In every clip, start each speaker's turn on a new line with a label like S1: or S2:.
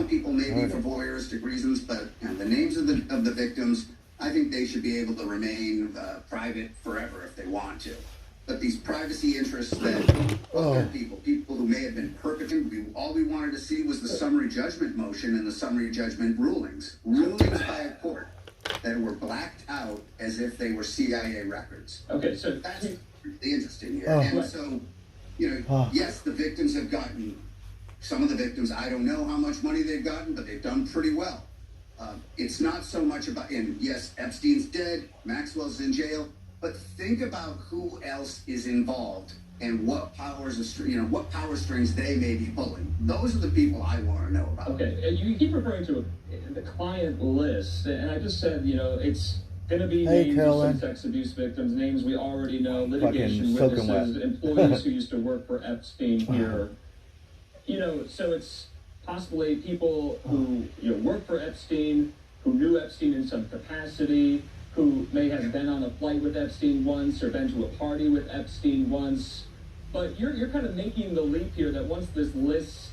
S1: some people maybe for voyeuristic reasons, but the names of the victims, I think they should be able to remain private forever if they want to. But these privacy interests that other people who may have been perpetrating, all we wanted to see was the summary judgment motion and the summary judgment rulings by a court that were blacked out as if they were CIA records.
S2: Okay, so
S1: that's really interesting here. And so, yes, the victims have gotten, some of the victims, I don't know how much money they've gotten, but they've done pretty well. It's not so much about, and yes, Epstein's dead, Maxwell's in jail, but think about who else is involved and what power strings they may be pulling. Those are the people I want to know about.
S2: Okay, and you keep referring to the client list, and I just said, it's going to be names of some sex abuse victims, names we already know, litigation witnesses, employees who used to work for Epstein here. So it's possibly people who work for Epstein, who knew Epstein in some capacity, who may have been on a flight with Epstein once or been to a party with Epstein once. But you're kind of making the leap here that once this list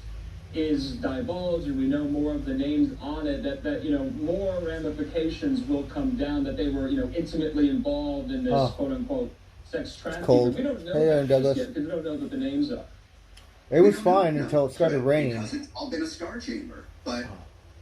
S2: is divulged and we know more of the names on it, that more ramifications will come down, that they were intimately involved in this quote unquote sex trafficking. We don't know that yet because we don't know what the names are.
S3: It was fine until it started raining.
S1: Because it's all been a scar chamber. But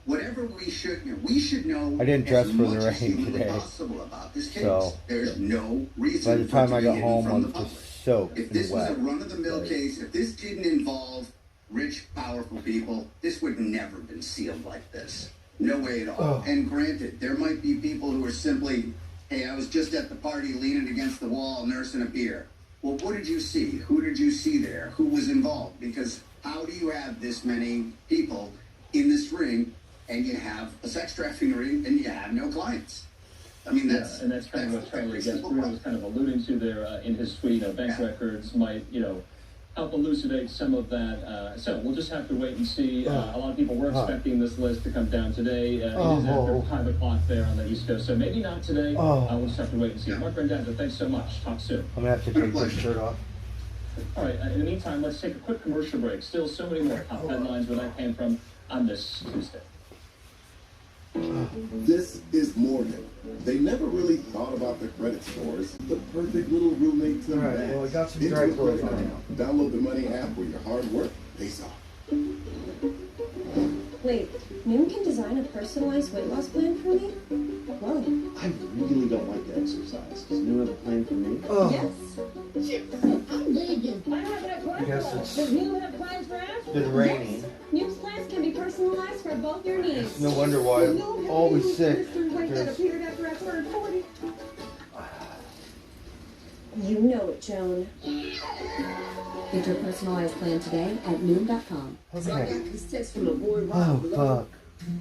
S1: whatever we should know.
S3: I didn't dress for the rain today.
S1: Possible about this case.
S3: So
S1: there's no reason.
S3: By the time I got home, I was just soaked
S1: If this was a run-of-the-mill case, if this didn't involve rich, powerful people, this would never have been sealed like this. No way at all. And granted, there might be people who are simply, hey, I was just at the party leaning against the wall nursing a beer. Well, what did you see? Who did you see there? Who was involved? Because how do you have this many people in this ring and you have a sex trafficking ring and you have no clients? I mean, that's
S2: kind of what Charlie Gasparino was kind of alluding to there in his tweet. Bank records might, help elucidate some of that. So we'll just have to wait and see. A lot of people were expecting this list to come down today. It is after 5 o'clock there on the East Coast, so maybe not today. We'll just have to wait and see. Mark Randazza, thanks so much. Talk soon.
S3: I'm going to have to take this shirt off.
S2: All right, in the meantime, let's take a quick commercial break. Still so many more top headlines where that came from on this Tuesday.
S4: This is Morgan. They never really thought about the credit scores. The perfect little roommate to match.
S3: Well, I got some dry clothes on now.
S4: Download the Money app where your hard work pays off.
S5: Wait, Noom can design a personalized weight loss plan for me? Whoa.
S6: I really don't like to exercise. Does Noom have a plan for me?
S5: Yes.
S7: I'm vegan.
S3: I guess it's
S7: Does Noom have plans for us?
S3: been raining.
S5: Noom's plans can be personalized for both your needs.
S3: No wonder why I'm always sick.
S5: You know it, Joan.
S8: Get your personalized plan today at Noom.com.
S7: So I got this text from the boy Rob
S3: Oh,
S7: below.
S3: fuck.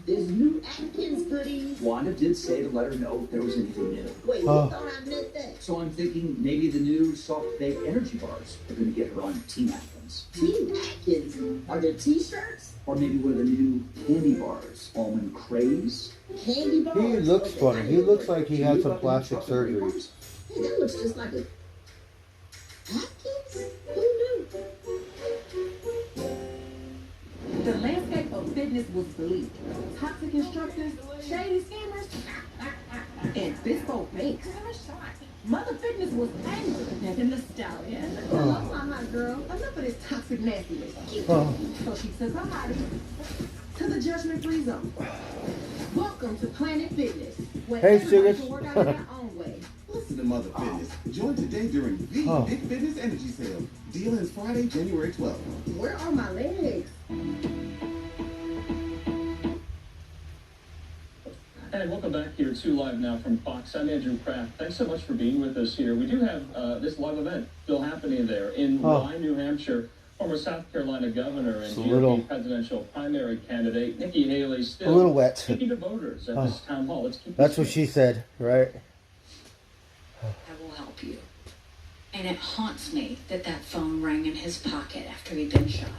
S7: There's new Atkins goodies.
S6: Wanda did say to let her know if there was anything new.
S7: Wait, you thought I meant that?
S6: So I'm thinking maybe the new soft baked energy bars are going to get her on Team Atkins.
S7: Team Atkins? Are there t-shirts?
S6: Or maybe one of the new candy bars, Almond Craze.
S7: Candy bars?
S3: He looks funny. He looks like he had some plastic surgery.
S7: Hey, that looks just like a Atkins? Who knew?
S9: The landscape of fitness was bleak. Toxic instructors, shady scammers, and bespoke banks. Mother Fitness was angry at the stallion. Hello, my hot girl. Enough of this toxic nastiness. So she took her body to the judgment-free zone. Welcome to Planet Fitness, where everybody can work out in their own way.
S4: Listen to Mother Fitness. Join today during the Big Fitness Energy Sale. Deal ends Friday, January 12th.
S7: Where are my legs?
S2: And welcome back here to Live Now from Fox. I'm Andrew Kraft. Thanks so much for being with us here. We do have this live event still happening there in Rye, New Hampshire. Former South Carolina governor and GOP presidential primary candidate Nikki Haley still
S3: a little wet.
S2: speaking to voters at this town hall. Let's keep
S3: That's what she said, right?
S8: I will help you. And it haunts me that that phone rang in his pocket after he'd been shot.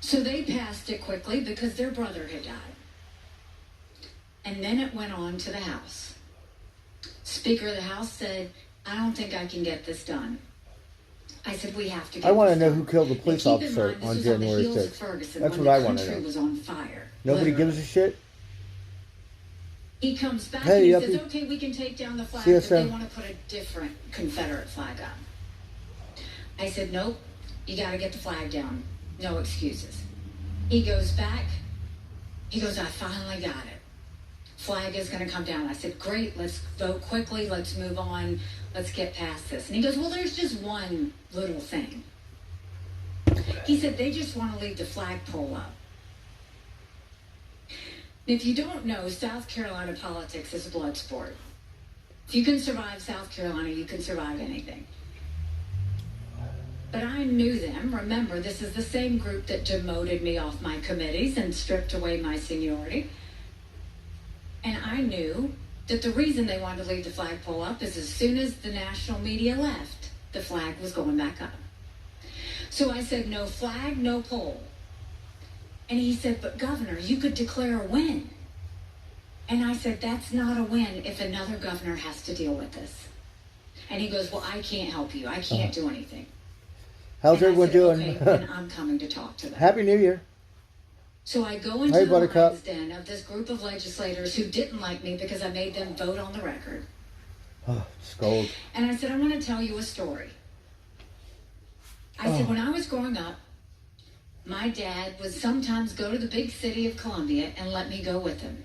S8: So they passed it quickly because their brother had died. And then it went on to the House. Speaker of the House said, I don't think I can get this done. I said, we have to get
S3: I want to
S8: this
S3: know
S8: done.
S3: who killed the police
S8: And keep in
S3: officer
S8: mind, this
S3: on
S8: was
S3: January
S8: the heels of
S3: 6th.
S8: Ferguson
S3: That's
S8: when
S3: what I
S8: the
S3: want to
S8: country
S3: know.
S8: was on fire.
S3: Nobody
S8: Literally.
S3: gives a shit.
S8: He comes back
S3: Hey,
S8: and he says,
S3: Yuppie.
S8: okay, we can take down the flag,
S3: CSM.
S8: but they want to put a different Confederate flag on. I said, nope, you got to get the flag down. No excuses. He goes back. He goes, I finally got it. Flag is going to come down. I said, great, let's vote quickly. Let's move on. Let's get past this. And he goes, well, there's just one little thing. He said, they just want to leave the flagpole up. If you don't know, South Carolina politics is a blood sport. If you can survive South Carolina, you can survive anything. But I knew them. Remember, this is the same group that demoted me off my committees and stripped away my seniority. And I knew that the reason they wanted to leave the flagpole up is as soon as the national media left, the flag was going back up. So I said, no flag, no pole. And he said, but Governor, you could declare a win. And I said, that's not a win if another governor has to deal with this. And he goes, well, I can't help you. I can't do anything.
S3: How's
S8: And I
S3: everyone
S8: said,
S3: doing?
S8: okay, then I'm coming to talk to them.
S3: Happy New Year.
S8: So I go into
S3: Hey,
S8: the
S3: Buttercup.
S8: lion's den of this group of legislators who didn't like me because I made them vote on the record.
S3: Oh, scold.
S8: And I said, I want to tell you a story. I said, when I was growing up, my dad would sometimes go to the big city of Columbia and let me go with him.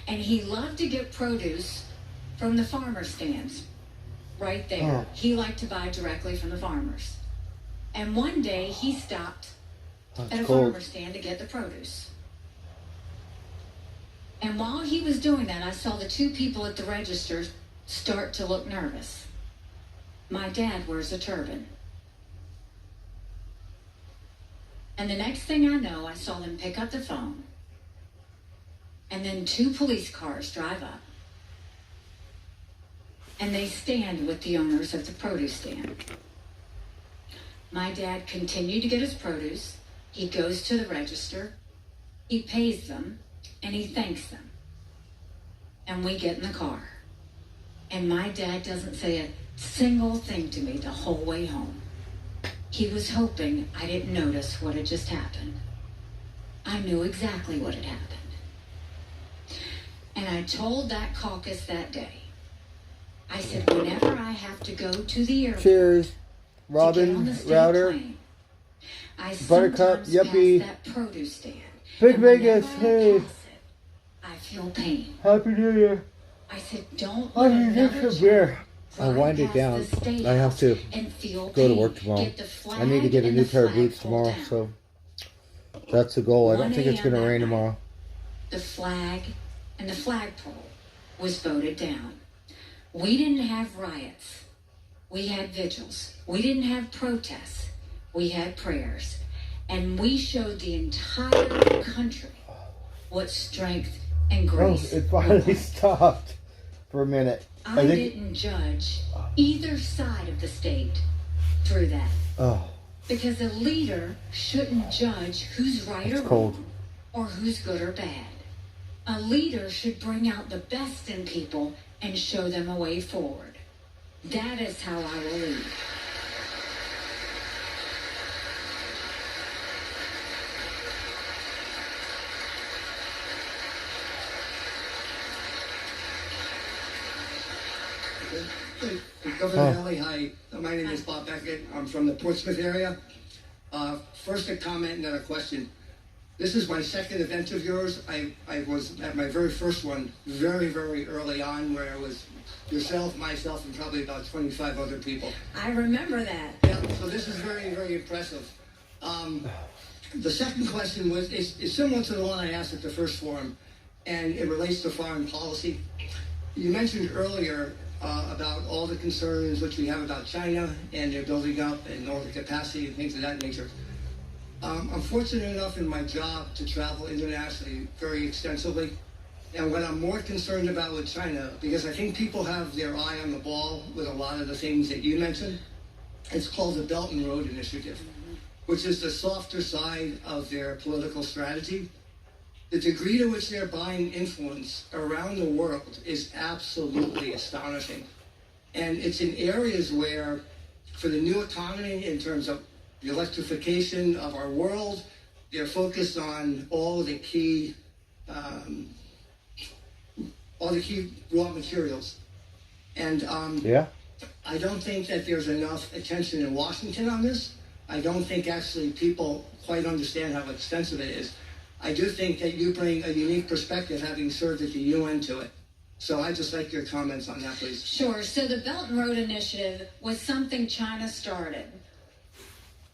S8: And he loved to get produce from the farmer stands right there.
S3: Oh.
S8: He liked to buy directly from the farmers. And one day he stopped at a farmer stand to get the produce. And while he was doing that, I saw the two people at the register start to look nervous. My dad wears a turban. And the next thing I know, I saw them pick up the phone. And then two police cars drive up. And they stand with the owners of the produce stand. My dad continued to get his produce. He goes to the register. He pays them. And he thanks them. And we get in the car. And my dad doesn't say a single thing to me the whole way home. He was hoping I didn't notice what had just happened. I knew exactly what had happened. And I told that caucus that day, I said, whenever I have to go to the airport
S3: Cheers.
S8: to get on
S3: Robin,
S8: the state
S3: Router,
S8: plane, I
S3: Buttercup,
S8: sometimes
S3: Yuppie.
S8: pass that produce stand.
S3: Big
S8: And whenever
S3: Vegas,
S8: I
S3: hey.
S8: pass it, I feel pain.
S3: Happy New Year.
S8: I said, don't
S3: I
S8: let
S3: need
S8: another
S3: some beer.
S8: child
S3: I'll
S8: drive
S3: wind it
S8: past
S3: down.
S8: the state
S3: I have
S8: house
S3: to
S8: and feel
S3: go to
S8: pain.
S3: work tomorrow.
S8: Get the flag
S3: I need to get a
S8: and
S3: new
S8: the
S3: pair of boots
S8: flagpole
S3: tomorrow,
S8: down.
S3: so that's the goal. I don't
S8: 1
S3: think it's going to
S8: a.m.
S3: rain
S8: that night.
S3: tomorrow.
S8: The flag and the flagpole was voted down. We didn't have riots. We had vigils. We didn't have protests. We had prayers. And we showed the entire country what strength and
S3: Oh,
S8: grace
S3: it
S8: looked
S3: finally
S8: like.
S3: stopped for a minute.
S8: I didn't judge either side of the state through that.
S3: Oh,
S8: Because a leader shouldn't judge who's right
S3: it's
S8: or
S3: cold.
S8: wrong or who's good or bad. A leader should bring out the best in people and show them a way forward. That is how I will lead.
S10: Governor Alley, hi. My name is Bob Beckett. I'm from the Portsmouth area. First a comment and then a question. This is my second event of yours. I was at my very first one very, very early on where it was yourself, myself, and probably about 25 other people.
S8: I remember that.
S10: Yeah, so this is very, very impressive. The second question is similar to the one I asked at the first forum, and it relates to foreign policy. You mentioned earlier about all the concerns which we have about China and their building up and all the capacity and things of that nature. I'm fortunate enough in my job to travel internationally very extensively. And what I'm more concerned about with China, because I think people have their eye on the ball with a lot of the things that you mentioned, it's called the Belt and Road Initiative, which is the softer side of their political strategy. The degree to which they're buying influence around the world is absolutely astonishing. And it's in areas where for the new economy in terms of the electrification of our world. They're focused on all the key raw materials. And
S3: Yeah.
S10: I don't think that there's enough attention in Washington on this. I don't think actually people quite understand how extensive it is. I do think that you bring a unique perspective, having served at the UN, to it. So I'd just like your comments on that, please.
S8: Sure. So the Belt and Road Initiative was something China started.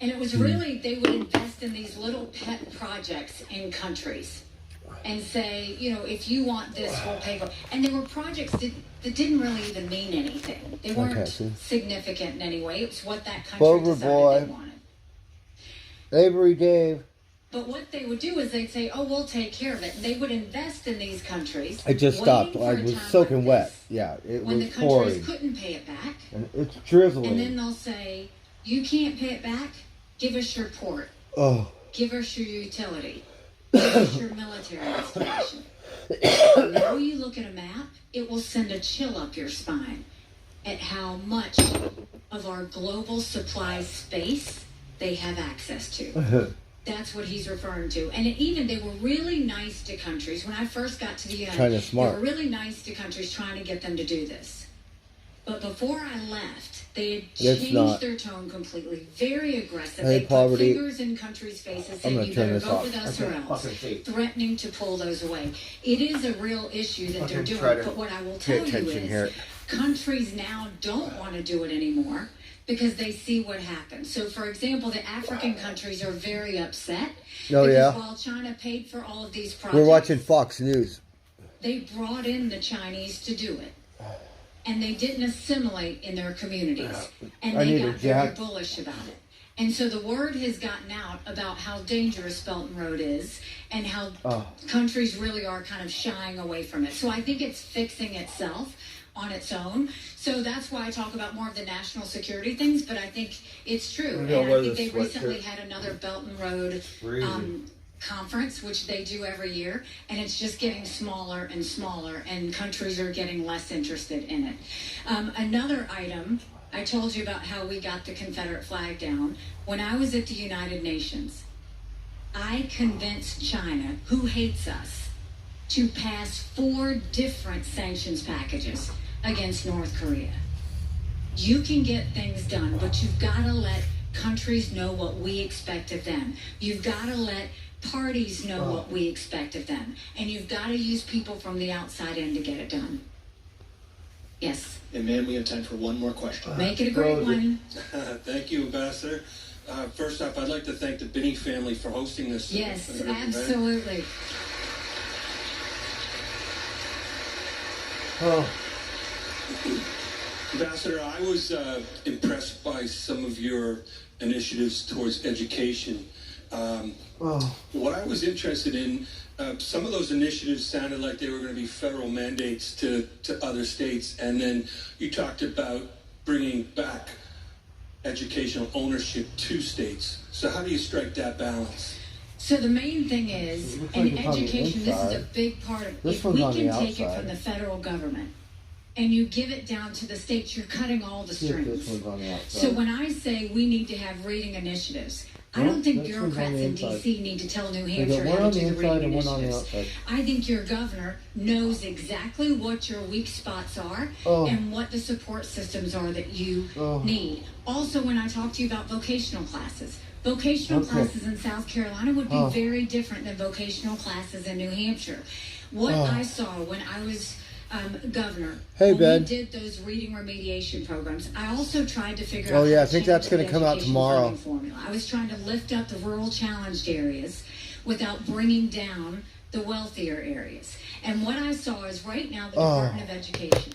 S8: And it was really, they would invest in these little pet projects in countries and say, you know, if you want this, we'll pay for it. And there were projects that didn't really even mean anything. They weren't significant in any way. It was what that country decided they wanted.
S3: Avery Dave.
S8: But what they would do is they'd say, oh, we'll take care of it. And they would invest in these countries.
S3: I just stopped. I was soaking wet. Yeah, it
S8: when
S3: was
S8: the countries
S3: pouring.
S8: couldn't pay it back.
S3: And it's drizzling.
S8: And then they'll say, you can't pay it back? Give us your port.
S3: Oh.
S8: Give us your utility. Give us your military installation. Now you look at a map, it will send a chill up your spine at how much of our global supply space they have access to. That's what he's referring to. And they were really nice to countries. When I first got to the UN, they were really nice to countries trying to get them to do this. But before I left, they had changed their tone completely. Very aggressive. They put fingers in countries' faces saying, you better vote with us or else. Threatening to pull those away. It is a real issue that they're doing. But what I will tell you is, countries now don't want to do it anymore because they see what happens. So, for example, the African countries are very upset. Because while China paid for all of these projects,
S3: we're watching Fox News.
S8: They brought in the Chinese to do it. And they didn't assimilate in their communities. And they got very bullish about it. And so the word has gotten out about how dangerous Belt and Road is and how countries really are kind of shying away from it. So I think it's fixing itself on its own. So that's why I talk about more of the national security things, but I think it's true. And I think they recently had another Belt and Road conference, which they do every year, and it's just getting smaller and smaller, and countries are getting less interested in it. Another item, I told you about how we got the Confederate flag down. When I was at the United Nations, I convinced China, who hates us, to pass 4 different sanctions packages against North Korea. You can get things done, but you've got to let countries know what we expect of them. You've got to let parties know what we expect of them. And you've got to use people from the outside in to get it done. Yes.
S11: And ma'am, we have time for one more question.
S8: Make it a great one.
S11: Thank you, Ambassador. First off, I'd like to thank the Binney family for hosting this.
S8: Yes, absolutely.
S11: Ambassador, I was impressed by some of your initiatives towards education. What I was interested in, some of those initiatives sounded like they were going to be federal mandates to other states, and then you talked about bringing back educational ownership to states. So how do you strike that balance?
S8: So the main thing is, in education, this is a big part of it. If we can take it from the federal government and you give it down to the states, you're cutting all the strings. So when I say we need to have reading initiatives, I don't think bureaucrats in D.C. need to tell New Hampshire how to do the reading initiatives. I think your governor knows exactly what your weak spots are and what the support systems are that you need. Also, when I talk to you about vocational classes in South Carolina would be very different than vocational classes in New Hampshire. What I saw when I was governor, when we did those reading remediation programs, I also tried to figure out
S3: I think that's going to come out tomorrow.
S8: Formula. I was trying to lift up the rural challenged areas without bringing down the wealthier areas. And what I saw is right now the Department of Education,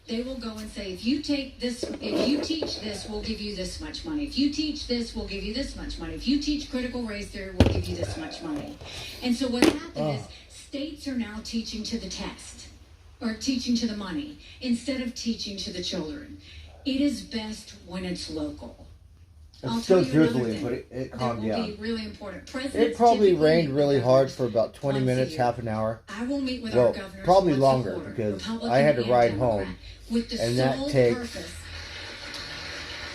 S8: they will go and say, if you take this, if you teach this, we'll give you this much money. If you teach this, we'll give you this much money. If you teach critical race theory, we'll give you this much money. And so what's happened is states are now teaching to the test, or teaching to the money, instead of teaching to the children. It is best when it's local.
S3: It's still drizzling, but it calmed down.
S8: That will be really important.
S3: It probably rained really hard for about 20 minutes, half an hour.
S8: I will meet with our governors
S3: probably longer, because I had to ride home,
S8: with the
S3: and that
S8: sole
S3: takes
S8: purpose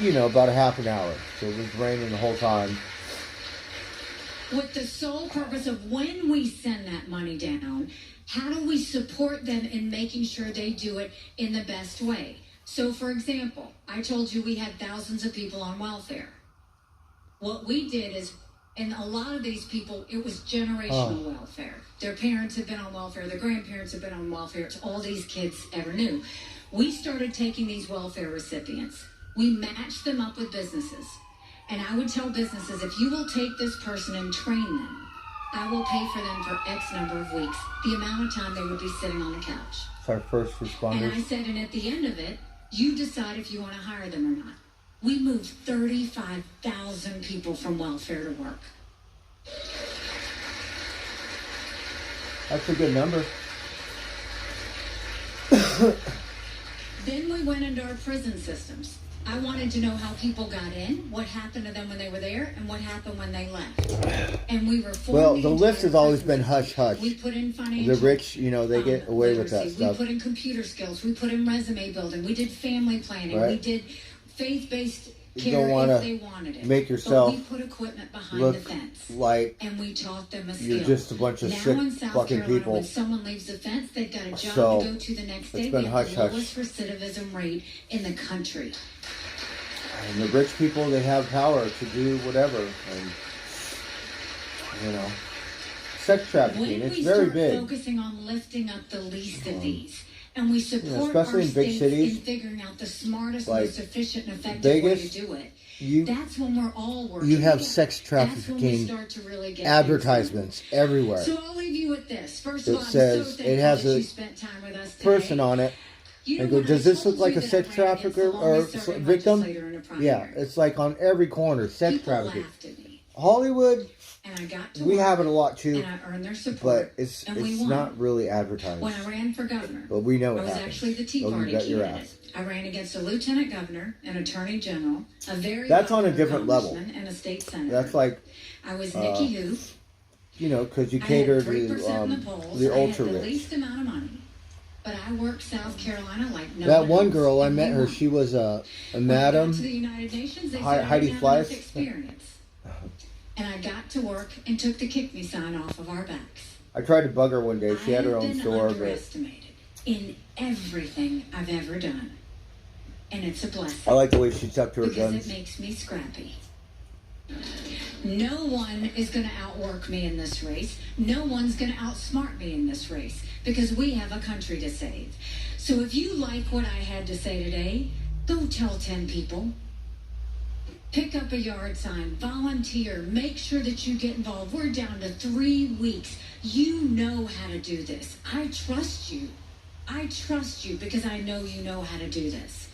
S3: about a half an hour. So it was raining the whole time.
S8: With the sole purpose of when we send that money down, how do we support them in making sure they do it in the best way? So, for example, I told you we had thousands of people on welfare. What we did is, and a lot of these people, it was generational welfare. Their parents have been on welfare, their grandparents have been on welfare. It's all these kids ever knew. We started taking these welfare recipients. We matched them up with businesses. And I would tell businesses, if you will take this person and train them, I will pay for them for X number of weeks, the amount of time they would be sitting on the couch.
S3: It's our first responders.
S8: And I said, and at the end of it, you decide if you want to hire them or not. We moved 35,000 people from welfare to work.
S3: That's a good number.
S8: Then we went into our prison systems. I wanted to know how people got in, what happened to them when they were there, and what happened when they left. And we were
S3: the list has always been hush-hush.
S8: We put in financial...
S3: The rich, they get away with that stuff.
S8: We put in computer skills. We put in resume building. We did family planning.
S3: Right.
S8: We did faith-based
S3: you
S8: care
S3: don't want
S8: if
S3: to
S8: they wanted it.
S3: make yourself
S8: but we put equipment behind
S3: look
S8: the fence.
S3: like
S8: and we taught them a skill.
S3: you're just a bunch of
S8: now
S3: sick
S8: in South
S3: fucking
S8: Carolina,
S3: people.
S8: when someone leaves the fence, they've got a job
S3: So,
S8: to go to the next day.
S3: it's been
S8: We have the
S3: hush-hush.
S8: lowest recidivism rate in the country.
S3: And the rich people, they have power to do whatever. And, sex trafficking, it's very big.
S8: When we start focusing on lifting up the least of these, and we support
S3: especially
S8: our
S3: in big
S8: states
S3: cities,
S8: in figuring out the smartest,
S3: like
S8: most efficient and effective
S3: Vegas,
S8: way to do it,
S3: you,
S8: that's when we're all working
S3: you have
S8: together.
S3: sex trafficking advertisements everywhere.
S8: So I'll leave you with this. First
S3: It
S8: of all,
S3: says
S8: I'm so
S3: it
S8: thankful
S3: has
S8: that
S3: a
S8: you spent time with us today.
S3: person on it.
S8: You
S3: And
S8: know
S3: go,
S8: what,
S3: does
S8: I
S3: this look
S8: told
S3: like
S8: you
S3: a
S8: that
S3: sex
S8: I ran against the
S3: trafficker or
S8: longest-serving
S3: victim?
S8: legislator in a primary.
S3: Yeah, it's like on every corner, sex
S8: People
S3: trafficking.
S8: laughed at me,
S3: Hollywood,
S8: and I got to
S3: we
S8: work,
S3: have it a lot too,
S8: and I earned their support,
S3: but it's
S8: and we won.
S3: not really advertised.
S8: When I ran for governor,
S3: But we know
S8: I
S3: it
S8: was
S3: happens.
S8: actually the Tea
S3: Oh, you
S8: Party
S3: got your
S8: candidate.
S3: ass.
S8: I ran against a lieutenant governor, an attorney general, a very
S3: That's on a
S8: popular
S3: different level.
S8: congressman, and a state senator.
S3: That's like,
S8: I was Nikki who.
S3: because you
S8: I had
S3: cater
S8: 3% in
S3: to
S8: the polls.
S3: the
S8: I
S3: ultra
S8: had the
S3: rich.
S8: least amount of money, but I worked South Carolina like no
S3: That
S8: one
S3: one
S8: else,
S3: girl, I
S8: and
S3: met
S8: we
S3: her,
S8: won.
S3: she was a
S8: When I got
S3: madam.
S8: to the United Nations, they
S3: Heidi
S8: said I didn't have enough
S3: Fleiss.
S8: experience. And I got to work and took the kick me sign off of our backs.
S3: I tried to bug her one day. She had her
S8: I've
S3: own
S8: been
S3: store, but
S8: underestimated in everything I've ever done. And it's a blessing.
S3: I like the way she stuck to her
S8: because
S3: guns.
S8: it makes me scrappy. No one is going to outwork me in this race. No one's going to outsmart me in this race because we have a country to save. So if you like what I had to say today, go tell 10 people. Pick up a yard sign, volunteer, make sure that you get involved. We're down to 3 weeks. You know how to do this. I trust you. I trust you because I know you know how to do this.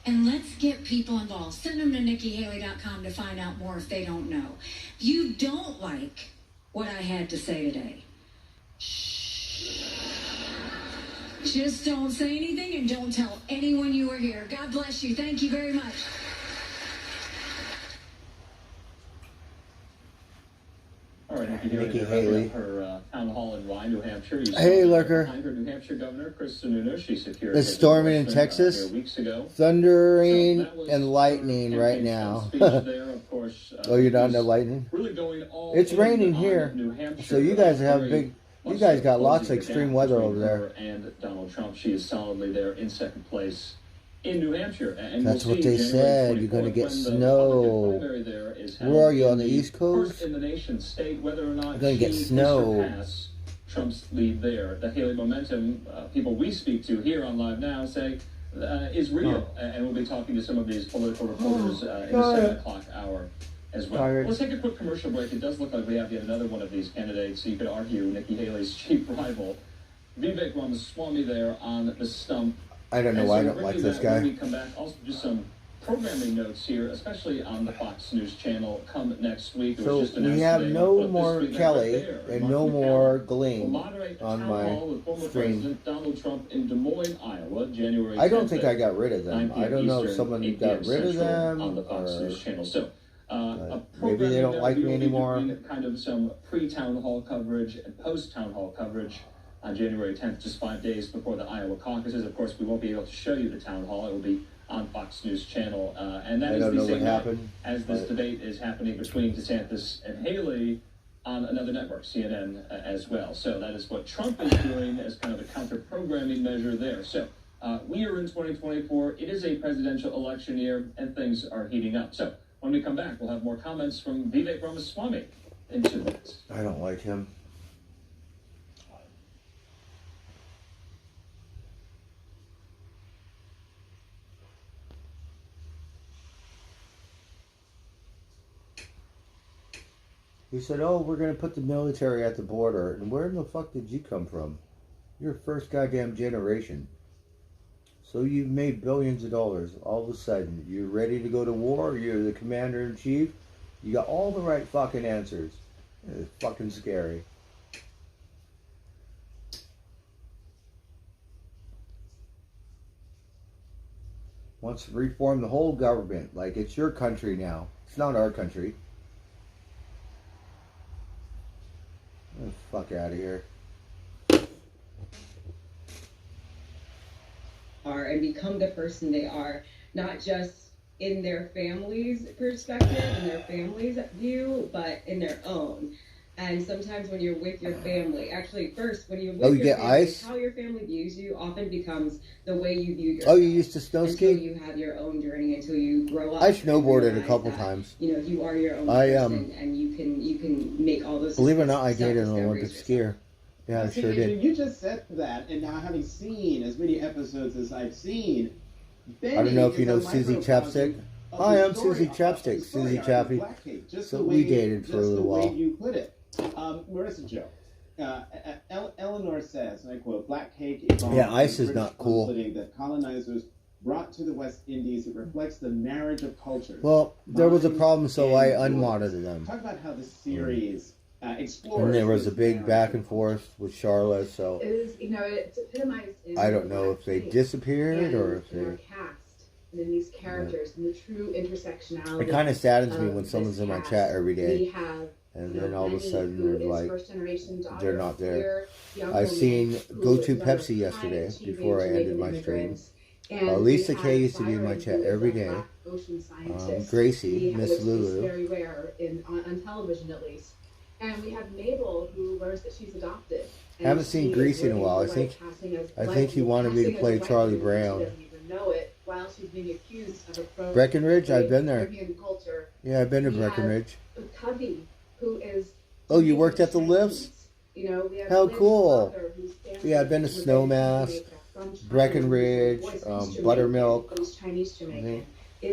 S8: And let's get people involved. Send them to NikkiHaley.com to find out more if they don't know. If you don't like what I had to say today, just don't say anything and don't tell anyone you were here. God bless you. Thank you very much.
S2: All right,
S3: Nikki Haley.
S2: Her town hall in Rye, New Hampshire.
S3: Hey, Lurker.
S2: Behind her, New Hampshire Governor Chris Sununu. She secured
S3: It's
S2: his
S3: storming in
S2: endorsement,
S3: Texas.
S2: weeks ago.
S3: Thundering
S2: So that was
S3: and lightning
S2: her
S3: right
S2: campaign
S3: now.
S2: speech there, of course,
S3: Oh, you're not in
S2: was
S3: the lightning?
S2: Really going all
S3: It's
S2: in
S3: raining
S2: on
S3: here.
S2: New Hampshire.
S3: So you guys have
S2: Very
S3: big. You
S2: much
S3: guys
S2: so
S3: got lots of
S2: closing the
S3: extreme
S2: gap
S3: weather
S2: between
S3: over there.
S2: her and Donald Trump. She is solidly there in second place in New Hampshire. And
S3: That's
S2: we'll
S3: what
S2: see
S3: they
S2: January
S3: said. You're going to
S2: 24th
S3: get
S2: when the
S3: snow.
S2: Republican primary there is held
S3: Where are you,
S2: in
S3: on the East Coast?
S2: First in the nation state, whether or not
S3: You're gonna get
S2: she
S3: snow.
S2: can surpass Trump's lead there. The Haley momentum, people we speak to here on Live Now say is real. And we'll be talking to some of these political reporters in the 7 o'clock hour as well.
S3: Tired.
S2: Let's take a quick commercial break. It does look like we have yet another one of these candidates. So you could argue Nikki Haley's chief rival. Vivek Ramaswamy there on the stump.
S3: I don't know
S2: And
S3: why I
S2: so
S3: don't
S2: we'll
S3: like
S2: bring
S3: this
S2: you back when
S3: guy.
S2: we come back. Also, just some programming notes here, especially on the Fox News channel, come next week. It was
S3: So
S2: just
S3: we
S2: announced
S3: have
S2: today.
S3: no
S2: But this
S3: more
S2: week,
S3: Kelly
S2: right there,
S3: and
S2: Mark
S3: no
S2: McCallum
S3: more
S2: will
S3: Gleam
S2: moderate a
S3: on
S2: town
S3: my
S2: hall with former
S3: stream.
S2: President Donald Trump in Des Moines, Iowa, January 10th.
S3: I don't think I got rid of them.
S2: 9 p.m.
S3: I don't know if
S2: Eastern,
S3: someone
S2: 8
S3: got
S2: p.m.
S3: rid of
S2: Central
S3: them
S2: on the Fox
S3: or
S2: News channel. So, a
S3: maybe they don't
S2: programming
S3: like
S2: that we
S3: me
S2: will be
S3: anymore.
S2: doing kind of some pre-town hall coverage and post-town hall coverage on January 10th, just 5 days before the Iowa caucuses. Of course, we won't be able to show you the town hall. It will be on Fox News Channel. And that
S3: I
S2: is
S3: don't
S2: the
S3: know what
S2: same night
S3: happened,
S2: as this debate is happening between DeSantis and Haley on another network, CNN, as well. So that is what Trump is doing as kind of a counter-programming measure there. So we are in 2024. It is a presidential election year, and things are heating up. So when we come back, we'll have more comments from Vivek Ramaswamy in 2 minutes.
S3: I don't like him. He said, oh, we're going to put the military at the border. And where in the fuck did you come from? You're first goddamn generation. So you've made billions of dollars. All of a sudden, you're ready to go to war. You're the commander-in-chief. You got all the right fucking answers. It's fucking scary. Wants to reform the whole government. Like, it's your country now. It's not our country. Get the fuck out of here.
S12: And become the person they are, not just in their family's perspective and their family's view, but in their own. And sometimes when you're with your family, actually first when you're with your family,
S3: ice?
S12: How your family views you often becomes the way you view yourself.
S3: Oh, you used to snow ski?
S12: Until you have your own journey, until you grow up.
S3: I snowboarded a couple times.
S12: You know, you are your own person, and you can make all those.
S3: Believe it or not, I dated an Olympic skier. Yeah, I sure did.
S13: You just said that, and now having seen as many episodes as I've seen,
S3: I don't know if you know Susie Chapstick. Hi, I'm Susie Chapstick, Susie Chappie. So we dated for a little while.
S13: Just the way you put it. Marissa Joe. Eleanor says, and I quote, "Black cake evolved
S3: ice is not cool.
S13: That colonizers brought to the West Indies. It reflects the marriage of cultures."
S3: Well, there was a problem, so I unmodded them.
S13: Talk about how the series explores.
S3: And there was a big back and forth with Charlotte, so
S14: it is, you know, it's epitomized in
S3: I don't know if they disappeared or if
S14: in our
S3: they.
S14: cast and in these characters and the true intersectionality.
S3: It kind of saddens me when someone's in my chat every
S14: We
S3: day,
S14: have,
S3: and
S14: you
S3: then
S14: know,
S3: all of a
S14: Benny,
S3: sudden
S14: who
S3: they're
S14: is
S3: like,
S14: first-generation daughter
S3: they're not there.
S14: of queer young
S3: I've
S14: woman
S3: seen
S14: who
S3: Go
S14: is
S3: To
S14: one of
S3: Pepsi
S14: the
S3: yesterday
S14: high-achieving
S3: before I ended
S14: Jamaican
S3: my stream.
S14: immigrants. And
S3: Lisa
S14: we
S3: K
S14: have
S3: used to be in my
S14: Byron,
S3: chat
S14: who is
S3: every
S14: a
S3: day.
S14: black ocean scientist.
S3: Gracie, Miss
S14: which
S3: Lulu.
S14: is very rare on television at least. And we have Mabel, who learns that she's adopted.
S3: I haven't seen Greasy in a while. I think he wanted me to play Charlie Brown.
S14: She doesn't even know it while she's being accused of a
S3: Breckenridge, I've been there.
S14: Caribbean culture.
S3: Yeah, I've been to
S14: We
S3: Breckenridge.
S14: have Cubby, who is.
S3: Oh, you worked at the lifts?
S14: You know, we have
S3: How
S14: Liz
S3: cool.
S14: Butler, who's dancing
S3: Yeah, I've been to
S14: with
S3: Snowmass,
S14: Jamaica, from China,
S3: Breckenridge,
S14: who's Jamaican,
S3: Buttermilk.
S14: who's Chinese Jamaican. That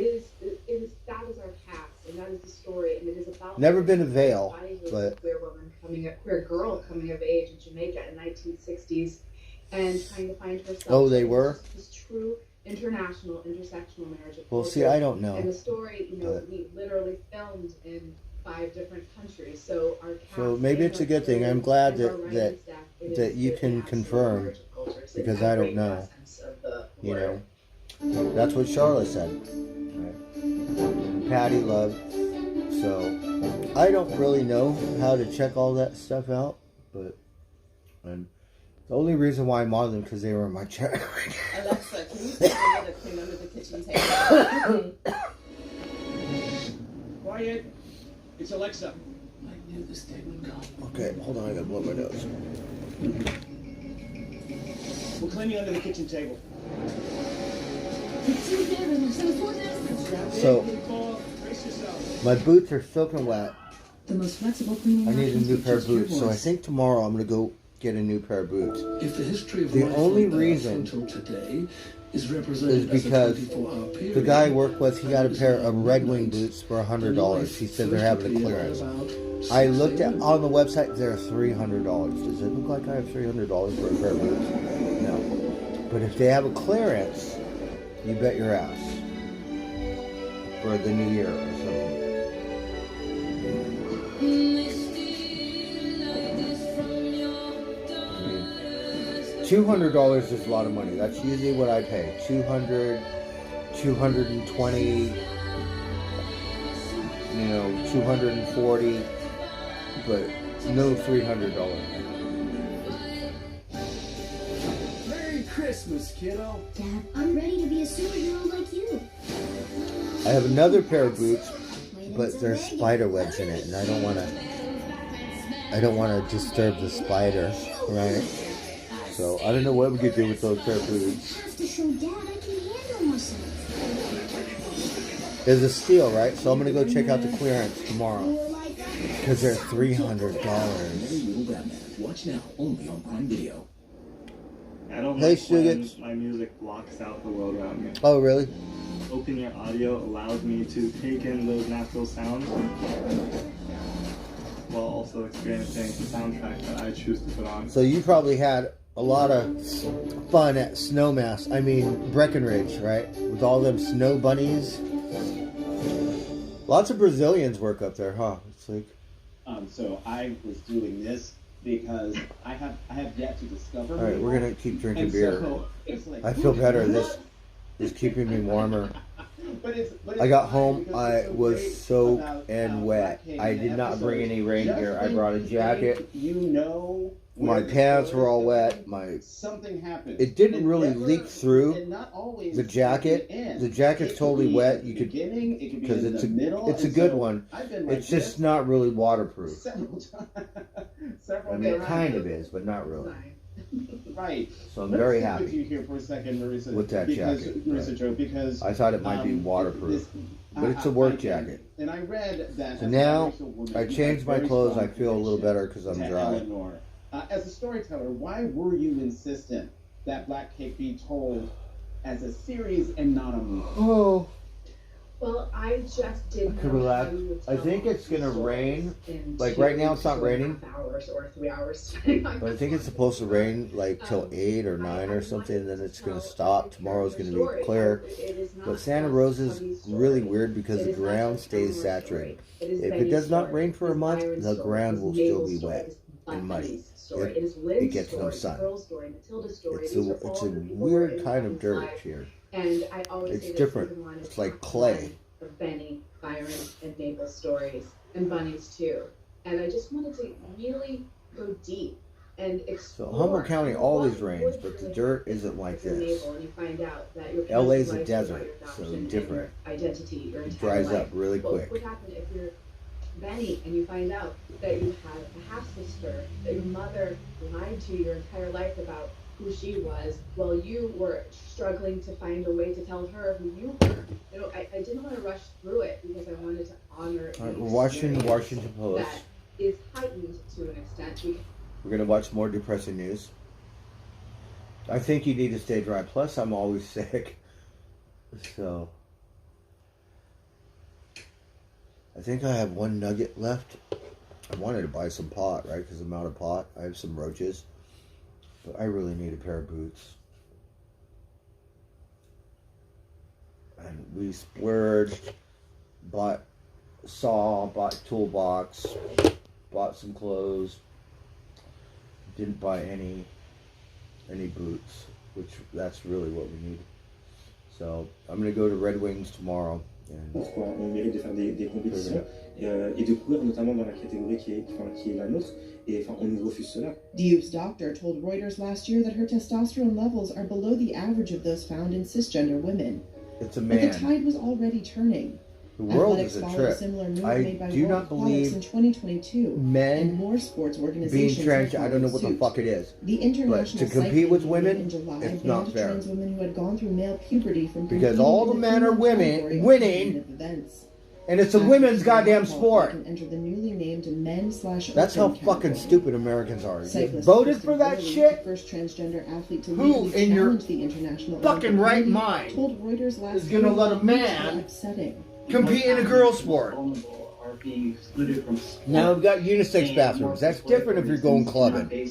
S14: is our cast, and that is the story, and it is about.
S3: Never been to Vail,
S14: a
S3: but
S14: queer girl coming of age in Jamaica in 1960s, and trying to find herself.
S3: Oh, they were?
S14: This true intersectional marriage of
S3: Well,
S14: culture.
S3: see, I don't know.
S14: And the story, you know, we literally filmed in 5 different countries, so our cast.
S3: So maybe it's a good thing. I'm glad that you can confirm, because I don't know. You know, that's what Charlotte said. Patty loved. So I don't really know how to check all that stuff out, but and the only reason why I'm on them because they were in my chat.
S9: Alexa, can you put another clean under the kitchen table?
S13: Quiet. It's Alexa. I knew this day would come.
S3: Okay, hold on. I gotta blow my nose.
S13: We're cleaning under the kitchen table.
S3: So, my boots are soaking wet.
S15: The most flexible cleaning
S3: I need a new pair of
S15: options features
S3: boots,
S15: your
S3: so I
S15: voice.
S3: think tomorrow I'm gonna go get a new pair of boots.
S16: If the history of
S3: The
S16: life
S3: only
S16: on Earth
S3: reason
S16: until today is
S3: is
S16: represented
S3: because
S16: as a 24-hour period,
S3: the guy I work with, he got a pair of Red Wing boots for $100. He said they're having a clearance. I looked at on the website; they're $300. Does it look like I have $300 for a pair of boots? No. But if they have a clearance, you bet your ass for the new year or something. $200 is a lot of money. That's usually what I pay. $200, $220, you know, $240, but no $300.
S13: Merry
S17: Christmas, kiddo.
S5: Dad, I'm ready to be a superhero like you.
S3: I have another pair of boots, but there's spider webs in it, and I don't want to disturb the spider, right? So I don't know what we could do with those pair of boots.
S5: I have to show Dad I can handle myself.
S3: There's a steal, right? So I'm gonna go check out the clearance tomorrow because they're $300.
S6: Watch now only on Prime Video.
S18: I don't
S3: Hey,
S18: like when
S3: Sugix.
S18: my music blocks out the world around me.
S3: Oh, really?
S18: Open Ear Audio allows me to take in those natural sounds while also experiencing the soundtrack that I choose to put on.
S3: So you probably had a lot of fun at Snowmass. I mean Breckenridge, right? With all them snow bunnies. Lots of Brazilians work up there, huh? It's like.
S13: So I was doing this because I have yet to discover.
S3: All right, we're gonna keep drinking
S13: And
S3: beer.
S13: so it's like,
S3: I feel better. This is keeping me warmer.
S13: But it's
S3: I got home. I was soaked and wet. I did not bring any rain gear. I brought a jacket.
S13: You know,
S3: My pants were all wet.
S13: something happened.
S3: It didn't really leak through
S13: And not always
S3: the jacket. The jacket's totally wet. You could because it's a good one. It's just not really waterproof.
S13: Several
S3: I mean, it kind of is, but not really.
S13: Right.
S3: So I'm very
S13: Let's stick
S3: happy
S13: with you here for a second, Marisa,
S3: with that jacket.
S13: Marisa Joe, because
S3: I thought it might be waterproof, but it's a work jacket.
S13: And I read that.
S3: So
S13: as a
S3: now
S13: biracial woman,
S3: I
S13: you
S3: changed
S13: have
S3: my
S13: very
S3: clothes.
S13: strong
S3: I feel a little better because I'm
S13: to
S3: dry.
S13: Eleanor. As a storyteller, why were you insistent that Black Cake be told as a series and not a movie?
S3: Oh.
S14: Well, I just didn't
S3: I could
S14: know
S3: relax.
S14: how you would
S3: I
S14: tell
S3: think it's gonna
S14: stories
S3: rain.
S14: in
S3: Like right now, it's not
S14: 2.5
S3: raining.
S14: hours or 3 hours.
S3: But I think it's supposed to rain like till 8 or 9 or something, and then it's gonna stop. Tomorrow's gonna be clear. But Santa Rosa's really weird because the ground stays saturated. If it does not rain for a month, the ground will still be wet and muddy. It gets no sun. It's a weird kind of dirt here.
S14: And I always
S3: It's
S14: say
S3: different. It's like clay.
S14: Of Benny, Byron, and Mabel's stories, and Bunny's too. And I just wanted to really go deep and explore.
S3: So Humboldt County always rains, but the dirt isn't like this.
S14: And you find out that your
S3: LA's a
S14: parents'
S3: desert,
S14: life
S3: so
S14: about your adoption
S3: different.
S14: and your identity, your
S3: It
S14: entire
S3: dries
S14: life.
S3: up really
S14: What
S3: quick.
S14: would happen if you're Benny and you find out that you had a half sister, that your mother lied to you your entire life about who she was, while you were struggling to find a way to tell her who you were. You know, I didn't want to rush through it because I wanted to honor.
S3: All right, we're watching the Washington Post.
S14: That is heightened to an extent.
S3: We're gonna watch more depressing news. I think you need to stay dry. Plus, I'm always sick, so I think I have one nugget left. I wanted to buy some pot, right? Because I'm out of pot. I have some roaches, but I really need a pair of boots. And we splurged, bought saw, bought toolbox, bought some clothes. Didn't buy any boots, which that's really what we need. So I'm gonna go to Red Wings tomorrow.
S19: On mérite de faire des compétitions et de courir notamment dans la catégorie qui est la nôtre. Et enfin, on nous refuse cela.
S20: Diouf's doctor told Reuters last year that her testosterone levels are below the average of those found in cisgender women.
S3: It's a
S20: But
S3: man.
S20: the tide was already turning.
S3: The world
S20: Athletics
S3: is a
S20: followed
S3: trip.
S20: similar move
S3: I
S20: made by
S3: do
S20: World
S3: not
S20: Athletics
S3: believe
S20: in 2022,
S3: men
S20: and more sports
S3: being
S20: organizations
S3: trans.
S20: have
S3: I don't know what
S20: followed
S3: the
S20: suit.
S3: fuck it is.
S20: The
S3: But
S20: International
S3: to compete
S20: Cycling
S3: with
S20: Union
S3: women,
S20: in July
S3: it's not
S20: banned
S3: fair.
S20: trans women who had gone through male puberty from
S3: Because
S20: competing
S3: all the
S20: in
S3: men are
S20: female category
S3: women
S20: of
S3: winning,
S20: competitive events.
S3: and it's a women's goddamn sport.
S20: Can enter the newly named men/open
S3: That's how fucking
S20: category.
S3: stupid Americans are. You
S20: Cyclist
S3: voted
S20: Kristen
S3: for that
S20: Burley,
S3: shit?
S20: the first transgender athlete to
S3: Who
S20: legally
S3: in your
S20: challenge the international
S3: fucking
S20: Olympic
S3: right
S20: Committee,
S3: mind
S20: told Reuters last
S3: is gonna
S20: week
S3: let a
S20: that
S3: man
S20: it's upsetting.
S3: compete in a girls' sport. Now we've got unisex bathrooms. That's different if you're going clubbing,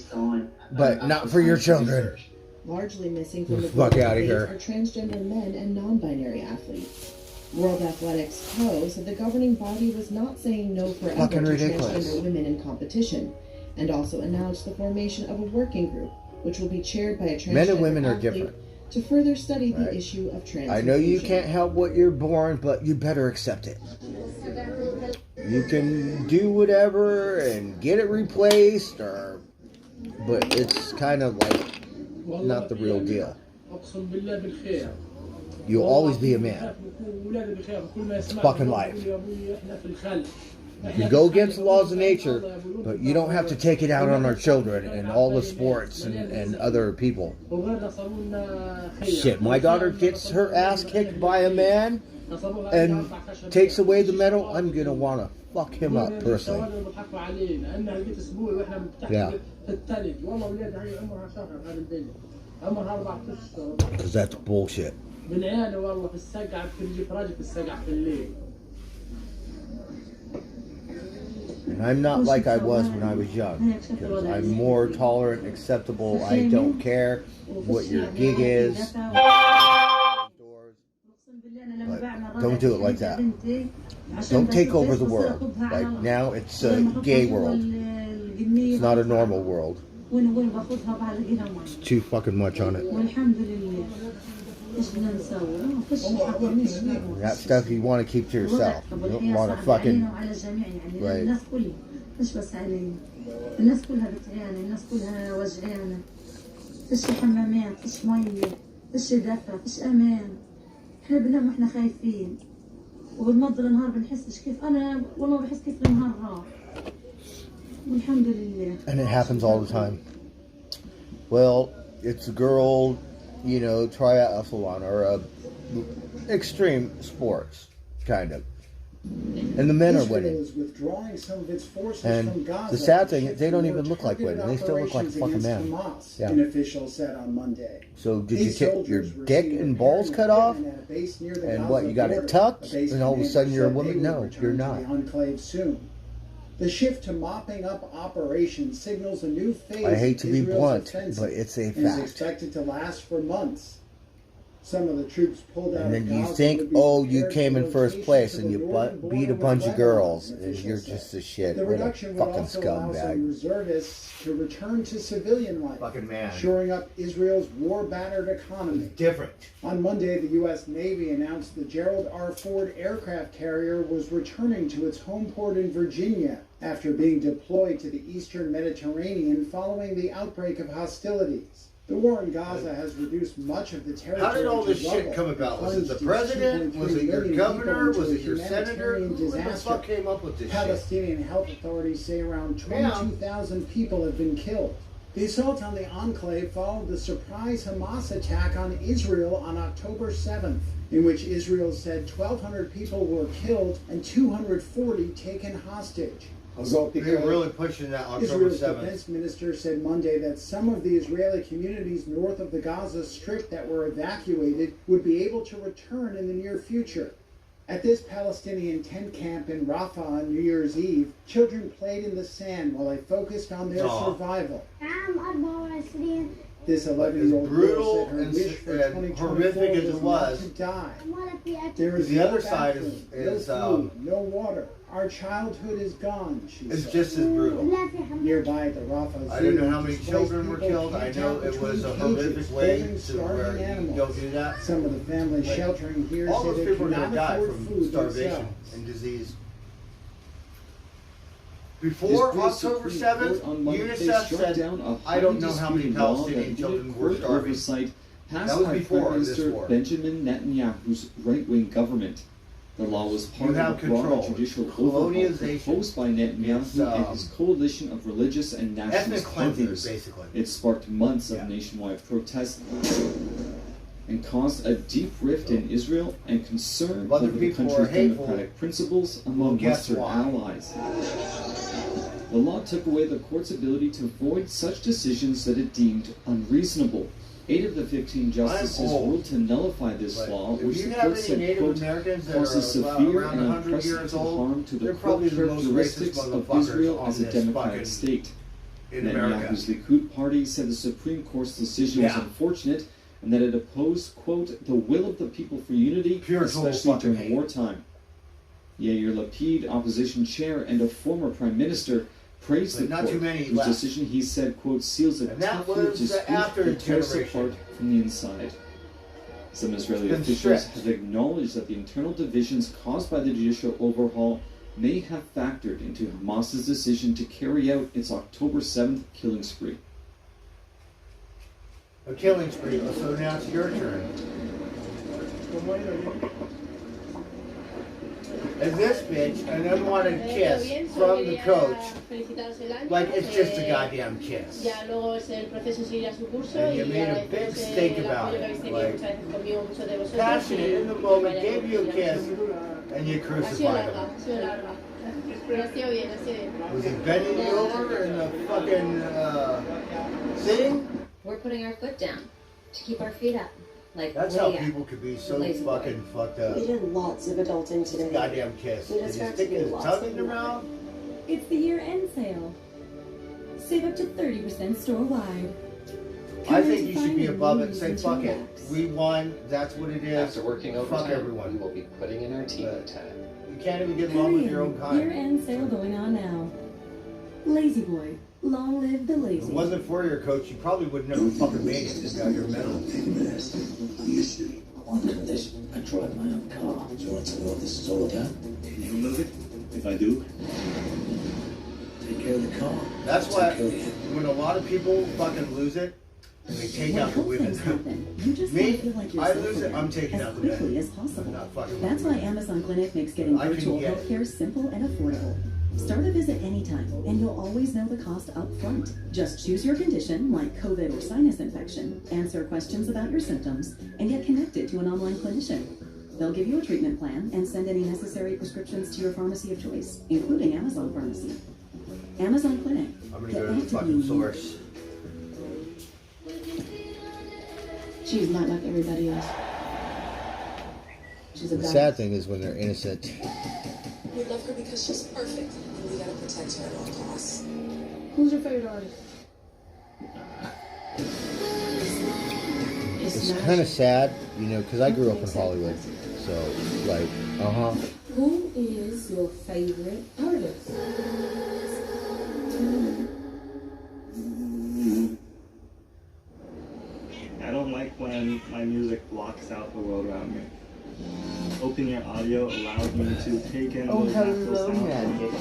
S3: but not for your children.
S20: Largely missing from the
S3: Fuck
S20: global
S3: outta
S20: debate
S3: here.
S20: are transgender men and non-binary athletes. World Athletics Co. said the governing body was not saying no forever
S3: Fucking
S20: to
S3: ridiculous.
S20: transgender women in competition, and also announced the formation of a working group, which will be chaired by a transgender
S3: Men and women are
S20: athlete
S3: different.
S20: to further study the
S3: Right.
S20: issue of trans
S3: I know you
S20: inclusion.
S3: can't help what you're born, but you better accept it. You can do whatever and get it replaced, but it's kind of like not the real deal. You'll always be a man. It's fucking life. You can go against the laws of nature, but you don't have to take it out on our children and all the sports and other people. Shit, my daughter gets her ass kicked by a man and takes away the medal, I'm gonna wanna fuck him up personally. Yeah. Because that's bullshit. And I'm not like I was when I was young. Because I'm more tolerant, acceptable. I don't care what your gig is. But don't do it like that. Don't take over the world. Like now it's a gay world. It's not a normal world. It's too fucking much on it. That stuff you want to keep to yourself. You don't want to fucking... Right.
S15: مش بس علي الناس كلها بتعاني الناس كلها وجعانة فيش حمامات فيش مية فيش دفا فيش أمان احنا بننام واحنا خايفين وبنمضي النهار بنحسش كيف أنا والله بحس كيف النهار راح والحمد لله.
S3: And it happens all the time. Well, it's a girl, you know, triathlon or extreme sports, kind of. And the men are winning. And the sad thing is they don't even look like women. They still look like a fucking man. Yeah.
S17: An official said on Monday.
S3: So did you get your dick and balls cut off? And what, you got it tucked? And all of a sudden you're a woman? No, you're not.
S17: The shift to mopping up operations signals a new phase.
S3: I hate to be blunt, but it's a fact.
S17: Is expected to last for months. Some of the troops pulled out.
S3: And then you think, oh, you came in first place and you beat a bunch of girls, and you're just a shit.
S17: The
S3: what a
S17: reduction
S3: fucking
S17: would also allow some reservists to return to civilian life,
S3: fucking man,
S17: shoring up Israel's war-battered economy.
S3: Different.
S17: On Monday, the U.S. Navy announced the Gerald R. Ford aircraft carrier was returning to its home port in Virginia after being deployed to the eastern Mediterranean following the outbreak of hostilities. The war in Gaza has reduced much of the territory.
S3: How did all this
S17: to
S3: shit
S17: rubble.
S3: come about? Was it the president? Was it your governor? Was it your senator? Who the fuck came up with this
S17: Palestinian health authorities say around 22,000 people have been killed. The assault on the enclave followed the surprise Hamas attack on Israel on October 7th, in which Israel said 1,200 people were killed and 240 taken hostage.
S3: They're really pushing that October
S17: Israel's
S3: 7th.
S17: defense minister said Monday that some of the Israeli communities north of the Gaza Strip that were evacuated would be able to return in the near future. At this Palestinian tent camp in Rafah on New Year's Eve, children played in the sand while they focused on their survival. This 11-year-old girl said her wish for 2024
S3: horrific as it
S17: was
S3: was,
S17: not to die. There is
S3: the
S17: no
S3: other side
S17: bathroom,
S3: is
S17: no food, no water. Our childhood is gone, she
S3: it's
S17: said.
S3: just as brutal.
S17: Nearby at the Rafah Zoo,
S3: I don't know how many
S17: displaced
S3: children were
S17: people
S3: killed. I
S17: camped
S3: know
S17: out
S3: it was a
S17: between
S3: horrific
S17: cages,
S3: way
S17: holding
S3: to where
S17: starving
S3: you
S17: animals.
S3: don't do that.
S17: Some of the families
S3: Like,
S17: sheltering here
S3: all
S17: say
S3: those
S17: they
S3: people are going
S17: cannot
S3: to die
S17: afford
S3: from
S17: food
S3: starvation
S17: themselves.
S3: and disease. Before October 7th, UNICEF said, I don't know how many Palestinian children were starving. That was before this war.
S21: Benjamin Netanyahu's right-wing government. The law was part of a broader judicial overhaul proposed by Netanyahu and his coalition of religious and nationalist partners.
S3: Basically.
S21: It sparked months of nationwide protests and caused a deep rift in Israel and concern over the country's democratic principles among Western allies. The law took away the court's ability to void such decisions that it deemed unreasonable. 8 of the 15 justices ruled to nullify this law, which the court said, quote, causes severe and unprecedented harm to the core characteristics of Israel as a democratic state. Netanyahu's Likud party said the Supreme Court's decision was unfortunate and that it opposed, quote, the will of the people for unity, especially during wartime. Yair Lapid, opposition chair and a former prime minister, praised the court, whose decision he said, quote, seals a tougher dispute that tears apart from the inside. Some Israeli officials have acknowledged that the internal divisions caused by the judicial overhaul may have factored into Hamas's decision to carry out its October 7th killing spree.
S3: a killing spree. So now it's your turn. And this bitch, an unwanted kiss from the coach, like it's just a goddamn kiss. And you made a big mistake about it. Like, passionate in the moment, gave you a kiss, and you crucified him. Was he bending you over in the fucking thing?
S1: We're putting our foot down to keep our feet up. Like
S3: that's how people could be so fucking fucked up.
S5: We did lots of adulting today.
S3: Goddamn kiss. Did he stick his tongue in your mouth?
S22: It's the year-end sale. Save up to 30% store-wide.
S3: I think you should be above it and say, fuck it. We won. That's what it is.
S23: After working overtime,
S3: fuck everyone.
S23: We will be putting in our team time.
S3: You can't even get along with your own kind.
S22: Year-end sale going on now. Lazy Boy. Long live the lazy.
S3: If it wasn't for your coach, you probably would never fucking made it without your medal.
S16: One condition, I drive my own car. Do you want to know what this is all about? Can you remove it? If I do, take care of the car.
S3: That's why when a lot of people fucking lose it, and they take out the women. Me, I lose it, I'm taking out the men.
S22: As quickly as possible.
S3: Not fucking
S22: That's why Amazon Clinic makes getting virtual healthcare simple and affordable. Start a visit anytime, and you'll always know the cost up front. Just choose your condition, like COVID or sinus infection, answer questions about your symptoms, and get connected to an online clinician. They'll give you a treatment plan and send any necessary prescriptions to your pharmacy of choice, including Amazon Pharmacy. Amazon Clinic.
S3: I'm gonna go to the fucking source.
S22: She's not like everybody else. She's a
S3: The sad thing is when they're innocent.
S24: We love her because she's perfect, and we gotta protect her at all costs.
S22: Who's your favorite artist?
S3: It's kind of sad, you know, because I grew up in Hollywood. So, like,
S22: Who is your favorite artist?
S18: I don't like when my music blocks out the world around me. Opening your audio allows me to take in those natural sounds.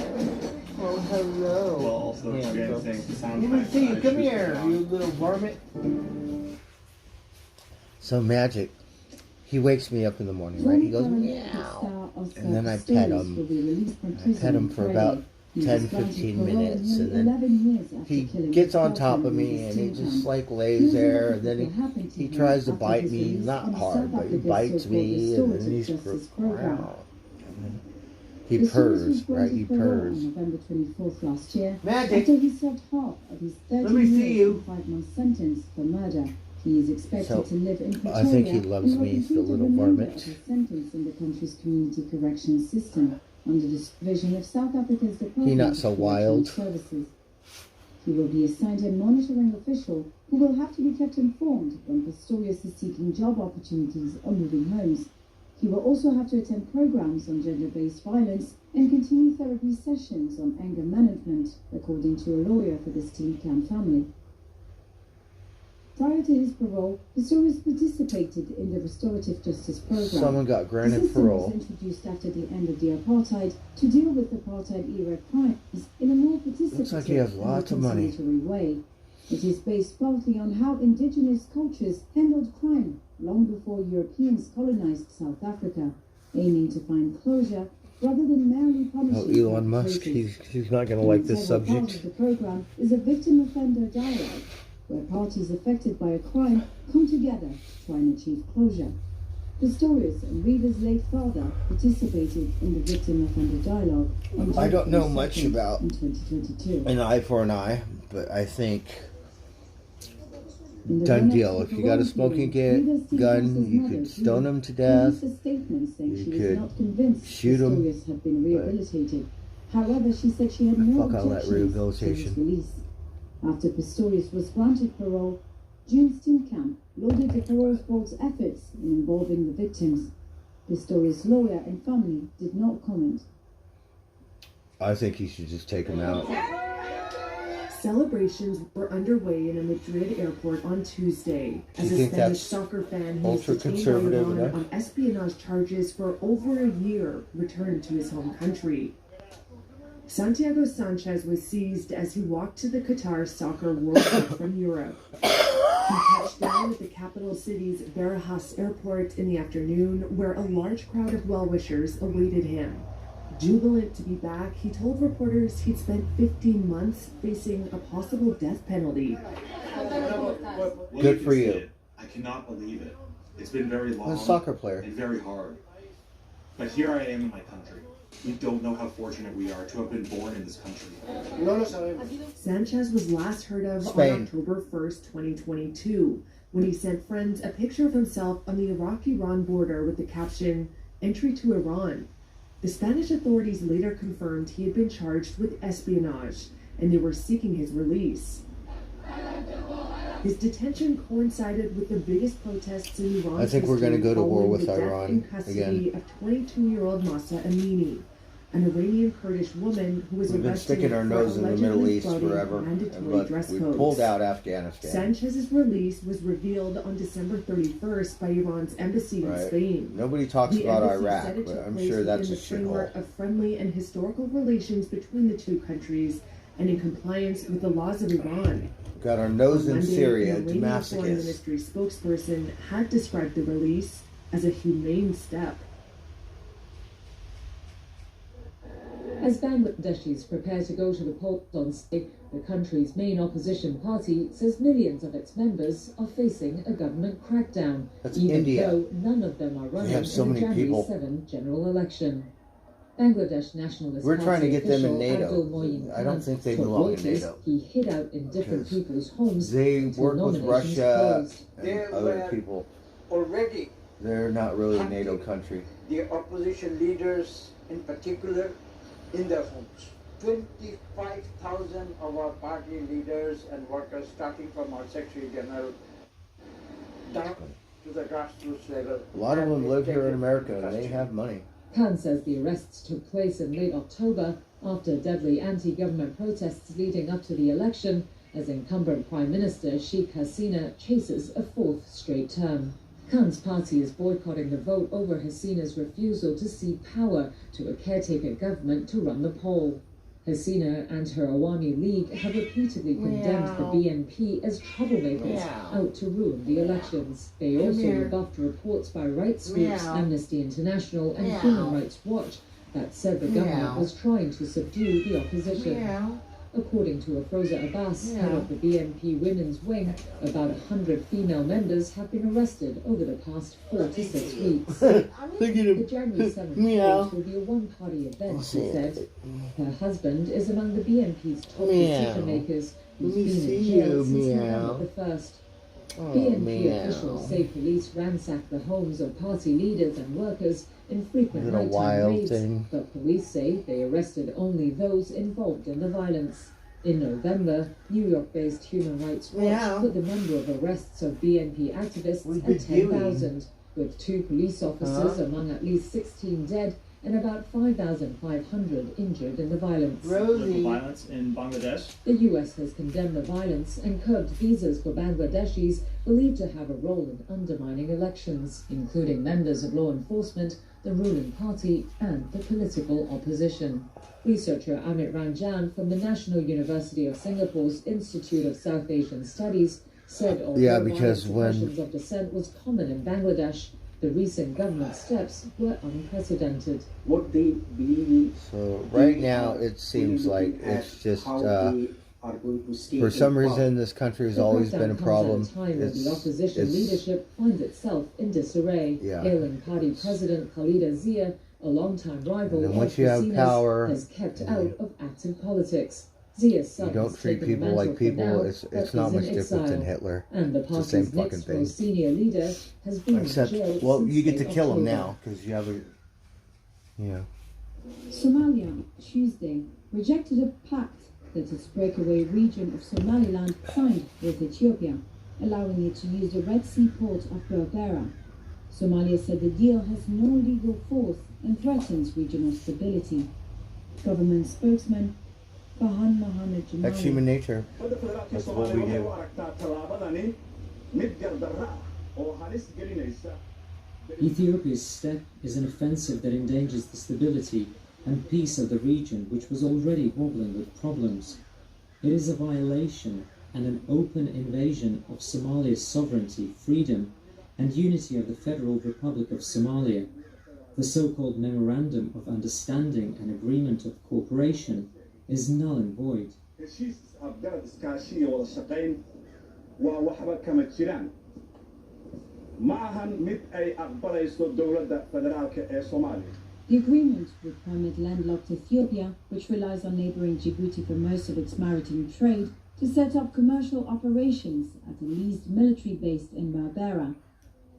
S3: Oh, hello.
S18: While also experiencing sound
S3: Let me
S18: effects
S3: see you.
S18: that I
S3: Come
S18: choose to
S3: here,
S18: turn
S3: you little varmint. So Magic, he wakes me up in the morning, right? He goes, meow. And then I pet him. I pet him for about 10-15 minutes, and then he gets on top of me and he just like lays there, and then he tries to bite me, not hard, but he bites me, and then he's he purrs, right? He purrs.
S22: November 24th last year,
S3: Magic.
S22: after he served half of his 30 years and 5-month sentence for murder. He is expected to live in Pretoria.
S3: I think he loves me, the little varmint.
S22: Sentence in the country's community corrections system under the supervision of South Africa's Department
S3: He not so
S22: of
S3: wild.
S22: Services. He will be assigned a monitoring official who will have to be kept informed when Pistorius is seeking job opportunities or moving homes. He will also have to attend programs on gender-based violence and continue therapy sessions on anger management, according to a lawyer for the Steenkamp family. Prior to his parole, Pistorius participated in the restorative justice program.
S3: Someone got granted
S22: the system
S3: parole.
S22: was introduced after the end of the apartheid to deal with apartheid-era crimes in a more participative
S3: Looks like he has lots of money.
S22: and way. It is based partly on how indigenous cultures handled crime long before Europeans colonized South Africa, aiming to find closure rather than merely punishing.
S3: Oh, Elon Musk, he's not going to like this subject.
S22: Part of the program is a victim-offender dialogue, where parties affected by a crime come together to try and achieve closure. Pistorius and Reva's late father participated in the victim-offender dialogue.
S3: I don't know much about
S22: in 2022.
S3: an eye for an eye, but I think done deal. If you got a smoking gun, you could stone him to death. You could shoot him.
S22: Had been rehabilitated. However, she said she had no
S3: Fuck all that
S22: objections to his
S3: rehabilitation.
S22: release. After Pistorius was granted parole, June Steenkamp lauded the parole board's efforts in involving the victims. Pistorius' lawyer and family did not comment.
S3: I think you should just take him out.
S25: Celebrations were underway in a Madrid airport on Tuesday
S3: Do you
S25: as a
S3: think
S25: Spanish
S3: that's
S25: soccer fan who was detained by
S3: ultra-conservative
S25: Iran
S3: enough?
S25: on espionage charges for over a year returned to his home country. Santiago Sanchez was seized as he walked to the Qatar Soccer World Cup from Europe. He touched down at the capital city's Barajas airport in the afternoon, where a large crowd of well-wishers awaited him. Jubilant to be back, he told reporters he'd spent 15 months facing a possible death penalty.
S3: Good for you.
S4: I cannot believe it. It's been very long.
S3: A soccer player.
S4: And very hard. But here I am in my country. We don't know how fortunate we are to have been born in this country.
S25: Sanchez was last heard of
S3: Spain.
S25: on October 1st, 2022, when he sent friends a picture of himself on the Iraq-Iran border with the caption, "Entry to Iran." The Spanish authorities later confirmed he had been charged with espionage, and they were seeking his release. His detention coincided with the biggest protests in Iran.
S3: I think we're going to go to war with Iran
S25: in custody
S3: again.
S25: of 22-year-old Mahsa Amini, an Iranian Kurdish woman who was
S3: We've been
S25: arrested
S3: sticking our
S25: for
S3: nose in the Middle
S25: allegedly
S3: East
S25: flouting
S3: forever,
S25: mandatory
S3: but
S25: dress
S3: we
S25: codes.
S3: pulled out Afghanistan.
S25: Sanchez's release was revealed on December 31st by Iran's embassy in
S3: Right.
S25: Spain.
S3: Nobody talks
S25: The
S3: about
S25: embassy
S3: Iraq,
S25: said it
S3: but
S25: took
S3: I'm
S25: place
S3: sure that's a
S25: within the framework
S3: shithole.
S25: of friendly and historical relations between the two countries and in compliance with the laws of Iran.
S3: Got our nose
S25: On
S3: in
S25: Monday,
S3: Syria,
S25: the Iranian Foreign
S3: Damascus.
S25: Ministry spokesperson had described the release as a humane step.
S7: As Bangladeshis prepare to go to the polls on Sunday, the country's main opposition party says millions of its members are facing a government crackdown,
S3: That's
S7: even
S3: India.
S7: though none of them are running
S3: have so
S7: in the
S3: many
S7: January
S3: people.
S7: 7 general election. Bangladesh Nationalist
S3: We're trying to
S7: Party
S3: get them in
S7: official
S3: NATO.
S7: Abdul Moin
S3: I don't
S7: Khan
S3: think they
S7: told
S3: belong in
S7: Reuters
S3: NATO.
S7: He hid out in different
S3: Because
S7: people's homes
S3: They
S7: until
S3: work with
S7: nominations
S3: Russia
S7: closed.
S3: and other people.
S8: Already,
S3: They're not really a NATO country.
S8: the opposition leaders in particular in their homes. 25,000 of our party leaders and workers, starting from our Secretary General down to the grassroots level.
S3: A lot of
S8: have
S3: them
S8: been
S3: live here in
S8: taken
S3: America
S8: into
S3: and they
S8: custody.
S3: have money.
S7: Khan says the arrests took place in late October after deadly anti-government protests leading up to the election, as incumbent Prime Minister Sheikh Hasina chases a fourth straight term. Khan's party is boycotting the vote over Hasina's refusal to cede power to a caretaker government to run the poll. Hasina and her Awami League have repeatedly condemned the BNP as troublemakers out to ruin the elections. They also rebuffed reports by rights groups, Amnesty International and Human Rights Watch, that said the government was trying to subdue the opposition. According to Afroza Abbas, head of the BNP Women's Wing, about 100 female members have been arrested over the past 4 to 6 weeks. The January 7th polls will be a one-party event, she said. Her husband is among the BNP's top decision-makers, who's been in jail since November the 1st. BNP officials say police ransacked the homes of party leaders and workers in frequent
S3: Is it a
S7: nighttime
S3: wild
S7: raids,
S3: thing?
S7: but police say they arrested only those involved in the violence. In November, New York-based Human Rights Watch put the number of arrests of BNP activists at 10,000, with 2 police officers among at least 16 dead and about 5,500 injured in the violence.
S18: With the violence in Bangladesh,
S7: The US has condemned the violence and curbed visas for Bangladeshis believed to have a role in undermining elections, including members of law enforcement, the ruling party, and the political opposition. Researcher Amit Ranjan from the National University of Singapore's Institute of South Asian Studies said although
S3: because
S7: expressions of dissent was common in Bangladesh, the recent government steps were unprecedented.
S8: What they believe
S3: So right now it seems like it's just for some reason this country has
S7: The
S3: always been a
S7: crackdown
S3: problem.
S7: comes at a time when the opposition leadership finds itself in disarray.
S3: Yeah.
S7: Ailing party president Khalida Zia, a longtime rival
S3: And then
S7: of
S3: once you have
S7: Hasina's,
S3: power,
S7: has kept out of active politics. Zia's son
S3: You don't
S7: has
S3: treat
S7: taken the
S3: people like
S7: mantle for
S3: people.
S7: now,
S3: It's
S7: but
S3: not
S7: is
S3: much
S7: in
S3: different than
S7: exile.
S3: Hitler.
S7: And the
S3: It's the
S7: party's
S3: same
S7: next
S3: fucking thing.
S7: most senior leader has been
S3: Except,
S7: in jail
S3: well,
S7: since
S3: you get to
S7: late
S3: kill him
S7: October.
S3: now because you have a, yeah.
S10: Somalia, Tuesday, rejected a pact that its breakaway region of Somaliland signed with Ethiopia, allowing it to use the Red Sea port of Berbera. Somalia said the deal has no legal force and threatens regional stability. Government spokesman Fahan Mohammed
S3: That's
S10: Jamali.
S3: human nature. That's what we do.
S11: Ethiopia's step is an offensive that endangers the stability and peace of the region, which was already wobbling with problems. It is a violation and an open invasion of Somalia's sovereignty, freedom, and unity of the Federal Republic of Somalia. The so-called Memorandum of Understanding and Agreement of Cooperation is null and void.
S10: The agreement would permit landlocked Ethiopia, which relies on neighboring Djibouti for most of its maritime trade, to set up commercial operations at a leased military base in Berbera.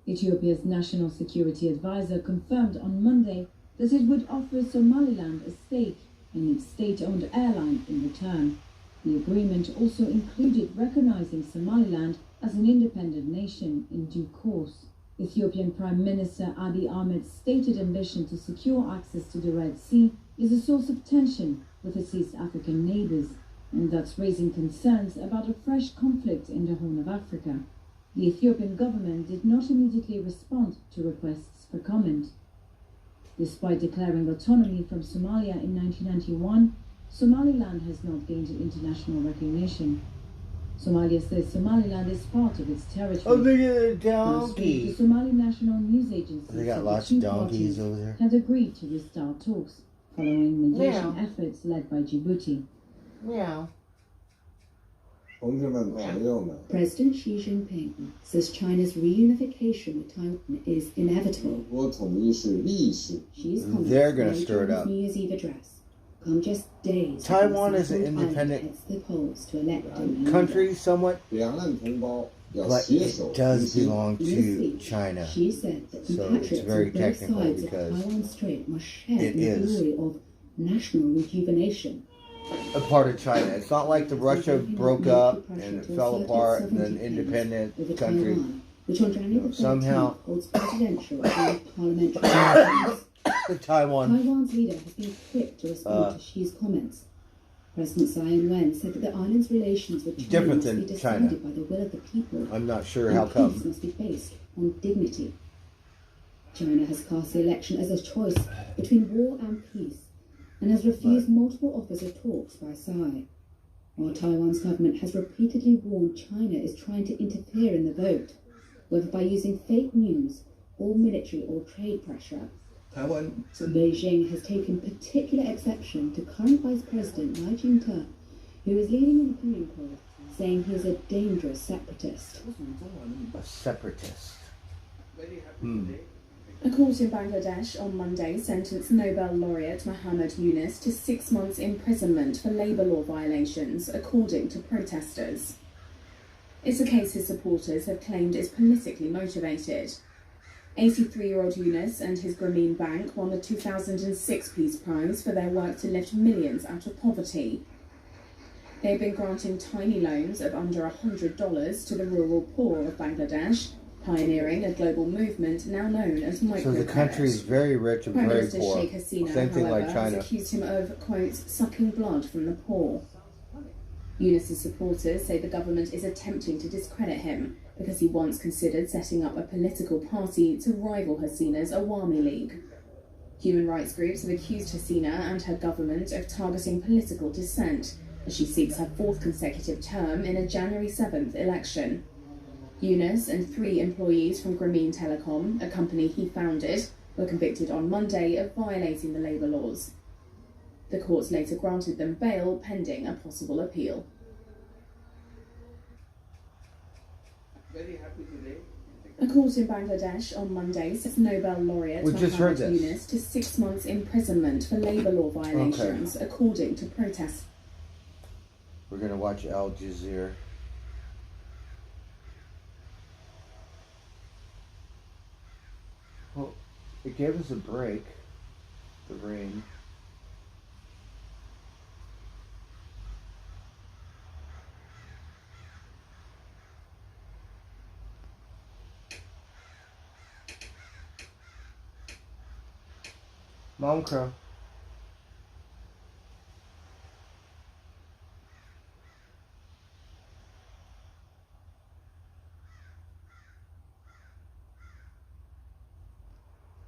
S10: Ethiopia's National Security Advisor confirmed on Monday that it would offer Somaliland a stake in its state-owned airline in return. The agreement also included recognizing Somaliland as an independent nation in due course. Ethiopian Prime Minister Abiy Ahmed's stated ambition to secure access to the Red Sea is a source of tension with its East African neighbors, and that's raising concerns about a fresh conflict in the Horn of Africa. The Ethiopian government did not immediately respond to requests for comment. Despite declaring autonomy from Somalia in 1991, Somaliland has not gained international recognition. Somalia says Somaliland is part of its territory.
S3: Oh, look at the
S10: Last week,
S3: donkey.
S10: the Somali National News Agency
S3: They got
S10: said
S3: lots
S10: the
S3: of
S10: two
S3: donkeys
S10: parties
S3: over there.
S10: had agreed to restart talks following mediation
S3: Yeah.
S10: efforts led by Djibouti.
S3: Yeah.
S2: President Xi Jinping says China's reunification with Taiwan is inevitable. Xi's comments
S3: They're gonna
S2: made
S3: stir it
S2: during his
S3: up.
S2: New Year's Eve address come just days
S3: Taiwan
S2: after
S3: is an
S2: the Southern
S3: independent
S2: Island heads the polls to elect a new
S3: country somewhat,
S2: leader.
S3: but it does belong
S2: In a
S3: to
S2: speech,
S3: China.
S2: Xi said that
S3: So it's
S2: compatriots
S3: very
S2: on both
S3: technical
S2: sides of
S3: because
S2: Taiwan Strait must share
S3: it
S2: in the
S3: is
S2: glory of national rejuvenation.
S3: a part of China. It's not like the Russia broke up and it fell apart and then independent
S2: Over
S3: country.
S2: Taiwan, which on January the 13th
S3: Somehow
S2: holds presidential and parliamentary elections.
S3: Taiwan
S2: Taiwan's leader has been quick to respond to Xi's comments. President Tsai Ing-wen said that the island's relations with China
S3: different
S2: must be
S3: than
S2: decided
S3: China.
S2: by the will of the people.
S3: I'm not sure
S2: and
S3: how
S2: peace
S3: come.
S2: must be based on dignity. China has cast the election as a choice between war and peace, and has refused multiple offers of talks by Tsai. While Taiwan's government has repeatedly warned China is trying to interfere in the vote, whether by using fake news or military or trade pressure. Beijing has taken particular exception to current Vice President Lai Ching-te, who is leading an opinion poll saying he is a dangerous separatist.
S3: A separatist.
S6: A court in Bangladesh on Monday sentenced Nobel laureate Muhammad Yunus to 6 months imprisonment for labour law violations, according to protesters. It's a case his supporters have claimed is politically motivated. 83-year-old Yunus and his Grameen Bank won the 2006 Peace Prize for their work to lift millions out of poverty. They've been granting tiny loans of under $100 to the rural poor of Bangladesh, pioneering a global movement now known as microcredit.
S3: So the country is very rich and
S6: Prime
S3: very
S6: Minister
S3: poor.
S6: Sheikh Hasina,
S3: Same thing
S6: however,
S3: like China.
S6: has accused him of, quote, sucking blood from the poor. Yunus's supporters say the government is attempting to discredit him because he once considered setting up a political party to rival Hasina's Awami League. Human rights groups have accused Hasina and her government of targeting political dissent as she seeks her fourth consecutive term in a January 7th election. Yunus and 3 employees from Grameen Telecom, a company he founded, were convicted on Monday of violating the labour laws. The courts later granted them bail pending a possible appeal. A court in Bangladesh on Monday sentenced Nobel laureate
S3: We just heard
S6: Muhammad
S3: this.
S6: Yunus to 6 months imprisonment for labour law violations, according to protesters.
S3: We're gonna watch Al Jazeera. Well, it gave us a break. The rain. Mom Crow.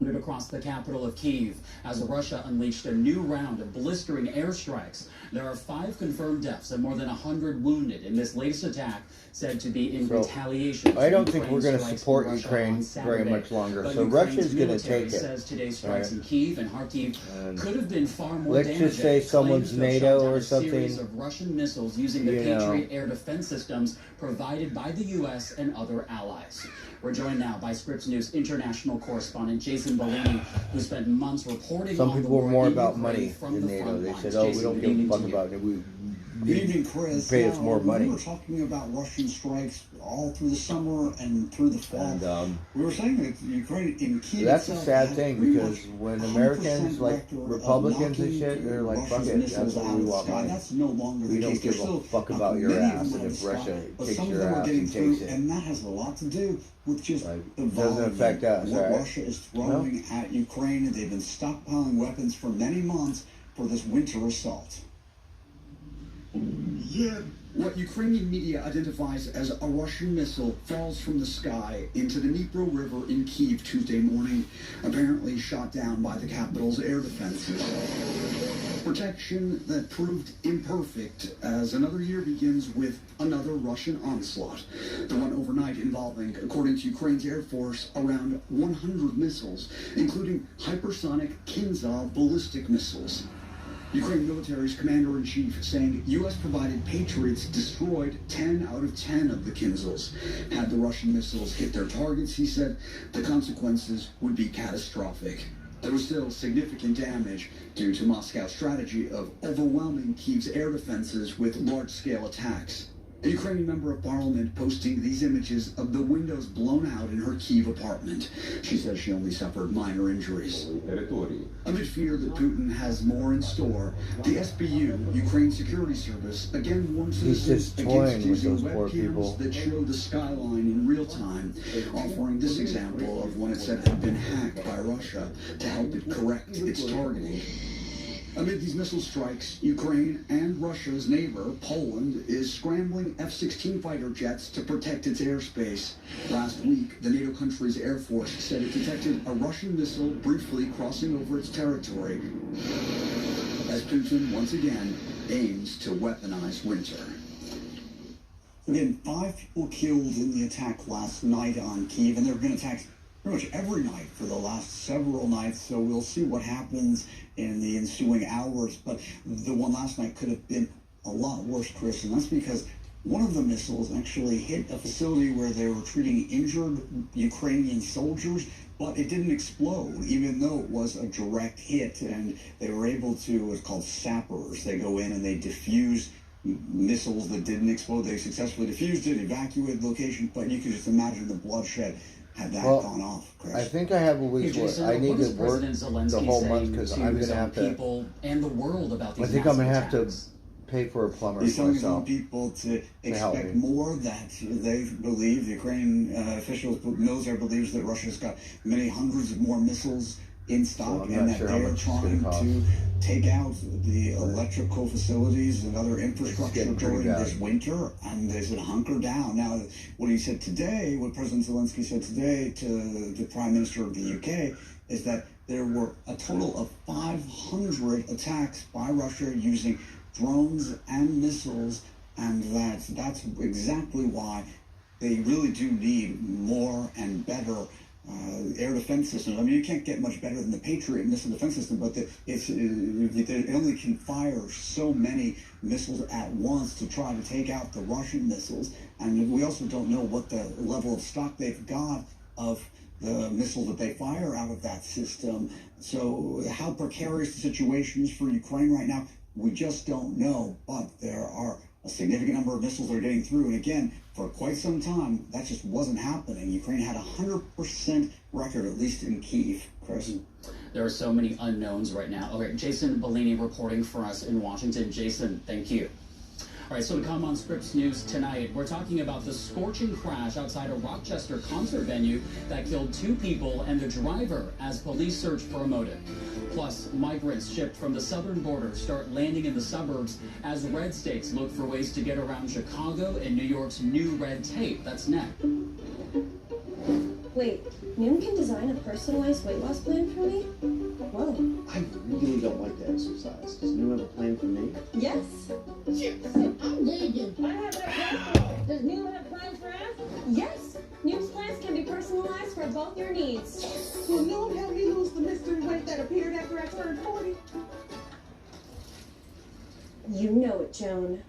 S9: across the capital of Kyiv as Russia unleashed a new round of blistering airstrikes. There are 5 confirmed deaths and more than 100 wounded in this latest attack, said to be in retaliation.
S3: I don't think we're going to support Ukraine very much longer. So Russia's going to take it.
S9: Says today's strikes in Kyiv and Kharkiv could have been far more
S3: let's
S9: damaging.
S3: just say someone's NATO or
S9: Series
S3: something.
S9: of Russian missiles using the Patriot air defense systems provided by the U.S. and other allies. We're joined now by Scripps News international correspondent Jason Bellini, who spent months reporting
S3: Some
S9: on the
S3: people
S9: war
S3: were more
S9: in
S3: about
S9: Ukraine
S3: money
S9: from
S3: in
S9: the
S3: NATO.
S9: front
S3: They
S9: lines.
S3: said, "Oh, we
S9: Jason,
S3: don't
S9: good
S3: give a
S9: evening
S3: fuck
S9: to you.
S3: about it. We
S12: Good evening, Chris.
S3: pay us more money."
S12: We were talking about Russian strikes all through the summer and through the fall.
S3: And
S12: we were saying that Ukraine in Kyiv.
S3: that's a
S12: itself
S3: sad
S12: had
S3: thing
S12: pretty
S3: because
S12: much
S3: when
S12: 100%
S3: Americans, like
S12: record of
S3: Republicans and
S12: knocking
S3: shit, they're like, fuck
S12: Russia's
S3: it,
S12: missiles
S3: that's what
S12: out
S3: we
S12: of the
S3: want
S12: sky.
S3: money.
S12: That's no longer
S3: We
S12: the
S3: don't
S12: case.
S3: give
S12: There's
S3: a
S12: still
S3: fuck about your
S12: many of
S3: ass,
S12: them
S3: and
S12: out
S3: if
S12: of the
S3: Russia
S12: sky, but
S3: takes
S12: some of
S3: your
S12: them are
S3: ass
S12: getting
S3: and
S12: through,
S3: takes it.
S12: and that has a lot to do with just the
S3: It
S12: volume.
S3: doesn't affect us,
S12: What
S3: right?
S12: Russia is throwing at Ukraine, they've been stockpiling weapons for many months for this winter assault. Yeah. What Ukrainian media identifies as a Russian missile falls from the sky into the Dnipro River in Kyiv Tuesday morning, apparently shot down by the capital's air defenses. Protection that proved imperfect as another year begins with another Russian onslaught. The one overnight involving, according to Ukraine's Air Force, around 100 missiles, including hypersonic Kinzhal ballistic missiles. Ukraine military's commander-in-chief saying U.S.-provided Patriots destroyed 10 out of 10 of the Kinzhals. Had the Russian missiles hit their targets, he said, the consequences would be catastrophic. There was still significant damage due to Moscow's strategy of overwhelming Kyiv's air defenses with large-scale attacks. A Ukrainian member of parliament posting these images of the windows blown out in her Kyiv apartment. She says she only suffered minor injuries. Amid fear that Putin has more in store, the SBU, Ukraine Security Service, again warns citizens against using webcams that show the skyline in real time, offering this example of one it said had been hacked by Russia to help it correct its targeting. Amid these missile strikes, Ukraine and Russia's neighbor, Poland, is scrambling F-16 fighter jets to protect its airspace. Last week, the NATO country's Air Force said it detected a Russian missile briefly crossing over its territory, as Putin once again aims to weaponize winter. Again, 5 people killed in the attack last night on Kyiv, and there have been attacks pretty much every night for the last several nights, so we'll see what happens in the ensuing hours. But the one last night could have been a lot worse, Chris, and that's because one of the missiles actually hit a facility where they were treating injured Ukrainian soldiers, but it didn't explode, even though it was a direct hit, and they were able to, what's called sappers. They go in and they defuse missiles that didn't explode. They successfully defused it, evacuated the location, but you could just imagine the bloodshed had that gone off, Chris.
S3: I think I have a week's work. I need to work the whole month because I'm going to have to.
S9: People and the world about these
S3: I think I'm going to have
S9: attacks.
S3: to pay for a plumber
S12: He's telling
S3: myself.
S12: people to
S3: help
S12: expect
S3: me.
S12: more, that they believe, the Ukrainian officials, military believes that Russia's got many hundreds of more missiles in stock,
S3: I'm
S12: and
S3: not
S12: that
S3: sure how
S12: they're
S3: much it's gonna
S12: trying
S3: cost.
S12: to take out the electrical facilities and other infrastructure
S3: getting pretty
S12: during
S3: bad.
S12: this winter, and they said hunker down. Now, what he said today, what President Zelensky said today to the Prime Minister of the UK, is that there were a total of 500 attacks by Russia using drones and missiles, and that's exactly why they really do need more and better air defense systems. I mean, you can't get much better than the Patriot missile defense system, but it only can fire so many missiles at once to try to take out the Russian missiles. And we also don't know what the level of stock they've got of the missile that they fire out of that system. So how precarious the situation is for Ukraine right now, we just don't know. But there are a significant number of missiles that are getting through. And again, for quite some time, that just wasn't happening. Ukraine had a 100% record, at least in Kyiv, Chris.
S9: There are so many unknowns right now. Okay, Jason Bellini reporting for us in Washington. Jason, thank you. All right, so to come on Scripps News tonight, we're talking about the scorching crash outside a Rochester concert venue that killed 2 people and the driver as police search for a motive. Plus, migrants shipped from the southern border start landing in the suburbs as red states look for ways to get around Chicago and New York's new red tape. That's next.
S5: Wait, Noom can design a personalized weight loss plan for me? Whoa.
S16: I really don't like to exercise. Does Noom have a plan for me?
S5: Yes.
S16: Yes.
S5: I'm vegan. I have that. Does Noom have plans for us? Yes. Noom's plans can be personalized for both your needs.
S13: Will Noom help me lose the mystery weight that appeared after I turned 40?
S5: You know it, Joan.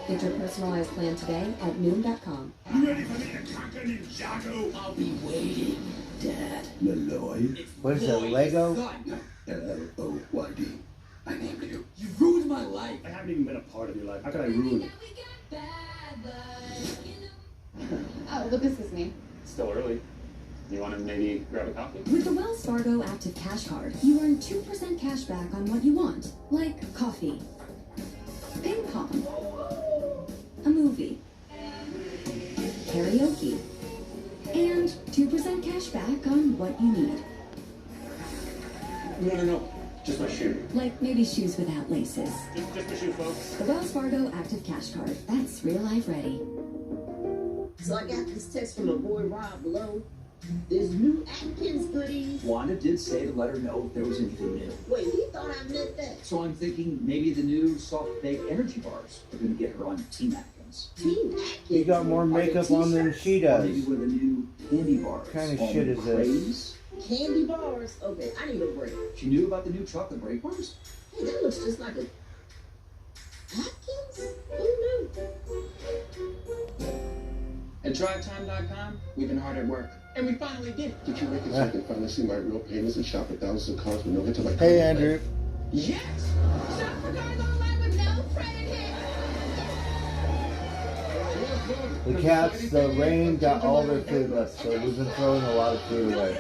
S14: Get your personalized plan today at Noom.com.
S16: You ready for me to conquer Ninjago? I'll be waiting, Dad. Malloy.
S3: What is that, Lego?
S16: L-O-Y-D. I named you. You ruined my life.
S18: I haven't even been a part of your life. How could I ruin it?
S15: Oh, Lucas is me.
S18: It's still early. You want to maybe grab a coffee?
S22: With the Wells Fargo Active Cash Card, you earn 2% cash back on what you want, like coffee, ping pong, a movie, karaoke, and 2% cash back on what you need.
S18: No. Just my shoe.
S22: Like maybe shoes without laces.
S18: Just my shoe, folks.
S22: The Wells Fargo Active Cash Card. That's real life ready.
S19: So I got this text from my boy Rob below. There's new Atkins goodies.
S20: Wanda did say to let her know if there was anything new.
S19: Wait, he thought I meant that.
S20: So I'm thinking maybe the new soft baked energy bars are going to get her on Team Atkins.
S19: Team Atkins?
S3: He got more makeup on than she does.
S20: Or maybe with a new candy bars.
S3: What kind of shit is this?
S19: Candy bars? Okay, I need a break.
S20: She knew about the new chocolate break bars?
S19: Hey, that looks just like a Atkins? Who knew?
S26: At DriveTime.com, we've been hard at work. And we finally did it.
S16: Did you reckon I can finally see my real payments and shop at thousands of cars with no hit to my
S3: Hey, Andrew.
S26: Yes!
S15: Shop for cars online with no credit hit.
S3: The cats, the rain got all their food left, so we've been throwing a lot of food away.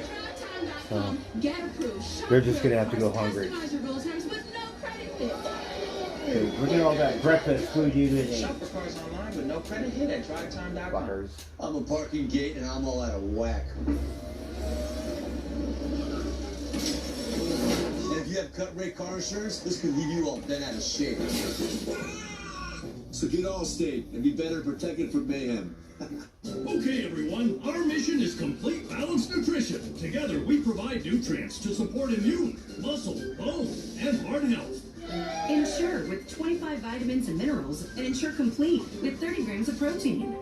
S3: So they're just gonna have to go hungry. Hey, look at all that breakfast food you didn't eat.
S26: Shop for cars online with no credit hit at DriveTime.com.
S3: Fuckers.
S27: I'm a parking gate and I'm all out of whack. And if you have cut rate car insurance, this could leave you all bent out of shape. So get Allstate and be better protected from mayhem.
S28: Okay, everyone, our mission is complete balanced nutrition. Together, we provide nutrients to support immune, muscle, bone, and heart health.
S29: Ensure with 25 vitamins and minerals, and Ensure Complete with 30 grams of protein.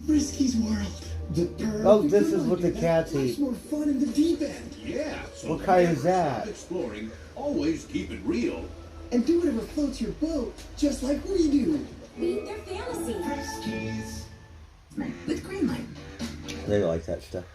S12: Frisky's World. The
S3: Oh, this is what the cats eat.
S12: more fun in the deep end.
S16: Yeah. So
S3: What kind is that?
S16: exploring, always keep it real.
S12: And do whatever floats your boat, just like we do.
S15: Beat their fantasy.
S12: Friskies.
S29: With Greenlight.
S3: They like that stuff.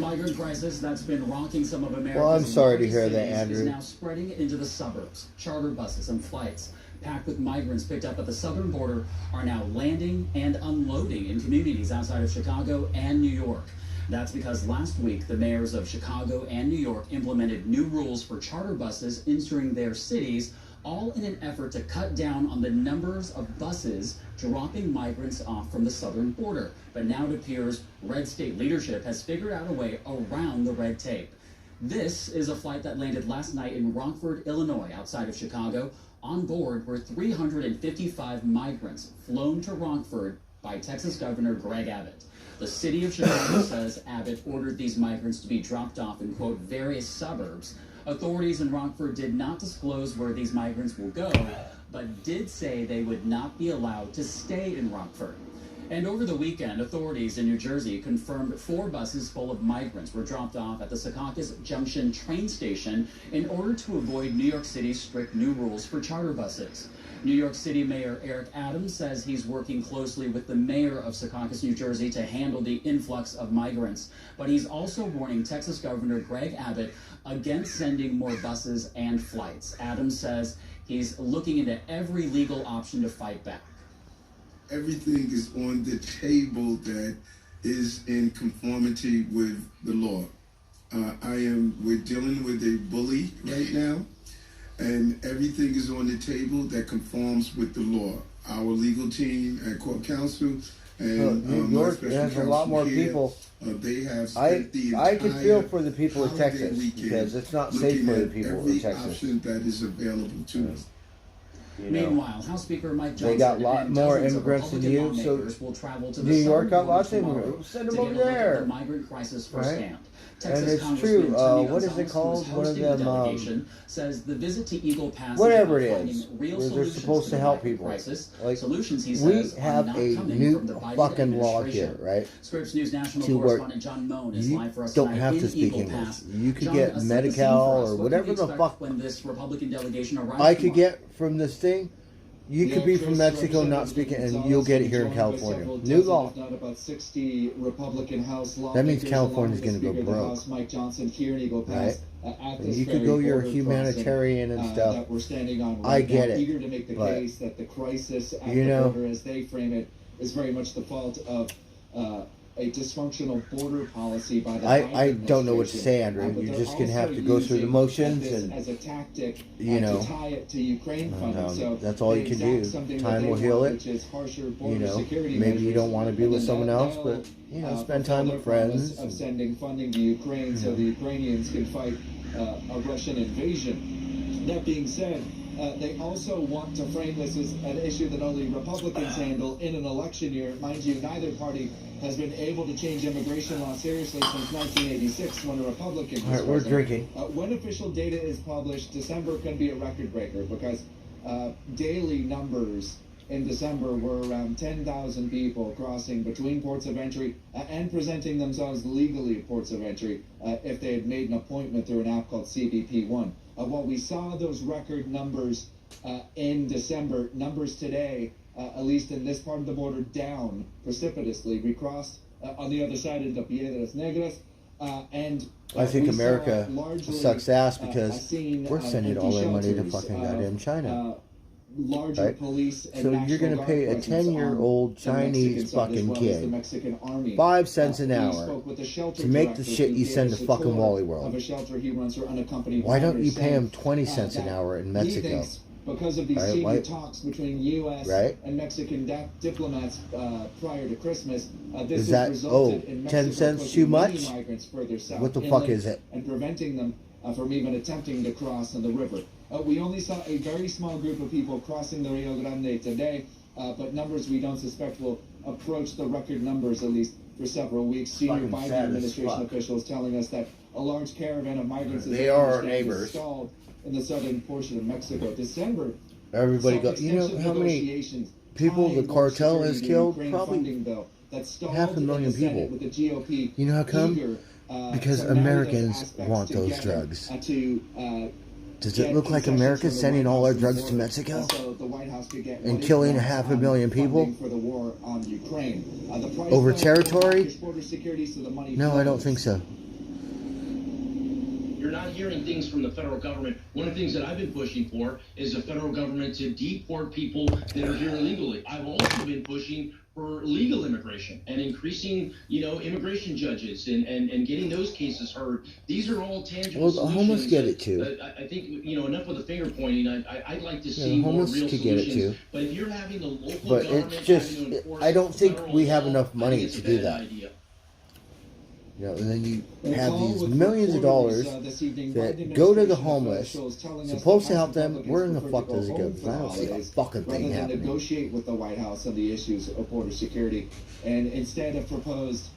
S9: Migrant crisis that's been rocking some of America's
S3: Well, I'm sorry to hear
S9: largest
S3: that,
S9: cities
S3: Andrew.
S9: is now spreading into the suburbs. Charter buses and flights packed with migrants picked up at the southern border are now landing and unloading in communities outside of Chicago and New York. That's because last week the mayors of Chicago and New York implemented new rules for charter buses entering their cities, all in an effort to cut down on the numbers of buses dropping migrants off from the southern border. But now it appears red state leadership has figured out a way around the red tape. This is a flight that landed last night in Rockford, Illinois, outside of Chicago. On board were 355 migrants flown to Rockford by Texas Governor Greg Abbott. The city of Chicago says Abbott ordered these migrants to be dropped off in, quote, various suburbs. Authorities in Rockford did not disclose where these migrants will go, but did say they would not be allowed to stay in Rockford. And over the weekend, authorities in New Jersey confirmed 4 buses full of migrants were dropped off at the Secaucus Junction train station in order to avoid New York City's strict new rules for charter buses. New York City Mayor Eric Adams says he's working closely with the mayor of Secaucus, New Jersey to handle the influx of migrants. But he's also warning Texas Governor Greg Abbott against sending more buses and flights. Adams says he's looking into every legal option to fight back.
S30: Everything is on the table that is in conformity with the law. We're dealing with a bully right now, and everything is on the table that conforms with the law. Our legal team at Court Counsel and
S3: New York has a lot more people.
S30: They have
S3: I
S30: spent
S3: could feel for the people of Texas because it's not safe for the people of Texas.
S30: Option that is available to us.
S3: You know,
S9: Meanwhile, House Speaker Mike Johnson
S3: they got a lot
S9: and
S3: more
S9: dozens of
S3: immigrants than
S9: Republican
S3: you, so
S9: lawmakers will travel to the
S3: New York
S9: southern
S3: got
S9: border
S3: lots of
S9: tomorrow
S3: immigrants. Send them
S9: to
S3: over
S9: get a look at
S3: there.
S9: the migrant crisis
S3: Right?
S9: firsthand.
S3: And
S9: Texas
S3: it's
S9: Congressman
S3: true.
S9: Tony
S3: What is it
S9: Gonzalez,
S3: called?
S9: who is
S3: One of
S9: hosting the
S3: them,
S9: delegation, says the visit to Eagle Pass
S3: whatever
S9: is
S3: it
S9: about
S3: is,
S9: finding real
S3: where they're
S9: solutions
S3: supposed
S9: to
S3: to
S9: the
S3: help
S9: migrant
S3: people.
S9: crisis.
S3: Like,
S9: Solutions, he
S3: we
S9: says, are
S3: have
S9: not
S3: a
S9: coming
S3: new
S9: from the Biden
S3: fucking law here,
S9: administration.
S3: right?
S9: Scripps News national
S3: To where
S9: correspondent John Moan is
S3: you
S9: live for us
S3: don't
S9: tonight
S3: have
S9: in
S3: to speak
S9: Eagle
S3: English.
S9: Pass.
S3: You could
S9: John,
S3: get
S9: set the scene
S3: Medi-Cal
S9: for us.
S3: or
S9: What
S3: whatever
S9: can we
S3: the
S9: expect
S3: fuck
S9: when this Republican delegation arrives
S3: I could
S9: tomorrow?
S3: get from this thing. You could be from Mexico, not speaking, and you'll get it here in California. New law.
S1: Not about 60 Republican House
S3: That means
S1: lawmakers,
S3: California's
S1: along with
S3: going to
S1: the
S3: go
S1: Speaker of the
S3: broke.
S1: House, Mike Johnson, here in Eagle
S3: Right?
S1: Pass, at
S3: And
S1: this
S3: you could
S1: very
S3: go your
S1: border
S3: humanitarian and
S1: crossing,
S3: stuff.
S1: that we're standing on right
S3: I get
S1: now,
S3: it.
S1: eager to make the
S3: But,
S1: case that the crisis at
S3: you
S1: the
S3: know,
S1: border, as they frame it, is very much the fault of a dysfunctional border policy by the Biden
S3: I don't know what to
S1: administration.
S3: say, Andrew.
S1: But
S3: You're
S1: they're
S3: just going to have
S1: also
S3: to go through the
S1: using
S3: motions
S1: this
S3: and,
S1: as a tactic,
S3: you know,
S1: to tie it to Ukraine funding. So
S3: that's all you
S1: they
S3: can do.
S1: exact something that
S3: Time
S1: they
S3: will heal
S1: want,
S3: it.
S1: which is harsher border
S3: You know,
S1: security
S3: maybe you
S1: measures,
S3: don't want to be
S1: and
S3: with
S1: then
S3: someone else,
S1: they'll,
S3: but, you know, spend
S1: fulfill
S3: time
S1: their
S3: with
S1: promise
S3: friends.
S1: of sending funding to Ukraine so the Ukrainians can fight a Russian invasion. That being said, they also want to frame this as an issue that only Republicans handle in an election year. Mind you, neither party has been able to change immigration law seriously since 1986 when a Republican was
S3: All right, we're
S1: president.
S3: drinking.
S1: When official data is published, December can be a record breaker because daily numbers in December were around 10,000 people crossing between ports of entry and presenting themselves legally at ports of entry if they had made an appointment through an app called CBP1. While we saw those record numbers in December, numbers today, at least in this part of the border, down precipitously. We crossed on the other side into Piedras Negras, and
S3: I think
S1: we saw
S3: America
S1: largely,
S3: sucks ass
S1: a
S3: because
S1: scene
S3: we're
S1: of
S3: sending
S1: empty
S3: all our money to
S1: shelters,
S3: fucking goddamn China.
S1: larger
S3: Right?
S1: police and
S3: So you're
S1: National
S3: going to
S1: Guard
S3: pay a
S1: presence
S3: 10-year-old
S1: on the Mexican
S3: Chinese
S1: side, as
S3: fucking
S1: well as the
S3: kid
S1: Mexican Army.
S3: 5 cents an
S1: We
S3: hour
S1: spoke with the shelter
S3: to make the
S1: director
S3: shit
S1: who
S3: you
S1: gave
S3: send to
S1: us a
S3: fucking
S1: tour
S3: Wally
S1: of
S3: World.
S1: a shelter he runs for unaccompanied
S3: Why don't
S1: minors,
S3: you pay him
S1: saying,
S3: 20 cents an
S1: that
S3: hour in
S1: he
S3: Mexico?
S1: thinks because of these
S3: Right?
S1: secret
S3: Why-
S1: talks between U.S.
S3: Right?
S1: and Mexican diplomats prior to Christmas, this
S3: Is
S1: has
S3: that,
S1: resulted
S3: oh,
S1: in
S3: 10
S1: Mexico
S3: cents
S1: pushing
S3: too
S1: many
S3: much?
S1: migrants further south
S3: What the fuck
S1: inland
S3: is it?
S1: and preventing them from even attempting to cross on the river. We only saw a very small group of people crossing the Rio Grande today, but numbers we don't suspect will approach the record numbers at least for several weeks. Senior
S3: Fucking
S1: Biden
S3: sad as
S1: administration
S3: fuck.
S1: officials telling us that a large caravan of migrants is
S3: They are our
S1: understanding
S3: neighbors.
S1: stalled in the southern portion of Mexico. December.
S3: Everybody
S1: saw
S3: go, you know
S1: extensive
S3: how many
S1: negotiations
S3: people the
S1: tying
S3: cartel
S1: border
S3: has
S1: security to
S3: killed?
S1: Ukraine
S3: Probably
S1: funding bill that stalled
S3: 500,000
S1: in the Senate
S3: people.
S1: with the GOP
S3: You know how come?
S1: eager,
S3: Because
S1: to marry those
S3: Americans
S1: aspects
S3: want those
S1: together,
S3: drugs.
S1: to
S3: Does it look like America's sending all our drugs to Mexico? And killing 500,000 people?
S1: For the war on Ukraine. The price
S3: Over
S1: bill
S3: territory?
S1: is border security, so the money
S3: No, I don't
S1: flows.
S3: think so.
S4: You're not hearing things from the federal government. One of the things that I've been pushing for is the federal government to deport people that are here illegally. I've also been pushing for legal immigration and increasing, immigration judges and getting those cases heard. These are all tangible
S3: Well, the homeless
S4: solutions.
S3: get it too.
S4: I think, enough with the finger pointing. I'd like to
S3: Yeah,
S4: see
S3: the
S4: more
S3: homeless
S4: real
S3: could get it
S4: solutions.
S3: too.
S4: But if you're having the local
S3: But
S4: government
S3: it's just,
S4: having to enforce
S3: I don't think
S4: federal
S3: we have
S4: law,
S3: enough
S4: I
S3: money
S4: think it's
S3: to
S4: a
S3: do
S4: bad
S3: that.
S4: idea.
S3: And then you
S1: A
S3: have
S1: call
S3: these
S1: with
S3: millions of
S1: reporters,
S3: dollars
S1: this evening,
S3: that
S1: Biden
S3: go to the
S1: administration
S3: homeless,
S1: officials telling us
S3: supposed
S1: that
S3: to help
S1: House
S3: them.
S1: Republicans
S3: Where in the
S1: prefer
S3: fuck
S1: to
S3: does it go?
S1: home
S3: Because
S1: for
S3: I don't see a
S1: holidays
S3: fucking thing
S1: rather than
S3: happening.
S1: negotiate with the White House on the issues of border security, and instead have proposed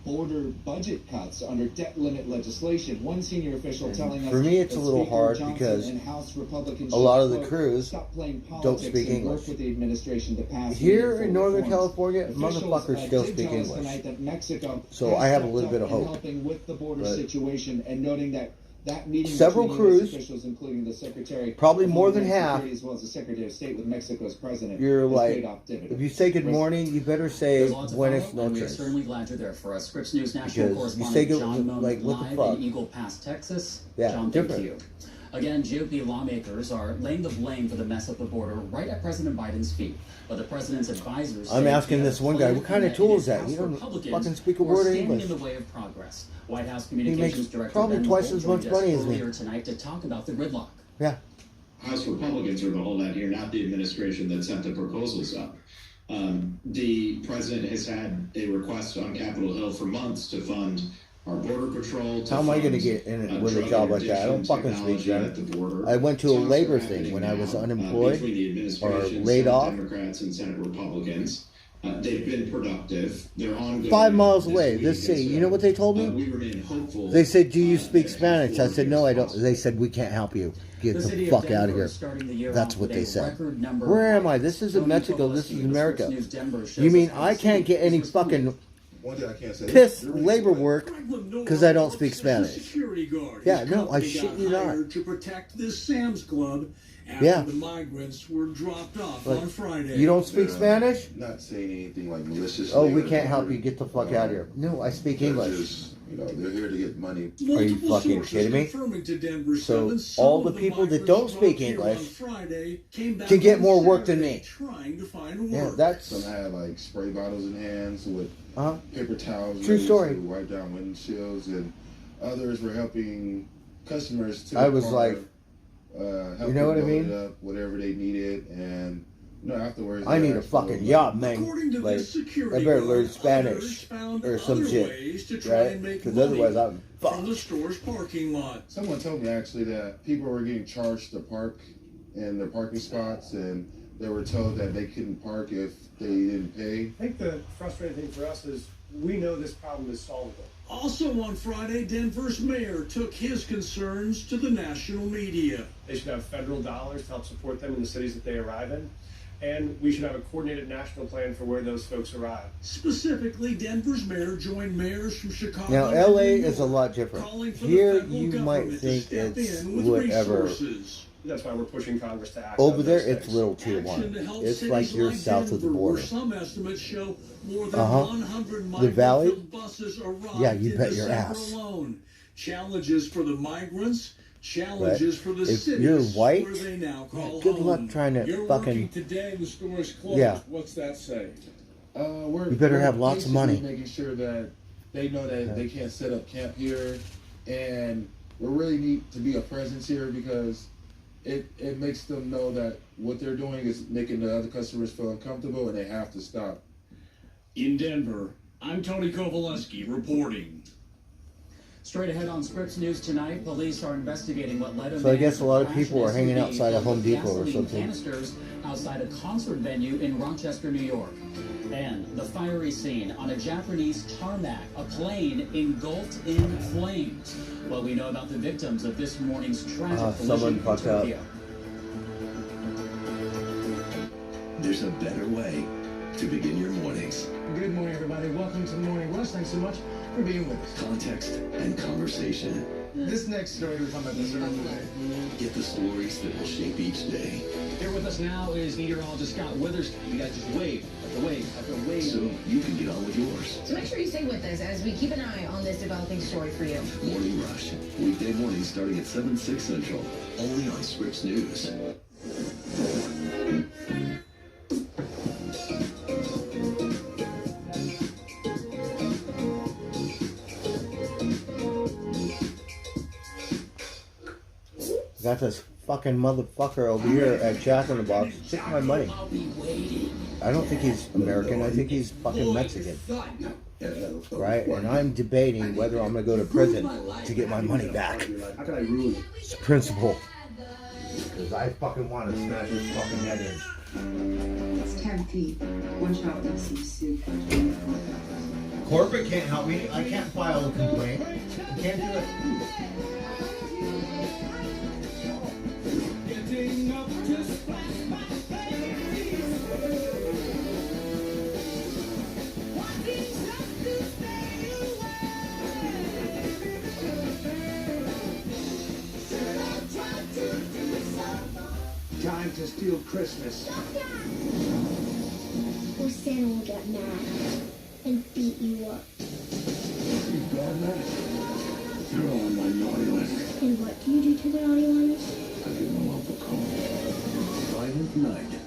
S1: border budget cuts under debt limit legislation. One senior official telling us
S3: For me, it's
S1: that
S3: a little
S1: Speaker
S3: hard
S1: Johnson
S3: because
S1: and House Republicans
S3: a lot of
S1: should,
S3: the
S1: quote,
S3: crews
S1: stop playing
S3: don't
S1: politics
S3: speak
S1: and
S3: English.
S1: work with the administration to pass
S3: Here
S1: meaningful
S3: in Northern
S1: reforms.
S3: California,
S1: Officials,
S3: motherfuckers still
S1: did
S3: speak
S1: tell us
S3: English.
S1: tonight that Mexico
S3: So
S1: has
S3: I have a
S1: stepped
S3: little bit
S1: up
S3: of
S1: in
S3: hope.
S1: helping with the border
S3: But
S1: situation and noting that meeting
S3: several
S1: between US
S3: crews,
S1: officials, including the Secretary
S3: probably
S1: of
S3: more than
S1: Homeland
S3: half,
S1: Security, as well as the Secretary of State with Mexico's president,
S3: you're
S1: has
S3: like,
S1: paid off dividends.
S3: if you say good morning, you better say
S9: There's lots to
S3: Buenas
S9: follow, and we are
S3: noches.
S9: certainly glad you're there for us. Scripps News national
S3: Because you
S9: correspondent
S3: say good,
S9: John Moan
S3: like, what the
S9: live
S3: fuck?
S9: in Eagle Pass, Texas.
S3: Yeah,
S9: John,
S3: different.
S9: thank you. Again, GOP lawmakers are laying the blame for the mess at the border right at President Biden's feet. But the president's advisors
S3: I'm
S9: say
S3: asking
S9: he has
S3: this
S9: a
S3: one
S9: plan
S3: guy, what kind of
S9: that
S3: tool
S9: it
S3: is that?
S9: House
S3: He doesn't
S9: Republicans
S3: fucking speak a
S9: who are
S3: word of
S9: standing
S3: English.
S9: in the way of progress. White House
S3: He
S9: Communications
S3: makes
S9: Director
S3: probably
S9: Ben
S3: twice
S9: Cole
S3: as much
S9: joined us
S3: money as me.
S9: earlier tonight to talk about the gridlock.
S3: Yeah.
S7: House Republicans are the holdout here, not the administration that sent the proposals up. The president has had a request on Capitol Hill for months to fund Our border patrol.
S3: How am I going to get in it with a job like that? I don't fucking speak Spanish. I went to a labor thing when I was unemployed or laid off.
S7: Democrats and Senate Republicans. They've been productive. They're ongoing.
S3: 5 miles away, this city. You know what they told me?
S7: We remain hopeful.
S3: They said, "Do you speak Spanish?" I said, "No, I don't." They said, "We can't help you. Get the fuck out of here." That's what they said. Where am I? This isn't Mexico. This is America. You mean I can't get any fucking piss labor work because I don't speak Spanish? Yeah, no, I shit you not.
S28: To protect this Sam's Club after
S3: Yeah.
S28: the migrants were dropped off
S3: Like,
S28: on Friday.
S3: you don't speak Spanish?
S2: Not saying anything like malicious.
S3: Oh, we can't help you. Get the fuck out of here. No, I speak English.
S2: Just, they're here to get money.
S3: Are you fucking kidding me? So all the people that don't speak English can get more work than me. Yeah, that's
S2: some had like spray bottles in hands with paper towels.
S3: True story.
S2: To wipe down windshields, and others were helping customers to.
S3: I was like,
S2: help
S3: you know what I
S2: load
S3: mean?
S2: it up, whatever they needed, and afterwards.
S3: I need a fucking yacht, man. Like, I better learn Spanish or some shit, right? Because otherwise I'm fucked.
S28: The store's parking lot.
S2: Someone told me actually that people were getting charged to park in their parking spots, and they were told that they couldn't park if they didn't pay.
S6: I think the frustrating thing for us is we know this problem is solvable.
S28: Also on Friday, Denver's mayor took his concerns to the national media.
S6: They should have federal dollars to help support them in the cities that they arrive in. And we should have a coordinated national plan for where those folks arrive.
S28: Specifically, Denver's mayor joined mayors from Chicago.
S3: Now, LA is a lot different. Here, you might think it's whatever.
S6: That's why we're pushing Congress to act.
S3: Over there, it's little tier 1. It's like you're south of the border.
S28: Some estimates show more than 100
S3: The valley?
S28: buses arrived
S3: Yeah, you bet
S28: in
S3: your
S28: December
S3: ass.
S28: alone. Challenges for the migrants. Challenges for the
S3: If
S28: cities
S3: you're white,
S28: where they now call
S3: good
S28: home.
S3: luck trying to
S28: You're
S3: fucking.
S28: working today, the store is closed.
S3: Yeah.
S28: What's that say?
S3: You better have lots of money.
S2: Making sure that they know that they can't set up camp here, and we really need to be a presence here because it makes them know that what they're doing is making the other customers feel uncomfortable, and they have to stop.
S28: In Denver, I'm Tony Kovaleski reporting.
S9: Straight ahead on Scripps News tonight, police are investigating what led a
S3: So I
S9: man
S3: guess a lot of
S9: to
S3: people
S9: crash
S3: are
S9: an
S3: hanging
S9: SUV
S3: outside of Home
S9: filled with
S3: Depot or
S9: gasoline
S3: something.
S9: Canisters outside a concert venue in Rochester, New York. And the fiery scene on a Japanese tarmac, a plane engulfed in flames. What we know about the victims of this morning's tragic
S3: someone
S9: collision in
S3: fucked up.
S9: Tokyo.
S8: There's a better way to begin your mornings.
S6: Good morning, everybody. Welcome to the Morning Rush. Thanks so much for being with us.
S8: Context and conversation.
S6: This next story, we were talking about this earlier.
S8: Get the stories that will shape each day.
S4: Here with us now is meteorologist Scott Witherspoon. You guys just wave after wave after wave.
S8: So you can get on with yours.
S10: So make sure you stay with us as we keep an eye on this developing story for you.
S8: Morning Rush. Weekday mornings starting at 7, 6 Central. Only on Scripps News.
S3: Got this fucking motherfucker over here at Jack in the Box taking my money. I don't think he's American. I think he's fucking Mexican. Right? And I'm debating whether I'm going to go to prison to get my money back.
S6: How can I ruin it?
S3: It's principle. Because I fucking want to smash his fucking head in.
S11: It's 10 feet. One shot with some soup.
S3: Corporate can't help me. I can't file a complaint. I can't do it.
S6: Time to steal Christmas.
S15: Or Santa will get mad and beat you up.
S8: You're on my naughty list.
S15: And what do you do to the naughty ones?
S8: I give them up a call. Silent Night.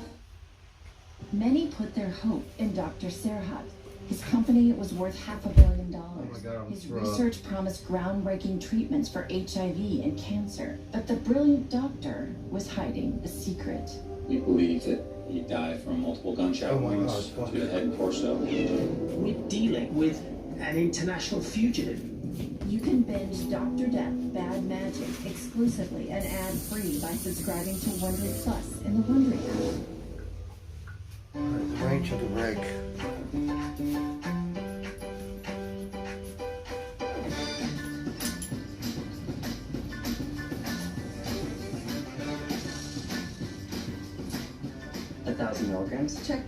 S22: Many put their hope in Dr. Serhat. His company was worth $500 million. His research promised groundbreaking treatments for HIV and cancer. But the brilliant doctor was hiding a secret.
S17: We believe that he died from multiple gunshot wounds to the head and torso.
S21: We're dealing with an international fugitive.
S22: You can binge Dr. Death Bad Magic exclusively and ad-free by subscribing to Wondery Plus in the Wondery app.
S3: Brain took a break.
S5: A 1,000 milligrams?
S22: Check.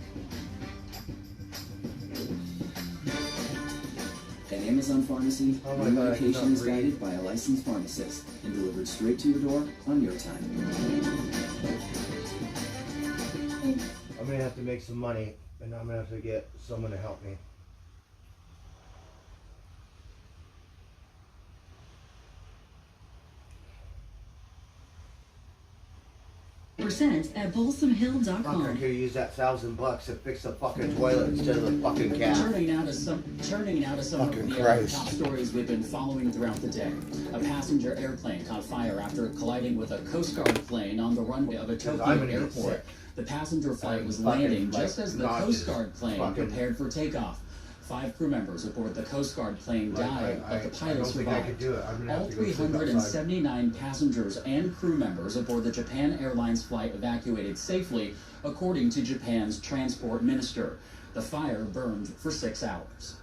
S5: At Amazon Pharmacy,
S3: Oh my
S5: your
S3: God, I
S5: medication
S3: cannot
S5: is
S3: breathe.
S5: guided by a licensed pharmacist and delivered straight to your door on your time.
S3: I'm gonna have to make some money, and I'm gonna have to get someone to help me.
S22: Percent at balsamhill.com.
S3: Fuck, I could've used that $1,000 to fix the fucking toilet instead of the fucking cat.
S9: Turning now to some
S3: Fucking
S9: of the
S3: Christ.
S9: top stories we've been following throughout the day. A passenger airplane caught fire after colliding with a Coast Guard plane on the runway of a
S3: I'm
S9: Tokyo
S3: gonna get
S9: airport.
S3: sick.
S9: The passenger flight was
S3: fucking,
S9: landing
S3: like,
S9: just as the
S3: nauseous.
S9: Coast Guard plane
S3: Fucking-
S9: prepared for takeoff. 5 crew members aboard the Coast Guard plane
S3: Like,
S9: died, but the
S3: I
S9: pilot
S3: don't think I
S9: survived.
S3: could do it. I'm gonna have
S9: All
S3: to go sleep outside.
S9: 379 passengers and crew members aboard the Japan Airlines flight evacuated safely, according to Japan's transport minister. The fire burned for 6 hours.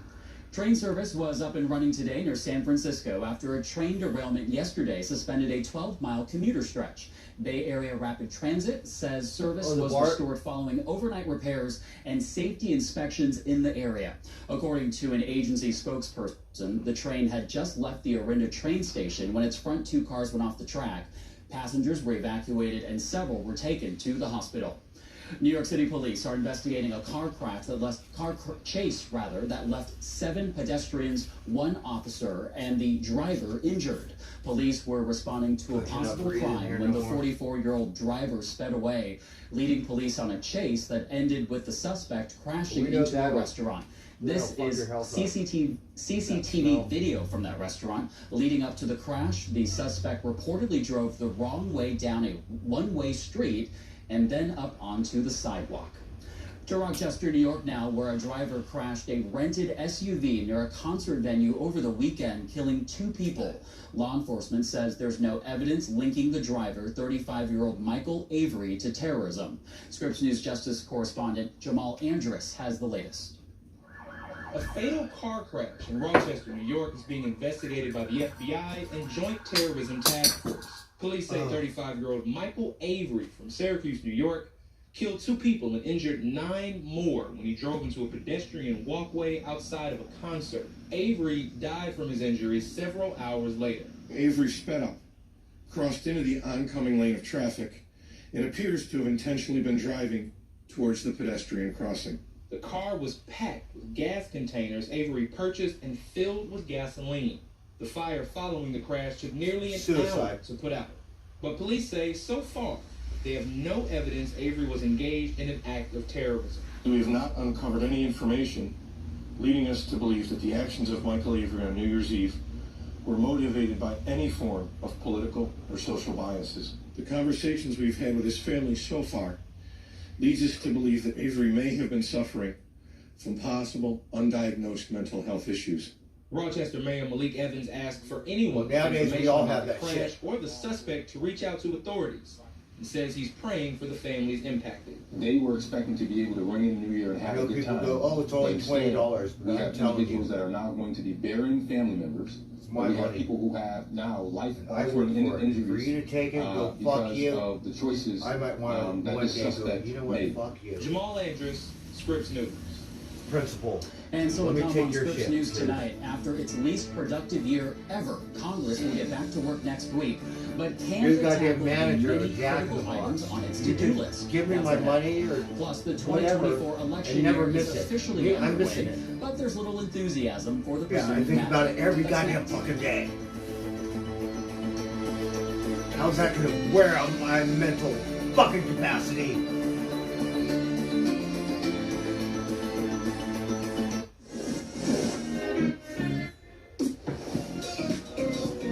S9: Train service was up and running today near San Francisco after a train derailment yesterday suspended a 12-mile commuter stretch. Bay Area Rapid Transit says service
S3: Oh, the
S9: was
S3: BART?
S9: restored following overnight repairs and safety inspections in the area. According to an agency spokesperson, the train had just left the Orinda train station when its front 2 cars went off the track. Passengers were evacuated and several were taken to the hospital. New York City police are investigating a chase that left 7 pedestrians, 1 officer, and the driver injured. Police were responding to a possible crime when the 44-year-old driver sped away, leading police on a chase that ended with the suspect crashing into a restaurant. This is CCTV video from that restaurant. Leading up to the crash, the suspect reportedly drove the wrong way down a one-way street and then up onto the sidewalk. To Rochester, New York now, where a driver crashed a rented SUV near a concert venue over the weekend, killing 2 people. Law enforcement says there's no evidence linking the driver, 35-year-old Michael Avery, to terrorism. Scripps News Justice correspondent Jamal Andrus has the latest.
S13: A fatal car crash in Rochester, New York is being investigated by the FBI and Joint Terrorism Task Force. Police say 35-year-old Michael Avery from Syracuse, New York, killed 2 people and injured 9 more when he drove into a pedestrian walkway outside of a concert. Avery died from his injuries several hours later.
S14: Avery sped up, crossed into the oncoming lane of traffic, and appears to have intentionally been driving towards the pedestrian crossing.
S13: The car was packed with gas containers Avery purchased and filled with gasoline. The fire following the crash took nearly an hour to put out. But police say so far they have no evidence Avery was engaged in an act of terrorism.
S14: We have not uncovered any information leading us to believe that the actions of Michael Avery on New Year's Eve were motivated by any form of political or social biases. The conversations we've had with his family so far leads us to believe that Avery may have been suffering from possible undiagnosed mental health issues.
S13: Rochester Mayor Malik Evans asked for anyone with
S3: Nowadays, we
S13: information
S3: all
S13: about
S3: have
S13: the
S3: that
S13: crash
S3: shit.
S13: or the suspect to reach out to authorities. He says he's praying for the families impacted.
S14: They were expecting to be able to ring in the new year and have a good time.
S3: Go, oh, it's only $20.
S14: We
S3: I'm
S14: have
S3: telling
S14: individuals
S3: you.
S14: that are now going to be burying family members.
S3: my
S14: We have
S3: money.
S14: people who have now
S3: I work
S14: life-altering
S3: for it.
S14: injuries.
S3: For you to take it, go fuck
S14: because
S3: you.
S14: of the choices
S3: I might want to
S14: that
S3: one
S14: this
S3: day go,
S14: suspect
S3: you know what,
S14: made.
S3: fuck you.
S13: Jamal Andrus, Scripps News.
S3: Principal.
S9: And so
S3: Let
S9: we
S3: me
S9: come
S3: take
S9: on
S3: your
S9: Scripps
S3: shit,
S9: News
S3: please.
S9: tonight. After its least productive year ever, Congress will get back to work next week. But can
S3: Your
S9: it
S3: goddamn
S9: tackle the
S3: manager,
S9: many
S3: Jack in the
S9: critical items
S3: Box.
S9: on its
S3: You
S9: to-do
S3: can
S9: list?
S3: give me
S9: That's
S3: my
S9: ahead.
S3: money or
S9: Plus, the
S3: whatever,
S9: 2024 election
S3: and never
S9: year
S3: miss
S9: is
S3: it.
S9: officially
S3: Me, I'm
S9: underway,
S3: missing it.
S9: but there's little enthusiasm for the
S3: Yeah, I
S9: presumed
S3: think
S9: match.
S3: about it every
S9: That's
S3: goddamn
S9: next.
S3: fucking day. How's that gonna wear out my mental fucking capacity?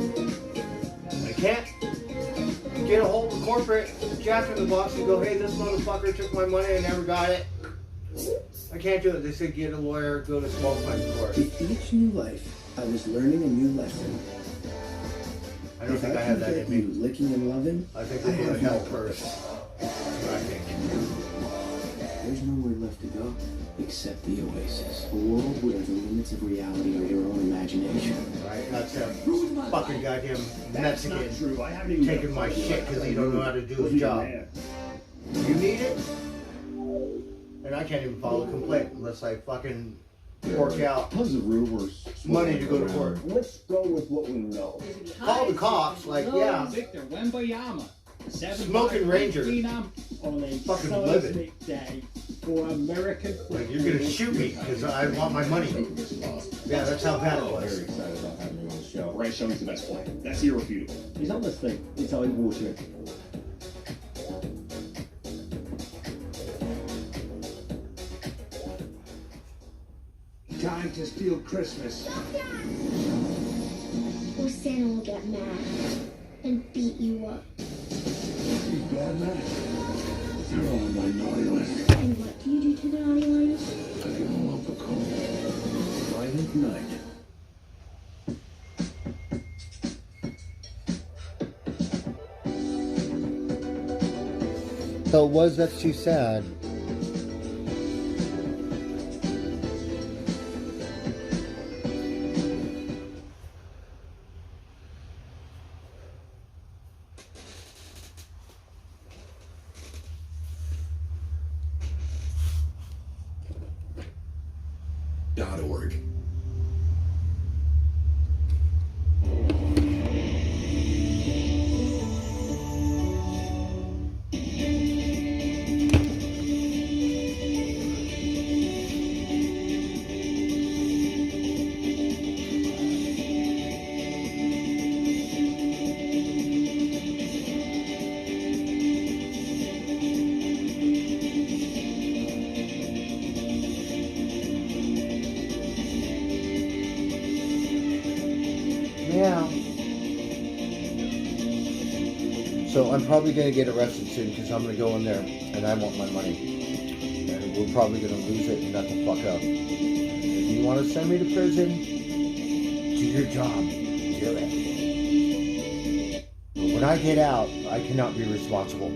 S3: I can't get a hold of corporate Jack in the Box and go, hey, this motherfucker took my money and never got it. I can't do it. They said get a lawyer, go to small claims court.
S18: With each new life,
S5: I was learning a new lesson.
S3: I don't think I have that in me.
S5: Licking and loving.
S3: I think I'm going to help first.
S5: There's nowhere left to go except the Oasis. A world where the limits of reality are your own imagination.
S3: Right? That's a fucking goddamn Mexican taking my shit because he don't know how to do his job. You need it? And I can't even file a complaint unless I fucking fork out
S16: tons of rumors,
S3: money to go to court.
S16: Let's go with what we know.
S3: Call the cops, like, yeah.
S18: Victor Wembayama.
S3: Smoking Ranger.
S18: On a
S3: fucking
S18: seismic day for American football.
S3: Like, you're gonna shoot me because I want my money. Yeah, that's how bad it was.
S16: Very excited about having him on the show.
S6: Ray Shelley's the best player. That's irrefutable.
S16: He's on this thing. It's all water.
S19: Time to steal Christmas.
S15: Or Santa will get mad and beat you up.
S19: He's bad, man.
S16: They're on my naughty list.
S15: And what do you do to the naughty ones?
S16: I give them up a cold. Violent night.
S3: So it was, that's too sad.
S8: .org.
S3: Yeah. So I'm probably going to get arrested soon because I'm going to go in there and I want my money. And we're probably going to lose it and not the fuck up. If you want to send me to prison, do your job. Do it. But when I get out, I cannot be responsible.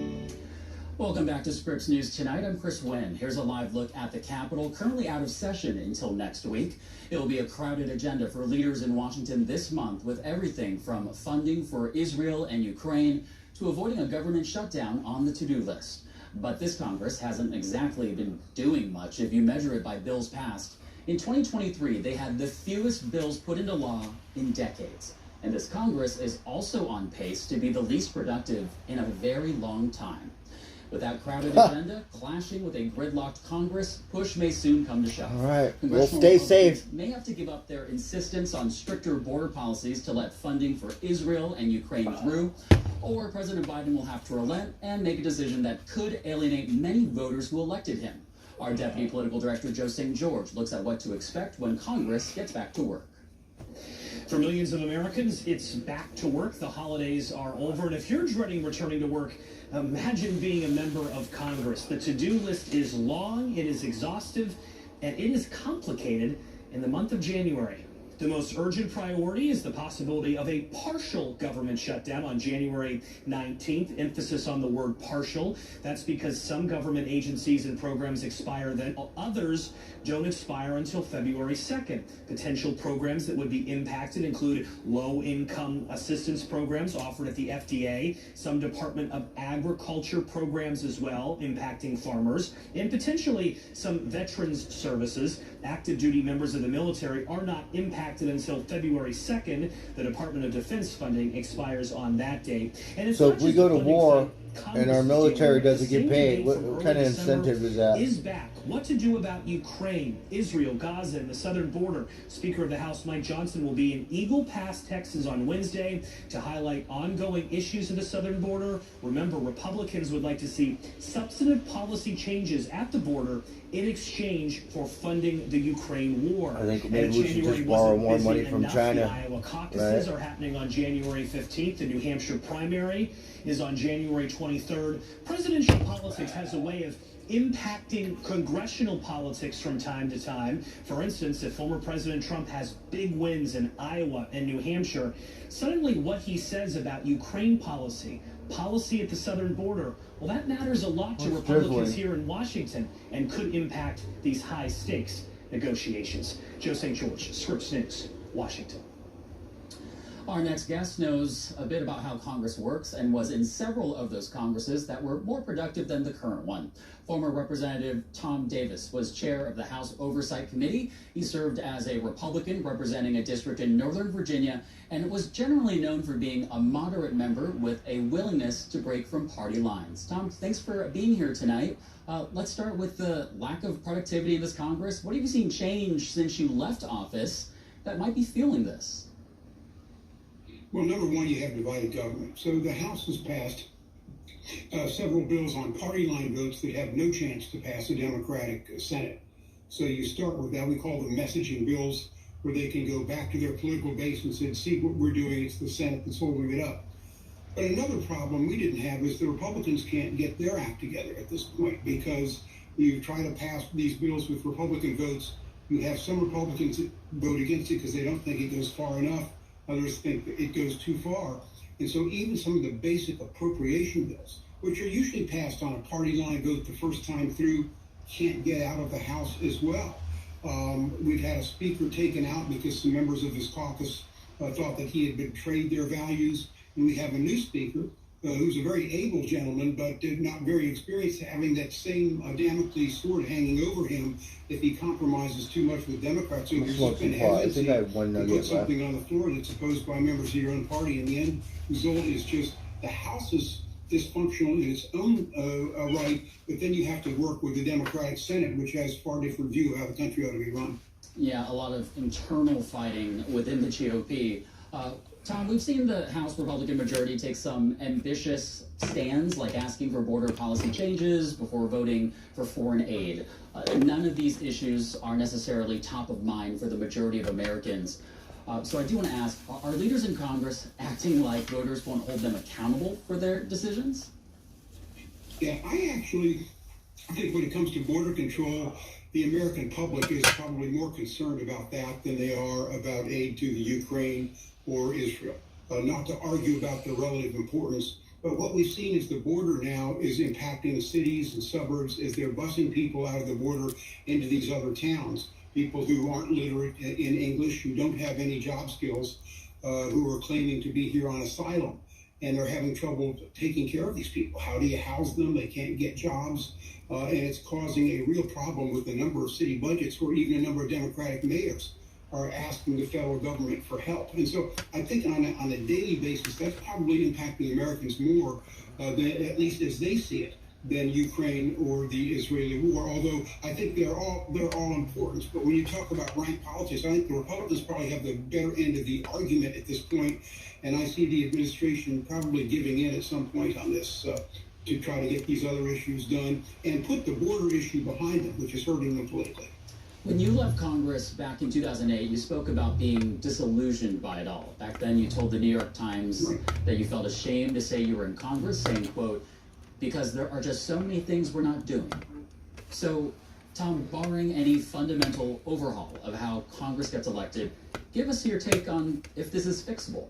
S9: Welcome back to Scripps News Tonight. I'm Chris Wynn. Here's a live look at the Capitol, currently out of session until next week. It will be a crowded agenda for leaders in Washington this month, with everything from funding for Israel and Ukraine to avoiding a government shutdown on the to-do list. But this Congress hasn't exactly been doing much if you measure it by bills passed. In 2023, they had the fewest bills put into law in decades. And this Congress is also on pace to be the least productive in a very long time. With that crowded agenda clashing with a gridlocked Congress, push may soon come to shove.
S3: All right,
S9: Congressional
S3: well, stay safe.
S9: May have to give up their insistence on stricter border policies to let funding for Israel and Ukraine through, or President Biden will have to relent and make a decision that could alienate many voters who elected him. Our Deputy Political Director, Joe St. George, looks at what to expect when Congress gets back to work.
S20: For millions of Americans, it's back to work. The holidays are over, and if you're dreading returning to work, imagine being a member of Congress. The to-do list is long, it is exhaustive, and it is complicated in the month of January. The most urgent priority is the possibility of a partial government shutdown on January 19th. Emphasis on the word partial. That's because some government agencies and programs expire then, while others don't expire until February 2nd. Potential programs that would be impacted include low-income assistance programs offered at the FDA, some Department of Agriculture programs as well, impacting farmers, and potentially some veterans services. Active duty members of the military are not impacted until February 2nd. The Department of Defense funding expires on that date. And
S3: So if we go to war and our military doesn't get paid, what kind of incentive is that?
S20: Is back. What to do about Ukraine, Israel, Gaza, and the southern border. Speaker of the House Mike Johnson will be in Eagle Pass, Texas on Wednesday to highlight ongoing issues of the southern border. Remember, Republicans would like to see substantive policy changes at the border in exchange for funding the Ukraine war.
S3: I think maybe we should just borrow more money from China.
S20: The Iowa caucuses are happening on January 15th. The New Hampshire primary is on January 23rd. Presidential politics has a way of impacting congressional politics from time to time. For instance, if former President Trump has big wins in Iowa and New Hampshire, suddenly what he says about Ukraine policy at the southern border, well, that matters a lot to Republicans here in Washington and could impact these high-stakes negotiations. Joe St. George, Scripps News, Washington.
S9: Our next guest knows a bit about how Congress works and was in several of those Congresses that were more productive than the current one. Former Representative Tom Davis was chair of the House Oversight Committee. He served as a Republican representing a district in Northern Virginia and was generally known for being a moderate member with a willingness to break from party lines. Tom, thanks for being here tonight. Let's start with the lack of productivity in this Congress. What have you seen change since you left office that might be fueling this?
S1: Well, number one, you have divided government. So the House has passed several bills on party line votes that have no chance to pass a Democratic Senate. So you start with that. We call them messaging bills, where they can go back to their political base and say, see what we're doing, it's the Senate that's holding it up. But another problem we didn't have is the Republicans can't get their act together at this point, because you try to pass these bills with Republican votes. You have some Republicans that vote against it because they don't think it goes far enough. Others think that it goes too far. And so even some of the basic appropriation bills, which are usually passed on a party line vote the first time through, can't get out of the House as well. We've had a speaker taken out because some members of his caucus thought that he had betrayed their values. And we have a new speaker who's a very able gentleman, but not very experienced, having that same Damocles sword hanging over him if he compromises too much with Democrats. So there's just been hesitancy to put something on the floor that's opposed by members of your own party. And the end result is just the House is dysfunctional in its own right, but then you have to work with the Democratic Senate, which has a far different view of how the country ought to be run.
S9: Yeah, a lot of internal fighting within the GOP. Tom, we've seen the House Republican majority take some ambitious stands, like asking for border policy changes before voting for foreign aid. None of these issues are necessarily top of mind for the majority of Americans. So I do want to ask, are leaders in Congress acting like voters won't hold them accountable for their decisions?
S1: Yeah, I think when it comes to border control, the American public is probably more concerned about that than they are about aid to the Ukraine or Israel. Not to argue about the relative importance, but what we've seen is the border now is impacting the cities and suburbs as they're busing people out of the border into these other towns. People who aren't literate in English, who don't have any job skills, who are claiming to be here on asylum. And they're having trouble taking care of these people. How do you house them? They can't get jobs. And it's causing a real problem with the number of city budgets where even a number of Democratic mayors are asking the federal government for help. And so I think on a daily basis, that's probably impacting Americans more, than, at least as they see it, than Ukraine or the Israeli war. Although I think they're all important. But when you talk about rank politics, I think the Republicans probably have the better end of the argument at this point. And I see the administration probably giving in at some point on this to try to get these other issues done and put the border issue behind them, which is hurting them politically.
S9: When you left Congress back in 2008, you spoke about being disillusioned by it all. Back then, you told the New York Times that you felt ashamed to say you were in Congress, saying, quote, because there are just so many things we're not doing. So, Tom, barring any fundamental overhaul of how Congress gets elected, give us your take on if this is fixable.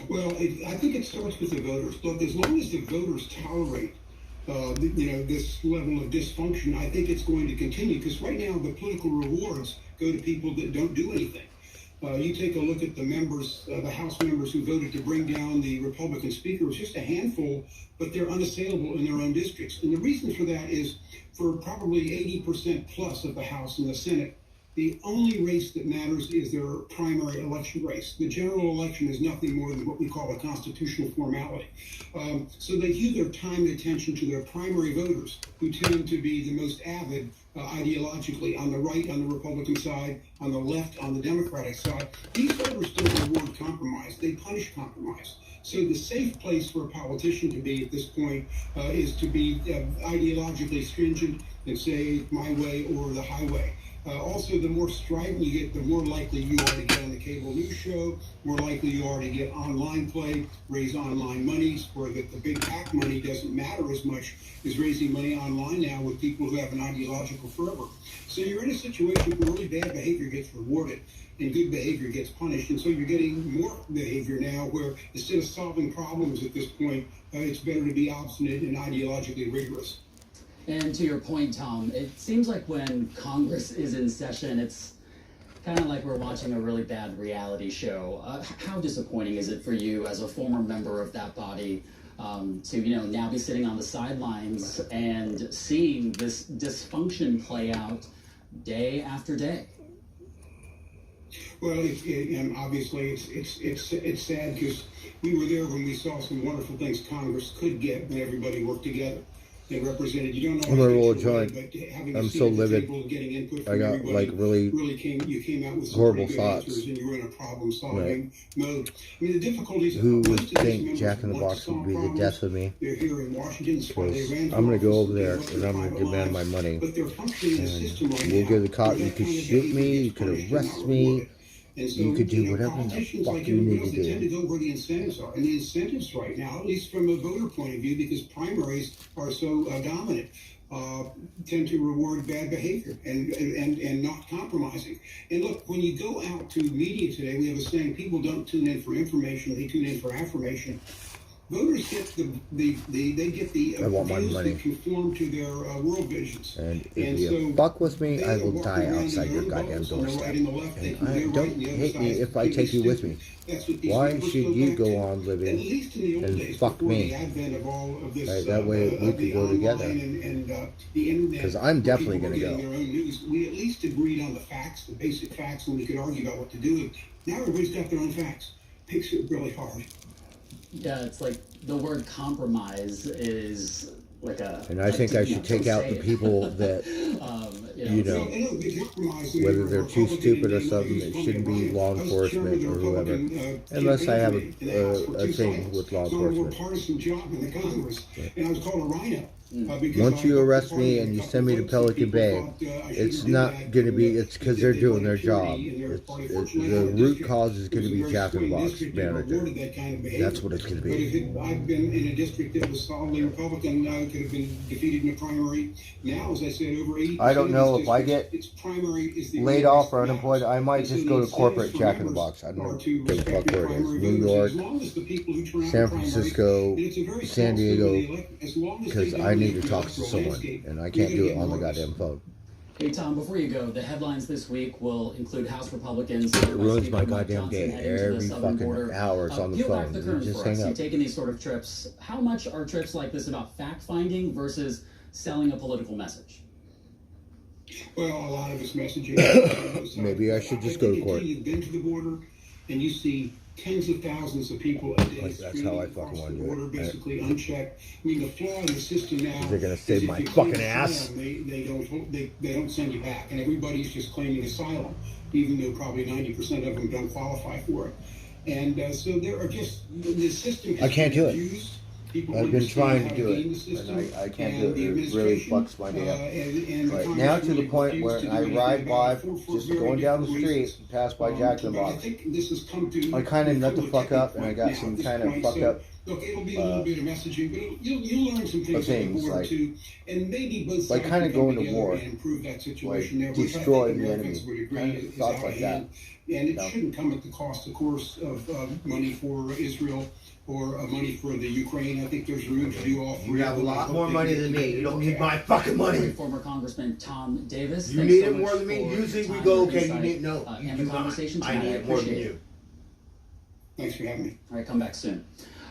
S1: Well, I think it starts with the voters. Look, as long as the voters tolerate this level of dysfunction, I think it's going to continue, because right now the political rewards go to people that don't do anything. You take a look at the members, the House members who voted to bring down the Republican speaker. It was just a handful, but they're unassailable in their own districts. And the reason for that is for probably 80% plus of the House and the Senate, the only race that matters is their primary election race. The general election is nothing more than what we call a constitutional formality. So they give their time and attention to their primary voters, who tend to be the most avid ideologically on the right, on the Republican side, on the left, on the Democratic side. These voters don't reward compromise. They punish compromise. So the safe place for a politician to be at this point is to be ideologically stringent and say my way or the highway. Also, the more strident you get, the more likely you are to get on the cable news show, more likely you are to get online play, raise online monies, where the big PAC money doesn't matter as much as raising money online now with people who have an ideological fervor. So you're in a situation where really bad behavior gets rewarded and good behavior gets punished. And so you're getting more behavior now where instead of solving problems at this point, it's better to be obstinate and ideologically rigorous.
S9: And to your point, Tom, it seems like when Congress is in session, it's kind of like we're watching a really bad reality show. How disappointing is it for you as a former member of that body to, now be sitting on the sidelines and seeing this dysfunction play out day after day?
S1: Well, and obviously it's sad because we were there when we saw some wonderful things Congress could get when everybody worked together. They represented. You don't know.
S3: I'm gonna roll a joint. I'm so livid. I got like really horrible thoughts.
S1: And you were in a problem-solving mode. I mean, the difficulties.
S3: Who would think Jack in the Box would be the death of me?
S1: They're here in Washington.
S3: I'm gonna go over there and I'm gonna demand my money. And we'll get the cop. You could shoot me. You could arrest me.
S1: And so,
S3: you could do whatever the fuck you need to do.
S1: Tend to go where the incentives are. And the incentives right now, at least from a voter point of view, because primaries are so dominant, tend to reward bad behavior and not compromising. And look, when you go out to media today, we have a saying, people don't tune in for information, they tune in for affirmation. Voters get they get the
S3: I want my
S1: views
S3: money.
S1: that conform to their world visions.
S3: And if you fuck with me, I will die outside your goddamn doorstep. And don't hate me if I take you with me. Why should you go on living and fuck me? Right, that way we could go together. Because I'm definitely going to go.
S1: We at least agreed on the facts, the basic facts, and we could argue about what to do. Now everybody's got their own facts. Makes it really hard.
S9: Yeah, it's like the word compromise is like a...
S3: And I think I should take out the people that, whether they're too stupid or something, it shouldn't be law enforcement or whoever. Unless I have a thing with law enforcement.
S1: And I was called a rhino.
S3: Once you arrest me and you send me to Pelican Bay, it's not going to be, it's because they're doing their job. The root cause is going to be Jack in the Box manager. That's what it's going to
S1: But
S3: be.
S1: if I've been in a district that was solidly Republican, could have been defeated in a primary. Now, as I said, over 80%.
S3: I don't know if I get laid off or unemployed. I might just go to corporate Jack in the Box. I don't give a fuck where it is. New York, San Francisco, San Diego, because I need to talk to someone, and I can't do it on the goddamn phone.
S9: Hey Tom, before you go, the headlines this week will include House Republicans.
S3: It ruins my goddamn day every fucking hour it's on the
S9: peel
S3: phone.
S9: back the curtain
S3: Just
S9: for us.
S3: hang
S9: You've
S3: up.
S9: taken these sort of trips. How much are trips like this about fact-finding versus selling a political message?
S1: Well, a lot of it's messaging.
S3: Maybe I should just go to court.
S1: You've been to the border, and you see tens of thousands of people a day.
S3: Like, that's how I fucking want to do it.
S1: Basically unchecked. I mean, the flaw in the system now.
S3: They're gonna
S1: is
S3: save
S1: if
S3: my
S1: you claim
S3: fucking ass.
S1: asylum, They don't send you back, and everybody's just claiming asylum, even though probably 90% of them don't qualify for it. And so there are just the system.
S3: I can't do it.
S1: Confused.
S3: I've been trying to do it, and I can't do it. It really fucks my day up. Right now, to the point where I ride by, just going down the street, pass by Jack in the Box. I kind of nut the fuck up, and I got some kind of fucked up
S1: Look, it'll be a little bit of messaging, but you'll learn some things on the board too, and maybe both sides
S3: kind of
S1: can come
S3: going to
S1: together
S3: war,
S1: and improve that situation there, which I think
S3: destroying the
S1: Americans
S3: enemy,
S1: would agree
S3: kind of
S1: is
S3: thoughts
S1: out
S3: like
S1: of
S3: that.
S1: hand. And it shouldn't come at the cost, of course, of money for Israel or money for the Ukraine. I think there's room to do all three.
S3: You have a lot more money than me. You don't need my fucking money.
S9: Former Congressman Tom Davis.
S3: You need it more than me. Usually we go, okay, you need no. You do not. I need it more than you.
S1: Thanks for having me.
S9: All right, come back soon.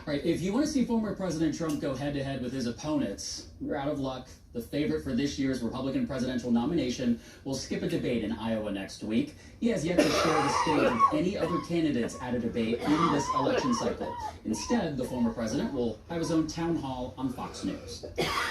S9: All right, if you want to see former President Trump go head-to-head with his opponents, you're out of luck. The favorite for this year's Republican presidential nomination will skip a debate in Iowa next week. He has yet to share the stage with any other candidates at a debate in this election cycle. Instead, the former president will have his own town hall on Fox News.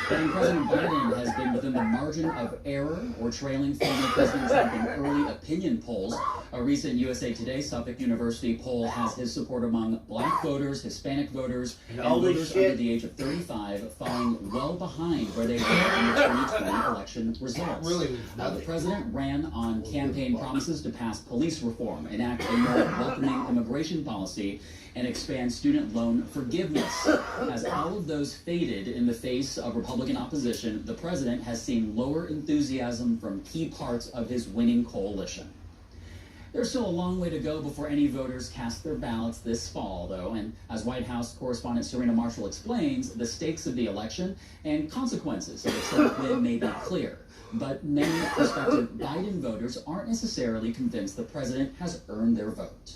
S9: Then President Biden has been within the margin of error or trailing former President Trump in early opinion polls. A recent USA Today Suffolk University poll has his support among black voters, Hispanic voters, and voters under the age of 35 falling well behind behind where they were in the 2020 election results.
S3: Really,
S9: The president ran on campaign promises to pass police reform, enact a more welcoming immigration policy, and expand student loan forgiveness. As all of those faded in the face of Republican opposition, the president has seen lower enthusiasm from key parts of his winning coalition. There's still a long way to go before any voters cast their ballots this fall, though, and as White House correspondent Serena Marshall explains, the stakes of the election and consequences of a Trump win may be clear. But many prospective Biden voters aren't necessarily convinced the president has earned their vote.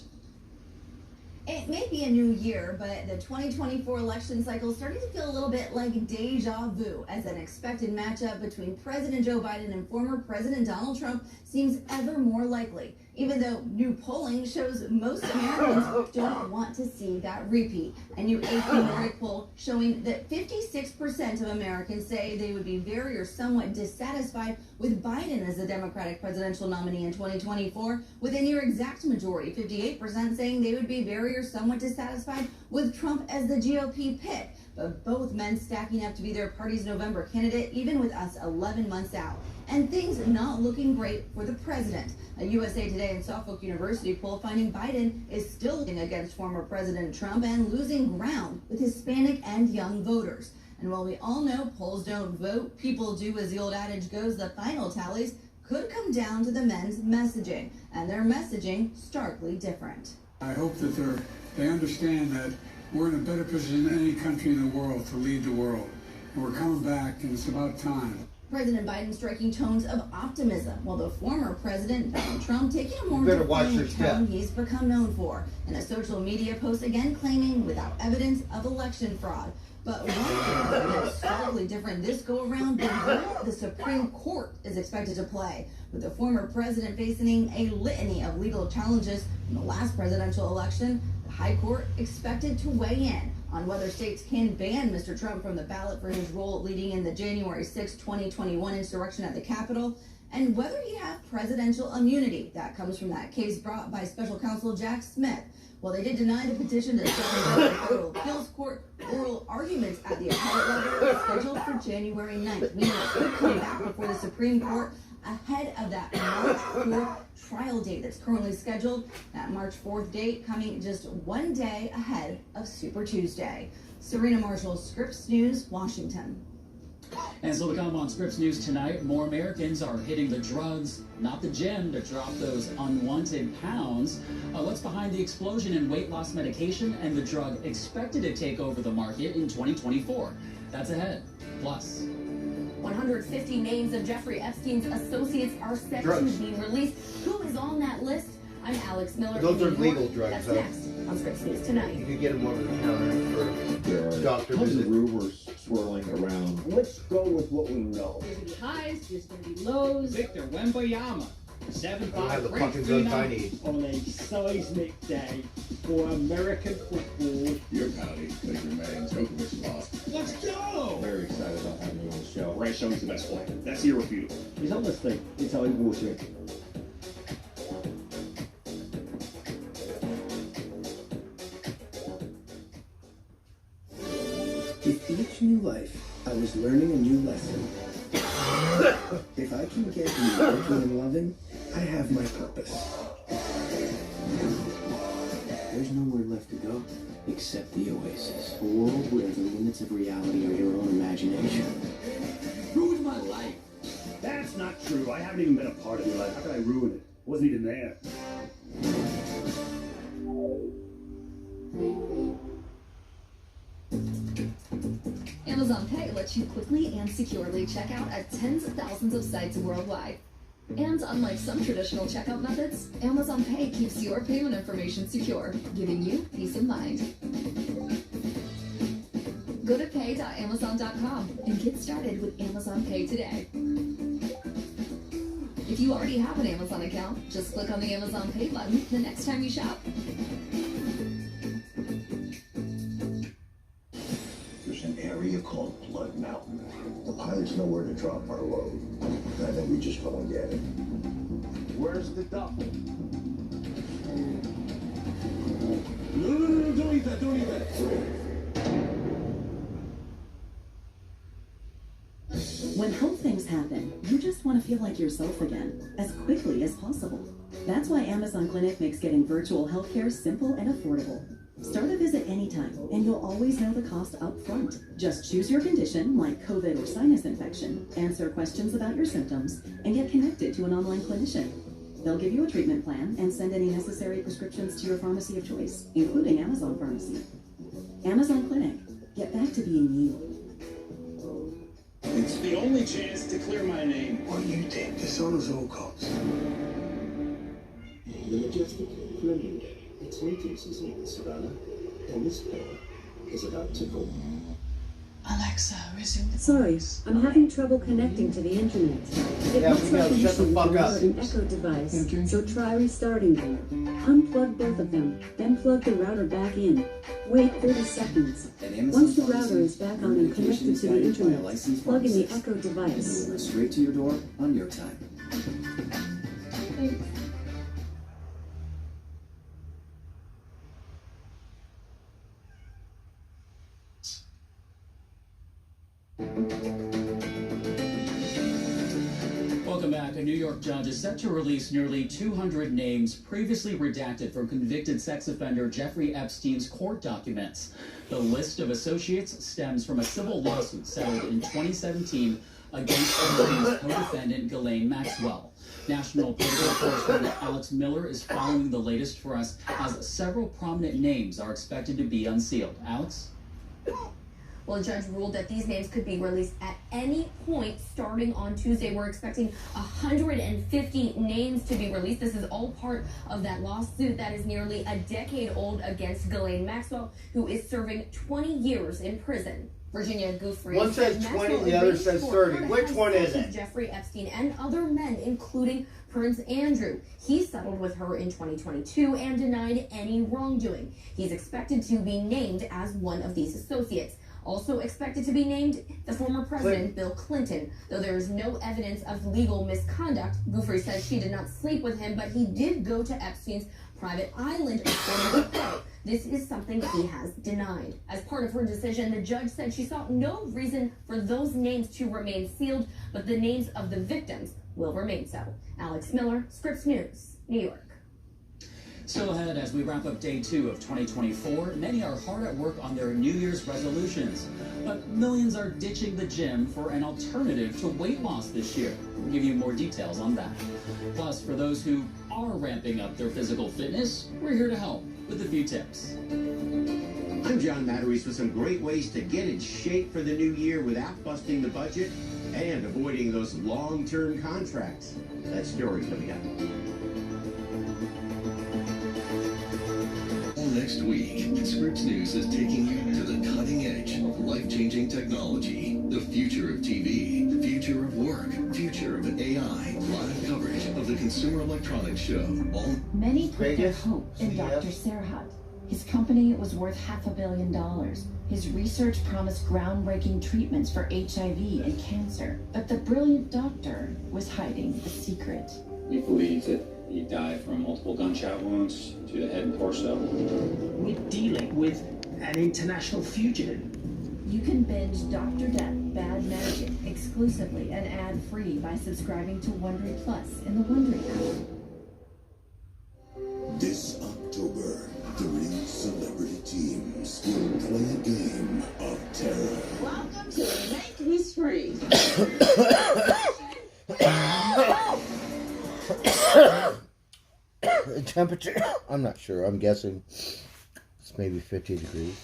S7: It may be a new year, but the 2024 election cycle is starting to feel a little bit like deja vu, as an expected matchup between President Joe Biden and former President Donald Trump seems ever more likely, even though new polling shows most Americans don't want to see that repeat. A new AP Nordic poll showing that 56% of Americans say they would be very or somewhat dissatisfied with Biden as the Democratic presidential nominee in 2024, with a near exact majority, 58%, saying they would be very or somewhat dissatisfied with Trump as the GOP pick. But both men stacking up to be their party's November candidate, even with us 11 months out. And things not looking great for the president. A USA Today and Suffolk University poll finding Biden is still losing against former President Trump and losing ground with Hispanic and young voters. And while we all know polls don't vote, people do, as the old adage goes, the final tallies could come down to the men's messaging. And their messaging starkly different.
S12: I hope that they understand that we're in a better position than any country in the world to lead the world. And we're coming back, and it's about time.
S7: President Biden striking tones of optimism, while the former president, Donald Trump, taking a more
S3: defiant
S7: tone he's become known for. In a social media post, again claiming without evidence of election fraud. But one thing that's starkly different this go around, the role the Supreme Court is expected to play, with the former president facing a litany of legal challenges in the last presidential election. The High Court expected to weigh in on whether states can ban Mr. Trump from the ballot for his role leading in the January 6, 2021 insurrection at the Capitol, and whether he'd have presidential immunity. That comes from that case brought by special counsel Jack Smith. Well, they did deny the petition to the Federal Appeals Court. Oral arguments at the appellate level are scheduled for January 9th, meaning it could come back before the Supreme Court ahead of that March 4th trial date that's currently scheduled. That March 4th date coming just one day ahead of Super Tuesday. Serena Marshall, Scripps News, Washington.
S9: And so to come on Scripps News tonight, more Americans are hitting the drugs, not the gym, to drop those unwanted pounds. What's behind the explosion in weight loss medication and the drug expected to take over the market in 2024? That's ahead. Plus,
S10: 150 names of Jeffrey Epstein's associates are set to be released. Who is on that list? I'm Alex Miller.
S3: Those are legal drugs.
S10: That's next on Scripps News tonight.
S3: You can get them over the counter for doctor visit.
S16: Rumors swirling around.
S18: Let's go with what we know.
S10: There's going to be highs, there's going to be lows.
S18: Victor Wembanyama, 7'5", great freedom on a seismic day for American football.
S16: You're pouty because your man Djokovic lost.
S28: Let's go!
S16: Very excited about having you on the show.
S6: Bryce Young's the best player. That's irrefutable.
S18: He's on this thing. It's how he walks it.
S5: With each new life, I was learning a new lesson. If I can get you working and loving, I have my purpose. There's nowhere left to go except the Oasis. A world where the limits of reality are your own imagination.
S18: Ruined my life. That's not true. I haven't even been a part of your life. How could I ruin it? Wasn't even there.
S10: Amazon Pay lets you quickly and securely check out at tens of thousands of sites worldwide. And unlike some traditional checkout methods, Amazon Pay keeps your payment information secure, giving you peace of mind. Go to pay.amazon.com and get started with Amazon Pay today. If you already have an Amazon account, just click on the Amazon Pay button the next time you shop.
S19: There's an area called Blood Mountain. The pilots know where to drop our load. I think we just go and get it.
S18: Where's the duffel?
S19: No, don't eat that, don't eat that.
S22: When health things happen, you just want to feel like yourself again, as quickly as possible. That's why Amazon Clinic makes getting virtual healthcare simple and affordable. Start a visit anytime, and you'll always know the cost up front. Just choose your condition, like COVID or sinus infection, answer questions about your symptoms, and get connected to an online clinician. They'll give you a treatment plan and send any necessary prescriptions to your pharmacy of choice, including Amazon Pharmacy. Amazon Clinic. Get back to being you.
S2: It's the only chance to clear my name.
S19: What do you think? Dishonors all cops.
S16: The majestic Flamingo. Its natives is in Savannah, and this pair is about to go.
S4: Alexa, resume the
S21: Sorry, I'm having trouble connecting to the internet. It looks like the
S3: shut the
S21: machine
S3: fuck up.
S21: an Echo device, so try restarting them. Unplug both of them, then plug the router back in. Wait 30 seconds. Once the router is back on and connected to the internet, plug in the Echo device.
S23: Deliver straight to your door on your time.
S9: Welcome back. A New York judge is set to release nearly 200 names previously redacted from convicted sex offender Jeffrey Epstein's court documents. The list of associates stems from a civil lawsuit settled in 2017 against Epstein's co-defendant Ghislaine Maxwell. National political correspondent Alex Miller is following the latest for us as several prominent names are expected to be unsealed. Alex?
S24: Well, the judge ruled that these names could be released at any point starting on Tuesday. We're expecting 150 names to be released. This is all part of that lawsuit that is nearly a decade old against Ghislaine Maxwell, who is serving 20 years in prison. Virginia Giuffre.
S3: One says 20, the other says 30. Which one is it?
S24: Jeffrey Epstein and other men, including Prince Andrew. He settled with her in 2022 and denied any wrongdoing. He's expected to be named as one of these associates. Also expected to be named the former president, Bill Clinton. Though there is no evidence of legal misconduct, Giuffre says she did not sleep with him, but he did go to Epstein's private island according to her. This is something he has denied. As part of her decision, the judge said she saw no reason for those names to remain sealed, but the names of the victims will remain so. Alex Miller, Scripps News, New York.
S9: Still ahead as we wrap up day 2 of 2024, many are hard at work on their New Year's resolutions. But millions are ditching the gym for an alternative to weight loss this year. We'll give you more details on that. Plus, for those who are ramping up their physical fitness, we're here to help with a few tips.
S25: I'm John Matarese with some great ways to get in shape for the new year without busting the budget and avoiding those long-term contracts. That story coming up.
S8: Next week, Scripps News is taking you to the cutting edge of life-changing technology, the future of TV, future of work, future of AI, live coverage of the Consumer Electronics Show.
S26: Many put their hope in Dr. Serhat. His company was worth $500 million. His research promised groundbreaking treatments for HIV and cancer, but the brilliant doctor was hiding the secret.
S17: We believe that he died from multiple gunshot wounds to the head and torso.
S20: We're dealing with an international fugitive.
S26: You can binge Dr. Death Bad Magic exclusively and ad-free by subscribing to Wondery Plus in the Wondery app.
S19: This October, 3 celebrity teams will play a game of terror.
S15: Welcome to Make Me Scream.
S3: The temperature, I'm not sure, I'm guessing it's maybe 50 degrees.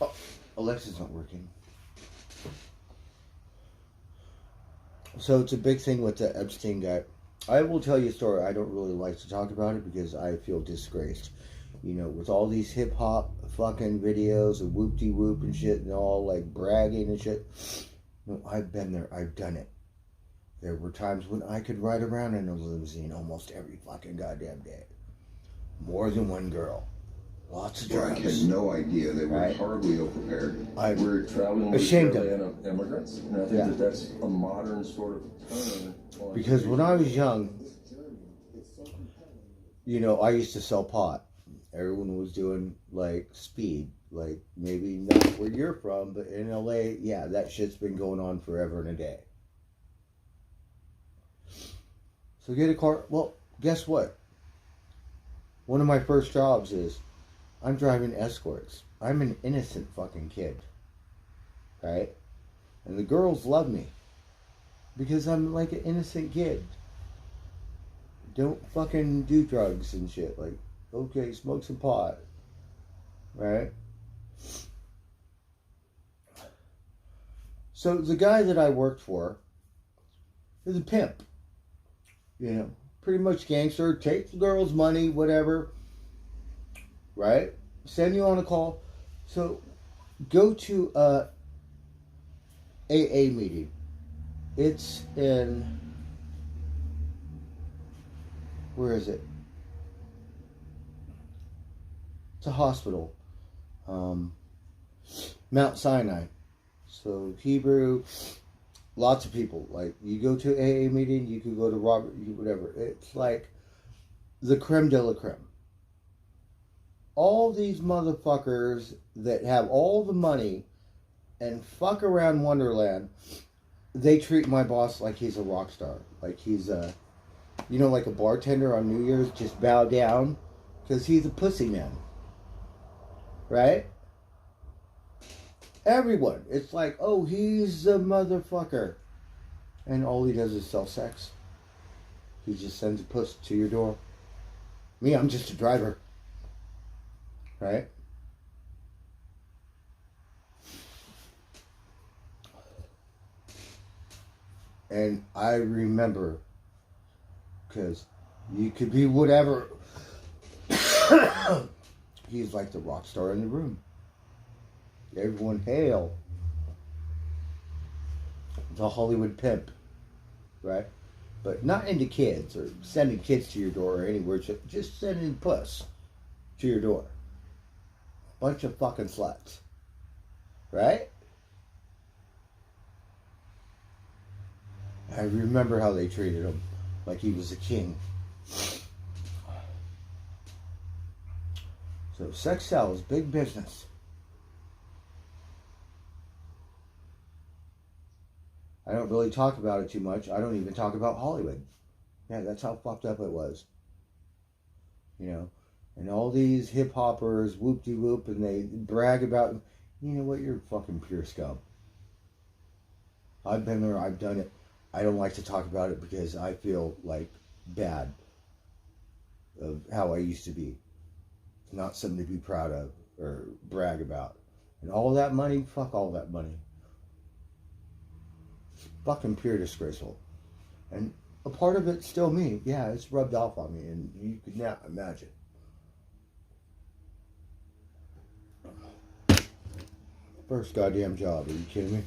S3: Oh, Alexa's not working. So it's a big thing with the Epstein guy. I will tell you a story. I don't really like to talk about it because I feel disgraced. You know, with all these hip-hop fucking videos and whoop-de-whoop and shit and all like bragging and shit. No, I've been there. I've done it. There were times when I could ride around in a limousine almost every fucking goddamn day. More than one girl. Lots of drugs.
S19: I had no idea. They were horribly ill-prepared. We're traveling with immigrants, and I think that's a modern sort of turn.
S3: Because when I was young, you know, I used to sell pot. Everyone was doing, like, speed. Like, maybe not where you're from, but in LA, yeah, that shit's been going on forever and a day. So get a car. Well, guess what? One of my first jobs is I'm driving escorts. I'm an innocent fucking kid. Right? And the girls love me. Because I'm like an innocent kid. Don't fucking do drugs and shit. Like, okay, smoke some pot. Right? So the guy that I worked for is a pimp. You know, pretty much gangster. Take the girl's money, whatever. Right? Send you on a call. So go to a AA meeting. It's in, where is it? It's a hospital. Mount Sinai. So Hebrew, lots of people. Like, you go to AA meeting, you could go to Robert, whatever. It's like the creme de la creme. All these motherfuckers that have all the money and fuck around Wonderland, they treat my boss like he's a rock star. Like he's a, you know, like a bartender on New Year's, just bow down because he's a pussy man. Right? Everyone. It's like, oh, he's a motherfucker. And all he does is sell sex. He just sends a puss to your door. Me, I'm just a driver. Right? And I remember, because you could be whatever. He's like the rock star in the room. Everyone hail the Hollywood pimp, right? But not into kids or sending kids to your door or anywhere. Just sending puss to your door. Bunch of fucking sluts, right? I remember how they treated him like he was a king. So sex sells, big business. I don't really talk about it too much. I don't even talk about Hollywood. Yeah, that's how fucked up it was. You know, and all these hip hoppers whoop-de-whoop, and they brag about, you know what, you're fucking pure scum. I've been there, I've done it. I don't like to talk about it because I feel like bad of how I used to be. Not something to be proud of or brag about. And all that money, fuck all that money. It's fucking pure disgraceful. And a part of it's still me. Yeah, it's rubbed off on me, and you could not imagine. First goddamn job, are you kidding me?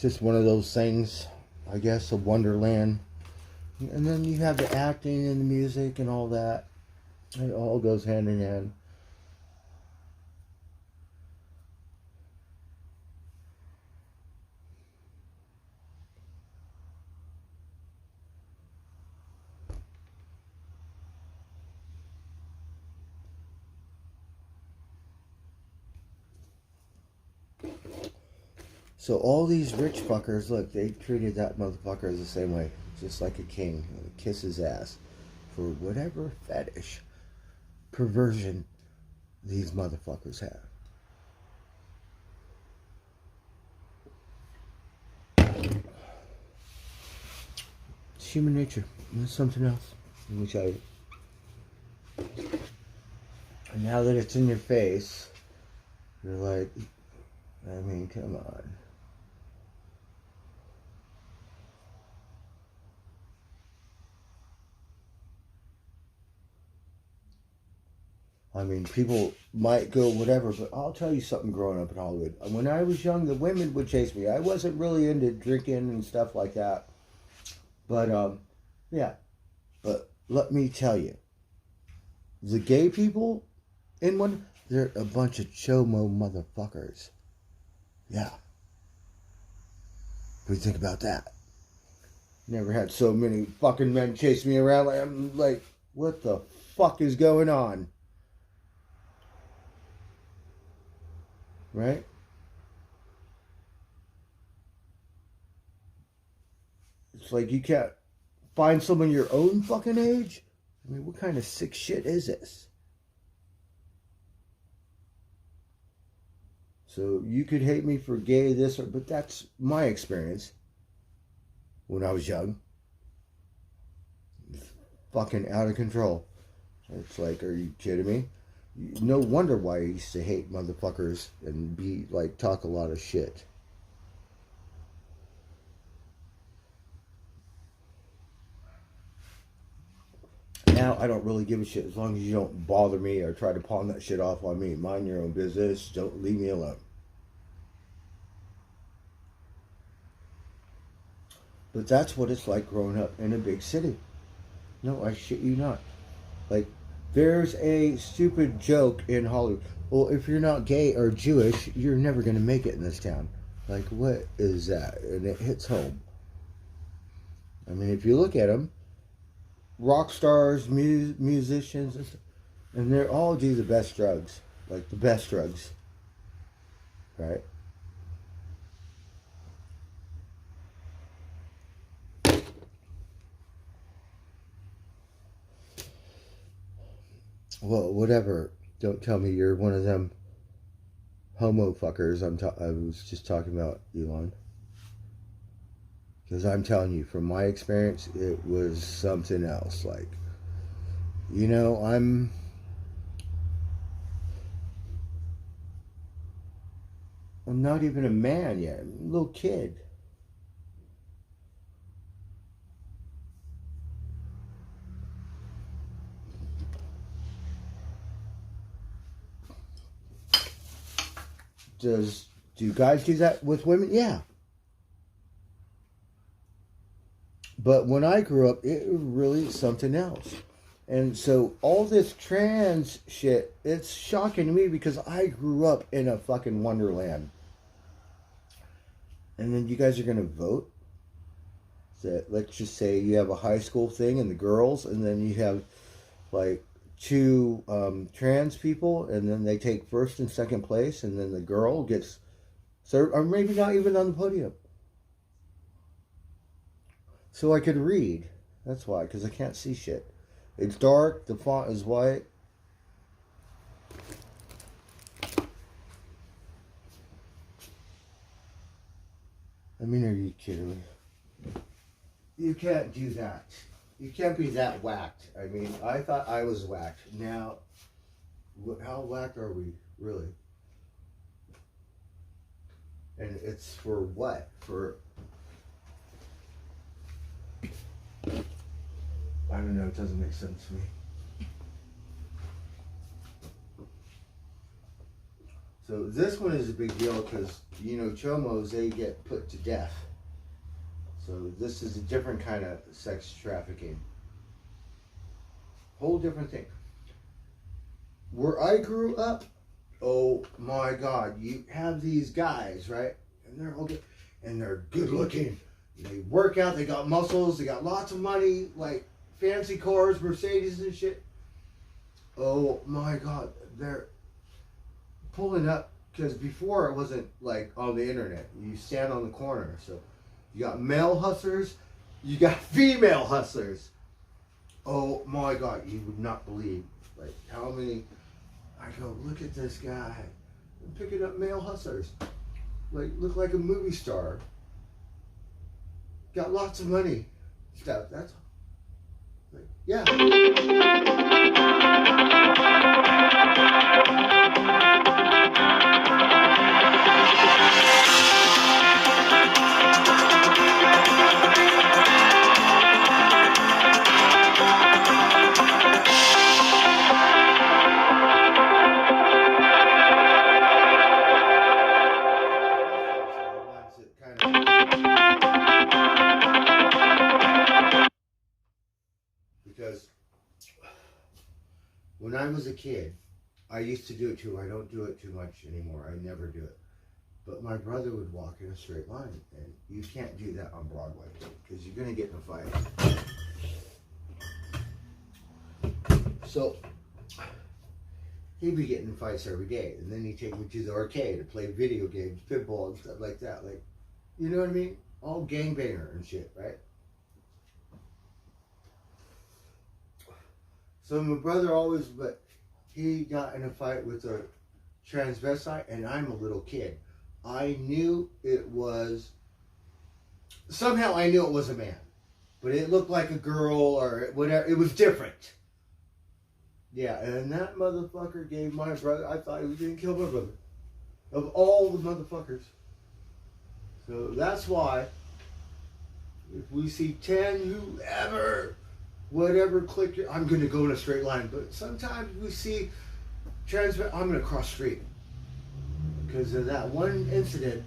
S3: It's just one of those things, I guess, of Wonderland. And then you have the acting and the music and all that. It all goes hand in hand. So all these rich fuckers, look, they treated that motherfucker the same way. Just like a king. Kiss his ass. For whatever fetish, perversion these motherfuckers have. It's human nature. It's something else. Let me tell you. And now that it's in your face, you're like, I mean, come on. I mean, people might go whatever, but I'll tell you something growing up in Hollywood. When I was young, the women would chase me. I wasn't really into drinking and stuff like that. But, yeah. But let me tell you, the gay people in one, they're a bunch of chomo motherfuckers. Yeah. What do you think about that? Never had so many fucking men chase me around. Like, I'm like, what the fuck is going on? Right? It's like you can't find someone your own fucking age? I mean, what kind of sick shit is this? So you could hate me for gay this, but that's my experience when I was young. It's fucking out of control. It's like, are you kidding me? No wonder why I used to hate motherfuckers and be like, talk a lot of shit. Now I don't really give a shit as long as you don't bother me or try to pawn that shit off on me. Mind your own business. Don't leave me alone. But that's what it's like growing up in a big city. No, I shit you not. Like, there's a stupid joke in Hollywood. Well, if you're not gay or Jewish, you're never going to make it in this town. Like, what is that? And it hits home. I mean, if you look at them, rock stars, musicians, and they all do the best drugs. Like, the best drugs. Right? Well, whatever. Don't tell me you're one of them homo fuckers I was just talking about, Elon. Because I'm telling you, from my experience, it was something else. Like, you know, I'm not even a man yet. I'm a little kid. Do guys do that with women? Yeah. But when I grew up, it was really something else. And so all this trans shit, it's shocking to me because I grew up in a fucking wonderland. And then you guys are going to vote? So let's just say you have a high school thing and the girls, and then you have like two trans people, and then they take first and second place, and then the girl gets third, or maybe not even on the podium. So I could read. That's why, because I can't see shit. It's dark, the font is white. I mean, are you kidding me? You can't do that. You can't be that whacked. I mean, I thought I was whacked. Now, how whacked are we, really? And it's for what? For... I don't know, it doesn't make sense to me. So this one is a big deal because, you know, chomos, they get put to death. So this is a different kind of sex trafficking. Whole different thing. Where I grew up, oh my God, you have these guys, right? And they're all good, and they're good looking. They work out, they got muscles, they got lots of money, like fancy cars, Mercedes and shit. Oh my God, they're pulling up because before it wasn't like on the internet. You stand on the corner. So you got male hustlers, you got female hustlers. Oh my God, you would not believe like how many. I go, look at this guy. I'm picking up male hustlers. Like, look like a movie star. Got lots of money. Stuff. That's like, yeah. Because when I was a kid, I used to do it too. I don't do it too much anymore. I never do it. But my brother would walk in a straight line, and you can't do that on Broadway because you're going to get in a fight. So he'd be getting in fights every day, and then he'd take me to the arcade to play video games, pinball, and stuff like that. Like, you know what I mean? All gangbanger and shit, right? So my brother always, but he got in a fight with a transvestite, and I'm a little kid. I knew it was, somehow I knew it was a man, but it looked like a girl or whatever. It was different. Yeah, and that motherfucker gave my brother, I thought he was going to kill my brother. Of all the motherfuckers. So that's why, if we see 10, whoever, whatever, click, I'm going to go in a straight line. But sometimes we see I'm going to cross street. Because of that one incident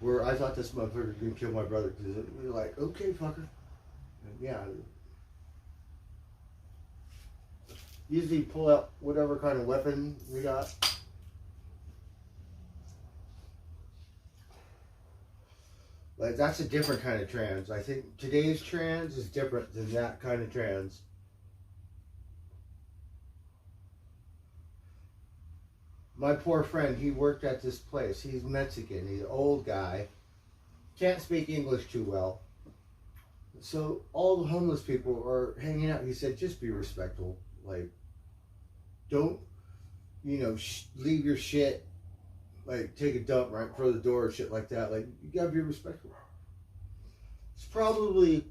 S3: where I thought this motherfucker was going to kill my brother. Because we were like, okay, fucker. And yeah. Usually pull out whatever kind of weapon we got. Like, that's a different kind of trans. I think today's trans is different than that kind of trans. My poor friend, he worked at this place. He's Mexican. He's an old guy. Can't speak English too well. So all the homeless people are hanging out. He said, just be respectful. Like, don't, you know, leave your shit, like, take a dump right in front of the door or shit like that. Like, you gotta be respectful. It's probably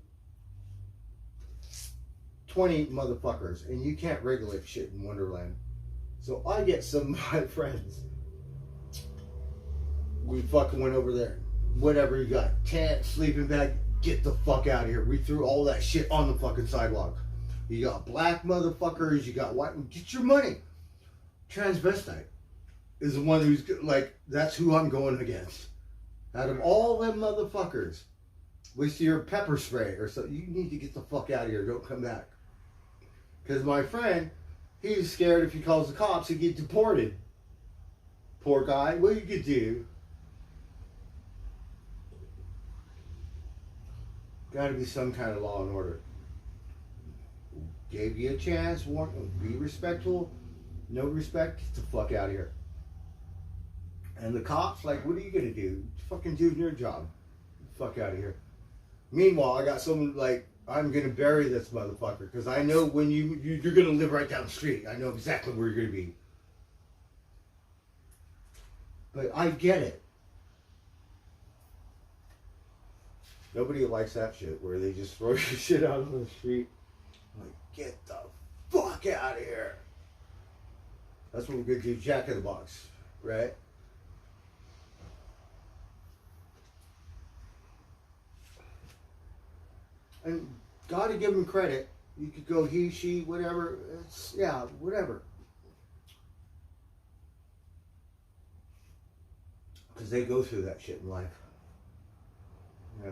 S3: 20 motherfuckers, and you can't regulate shit in Wonderland. So I get some of my friends. We fucking went over there. Whatever you got, tent, sleeping bag, get the fuck out of here. We threw all that shit on the fucking sidewalk. You got black motherfuckers, you got white, get your money. Transvestite is the one who's like, that's who I'm going against. Out of all them motherfuckers, with your pepper spray or something, you need to get the fuck out of here, don't come back. Because my friend, he's scared if he calls the cops, he'd get deported. Poor guy, what you could do? Gotta be some kind of law and order. Gave you a chance, be respectful. No respect, get the fuck out of here. And the cops, like, what are you gonna do? Fucking do your job. Get the fuck out of here. Meanwhile, I got someone like, I'm gonna bury this motherfucker because I know when you're gonna live right down the street. I know exactly where you're gonna be. But I get it. Nobody likes that shit where they just throw your shit out on the street. Like, get the fuck out of here. That's what we're gonna do, Jack in the Box, right? And gotta give him credit. You could go he, she, whatever. It's, yeah, whatever. Because they go through that shit in life. Yeah.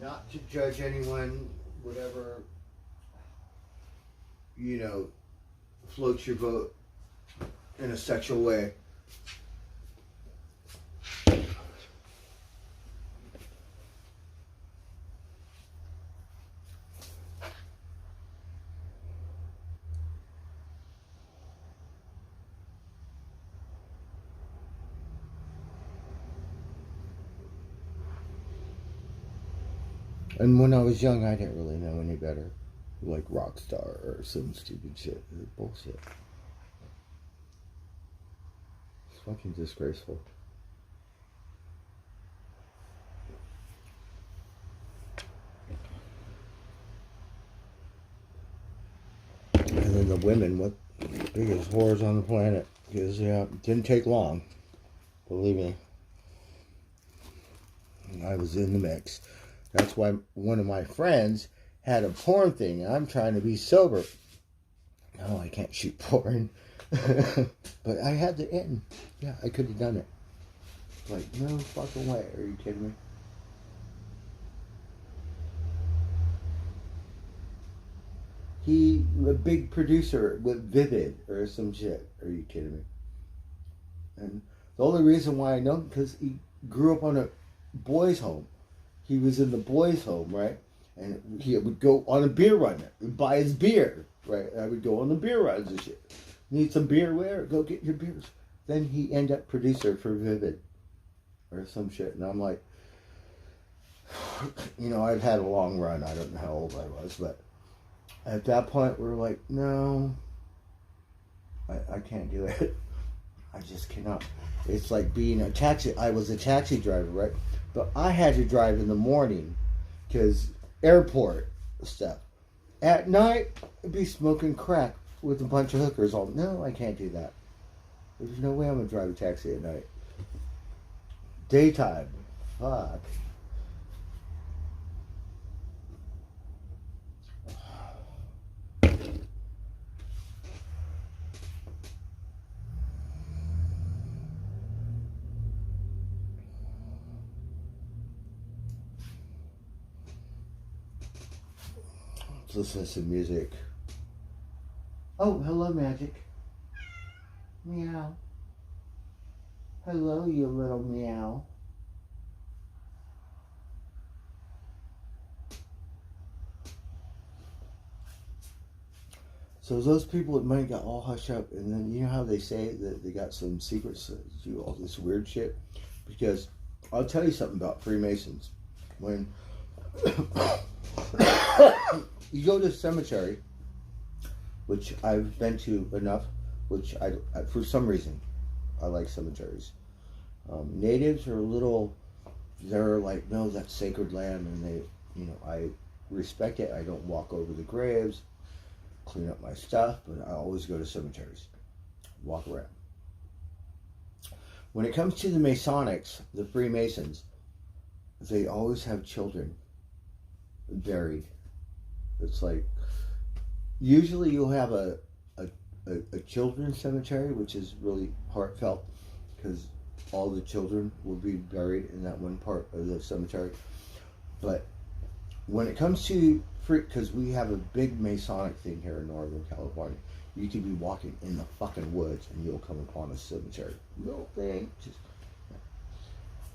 S3: Not to judge anyone, whatever, you know, floats your boat in a sexual way. And when I was young, I didn't really know any better. Like Rockstar or some stupid shit. Bullshit. It's fucking disgraceful. And then the women, what the biggest whores on the planet. Because, yeah, it didn't take long. Believe me. I was in the mix. That's why one of my friends had a porn thing. I'm trying to be sober. No, I can't shoot porn. But I had the end. Yeah, I could have done it. Like, no fucking way. Are you kidding me? He, a big producer with Vivid or some shit. Are you kidding me? And the only reason why I know him, because he grew up on a boys' home. He was in the boys' home, right? And he would go on a beer run. He'd buy his beer, right? I would go on the beer runs and shit. Need some beer? Where? Go get your beers. Then he ended up producer for Vivid or some shit. And I'm like, you know, I've had a long run. I don't know how old I was, but at that point, we were like, no, I can't do it. I just cannot. It's like being a taxi. I was a taxi driver, right? But I had to drive in the morning because airport stuff. At night, I'd be smoking crack with a bunch of hookers on. No, I can't do that. There's no way I'm going to drive a taxi at night. Daytime. Fuck. Listen to some music. Oh, hello, Magic. Meow. Hello, you little meow. So those people at money got all hushed up, and then you know how they say that they got some secrets to do all this weird shit? Because I'll tell you something about Freemasons. When you go to a cemetery, which I've been to enough, which I for some reason, I like cemeteries. Natives are a little, they're like, no, that's sacred land, and they, you know, I respect it. I don't walk over the graves, clean up my stuff, but I always go to cemeteries, walk around. When it comes to the Masonics, the Freemasons, they always have children buried. It's like, usually you'll have a children's cemetery, which is really heartfelt, because all the children will be buried in that one part of the cemetery. But when it comes to because we have a big Masonic thing here in Northern California, you can be walking in the fucking woods and you'll come upon a cemetery. No thing. Just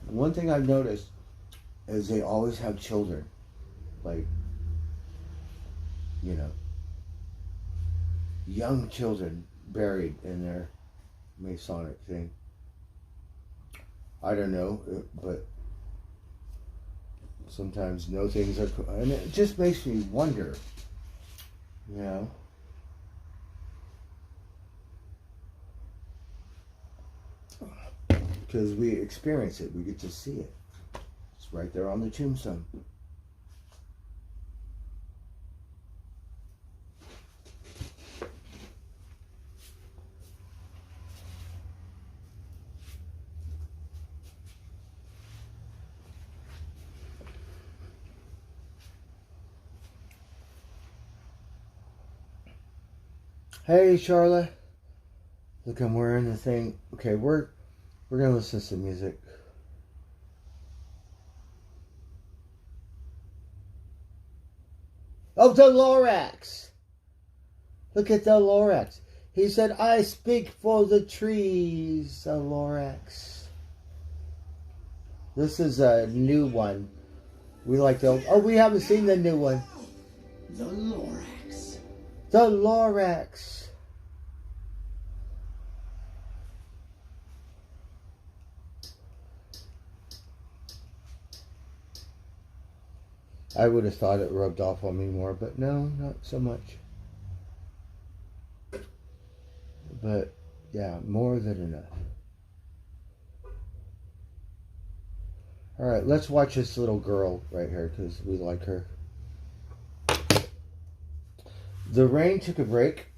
S3: one thing I've noticed is they always have children, like, you know, young children buried in their Masonic thing. I don't know, but sometimes no things are, and it just makes me wonder, you know. Because we experience it, we get to see it. It's right there on the tombstone. Hey, Charlotte. Look, I'm wearing the thing. Okay, we're gonna listen to some music. Oh, the Lorax. Look at the Lorax. He said, I speak for the trees, the Lorax. This is a new one. We like the, oh, we haven't seen the new one.
S5: The Lorax.
S3: The Lorax. I would have thought it rubbed off on me more, but no, not so much. But yeah, more than enough. Alright, let's watch this little girl right here because we like her. The rain took a break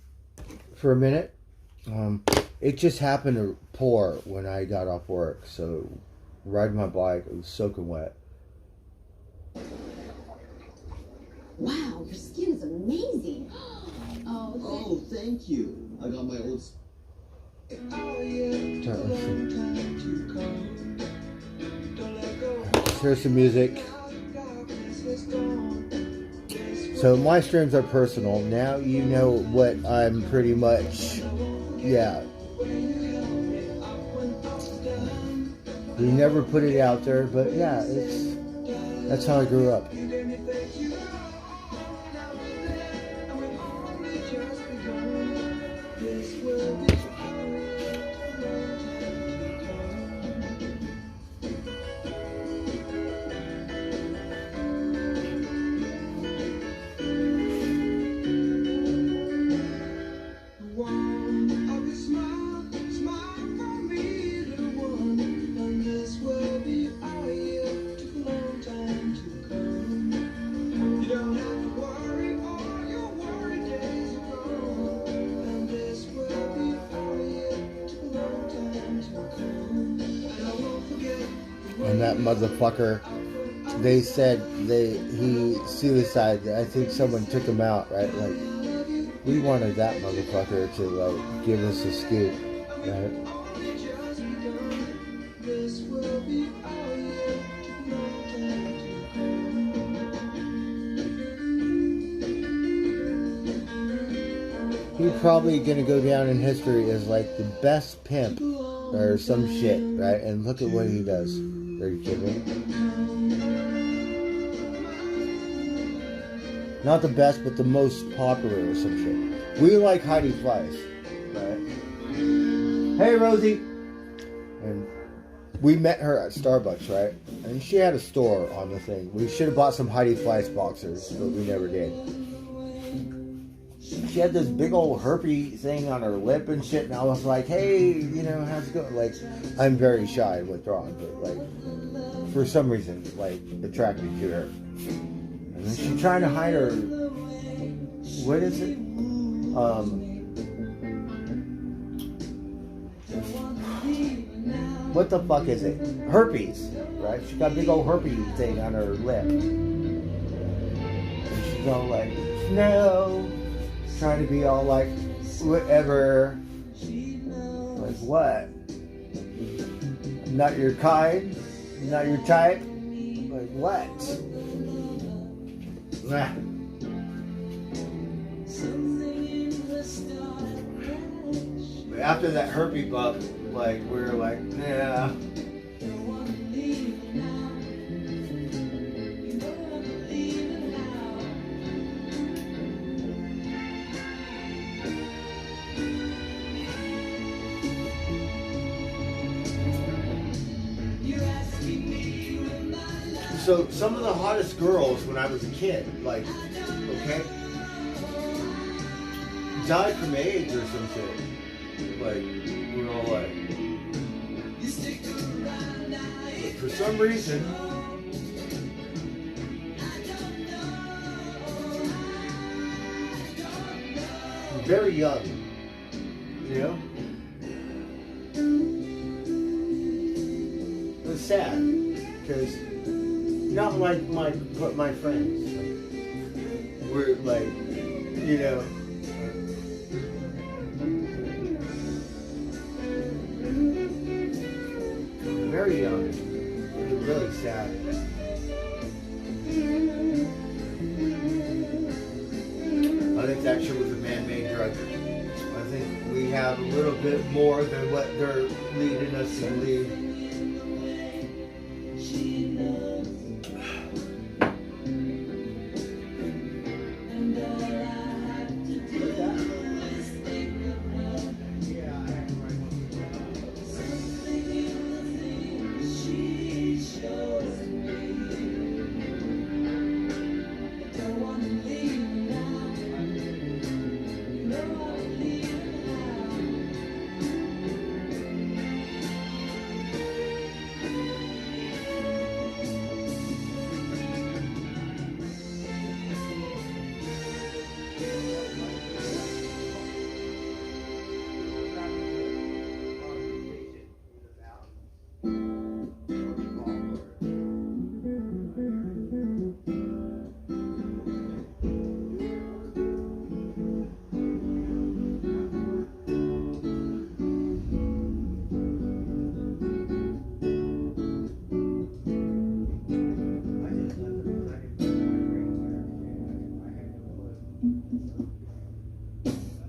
S3: for a minute. It just happened to pour when I got off work, so riding my bike, it was soaking wet.
S24: Wow, your skin is amazing.
S8: Oh, thank you. I got my old...
S3: Here's some music. So my streams are personal. Now you know what I'm pretty much, yeah. We never put it out there, but yeah, that's how I grew up. And that motherfucker, they said he suicided. I think someone took him out, right? Like, we wanted that motherfucker to like give us a scoop, right? He's probably gonna go down in history as like the best pimp or some shit, right? And look at what he does. Are you kidding? Not the best, but the most popular or some shit. We like Heidi Fleiss, right? Hey, Rosie! And we met her at Starbucks, right? And she had a store on the thing. We should have bought some Heidi Fleiss boxers, but we never did. She had this big old herpy thing on her lip and shit, and I was like, hey, you know, how's it going? Like, I'm very shy and withdrawn, but like, for some reason, like, attracted to her. And then she's trying to hide her, what is it? What the fuck is it? Herpes, right? She got a big old herpes thing on her lip. And she's all like, no. Trying to be all like, whatever. Like what? Not your kind? Not your type? Like what? Nah. But after that herpes bump, like we were like, yeah. So some of the hottest girls when I was a kid, like, okay, died from AIDS or some shit. Like, we're all like, but for some reason, very young, you know? It was sad, because not like my friends. We're like, you know. Very young. It's really sad. I think that shit was a man-made drug. I think we have a little bit more than what they're leading us to believe.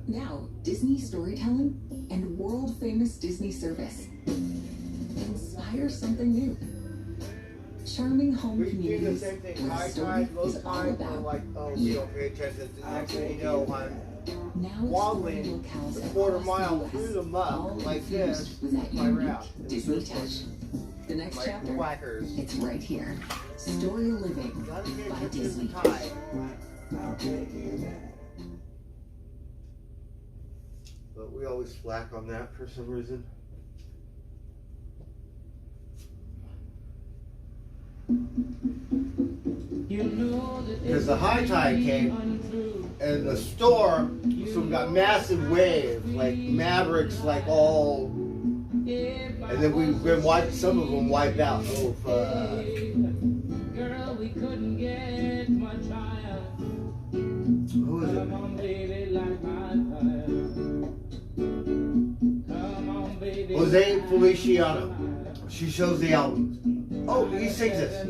S1: Now, Disney storytelling and world-famous Disney service. Inspire something new. Charming home communities where the story is all about
S3: like, oh, we don't pay attention to the next thing you know, I'm waddling a quarter mile through the mud like this with my route.
S1: Disney touch. The next
S3: like
S1: chapter,
S3: whackers.
S1: it's right here. Story Living by Disney.
S3: But we always slack on that for some reason. Because the high tide came and the storm, so we got massive waves, like Mavericks, like all, and then we've been watching some of them wipe out. Oh fuck!
S7: Girl, we couldn't get much higher.
S3: Who is it?
S7: Come on, baby, like my fire. Come on, baby.
S3: Jose Feliciano. She shows the album. Oh, he sings this.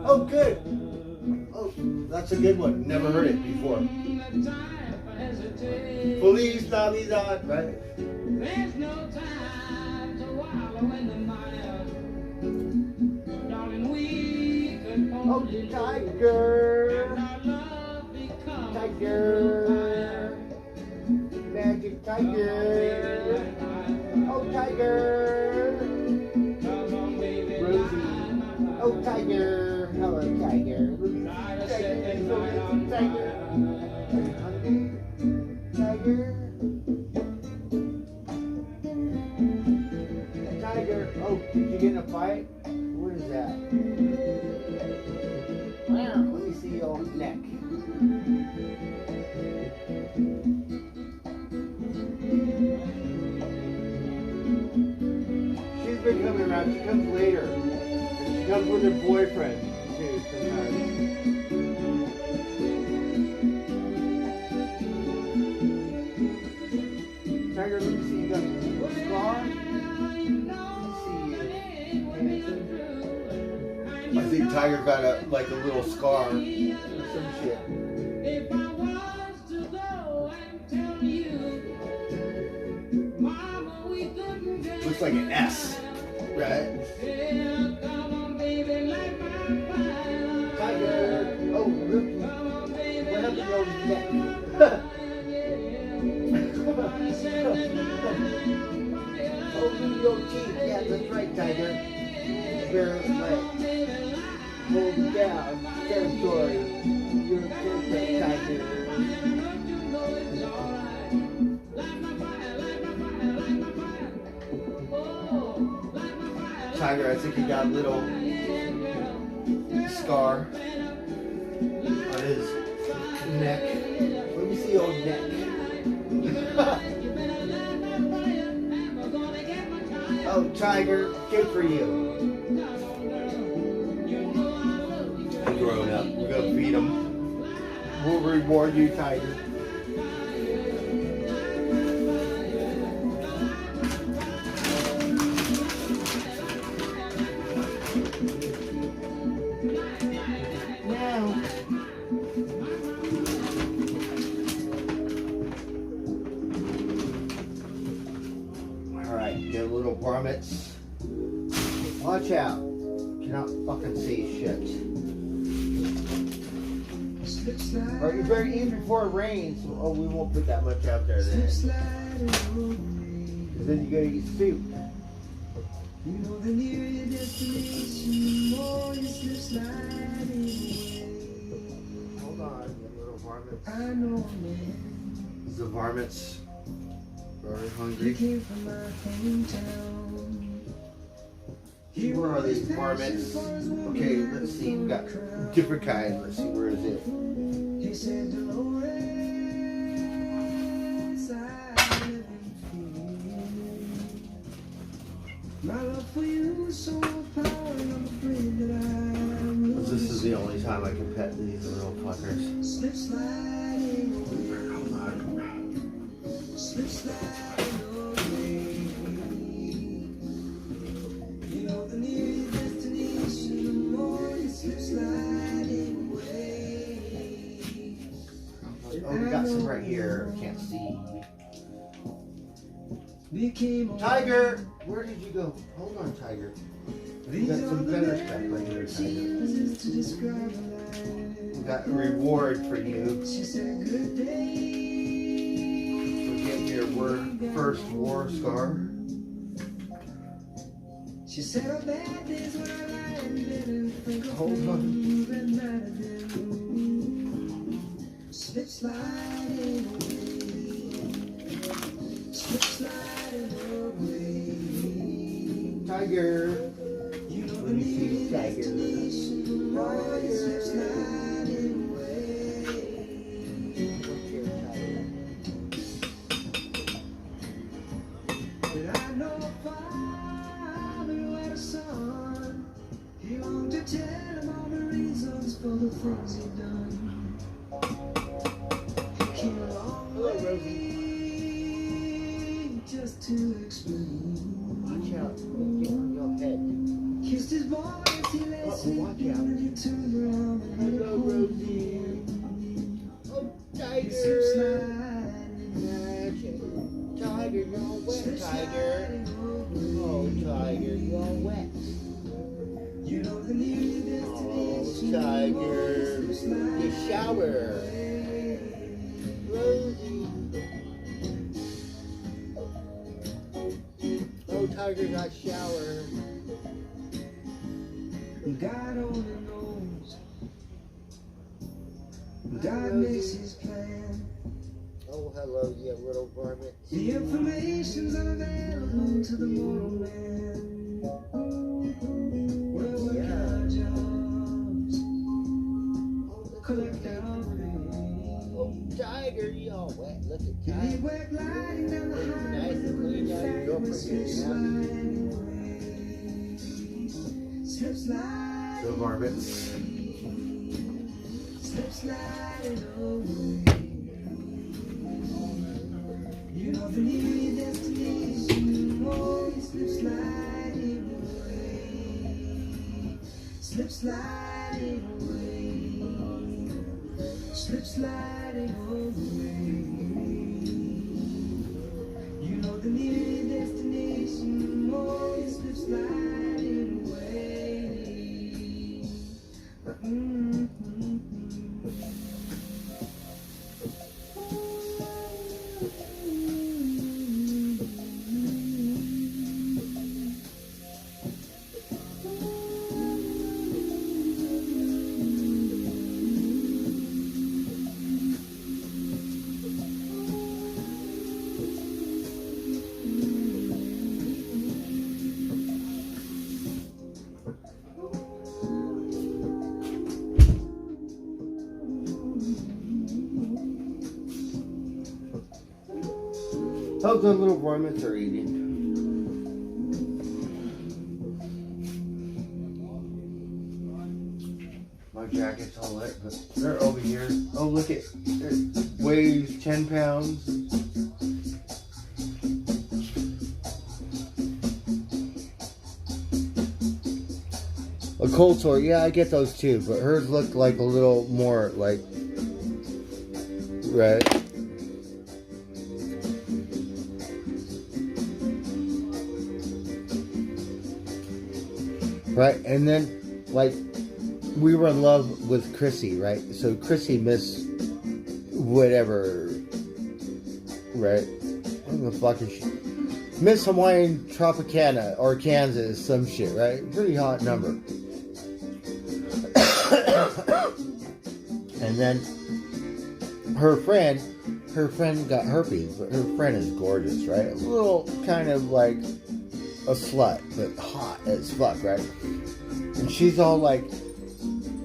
S3: Oh, good. Oh, that's a good one. Never heard it before. Feliz Navidad, right?
S7: There's no time to wallow in the mire. Darling, we could hold it.
S3: Tiger.
S7: And our love becomes
S3: Tiger. Magic Tiger. Oh, Tiger.
S7: Come on, baby.
S3: Rosie. Oh, Tiger. Hello, Tiger. Tiger. Tiger. Are you hungry? Tiger. Tiger. Oh, did you get in a fight? What is that? Let me see your neck. She's been coming around. She comes later. And she comes with her boyfriend, too, sometimes. Tiger, let me see. You got a scar? I think Tiger got a little scar or some shit.
S7: If I was to go and tell you, Mama, we couldn't get
S3: Looks like an S, right?
S7: yeah, come on, baby, light my fire.
S3: Tiger. Oh, Rookie.
S7: Come on, baby,
S3: What happened to your neck? Oh, Rookie, your teeth. Yeah, that's right, Tiger. Bare leg. Hold down territory. You're perfect, Tiger. Tiger, I think he got a little scar on his neck. Let me see your neck. Oh, Tiger, good for you. Grown up. We're gonna feed him. We'll reward you, Tiger. No. Alright, get a little varmints. Watch out. Cannot fucking see shit. Alright, you better eat before it rains. Oh, we won't put that much out there then. Because then you gotta eat soup.
S7: You know the nearer your destination, the more you slip sliding away.
S3: Hold on, you little varmints.
S7: I know a man.
S3: The varmints are
S7: He
S3: hungry.
S7: came from my hometown.
S3: Where are these varmints? Okay, let's see. We've got different kinds. Let's see, where is it?
S7: He said, Dolores, I live in fear. My love for you is so overpowering, I'm afraid that I'm losing.
S3: This is the only time I can pet these little fuckers.
S7: Slip sliding away.
S3: Hold on.
S7: Slip sliding away. You know the nearer your destination, the more you slip sliding away.
S3: Oh, we got some right here. I can't see. Tiger! Where did you go? Hold on, Tiger. We got some better stuff right here, Tiger. We got a reward for you. For getting your first war scar.
S7: She said her bad days when I lie in bed and think of
S3: Hold on.
S7: slip sliding away. Slip sliding away.
S3: Tiger. Let me see, Tiger.
S7: Slip sliding away. But I know a father who had a son. He longed to tell him all the reasons for the things he'd done. He came a long way just to explain.
S3: Watch out. Your head.
S7: Kissed his boy as he lay sleeping and he turned around and let
S3: Hello,
S7: him
S3: Rosie. Oh, Tiger.
S7: slip sliding.
S3: Tiger, you're all wet, Tiger. Oh, Tiger, you're all wet.
S7: You know the nearly destination.
S3: Oh, Tiger. You shower. Rosie. Oh, Tiger got shower.
S7: God only knows. God makes his plan.
S3: Oh, hello, you little varmint.
S7: The information's unavailable to the mortal man. We're working our jobs. Collect our pay.
S3: Oh, Tiger, you all wet. Look at
S7: You
S3: Tiger.
S7: need work gliding down the highway.
S3: Nice and clean out your girlfriend.
S7: Slip sliding away. Slip sliding.
S3: The varmints.
S7: Slip sliding away. You know the near destination. Oh, you slip sliding away. Slip sliding away. Slip sliding away. You know the near destination. Oh, you slip sliding away.
S3: How's the little varmints are eating? My jacket's all wet, but they're over here. Oh, look at it. Weighs 10 pounds. A cold sore, yeah, I get those too, but hers looked like a little more like, right? Right, and then, like, we were in love with Chrissy, right? So Chrissy missed whatever, right? What the fuck is she? Miss Hawaiian Tropicana or Kansas, some shit, right? Pretty hot number. And then her friend got herpes, but her friend is gorgeous, right? A little kind of like a slut, but hot as fuck, right? And she's all like,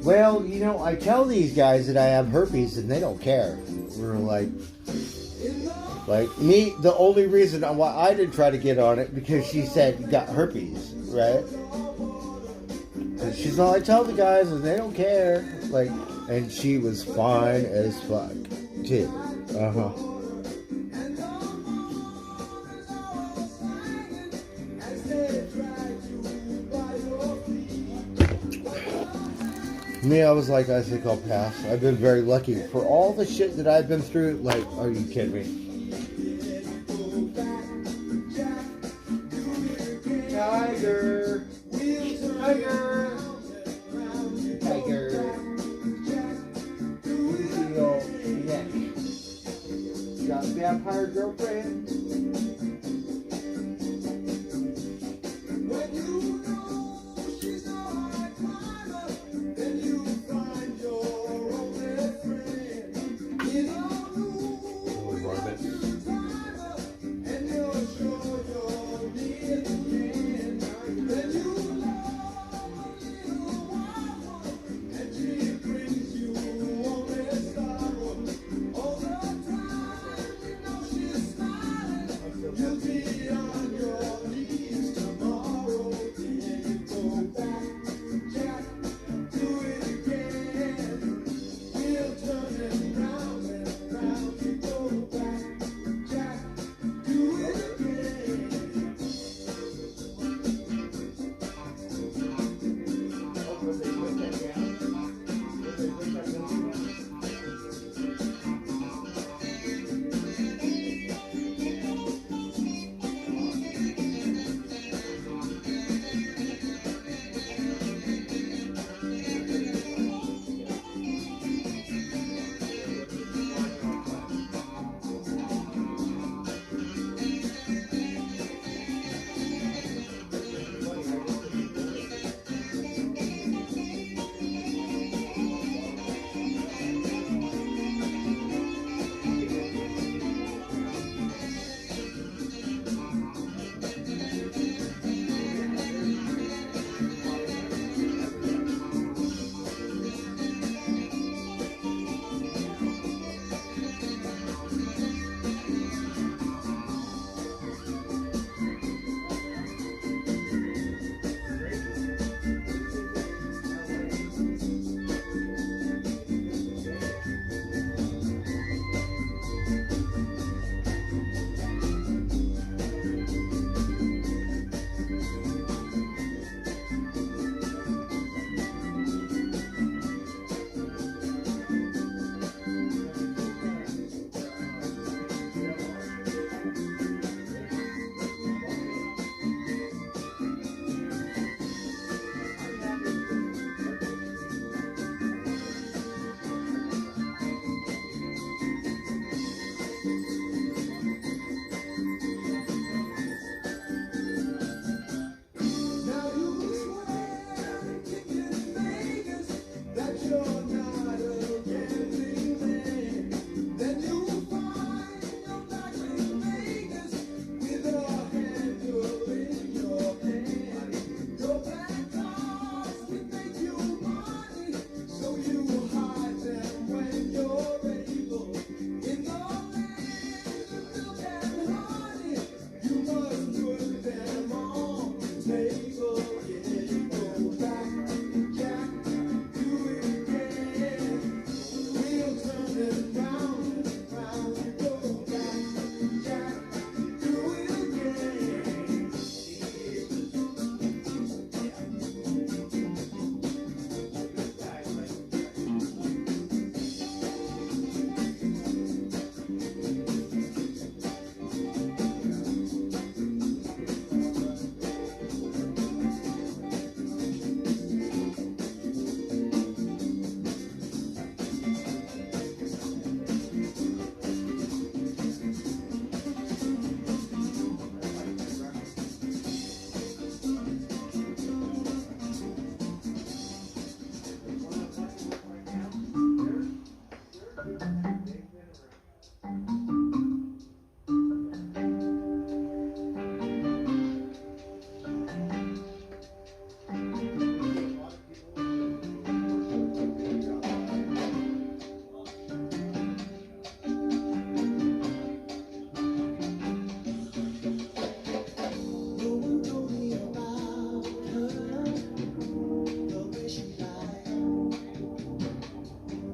S3: well, you know, I tell these guys that I have herpes and they don't care. We're like me, the only reason why I didn't try to get on it, because she said you got herpes, right? And she's all, I tell the guys and they don't care. Like, and she was fine as fuck, too. Uh-huh. Me, I was like, I think I'll pass. I've been very lucky for all the shit that I've been through. Like, are you kidding me? Tiger, tiger, tiger. Got a vampire girlfriend.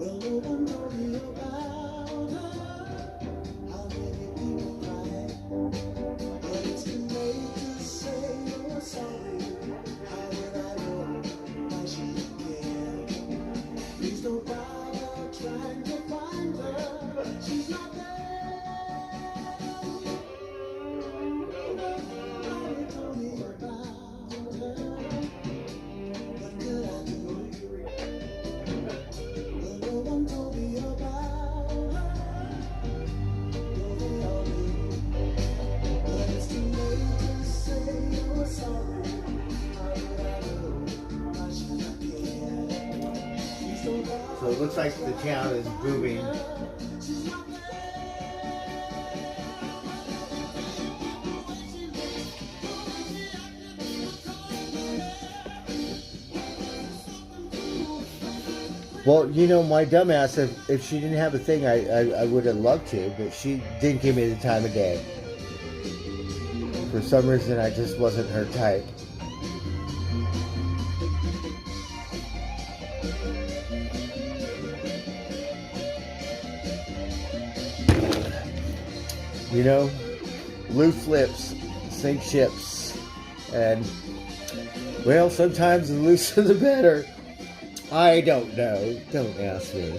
S7: Well, no one told me about
S3: looks like the town is booming. Well, you know, my dumbass, if she didn't have a thing, I would have loved to, but she didn't give me the time of day. For some reason, I just wasn't her type. You know, loose lips sink ships, and, well, sometimes the looser the better. I don't know. Don't ask me.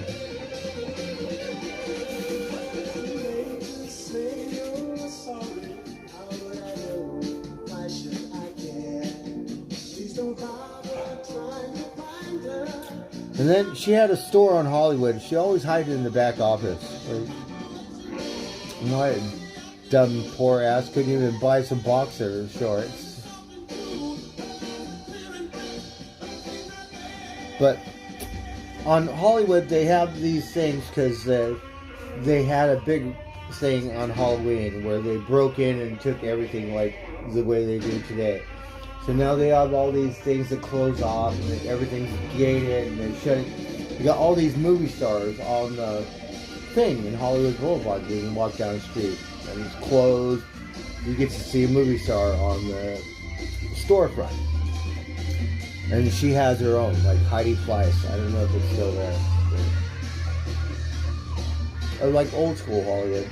S3: And then she had a store on Hollywood. She always hid in the back office. Like, you know, I dumb poor ass couldn't even buy some boxer shorts. But on Hollywood, they have these things because they had a big thing on Halloween where they broke in and took everything like the way they do today. So now they have all these things that close off and everything's gated and they shut it. You got all these movie stars on the thing in Hollywood Boulevard. You can walk down the street and it's closed. You get to see a movie star on the storefront. And she has her own, like Heidi Fleiss. I don't know if it's still there. Or like old school Hollywood.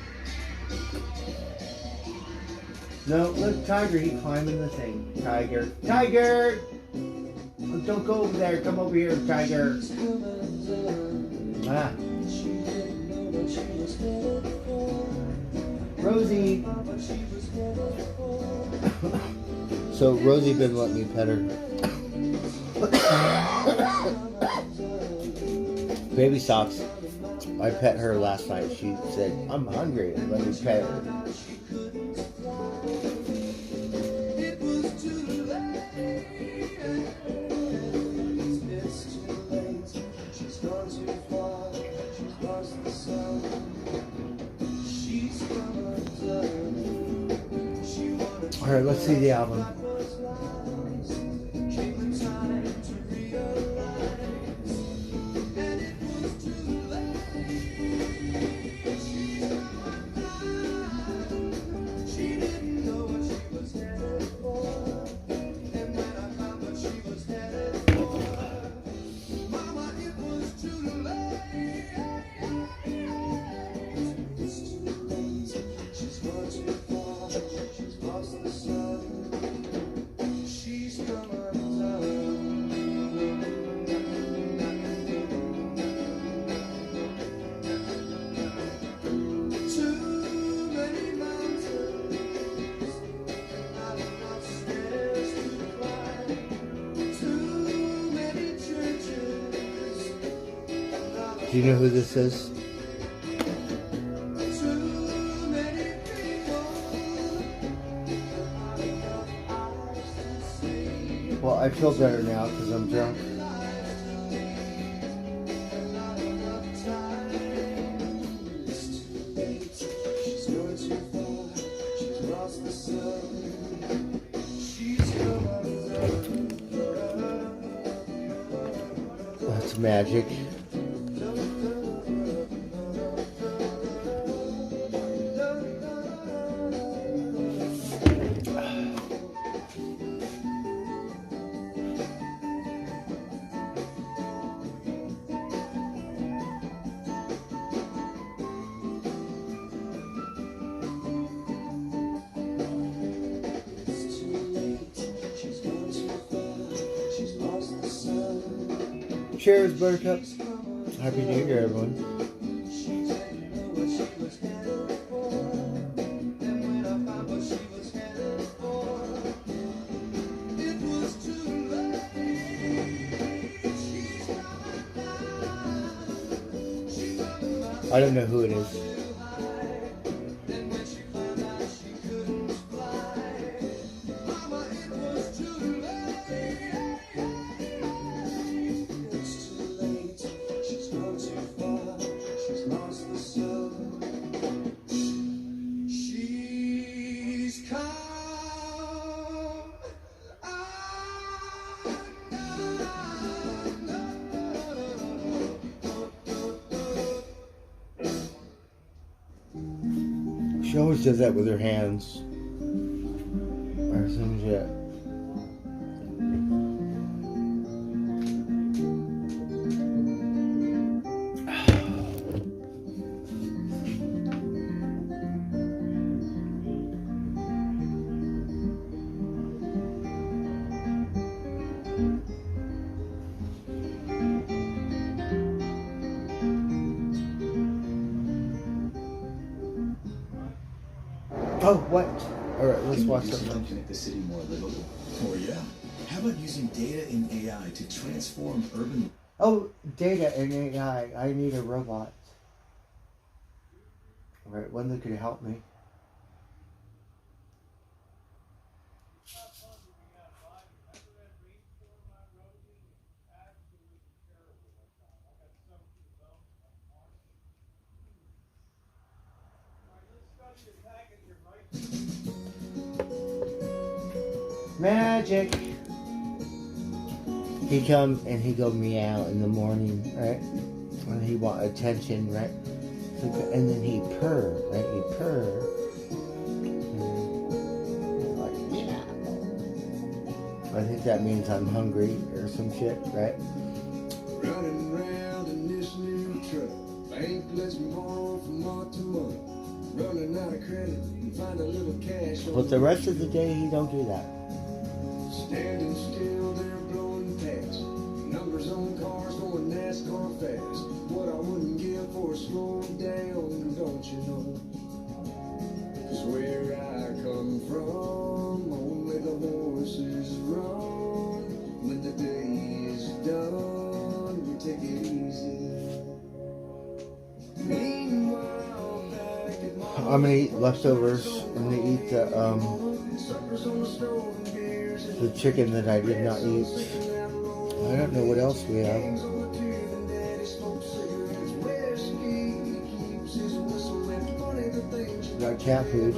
S3: No, look, Tiger, he climbing the thing. Tiger. Tiger! Don't go over there. Come over here, Tiger. Ah. Rosie. So Rosie been letting me pet her. Baby Socks. I pet her last night. She said, I'm hungry. Let me pet her. Alright, let's see the album. Do you know who this is? Well, I feel better now because I'm drunk. That's magic. Cheers, Buttercup. Happy New Year, everyone. I don't know who it is.
S7: closer. She's come.
S3: She always does that with her hands. Or some shit. Oh, what? Alright, let's watch something.
S6: To make the city more livable. Or yeah. How about using data and AI to transform urban...
S3: Oh, data and AI. I need a robot. Alright, one that could help me. Magic. He come and he go meow in the morning, right? And he want attention, right? And then he purr, right? He purr. Like meow. I think that means I'm hungry or some shit, right?
S7: Running around in this new truck. Bank lets me borrow from month to month. Running out of credit and find a little cash.
S3: But the rest of the day he don't do that.
S7: Standing still, they're blowing past. Numbers on cars going NASCAR fast. What I wouldn't give for a slow down, don't you know? 'Cause where I come from, only the horses run. When the day is done, we take it easy. Meanwhile, back at my
S3: I'm gonna eat leftovers. I'm gonna eat the chicken that I did not eat. I don't know what else we have. Got cat food.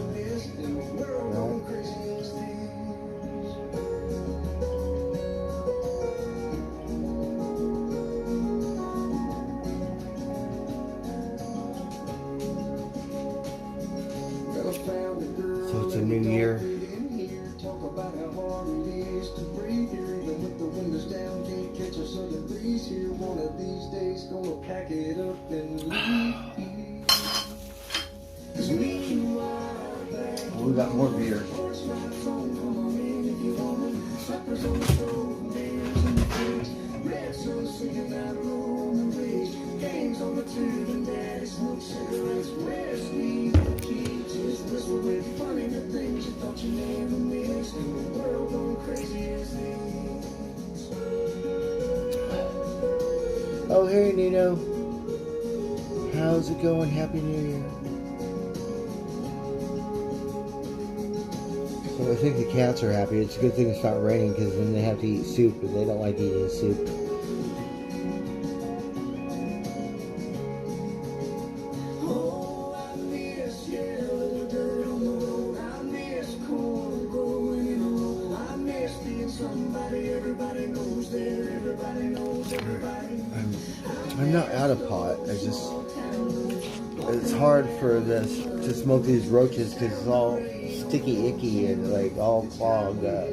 S3: So it's a new year.
S7: Talk about how hard it is to breathe here, even with the windows down, can't catch a southern breeze here. One of these days, gonna pack it up and leave. 'Cause meanwhile,
S3: Oh, we got more beer.
S7: suckers on the stove, beers in the fridge, red sun singing out on the ridge, games on the tube and daddy smokes cigarettes. Where's Steve? Keeps his whistle with funny the things you thought you never missed, and the world going crazy as things.
S3: Oh, hey, Nino. How's it going? Happy New Year. So I think the cats are happy. It's a good thing it's not raining because then they have to eat soup and they don't like eating soup.
S7: Oh, I miss you, little dirt on the road. I miss corn growing in a row. I miss being somebody everybody knows there. Everybody knows everybody.
S3: I'm not out of pot. It's hard for this to smoke these roaches because it's all sticky, icky, and like all clogged up.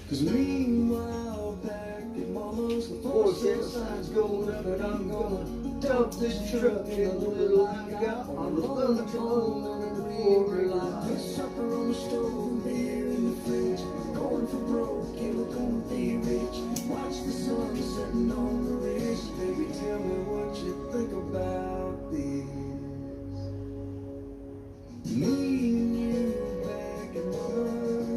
S7: 'Cause meanwhile, back at Mama's, the for-sale sign's going up, and I'm gonna dump this truck in the little I got on the phone and the river line. A sucker on the stove, beer in the fridge, going for broke, yeah, we're gonna be rich. Watch the sun setting on the ridge, baby, tell me what you think about this. Me and you back at Mama's.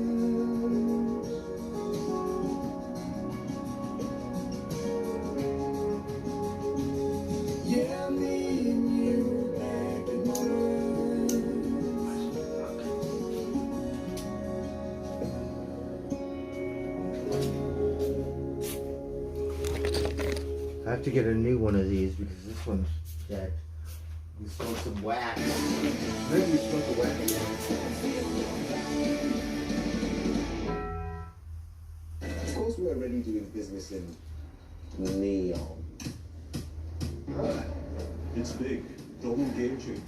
S7: Yeah, me and you back at Mama's.
S3: That have to get a new one of these because this one's dead. You smoke some wax. Maybe you smoke a wax again.
S25: Of course, we're already doing business in neon.
S6: It's big. Global game changer.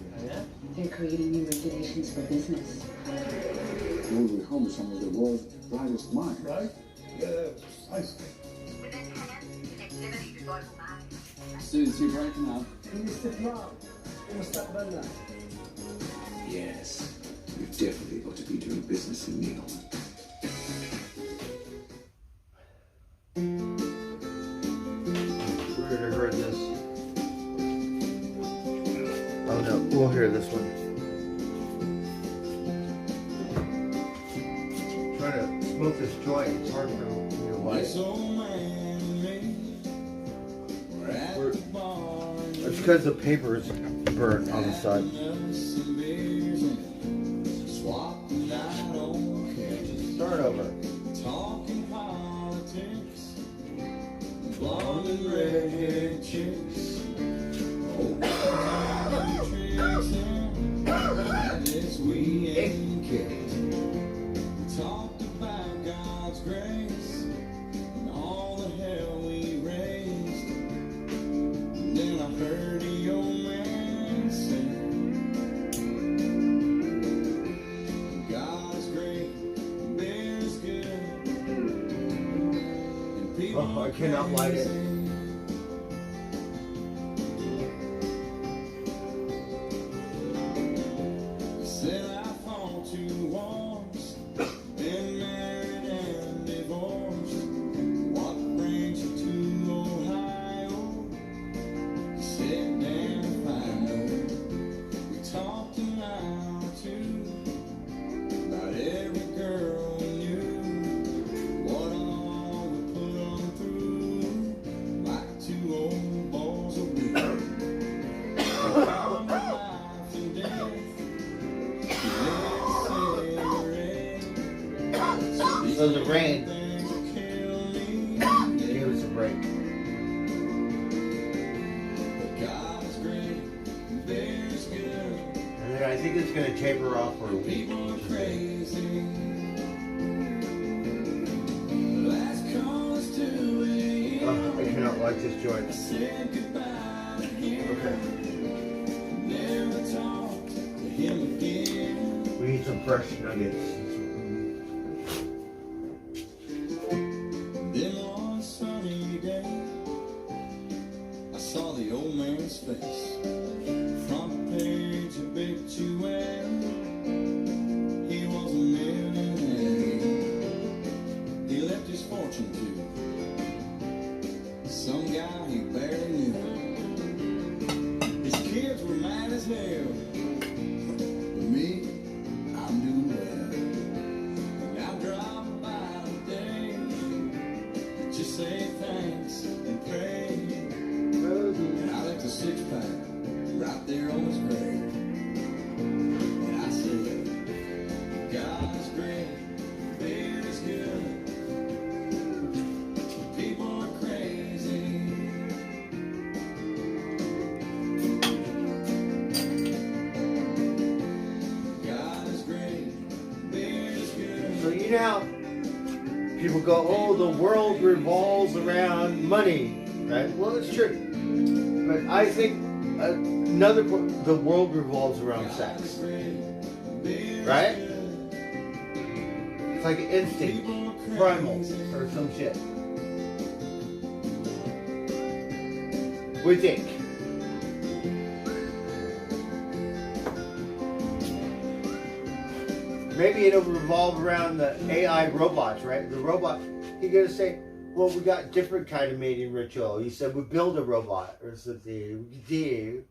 S22: They're creating new regulations for business.
S16: We will home some of the world's brightest minds.
S6: Right? Yeah, precisely.
S23: Students, you're breaking up.
S16: Yes, you've definitely got to be doing business in neon.
S3: We're gonna heard this. Oh no, we'll hear this one. Trying to smoke this joint, it's hard for your wife. It's because the paper is burnt on the side. Start over.
S7: Talking politics, blonde and redhead chicks. We ain't talked about God's grace and all the hell we raised. And then I heard a old man say, God is great, beer is good, and people
S3: Oh, I cannot light it.
S7: said I fought 2 wars, been married and divorced. What brings you to Ohio? Sit down and find out. We talked an hour or 2 about every girl we knew. What all we put on through, like 2 old balls of blue. Life and death.
S3: So the rain gave us a break. And then I think it's going to taper off for a week. I cannot like this joint. Okay. We need some fresh nuggets.
S7: Then on a sunny day, I saw the old man's face. Front page obituary, he was a millionaire. He left his fortune to some guy he barely knew. His kids were mad as hell, but me, I'm doing well. And I'm driving by today, just say thanks and pray. And I left a 6-pack right there on his grave. And I said, God is great, beer is good, people are crazy. God is great, beer is good.
S3: So you know how people go, oh, the world revolves around money, right? Well, it's true. But I think the world revolves around sex, right? It's like an instinct, primal, or some shit. We think. Maybe it'll revolve around the AI robots, right? The robot, you're gonna say, well, we got different kind of mating ritual. You said we build a robot or something. We do.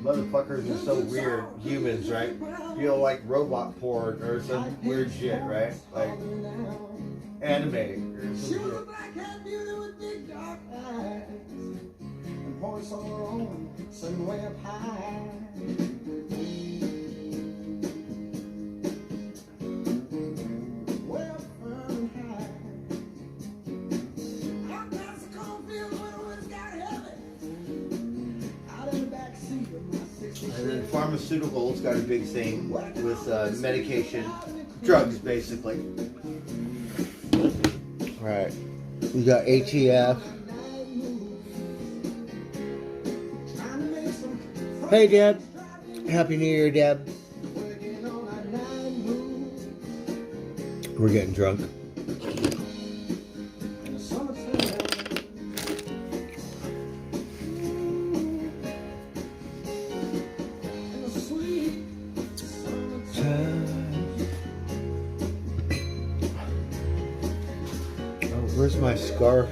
S3: Motherfuckers are so weird, humans, right? You know, like robot porn or some weird shit, right? Like anime or some shit.
S7: Voice on her own, sing way up high.
S3: pharmaceuticals got a big thing with medication, drugs basically. Right. We got ATF. Hey Deb. Happy New Year, Deb. We're getting drunk. Where's my scarf?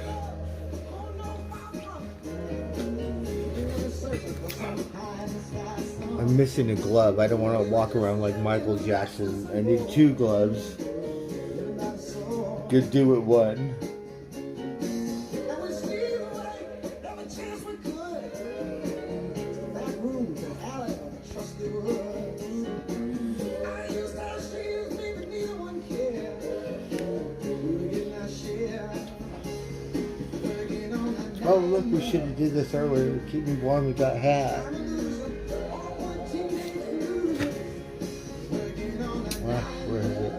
S3: I'm missing a glove. I don't want to walk around like Michael Jackson. I need 2 gloves. Could do it one. Oh look, we should have did this earlier. Keep me warm, we got hat. Where is it?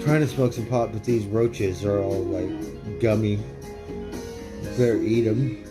S3: Trying to smoke some pot, but these roaches are all like gummy. Better eat them.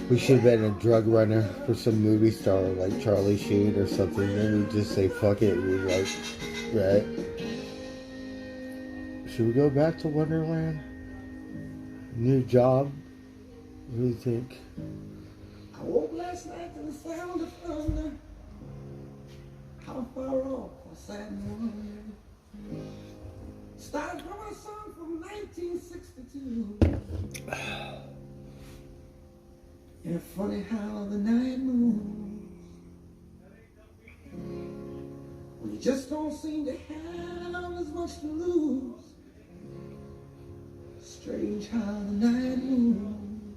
S3: We should have been a drug runner for some movie star like Charlie Sheen or something. Then we just say fuck it. We like, right? Should we go back to Wonderland? New job? What do you think?
S7: I woke last night to the sound of thunder. How far off I sat and wondered. Started from a song from 1962. And funny how the night moves when you just don't seem to have as much to lose. Strange how the night moves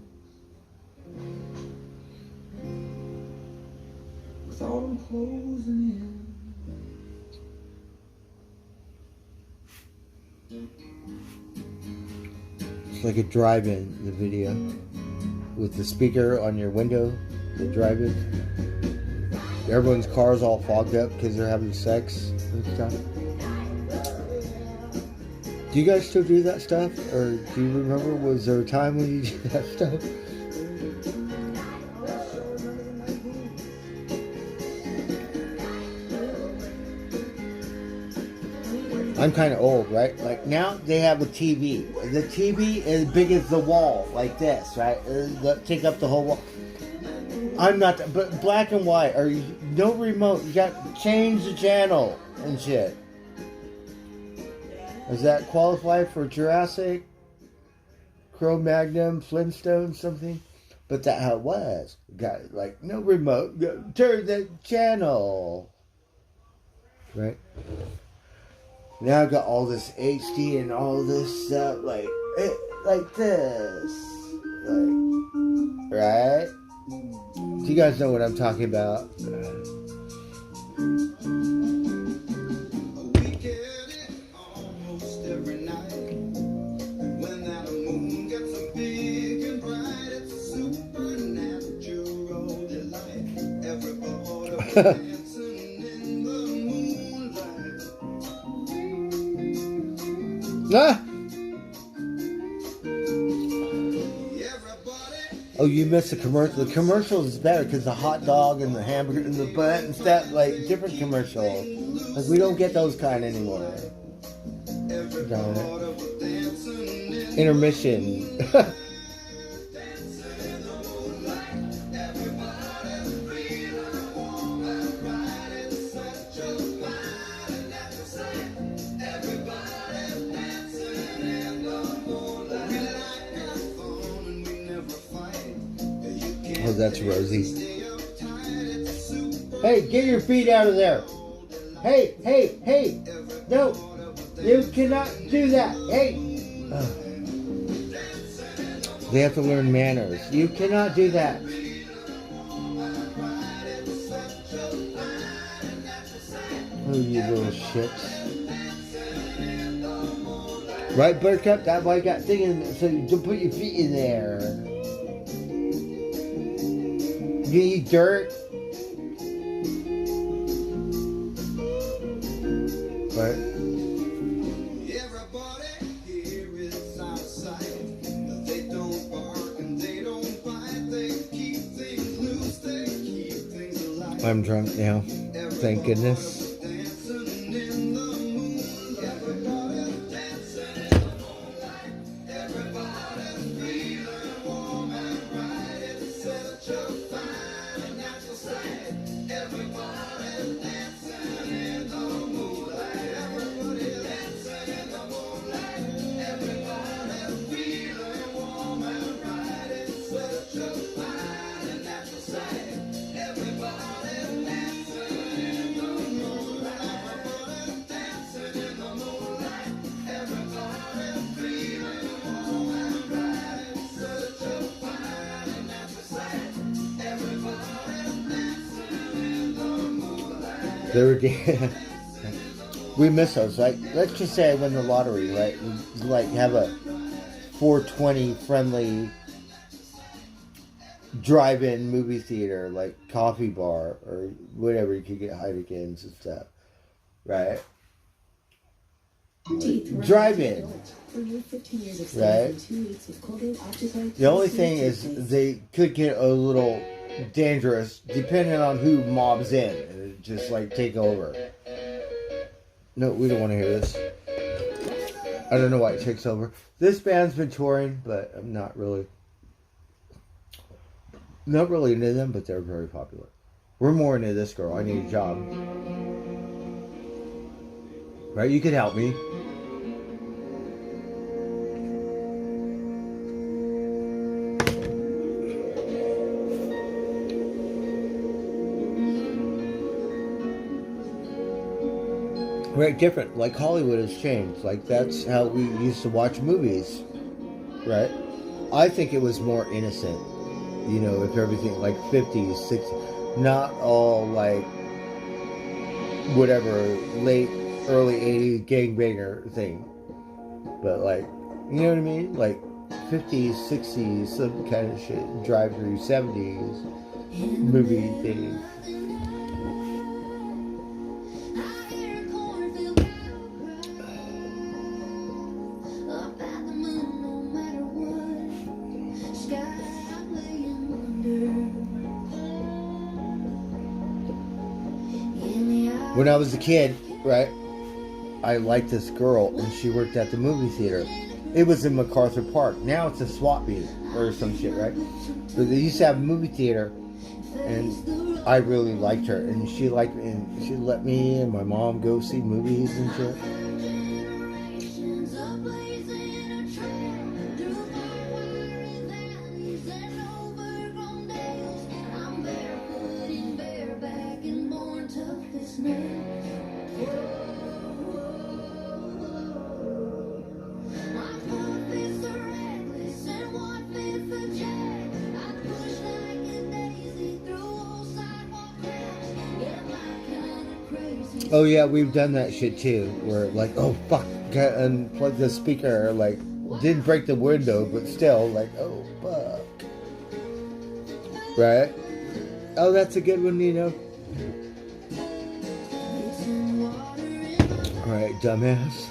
S7: with autumn closing in.
S3: It's like a drive-in, the video. With the speaker on your window, the drive-in. Everyone's car's all fogged up because they're having sex and stuff. Do you guys still do that stuff? Or do you remember, was there a time when you did that stuff? I'm kind of old, right? Like now they have a TV. The TV is big as the wall, like this, right? Take up the whole wall. I'm not, but black and white, or no remote. You got to change the channel and shit. Does that qualify for Jurassic, Cro-Magnon, Flintstone, something? But that's how it was. Got like no remote. Turn the channel, right? Now I got all this HD and all this stuff like this, like, right? Do you guys know what I'm talking about? Ah! Oh, you missed the commercial. The commercial is better because the hot dog and the hamburger and the butt and stuff, like different commercial. Like we don't get those kind anymore. Darn it. Intermission. that's Rosie. Hey, get your feet out of there. Hey, hey, hey. No, you cannot do that. Hey. They have to learn manners. You cannot do that. Oh, you little shits. Right, Buttercup? That's why I got thinking, so you don't put your feet in there. You eat dirt? Right. I'm drunk now. Thank goodness. We miss those. Like, let's just say I win the lottery, right? We, like, have a 420 friendly drive-in movie theater, like coffee bar or whatever. You could get Heineken's and stuff, right? Drive-in, right? The only thing is they could get a little dangerous depending on who mobs in and just like take over. No, we don't want to hear this. I don't know why it takes over. This band's been touring, but I'm not really into them, but they're very popular. We're more into this girl. I need a job. Right? You could help me. Right, different. Like Hollywood has changed. Like that's how we used to watch movies. Right? I think it was more innocent. You know, if everything like 50s, 60s, not all like whatever late, early 80s gangbanger thing. But like, you know what I mean? Like 50s, 60s, some kind of shit. Drive through 70s movie thing. When I was a kid, right, I liked this girl, and she worked at the movie theater. It was in MacArthur Park. Now it's a swap meet or some shit, right? But they used to have a movie theater, and I really liked her, and she liked me, and she let me and my mom go see movies and shit. Oh yeah, we've done that shit too. Where like, oh fuck, got unplugged the speaker. Like, didn't break the window, but still, like, oh fuck. Right? Oh, that's a good one, you know. All right, dumbass.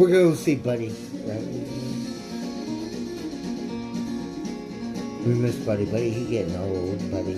S3: We're gonna see Buddy. Right? We miss Buddy. Buddy, he getting old, Buddy.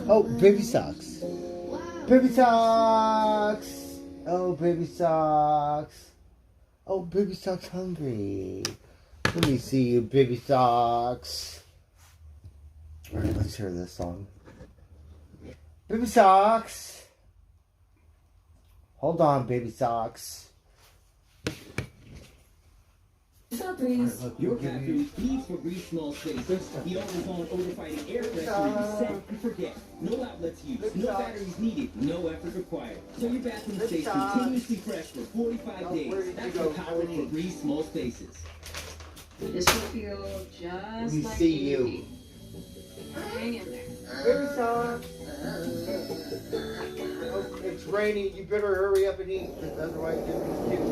S3: Oh, baby socks. Baby socks. Oh, baby socks. Oh, baby socks hungry. Let me see you, baby socks. Alright, let's hear this song. Baby socks. Hold on, baby socks.
S10: Your bathroom needs for breathe small spaces. You always want over-fighting air pressure, you set and forget. No outlets used, no batteries needed, no effort required. So your bathroom stays continuously fresh for 45 days. That's the power of breathe small spaces.
S11: This will feel just
S3: We
S11: like
S3: see
S11: baby.
S3: you.
S11: Hang in there.
S3: Baby socks. Oh, it's raining. You better hurry up and eat, because otherwise you'll be cute.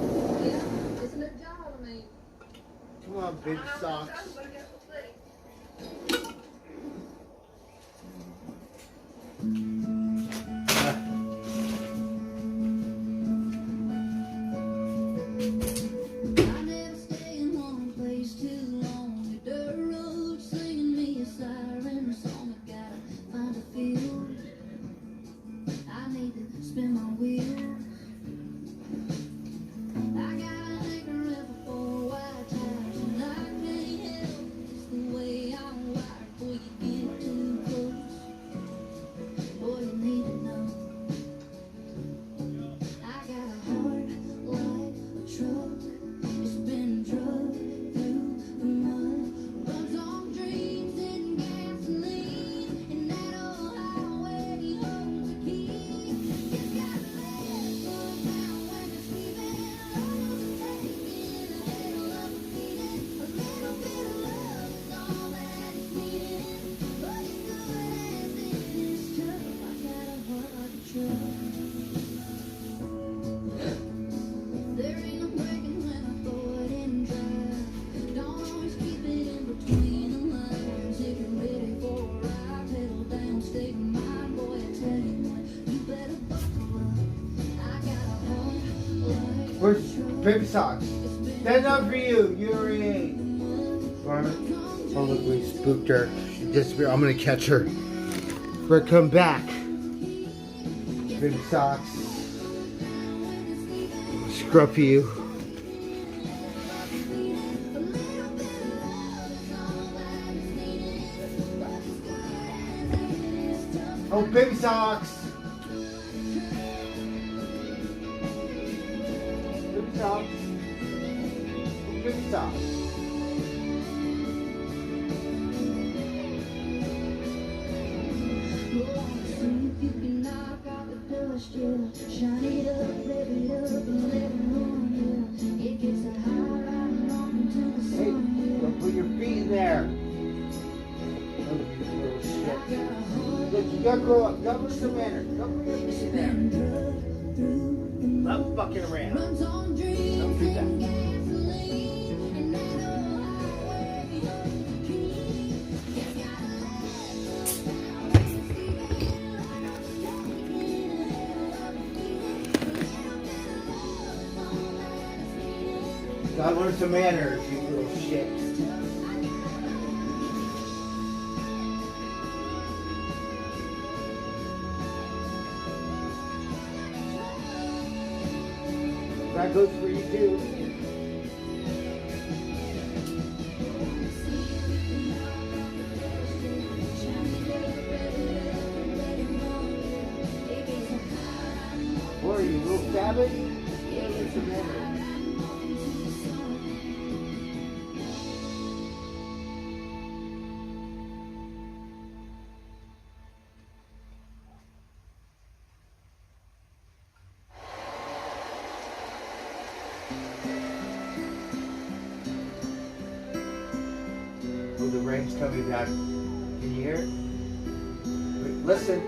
S11: Yeah, it's a good job, I mean.
S3: Come on, baby socks. Where's baby socks? Stand up for you, Yuri. Oh look, we spooked her. She disappeared. I'm gonna catch her. We're come back. Baby socks. Scruff you. Oh, baby socks. Baby socks. Oh, baby socks. Hey, don't put your feet in there. Oh, you little shit. Look, you gotta grow up. Go with some manners. Don't put your feet in there. I'm fucking around. Don't do that. Gotta learn some manners, you little shit. That goes for you too. Where are you, Little Savage? Where's the matter? Oh, the rain's coming down. Can you hear it? Wait, listen.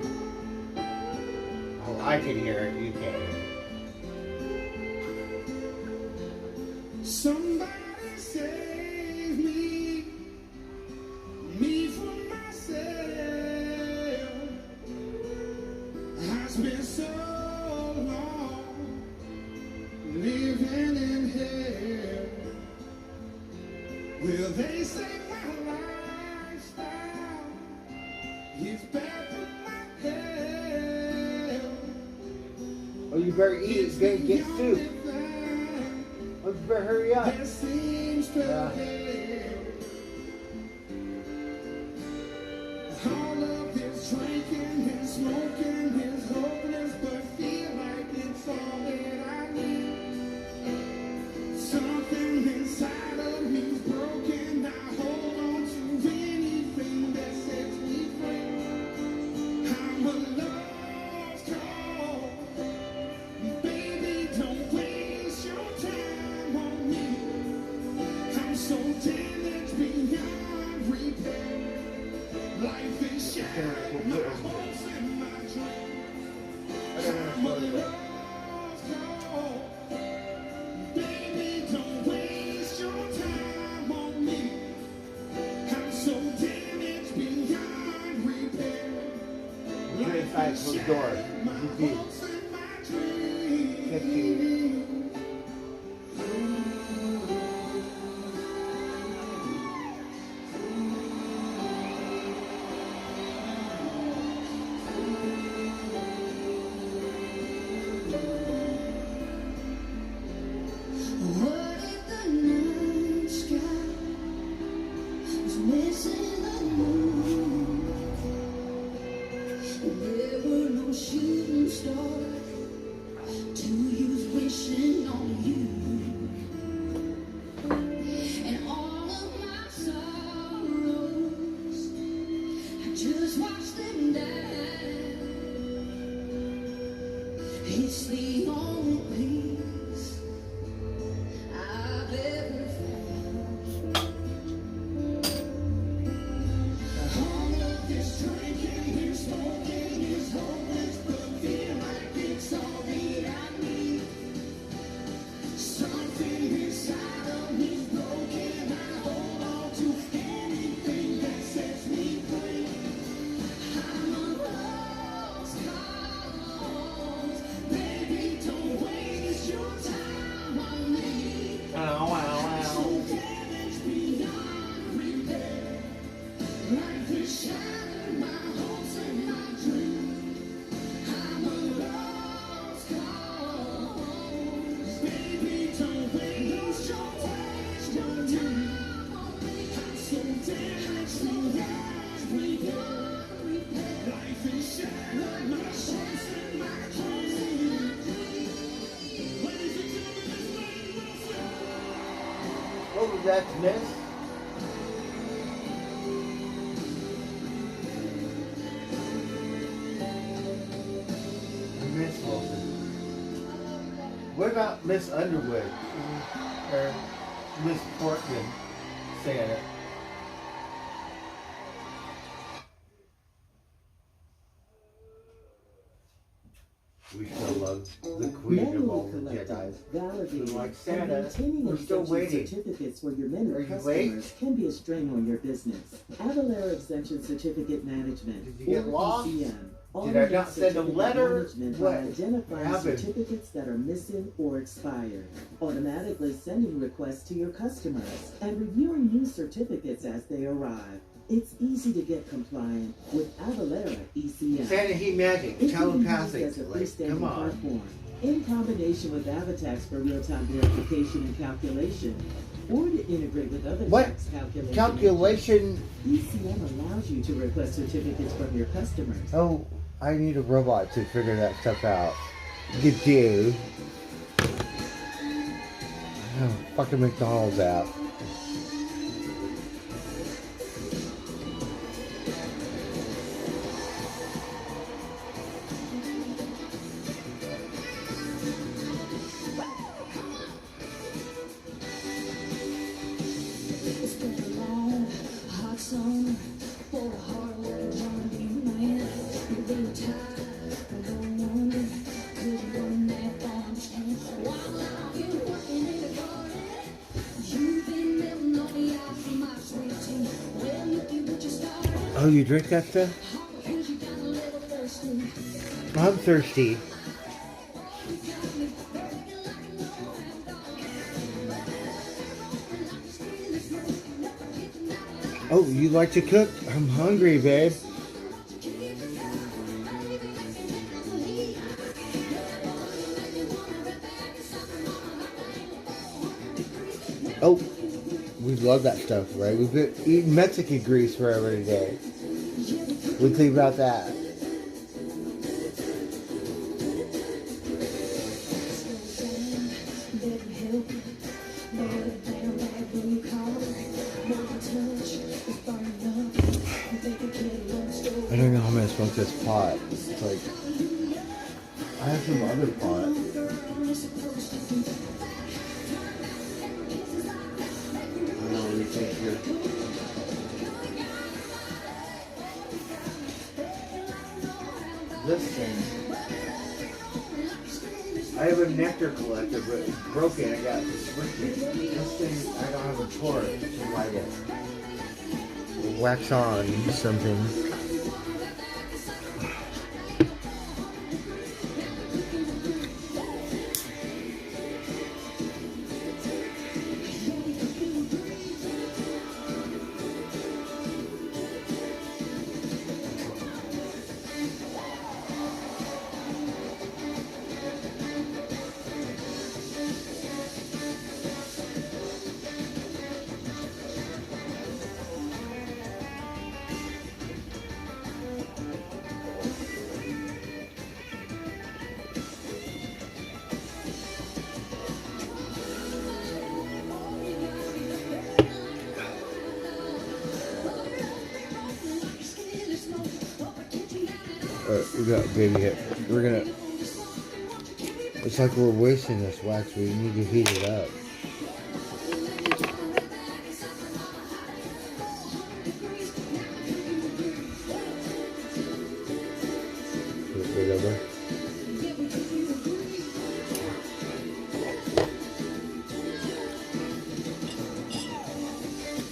S3: Oh, I can hear it. You can't.
S7: Somebody save me from myself. I spent so long living in hell. Well, they say my lifestyle is bad for my health.
S3: Oh, you better eat it. Get soup. Oh, you better hurry up.
S7: All of this drinking and smoking is hopeless, but feel like it's all that I need. Something inside of me's broken. I hold on to anything that sets me free. I'm a lost cause. Baby, don't waste your time on me. I'm so damaged beyond repair. Life is shattered, my hopes and my dreams. I'm a lost cause. Baby, don't waste your time on me. I'm so damaged beyond repair.
S3: Get inside the door. You Get you.
S7: What if the night sky was missing the moon? There were no shooting stars to use wishing on you. And all of my sorrows, I just watched them die. It's the only peace I've ever found. All of this drinking and smoking is hopeless, but feel like it's all that I need. Something inside of me's broken. I hold on to anything that sets me free. I'm a lost cause. Baby, don't waste your time on me. So damaged beyond repair. Life is shattered, my hopes and my dreams. I'm a lost cause. Baby, don't waste your time on me. I'm so damaged beyond repair. Life is shattered, my hopes and my dreams. Ladies and gentlemen, this man Wilson.
S3: What was that, Miss? Miss Wilson. What about Miss Underwood? Or Miss Portman saying it? We still love the queen of all the Jedi's.
S22: Validated,
S3: Like
S22: and
S3: Santa,
S22: maintaining
S3: we're still
S22: exemption
S3: waiting.
S22: certificates for your men
S3: Are
S22: and
S3: you
S22: customers can be a strain on your business. Avalara Exemption Certificate Management,
S3: Did you get
S22: or
S3: lost?
S22: ECM,
S3: Did I not send a
S22: certificate
S3: letter?
S22: management
S3: What
S22: by identifying
S3: happened?
S22: certificates that are missing or expired, automatically sending requests to your customers, and reviewing new certificates as they arrive. It's easy to get compliant with Avalara ECM.
S3: Santa He Magic,
S22: It can be used
S3: telepathic.
S22: as a
S3: Like,
S22: freestanding
S3: come on.
S22: platform,
S10: in combination with Avatax for real-time verification and calculation, or to integrate with other tax calculation.
S3: Calculation.
S10: ECM allows you to request certificates from your customers.
S3: Oh, I need a robot to figure that stuff out. You do. Oh, fucking McDonald's app. Oh, you drink that stuff? I'm thirsty. Oh, you like to cook? I'm hungry, babe. Oh, we love that stuff, right? We've been eating Mexican grease forever today. What do you think about that? I don't know how I'm gonna smoke this pot. It's like I have some other pot. I don't know what you think here. This thing, I have a nectar collector, but it's broken. I got to switch it. This thing, I don't have a torch to light it. Wax on something. We got baby hip. We're gonna. It's like we're wasting this wax. We need to heat it up. Put it right over.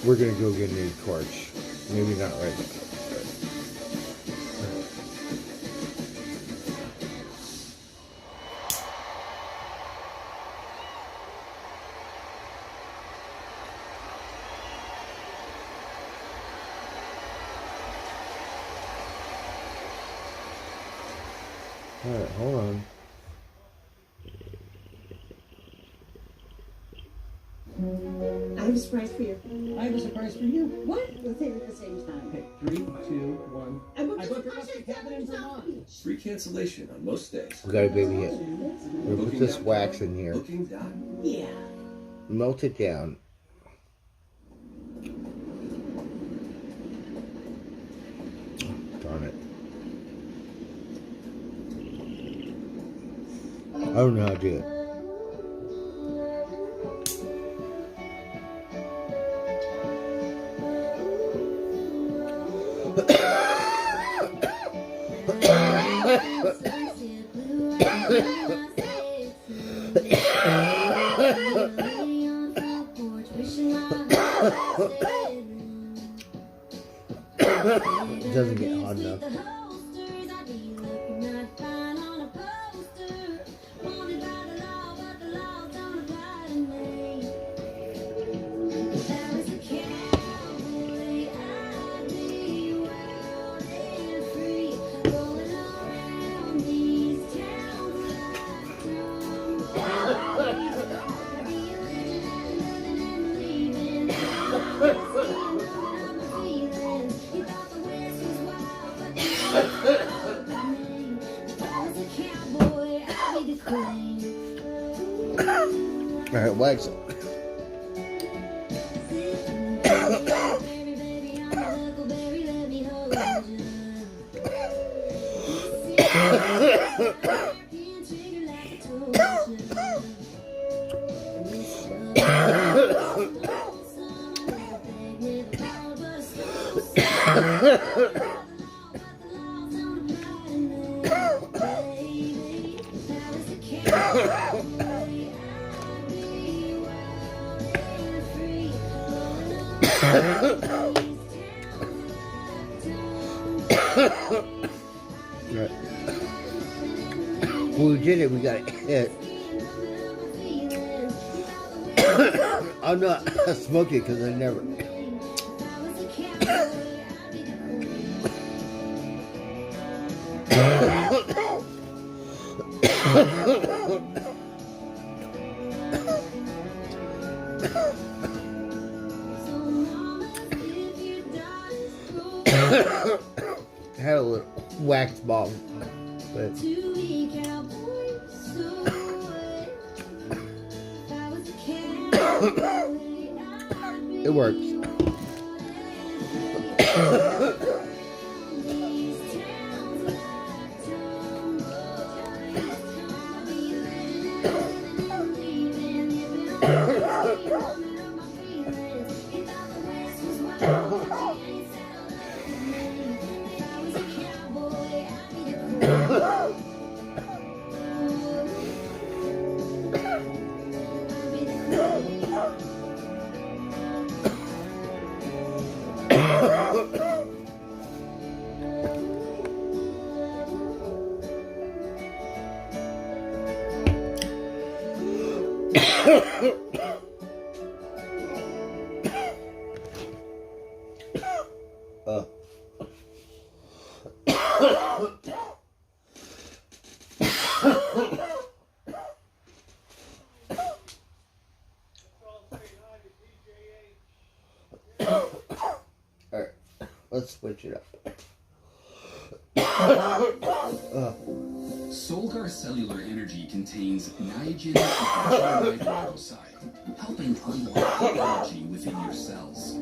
S3: We're gonna go get a new torch. Maybe not right now. Alright, hold on.
S2: I have a surprise for you.
S10: I have a surprise for you.
S2: What? We'll say it at the same time.
S10: Okay, 3, 2, 1.
S2: I booked
S10: a rustic cabin in Vermont.
S19: Free cancellation on most days.
S3: We got a baby hip. We're gonna put this wax in here.
S2: Yeah.
S3: Melt it down. Darn it. I don't know how to do it. It doesn't get hot enough. Alright, wax. We did it, we got it. I'm not smoking because I never. I had a little wax bomb, but it works. Alright, let's switch it up.
S4: Solgar Cellular Energy contains niagen and hydroxide, helping unlock the energy within your cells.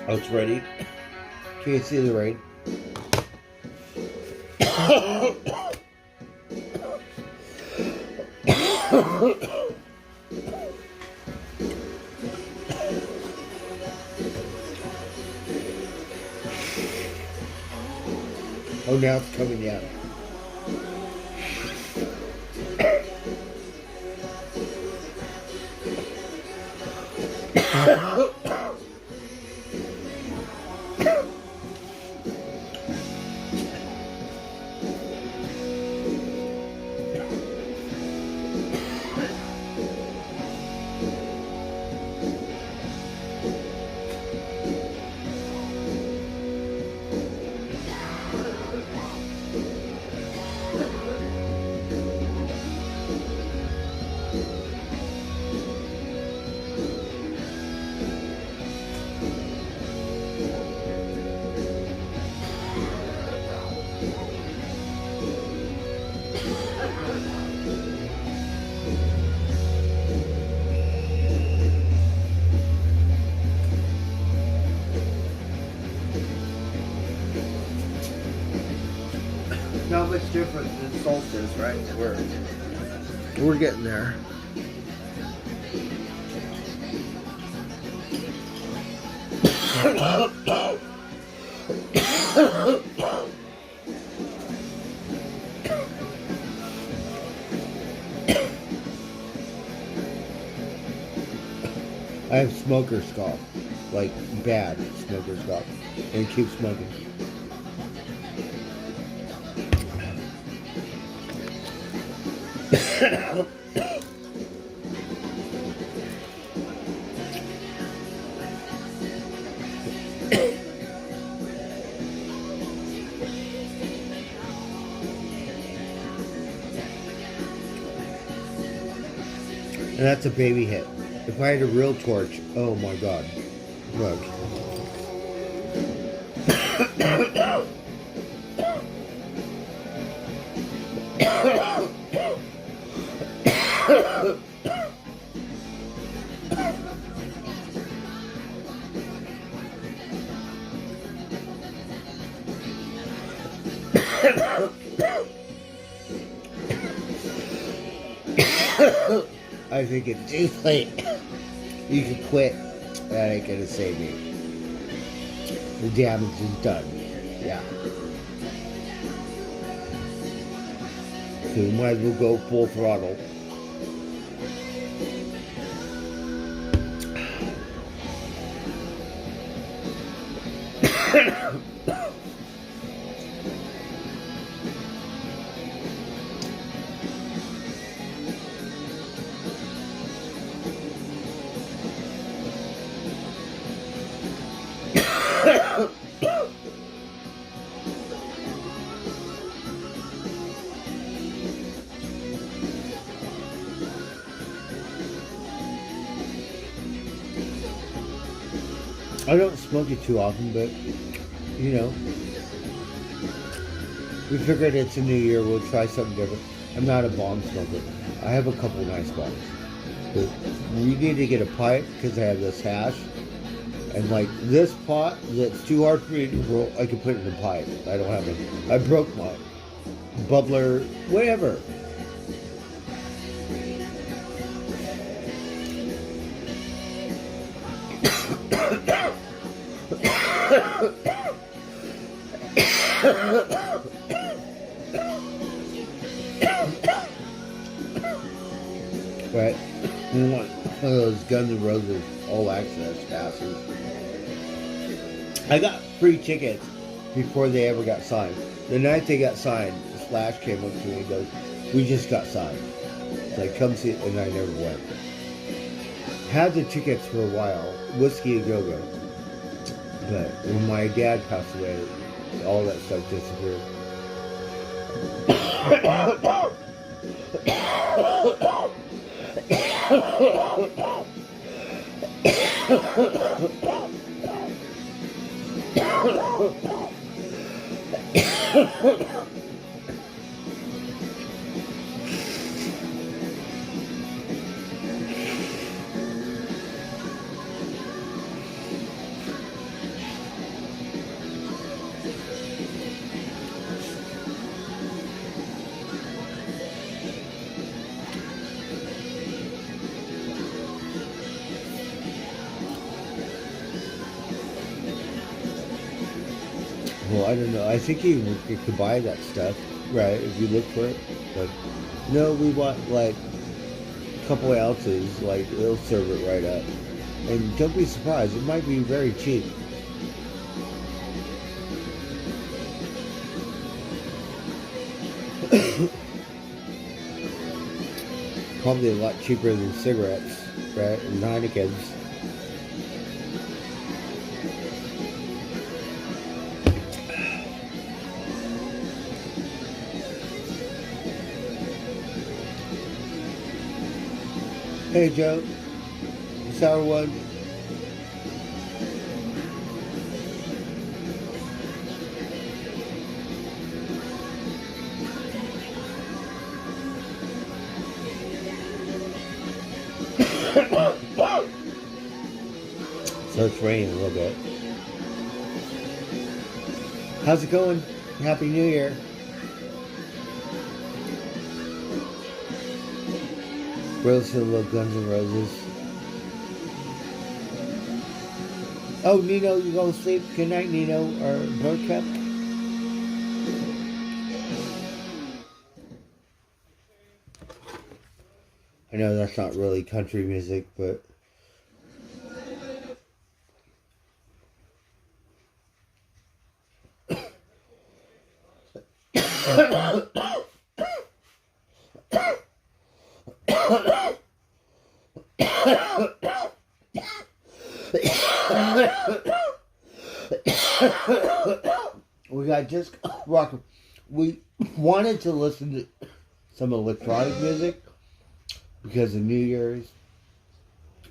S3: Oh, it's ready. Can you see the rain? Oh, now it's coming down. Not much different than Solstice, right? We're getting there. I have smoker's cough, like bad smoker's cough, and keep smoking. And that's a baby hit. If I had a real torch, oh my god. Look. I think it's too late. You can quit. That ain't gonna save me. The damage is done. Yeah. So you might as well go full throttle. I don't smoke it too often, but, you know, we figured it's a new year, we'll try something different. I'm not a bomb smoker. I have a couple nice bombs. But we need to get a pipe, because I have this hash. And, like, this pot, that's too hard for me to roll, I can put it in a pipe. I don't have it. I broke my bubbler, whatever. Right? We want one of those Guns N' Roses all access passes. I got free tickets before they ever got signed. The night they got signed, Slash came up to me and goes, "We just got signed." It's like, come see it, and I never went. Had the tickets for a while, Whiskey a Go-Go. But when my dad passed away, all that stuff disappeared. Well, I don't know. I think you could buy that stuff, right, if you look for it. But no, we want like a couple ounces. Like, they'll serve it right up. And don't be surprised. It might be very cheap. Probably a lot cheaper than cigarettes, right? And Heineken's. Hey Joe, sour one. So it's raining a little bit. How's it going? Happy New Year. Rose Hill Guns N' Roses. Oh, Nino, you going to sleep? Good night, Nino, or Buttercup. I know that's not really country music, but we got just rock. We wanted to listen to some electronic music because of New Year's,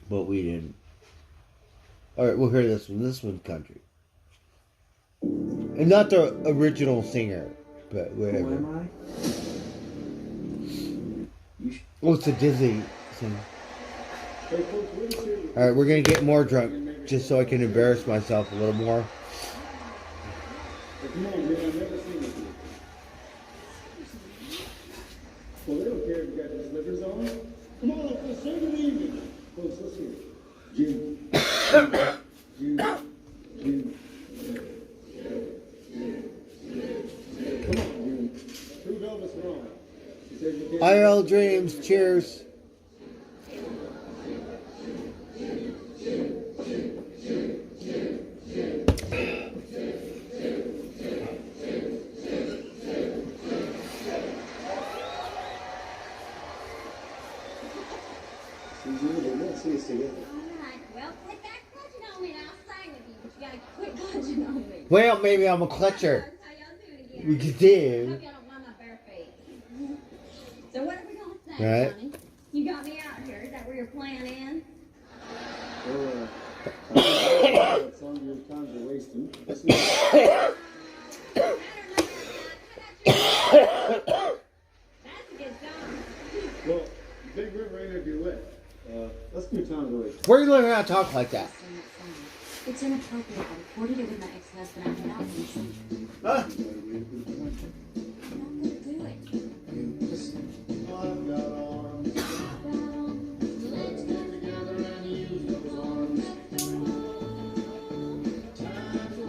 S3: but we didn't. Alright, we'll hear this one. This one's country. And not the original singer, but whatever.
S7: Who am I?
S3: Oh, it's a Disney thing. Alright, we're gonna get more drunk just so I can embarrass myself a little more.
S7: Come on, man, I've never seen this. Well, they don't care if you got your slippers on. Come on, let's sing the evening. Folks, let's hear it. June. June. June. Come on, June. Prove Elvis wrong. He says you can't.
S3: IL Dreams, cheers.
S7: See us together.
S11: Alright, well, quit that clutching on me and I'll sing with you. But you gotta quit clutching on me.
S3: Well, maybe I'm a clutcher.
S11: How y'all doing again?
S3: We could
S11: I
S3: do.
S11: hope y'all don't mind my bare feet. So what are we gonna sing,
S3: Right.
S11: honey? You got me out here. Is that where you're playing in?
S7: Well, that song your times are wasting. Let's not.
S11: That's a good song.
S7: Well, Big River ain't a duet. Let's do Times Are Wasting.
S3: Where are you learning how to talk like that?
S24: It's inappropriate. I recorded it with my ex-husband. I'm not going to sing.
S3: Huh?
S7: I've got arms. Let's get together and use those arms.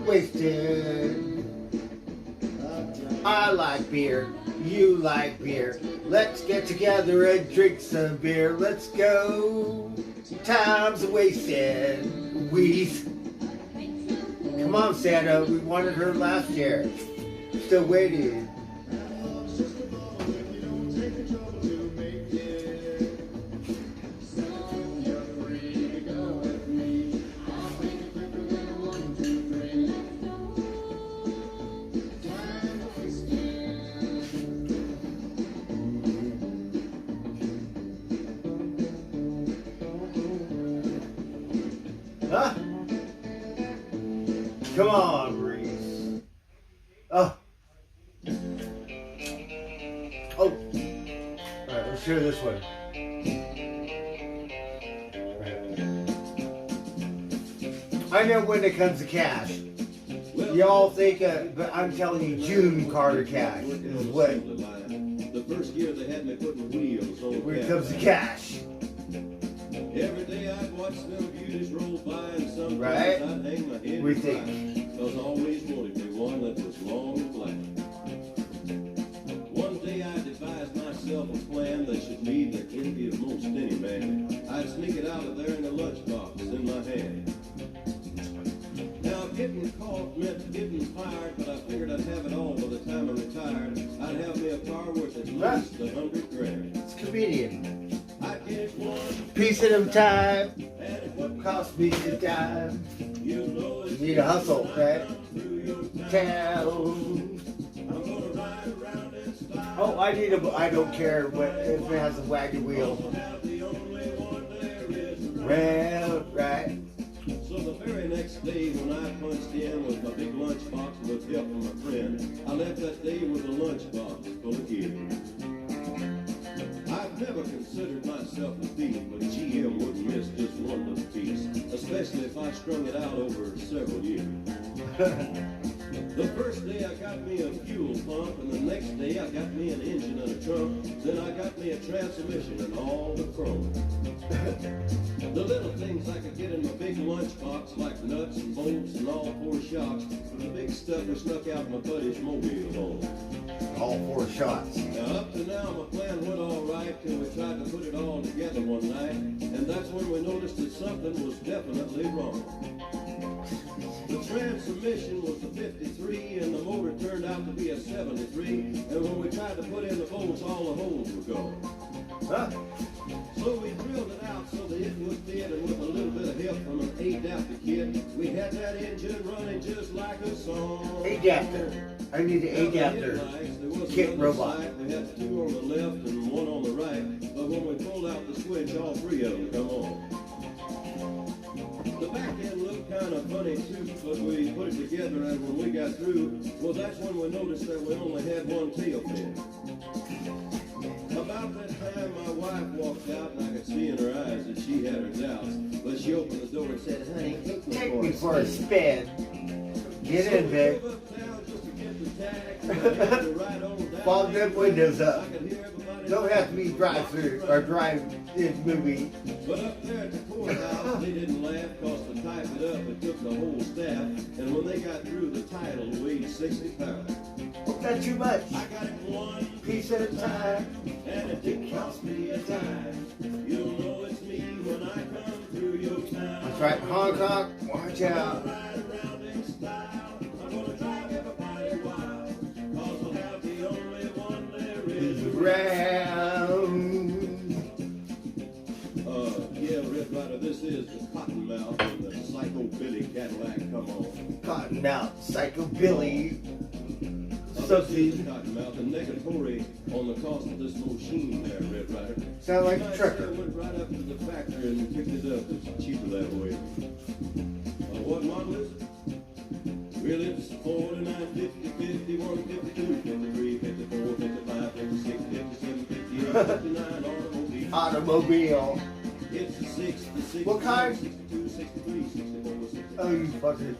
S3: Wasted. I like beer. You like beer. Let's get together and drink some beer. Let's go. Time's wasted. Come on, Santa. We wanted her last year. Still waiting. Huh? Come on, Reese. Oh. Oh. Alright, let's share this one. I know when it comes to cash. Y'all think, but I'm telling you, June Carter Cash is what.
S25: The first year they had me putting wheels on
S3: When it comes to cash.
S25: Every day I'd watch them beauties roll by and sometimes
S3: Right?
S25: I'd hang my head
S3: We
S25: and
S3: think.
S25: cry, 'cause I always wanted me one that was long and flat. One day I devised myself a plan that should meet the envy of most any man. I'd sneak it out of there in a lunchbox in my hand. Now getting caught meant getting fired, but I figured I'd have it all by the time I retired. I'd have me a car worth at least $100 grand.
S3: It's a comedian.
S25: I'd get one
S3: Piece of them time.
S25: and it would
S3: Cost me a dime.
S25: you know
S3: You need a hustle, okay? Town. Oh, I need a. I don't care what if it has a wagon wheel. Well, right.
S25: So the very next day when I punched in with my big lunchbox with help from my friend, I left that day with a lunchbox full of gear. I've never considered myself a thief, but GM wouldn't miss just one little piece, especially if I strung it out over several years. The first day I got me a fuel pump, and the next day I got me an engine and a trunk. Then I got me a transmission and all the chrome. The little things I could get in my big lunchbox, like nuts and bolts and all four shocks, but the big stuff was snuck out my buddy's mobile home.
S3: All four shots.
S25: Now up to now my plan went all right till we tried to put it all together one night, and that's when we noticed that something was definitely wrong. The transmission was a 53 and the motor turned out to be a 73, and when we tried to put in the bolts, all the holes were gone.
S3: Huh?
S25: So we drilled it out so that it would fit, and with a little bit of help from an adapter kit, we had that engine running just like a song.
S3: Adapter. I need an adapter. Kit robot.
S25: We had two on the left and one on the right, but when we pulled out the switch, all three of them come on. The back end looked looked kind of funny too, but we put it together, and when we got through, well, that's when we noticed that we only had one tail fin. About that time, my wife walked out, and I could see in her eyes that she had her doubts. But she opened the door and said, "Honey,
S3: Take me for a spin. Get in, babe. Fog them windows up. Don't have to be drive-through or drive-in movie."
S25: But up there at the courthouse, they didn't laugh because to type it up, it took the whole staff. And when they got through, the title weighed 60 pounds.
S3: Not too much.
S25: I got it one
S3: piece at a time,
S25: and it didn't cost me a dime. You'll know it's me when I come through your town.
S3: That's right, Hong Kong. Watch out.
S25: I'm gonna drive everybody wild, 'cause I'll have the only one there is
S3: Round.
S25: Yeah, Red Rider, this is the Cottonmouth and the Psycho Billy Cadillac. Come on.
S3: Cottonmouth, Psycho Billy.
S25: Subsidy. Cottonmouth and negatory on the cost of this machine there, Red Rider.
S3: Sound like a
S25: I
S3: trucker.
S25: went right up to the factory and picked it up. It's cheaper that way. What model is it? Well, it's 49, 50, 51, 52, 53, 54, 55, 56, 57, 58, 59 automobile.
S3: Automobile.
S25: It's the 60,
S3: What kind?
S25: 62, 63, 64, 65.
S3: Oh, you fucker.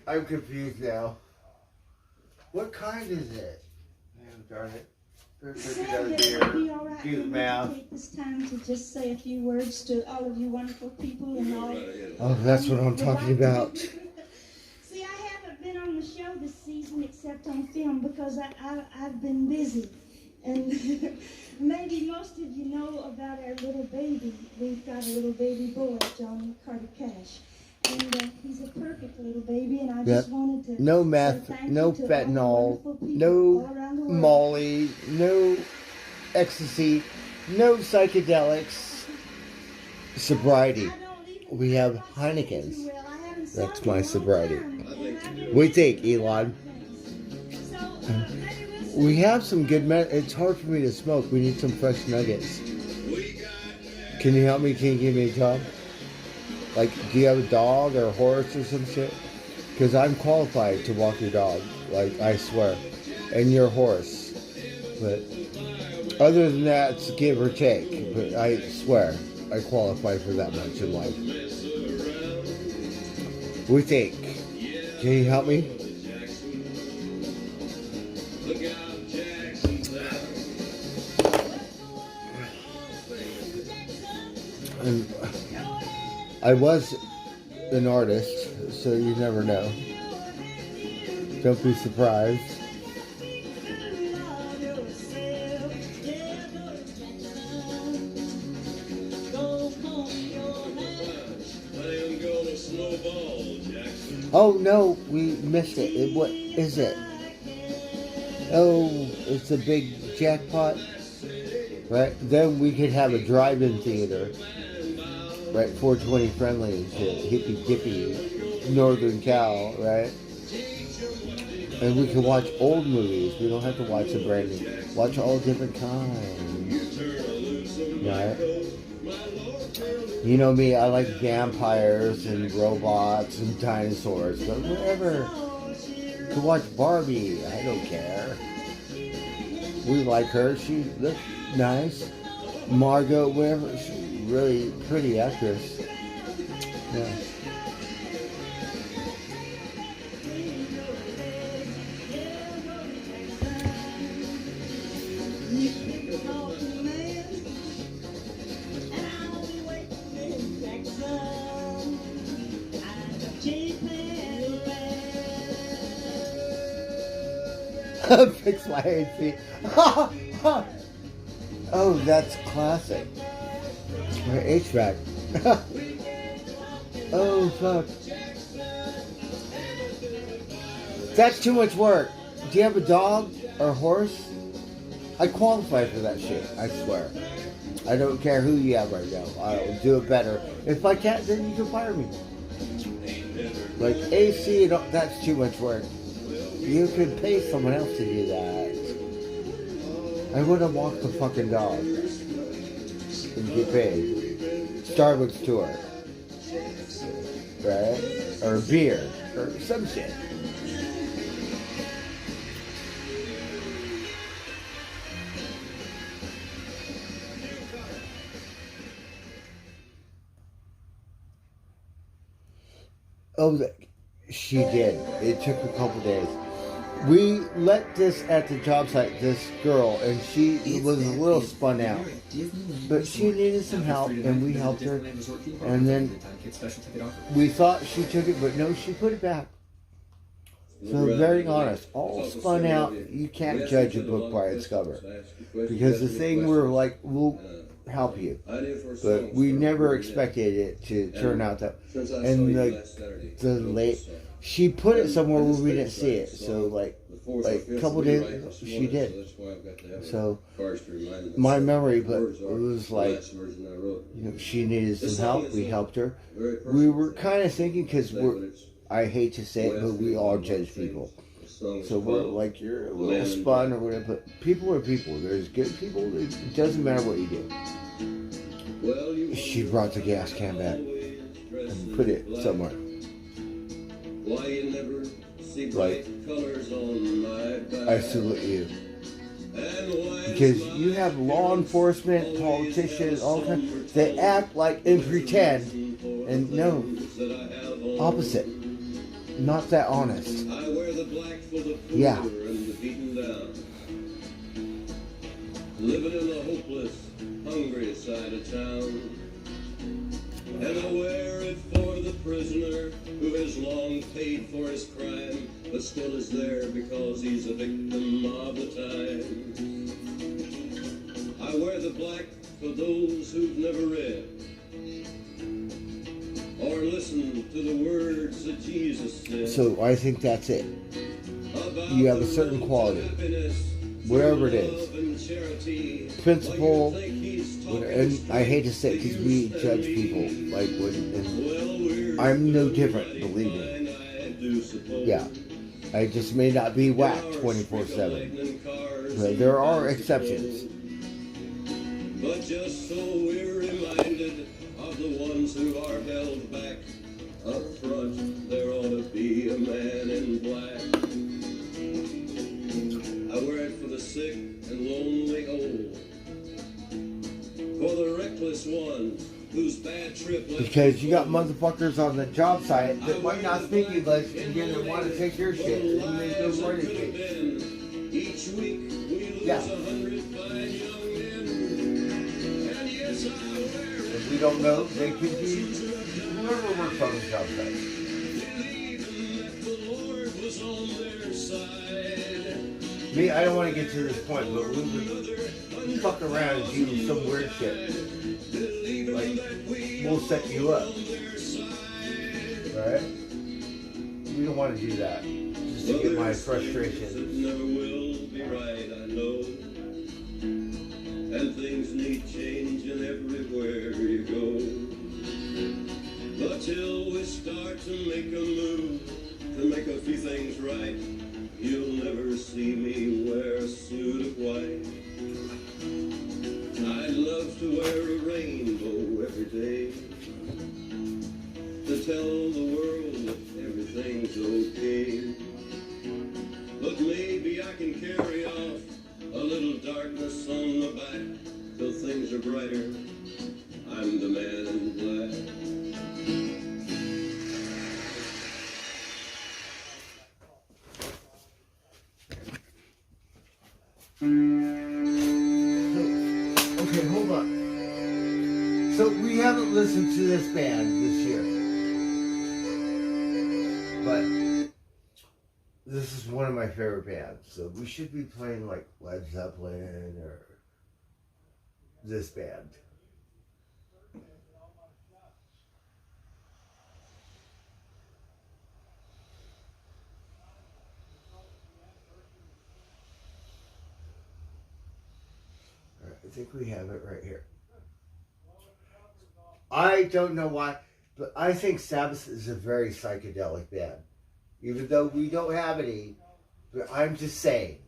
S3: I'm confused now. What kind is it? Man, darn it.
S2: Sam, would it be all right for me to take this time to just say a few words to all of you wonderful people and all?
S3: Oh, that's what I'm talking about.
S2: See, I haven't been on the show this season except on film because I've been busy. And maybe most of you know about our little baby. We've got a little baby boy, Johnny Carter Cash. And he's a perfect little baby, and I just wanted to
S3: No
S2: say
S3: meth,
S2: thank
S3: no
S2: you to all the
S3: fentanyl,
S2: wonderful people
S3: no
S2: all around the world.
S3: Molly, no ecstasy, no psychedelics. Sobriety. We have Heineken's. That's my sobriety. What do you think, Elon? We have some good it's hard for me to smoke. We need some fresh nuggets. Can you help me? Can you give me a job? Like, do you have a dog or a horse or some shit? Because I'm qualified to walk your dog. Like, I swear. And your horse. But other than that, it's give or take. But I swear, I qualify for that much in life. What do you think? Can you help me? And I was an artist, so you never know. Don't be surprised. Oh no, we missed it. What is it? Oh, it's a big jackpot. Right? Then we could have a drive-in theater. Right, 420 friendly and shit, hippy dippy, Northern Cal, right? And we can watch old movies. We don't have to watch the brand new. Watch all different kinds, right? You know me, I like vampires and robots and dinosaurs, but whatever. To watch Barbie, I don't care. We like her. She looks nice. Margot, whatever. Really pretty actress. Yeah. Fix my AC. Oh, that's classic. Or HVAC. Oh, fuck. That's too much work. Do you have a dog or a horse? I qualify for that shit, I swear. I don't care who you have right now. I'll do it better. If I can't, then you can fire me. Like AC, that's too much work. You could pay someone else to do that. I want to walk the fucking dog and get paid. Starbucks tour, right? Or beer, or some shit. Oh, she did. It took a couple days. We let this at the job site, this girl, and she was a little spun out. But she needed some help, and we helped her. And then we thought she took it, but no, she put it back. So very honest, all spun out. You can't judge a book by its cover. Because the thing we're like, we'll help you. But we never expected it to turn out that. And the late, she put it somewhere where we didn't see it. So like a couple days ago, she did. So my memory, but it was like, she needed some help. We helped her. We were kind of thinking, because I hate to say it, but we all judge people. So we're like, you're a little spun or whatever, but people are people. There's good people. It doesn't matter what you do. She brought the gas can back and put it somewhere. Like, I salute you. Because you have law enforcement, politicians, all kinds, they act like and pretend, and no, opposite. Not that honest. Yeah.
S25: Living in the hopeless, hungry side of town. And I wear it for the prisoner who has long paid for his crime, but still is there because he's a victim of the time. I wear the black for those who've never read or listened to the words that Jesus said.
S3: So I think that's it. You have a certain quality, whatever it is, principle. And I hate to say it because we judge people like and I'm no different, believe me. Yeah, I just may not be whacked 24/7, but there are exceptions.
S25: But just so we're reminded of the ones who are held back up front, there ought to be a man in black. I wear it for the sick and lonely old, for the reckless ones whose bad trip.
S3: Because you got motherfuckers on the job site that might not speak English and then want to take your shit and they go for it.
S25: Each week we lose 100 fine young men. And yes, I wear
S3: if we don't know, they could be whoever works on the job site.
S25: believing that the Lord was on their side.
S3: Me, I don't want to get to this point, but we would fuck around and do some weird shit. Like, we'll set you up. Right? We don't want to do that. Just to get my frustration.
S25: Never will be right, I know. And things need changing everywhere you go. But till we start to make a move, to make a few things right, you'll never see me wear a suit of white. I'd love to wear a rainbow every day, to tell the world that everything's okay. But maybe I can carry off a little darkness on the back till things are brighter. I'm the man in black.
S3: Okay, hold on. So we haven't listened to this band this year, but this is one of my favorite bands. So we should be playing like Led Zeppelin or this band. I think we have it right here. I don't know why, but I think Sabbath is a very psychedelic band. Even though we don't have any, but I'm just saying.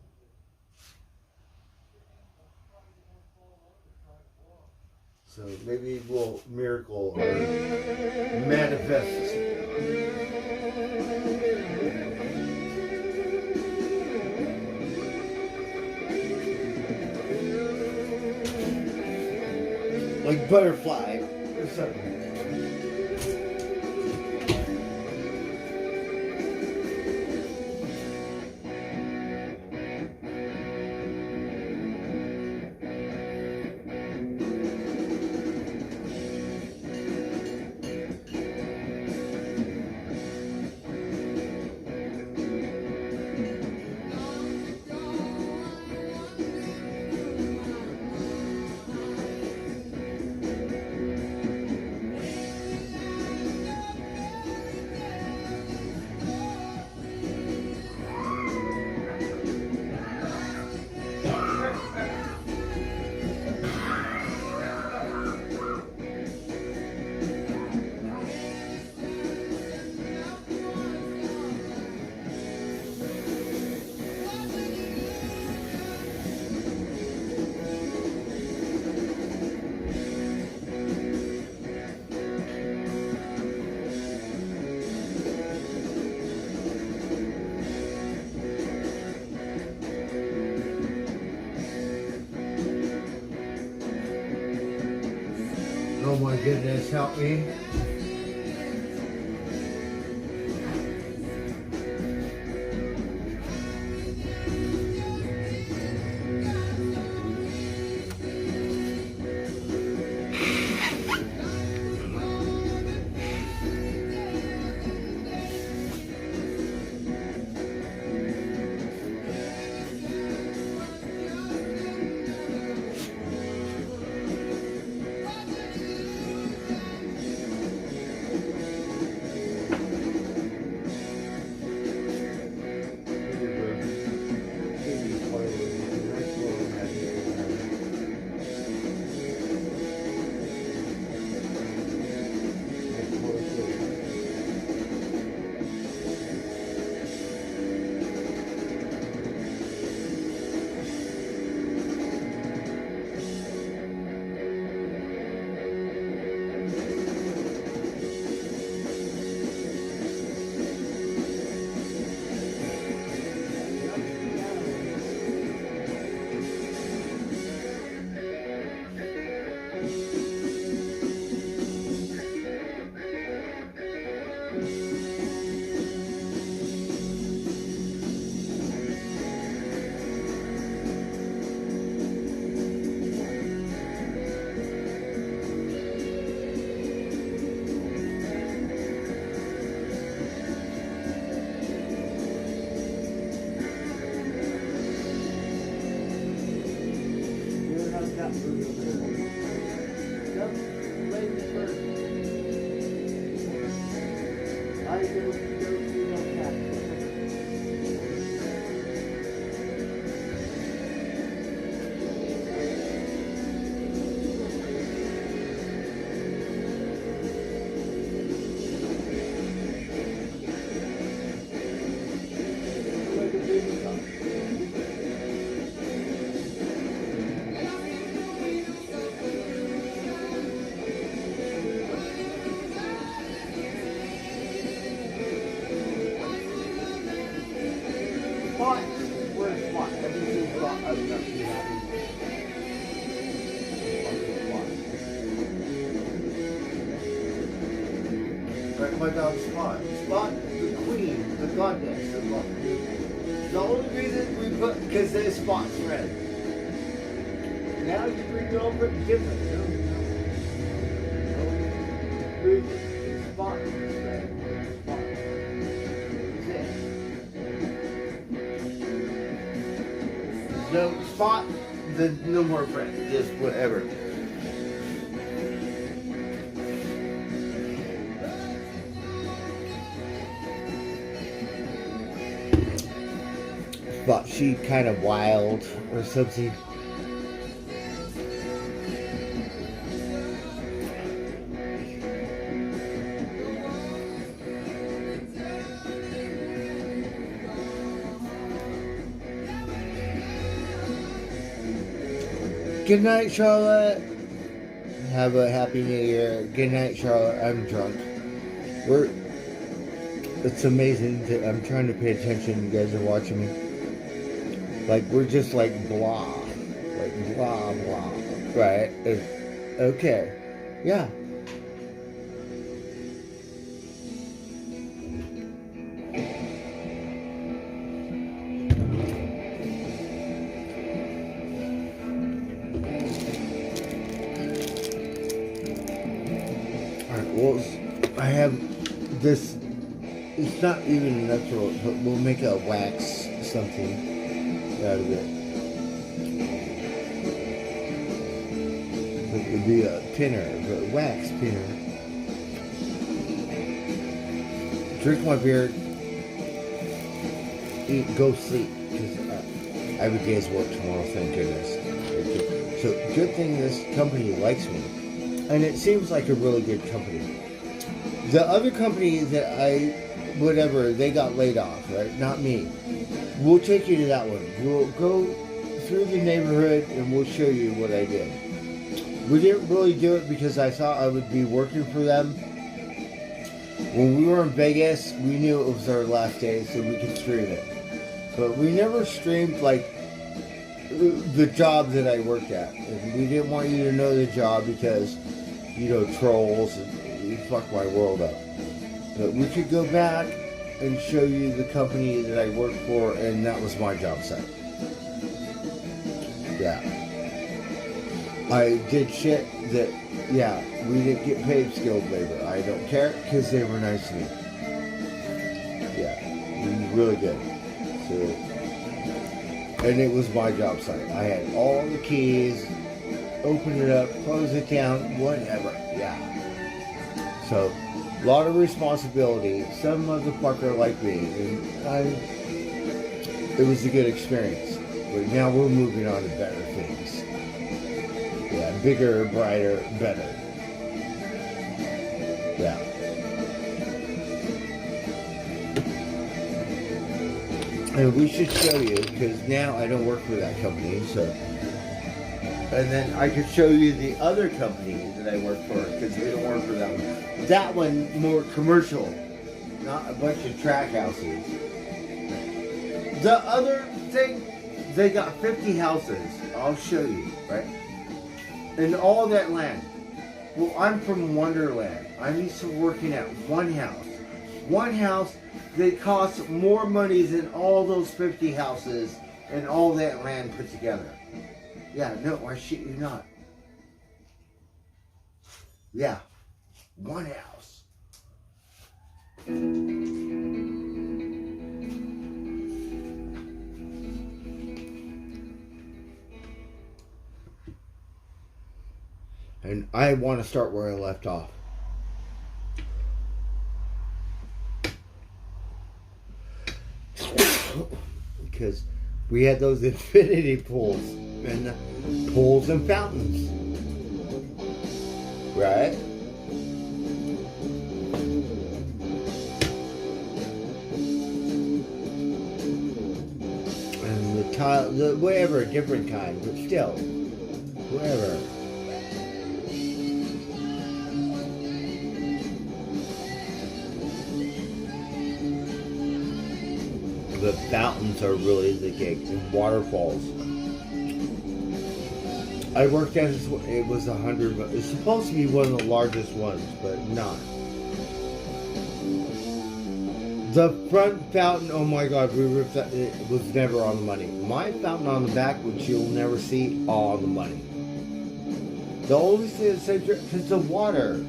S3: So maybe we'll miracle or manifest. Like butterfly or something. Oh my goodness, help me. My dog Spot. Spot, the queen, the goddess, the love. The only reason we put, because there's Spot's red. Now you bring it over different, you know? The only reason Spot is red. Spot. That's it. No, Spot, no more friends, just whatever. But she kind of wild or something. Good night, Charlotte. Have a happy New Year. Good night, Charlotte. I'm drunk. It's amazing that I'm trying to pay attention. You guys are watching me. Like, we're just like blah. Like, blah, blah. Right? Okay. Yeah. Well, I have this, it's not even natural, but we'll make a wax something out of it. It would be a pinner, a wax pinner. Drink my beer, eat, go sleep, because I have a day's work tomorrow, thank goodness. So, good thing this company likes me. And it seems like a really good company. The other company that they got laid off, right? Not me. We'll take you to that one. We'll go through the neighborhood and we'll show you what I did. We didn't really do it because I thought I would be working for them. When we were in Vegas, we knew it was our last day so we could stream it. But we never streamed like the job that I worked at. And we didn't want you to know the job because, you know, trolls and you fuck my world up. But we could go back and show you the company that I worked for, and that was my job site. Yeah. I did shit that, yeah, we didn't get paid skilled labor. I don't care because they were nice to me. Yeah, it was really good. So, and it was my job site. I had all the keys, open it up, close it down, whatever. Yeah. So, a lot of responsibility. Some motherfucker like me, and it was a good experience. But now we're moving on to better things. Yeah, bigger, brighter, better. Yeah. And we should show you, because now I don't work for that company, so. And then I could show you the other company that I work for, because we don't work for that one. That one, more commercial, not a bunch of track houses. The other thing, they got 50 houses. I'll show you, right? And all that land. Well, I'm from Wonderland. I'm used to working at one house. One house that costs more money than all those 50 houses and all that land put together. Yeah, no, I shit you not. Yeah, one house. And I want to start where I left off. Because we had those infinity pools and pools and fountains, right? And the tile, whatever, different kind, but still, whatever. The fountains are really the gigs and waterfalls. I worked at it was 100. It's supposed to be one of the largest ones, but not. The front fountain, oh my God, it was never on the money. My fountain on the back, which you'll never see, all on the money. The only thing that's is the water.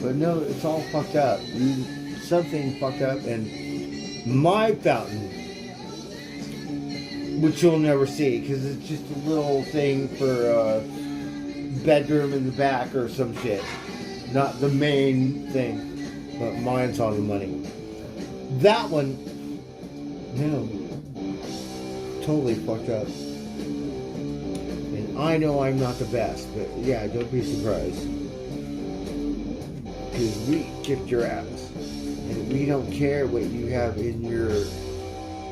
S3: But no, it's all fucked up. Something fucked up, and my fountain, which you'll never see because it's just a little thing for a bedroom in the back or some shit. Not the main thing, but mine's on the money. That one, no, totally fucked up. And I know I'm not the best, but yeah, don't be surprised. Because we kicked your ass. And we don't care what you have in your,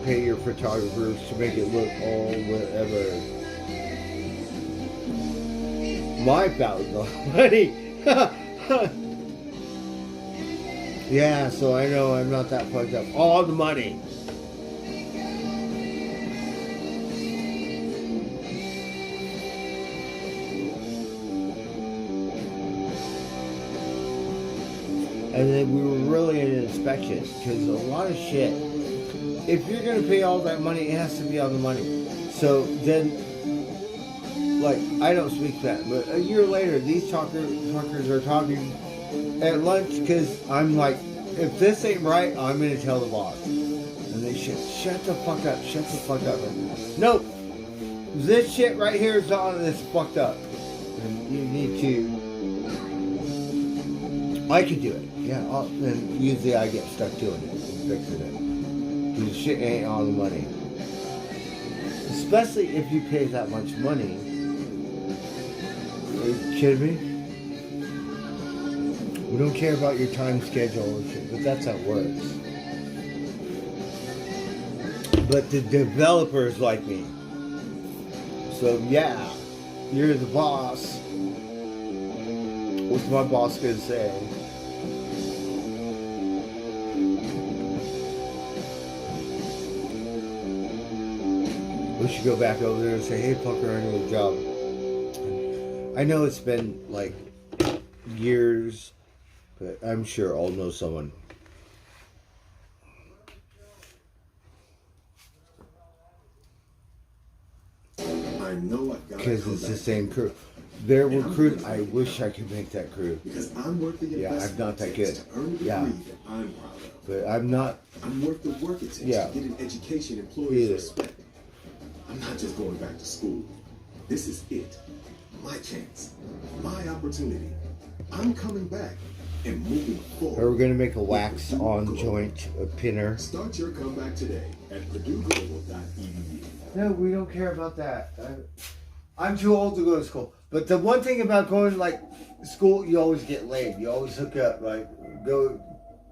S3: pay your photographers to make it look all whatever. my $1,000 money. Yeah, so I know I'm not that fucked up. All the money. And then we were really in an inspection because a lot of shit. If you're gonna pay all that money, it has to be on the money. So then, like, I don't speak that, but a year later, these truckers are talking at lunch because I'm like, if this ain't right, I'm gonna tell the boss. And they shut the fuck up, shut the fuck up. Nope, this shit right here is on this fucked up. And you need to. I could do it. Yeah, and usually I get stuck doing it, fixing it. Because shit ain't on the money. Especially if you pay that much money. Are you kidding me? We don't care about your time schedule and shit, but that's how it works. But the developers like me. So yeah, you're the boss. What's my boss gonna say? We should go back over there and say, hey, fucker, I need a job. I know it's been like years, but I'm sure I'll know someone.
S6: I know I got
S3: because it's the same crew. Their recruit, I wish I could make that crew.
S6: Because I'm worth the
S3: yeah, I'm not that good.
S6: To earn the
S3: yeah,
S6: degree that I'm proud of.
S3: But I'm not.
S6: I'm worth the work it takes to get an education employees respect. I'm not just going back to school. This is it. My chance. My opportunity. I'm coming back and moving forward.
S3: Or we're going to make a wax on joint pinner.
S6: Start your comeback today at PurdueGlobal.edu.
S3: No, we don't care about that. I'm too old to go to school. But the one thing about going like school, you always get laid. You always hook up, like go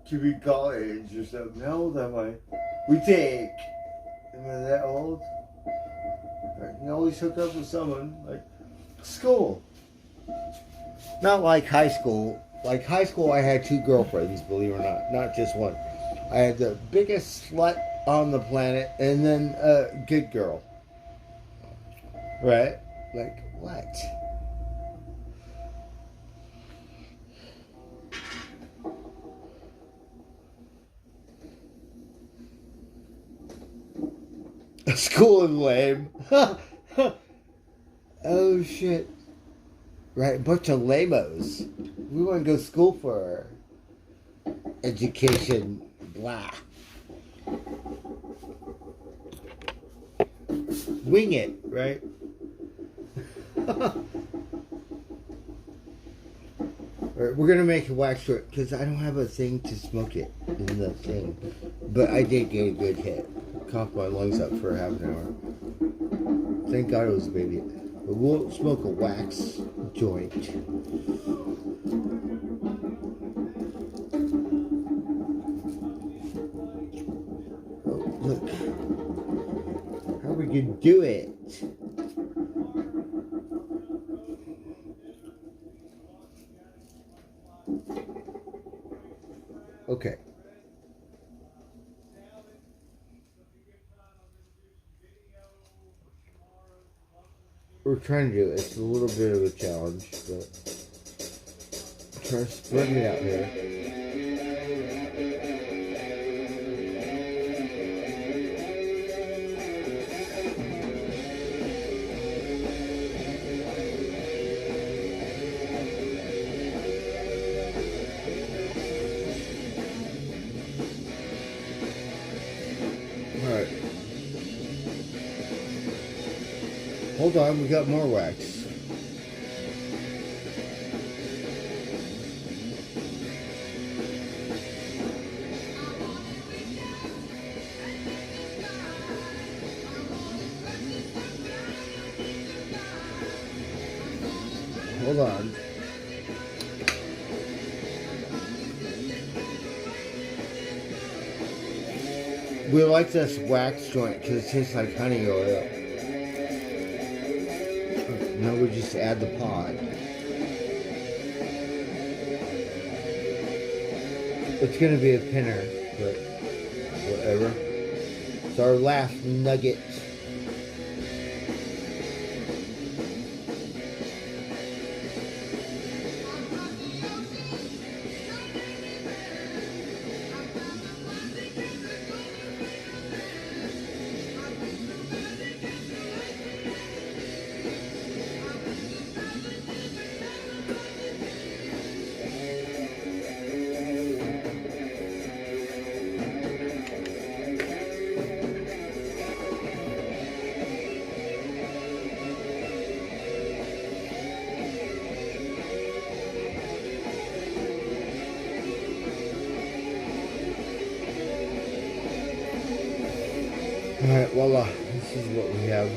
S3: to college or something. How old am I? We think. Am I that old? You always hook up with someone like school. Not like high school. Like high school, I had 2 girlfriends, believe it or not just one. I had the biggest slut on the planet, and then a good girl. Right? Like what? School is lame. Oh shit. Right, a bunch of lamos. We want to go to school for education, blah. Wing it, right? Alright, we're gonna make a wax short because I don't have a thing to smoke it in the thing. But I did get a good hit. Coughed my lungs up for half an hour. Thank God it was a baby. But we'll smoke a wax joint. Oh, look. How are we gonna do it? Okay. We're trying to do it. It's a little bit of a challenge, but I'm trying to spread it out here. Alright. Hold on, we got more wax. Hold on. We like this wax joint because it tastes like honey oil. Now we just add the pod. It's gonna be a pinner, but whatever. It's our last nugget. Alright, voila. This is what we have.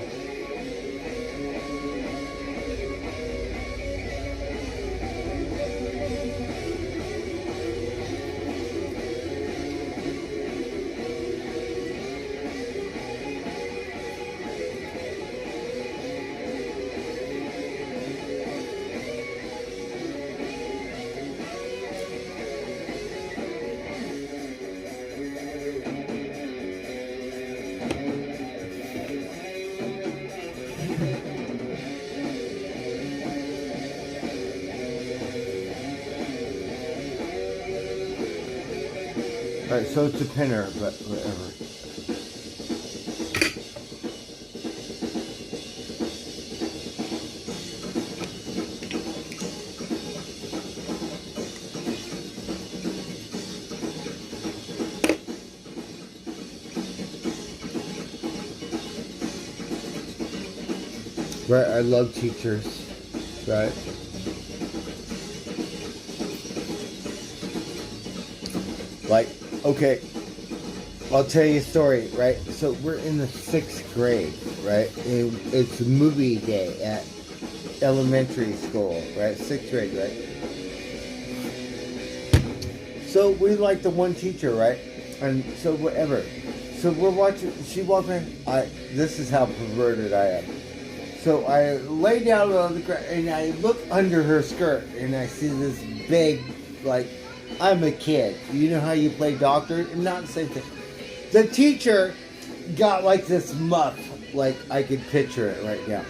S3: Alright, so it's a pinner, but whatever. Right, I love teachers, right? Like, okay, I'll tell you a story, right? So we're in the 6th grade, right? And it's movie day at elementary school, right? 6th grade, right? So we like the one teacher, right? And so whatever. So we're watching, she walked in, this is how perverted I am. So I lay down on the ground and I look under her skirt and I see this big, like, I'm a kid. You know how you play doctor? Not the same thing. The teacher got like this muff, like I could picture it right now.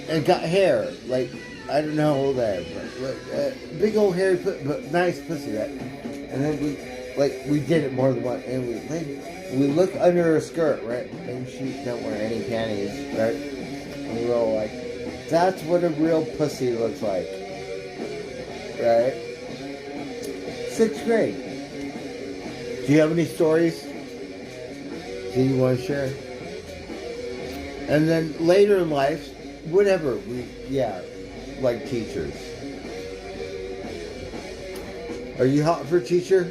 S3: And got hair, like, I don't know how old I am, but big old hairy, but nice pussy, right? And then we did it more than once. And we look under her skirt, right? And she don't wear any panties, right? And we were all like, that's what a real pussy looks like, right? 6th grade. Do you have any stories? Do you want to share? And then later in life, whatever, like teachers. Are you hot for teacher?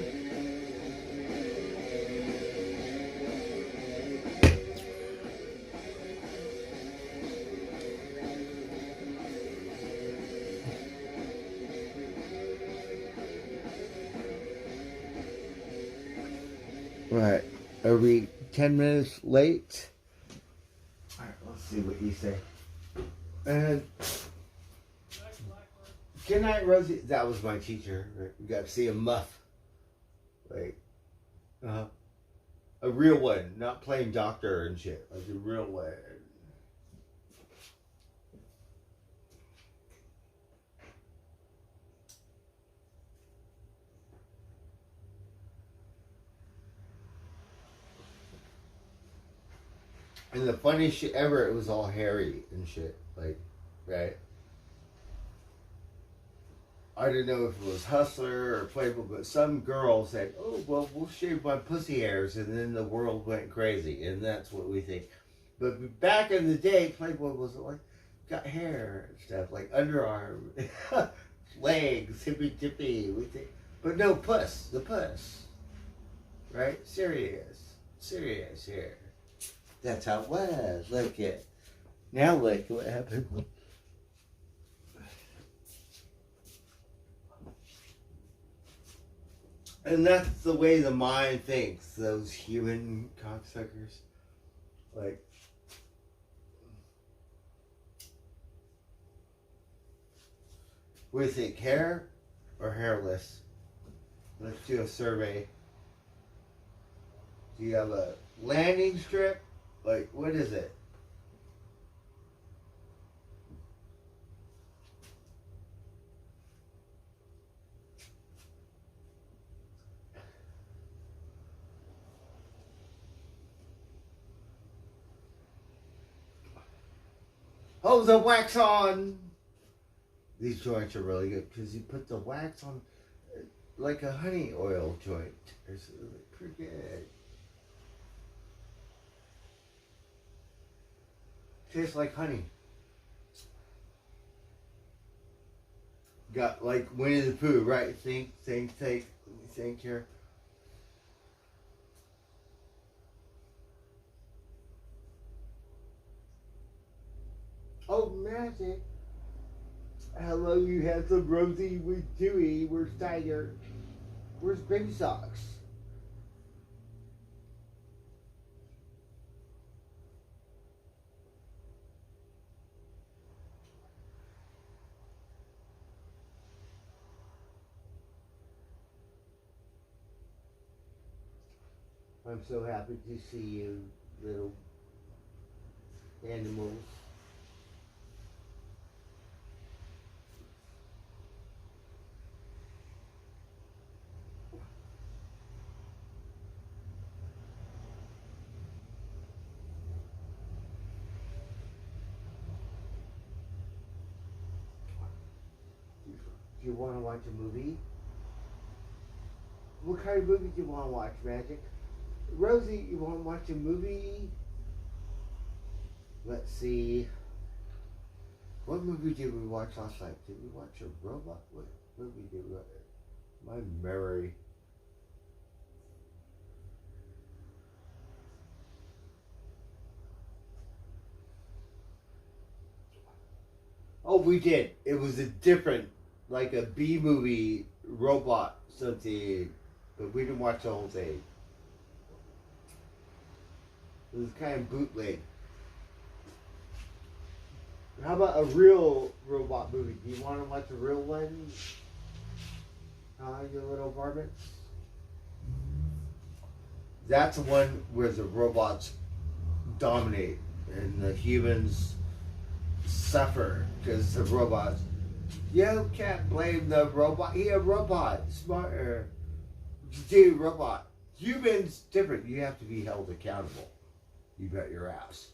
S3: Right. Are we 10 minutes late? Alright, let's see what you say. And good night, Rosie. That was my teacher. Right? We got to see a muff. Like, a real one. Not playing doctor and shit. Like a real one. And the funniest shit ever, it was all hairy and shit. Like, right? I didn't know if it was Hustler or Playboy, but some girl said, oh, well, we'll shave my pussy hairs. And then the world went crazy. And that's what we think. But back in the day, Playboy was like, got hair and stuff. Like underarm, legs, hippy-tippy. We think. But no, puss. The puss. Right? Serious hair. That's how it was. Look at. Now look what happened. And that's the way the mind thinks, those human cocksuckers. Like, What do you think, hair or hairless? Let's do a survey. Do you have a landing strip? Like, what is it? Oh, the wax on! These joints are really good because you put the wax on like a honey oil joint. It's pretty good. Tastes like honey. Got like Winnie the Pooh, right? Think here. Oh, magic. Hello, you have some Rosie with Dewey. Where's Tiger? Where's Baby Socks? I'm so happy to see you, little animals. Do you want to watch a movie? What kind of movie do you want to watch, Magic? Rosie, you want to watch a movie? Let's see. What movie did we watch last night? Did we watch a robot? What movie did we watch? My memory. Oh, we did. It was a different, like a B movie robot something, but we didn't watch the whole thing. It was kind of bootleg. How about a real robot movie? Do you want to watch a real one? You little varmints? That's the one where the robots dominate and the humans suffer because the robots. You can't blame the robot. He a robot. Smarter. Dude, robot. Humans different. You have to be held accountable. You bet your ass.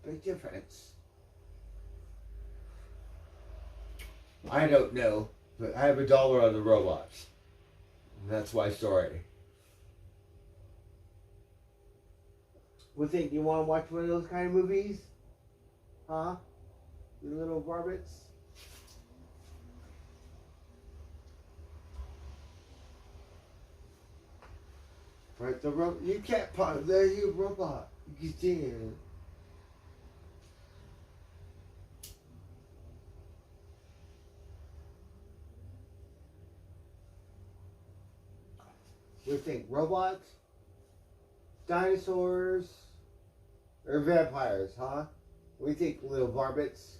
S3: Big difference. I don't know, but I have $1 on the robots. And that's my story. What think? You want to watch one of those kind of movies? Huh? You little varmints? Right, the robot. You can't pop. There, you robot. You can. What do you think? Robots, dinosaurs, or vampires? Huh? What do you think, little varmints?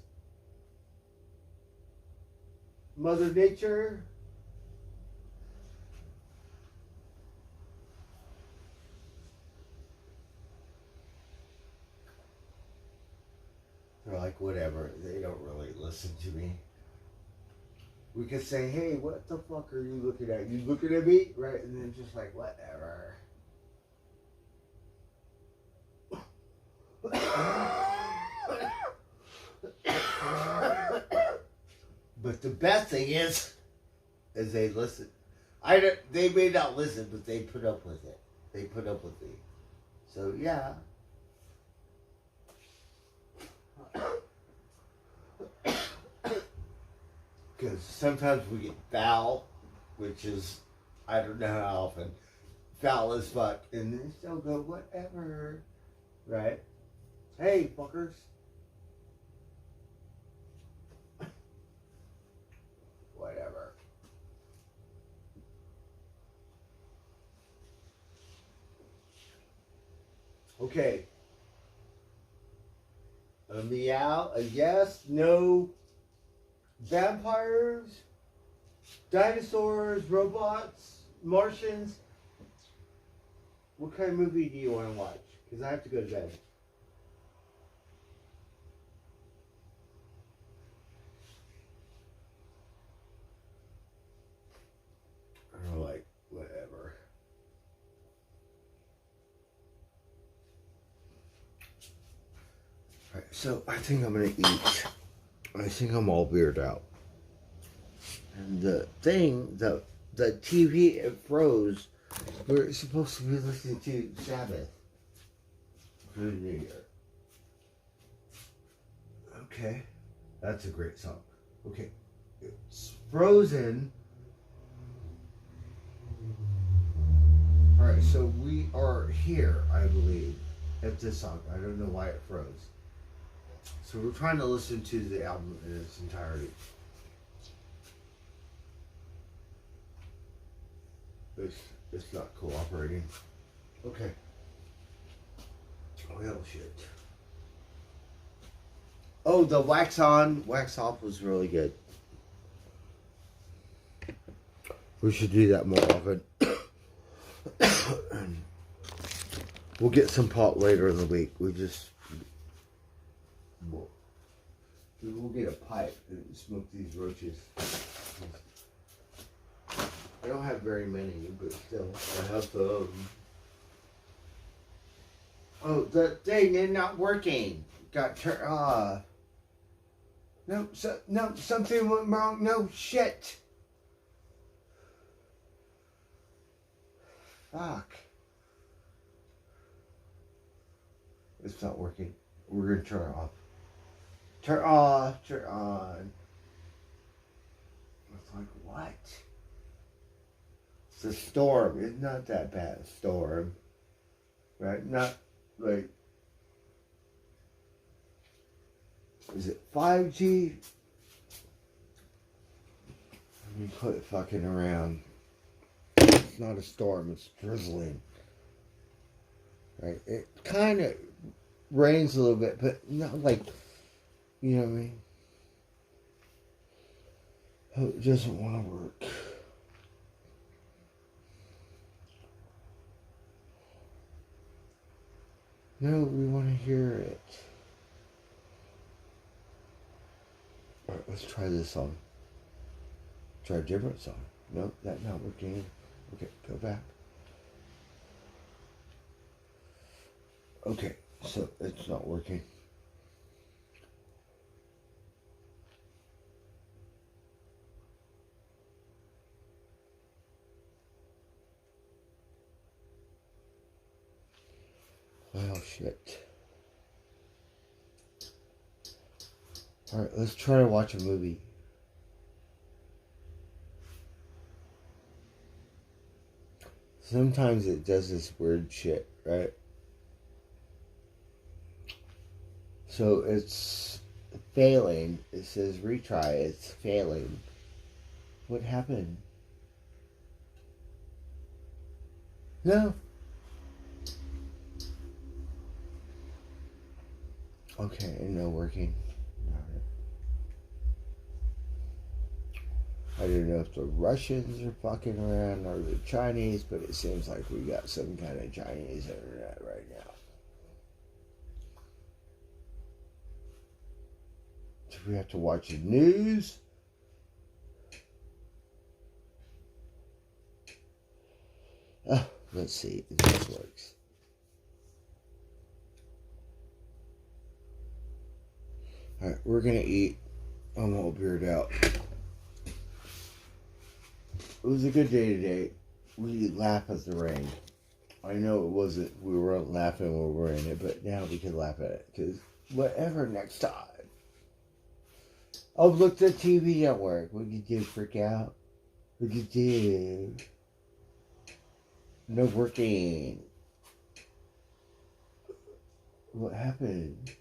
S3: Mother Nature. They're like, whatever. They don't really listen to me. We could say, hey, what the fuck are you looking at? You looking at me? Right? And then just like, whatever. But the best thing is they listen. They may not listen, but they put up with it. They put up with me. So, yeah. Because sometimes we get foul, which is, I don't know how often, foul as fuck, and they still go, whatever, right? Hey, fuckers. Whatever. Okay. A meow, a yes, no, vampires, dinosaurs, robots, Martians. What kind of movie do you want to watch? Because I have to go to bed. Or like, whatever. Alright, so I think I'm going to eat. I think I'm all weirded out. And the thing, the TV, it froze. We're supposed to be listening to Sabbath for the New Year. Okay. That's a great song. Okay. It's frozen. Alright, so we are here, I believe, at this song. I don't know why it froze. So we're trying to listen to the album in its entirety. It's not cooperating. Okay. Well, shit. Oh, the Wax On, Wax Off was really good. We should do that more often. We'll get some pot later in the week. We'll get a pipe and smoke these roaches. I don't have very many, but still, I have some. Oh, the thing is not working. Got turned off. No, something went wrong. No, shit. Fuck. It's not working. We're gonna turn it off. Turn off, turn on. It's like, what? It's a storm. It's not that bad a storm. Right? Not like... Is it 5G? Let me quit fucking around. It's not a storm. It's drizzling. Right? It kind of rains a little bit, but not like... You know what I mean? Oh, it doesn't want to work. No, we want to hear it. Alright, let's try this song. Try a different song. Nope, that's not working. Okay, go back. Okay, so it's not working. Well, shit. Alright, let's try to watch a movie. Sometimes it does this weird shit, right? So it's failing. It says retry. It's failing. What happened? No. Okay, no working. I don't know if the Russians are fucking around or the Chinese, but it seems like we got some kind of Chinese internet right now. Do we have to watch the news? Oh, let's see if this works. Alright, we're gonna eat. I'm all bearded out. It was a good day today. We laugh at the rain. I know it wasn't, we weren't laughing when we were in it, but now we can laugh at it. Because whatever next time. Oh, look, the TV don't work. What did you do, freak out? What did you do? No working. What happened?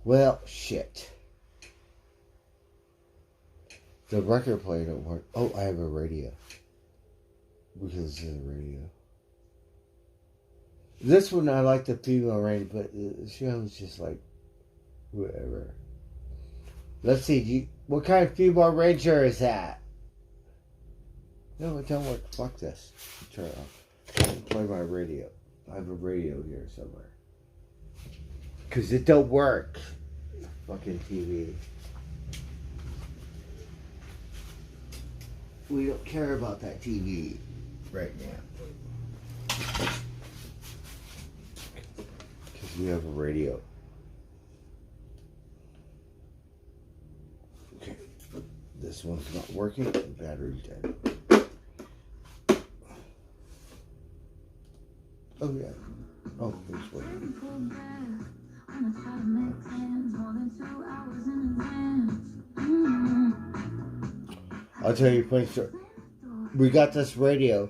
S3: Well, shit. The record player don't work. Oh, I have a radio. Because it's a radio. This one I like the female range, but the show's just like whatever. Let's see. What kind of female ranger is that? No, it don't work. Fuck this. Turn it off. Play my radio. I have a radio here somewhere. Because it don't work. Fucking TV. We don't care about that TV right now. Because we have a radio. Okay. This one's not working. The battery's dead. Oh, yeah. Oh, it's working. I'll tell you a funny story. We got this radio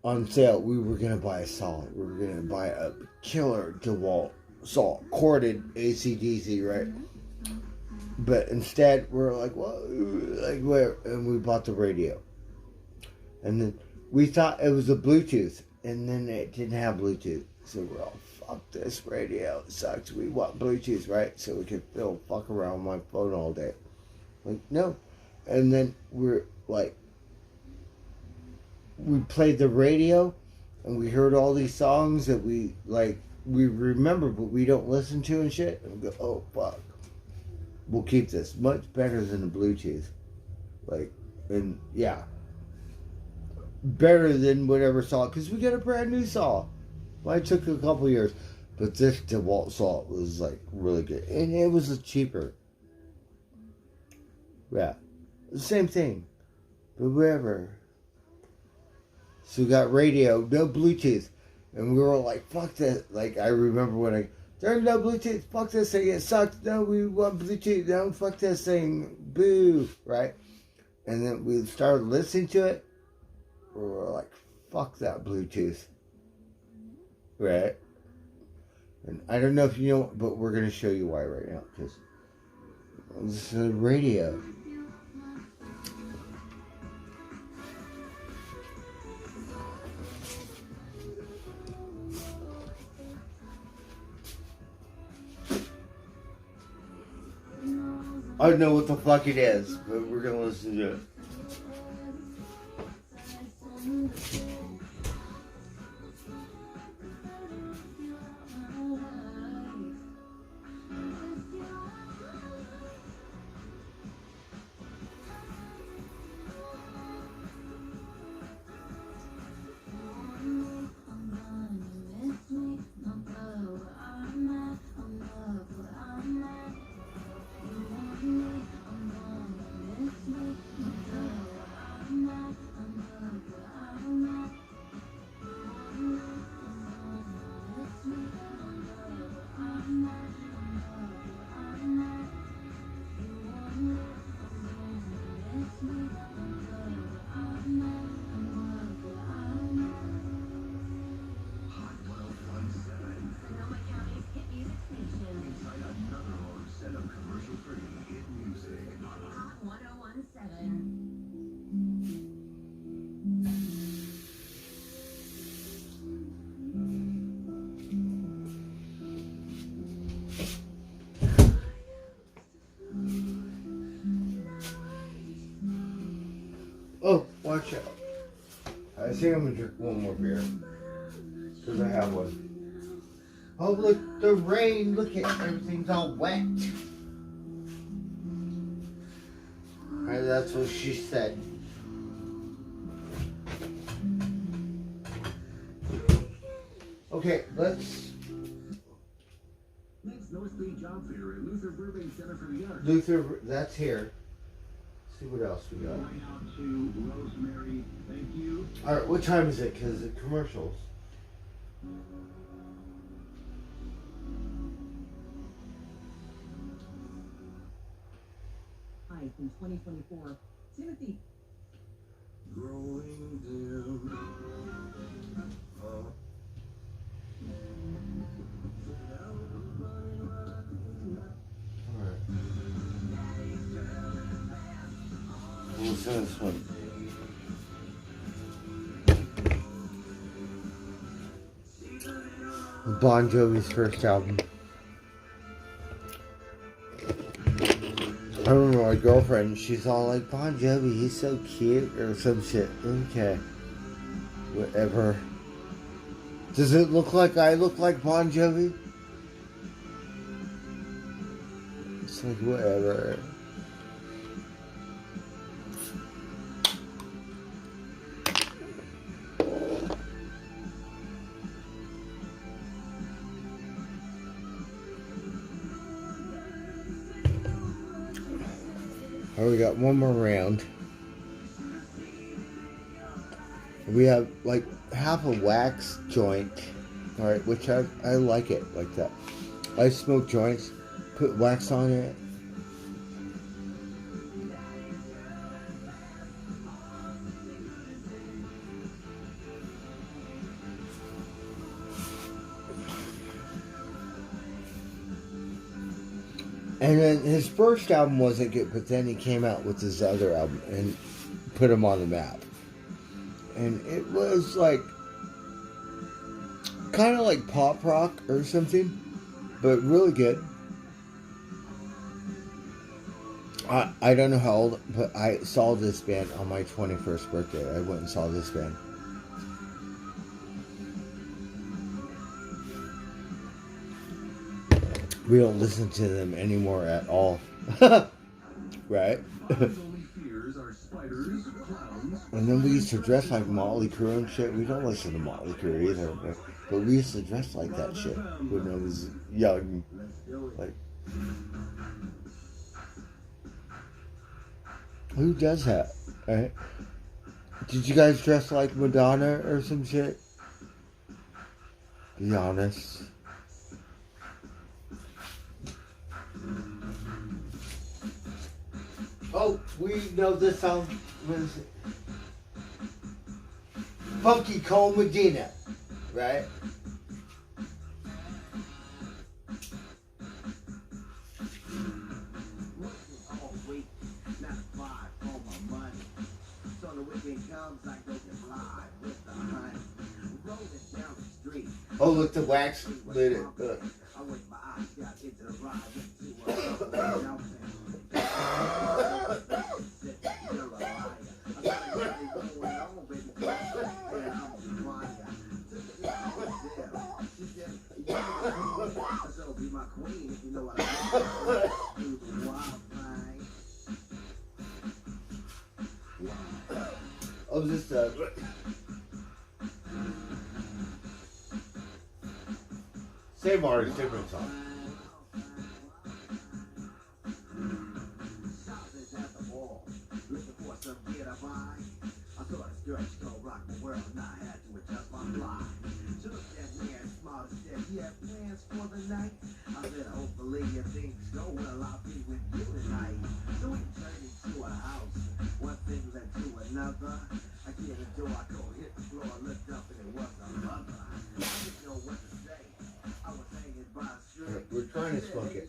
S3: on sale. We were going to buy a solid. We were going to buy a killer DeWalt saw, corded AC/DC, right? But instead, we're like, well, like where? And we bought the radio. And then we thought it was a Bluetooth. And then it didn't have Bluetooth. So we're all, fuck this radio. It sucks. We want Bluetooth, right? So we could fuck around with my phone all day. Like, no. And then we're like, we played the radio. And we heard all these songs that we remember, but we don't listen to and shit. And we go, oh, fuck. We'll keep this. Much better than the Bluetooth. Like, and yeah. Better than whatever saw, because we got a brand new saw. Mine took a couple years, but this DeWalt saw was like really good, and it was cheaper. Yeah, the same thing, but whatever. So we got radio, no Bluetooth, and we were like, "Fuck that!" Like I remember when there's no Bluetooth. Fuck this thing, it sucks. No, we want Bluetooth. No, fuck this thing. Boo! Right? And then we started listening to it. We're like, fuck that Bluetooth. Right? And I don't know if you know, but we're going to show you why right now. Because this is a radio. I don't know what the fuck it is, but we're going to listen to it. Oh, watch out. I think I'm going to drink one more beer. Because I have one. Oh, look, the rain. Look at everything's all wet. Alright, that's what she said. Okay, let's...
S9: Next North Street Job Fair at Luther Burbank Center for the Arts.
S3: Luther, that's here. See what else we got.
S9: Going out to Rosemary, thank you.
S3: Alright, what time is it? Because the commercials.
S12: Hi, in 2024, Timothy.
S19: Growing dim.
S3: What's this one? Bon Jovi's first album. I remember my girlfriend, she's all like, Bon Jovi, he's so cute, or some shit. Okay. Whatever. Does it look like I look like Bon Jovi? It's like, whatever. Oh, we got one more round. We have like half a wax joint, alright, which I like it like that. I smoke joints, put wax on it. And then his first album wasn't good, but then he came out with his other album and put him on the map. And it was like, kind of like pop rock or something, but really good. I don't know how old, but I saw this band on my 21st birthday. I went and saw this band. We don't listen to them anymore at all. Right? And then we used to dress like Motley Crue and shit. We don't listen to Motley Crue either. But we used to dress like that shit when I was young. Like, who does that? Right? Did you guys dress like Madonna or some shit? Be honest. Oh, we know this song. What is it? Funky Cole Medina, right? Oh, look, the wax lit it. Look. Oh, this same artist, different song. We're trying to smoke it.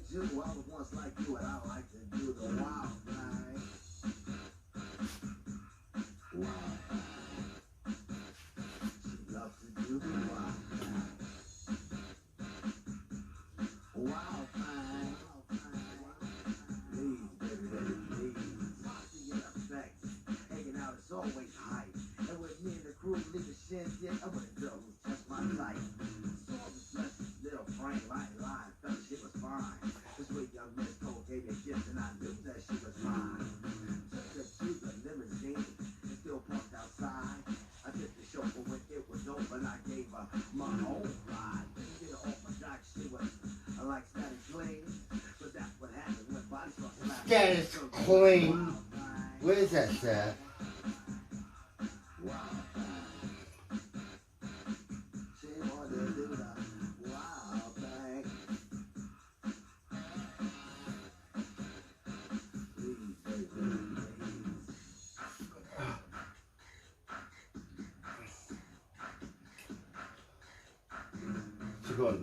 S3: Status clean. What is that, Seth?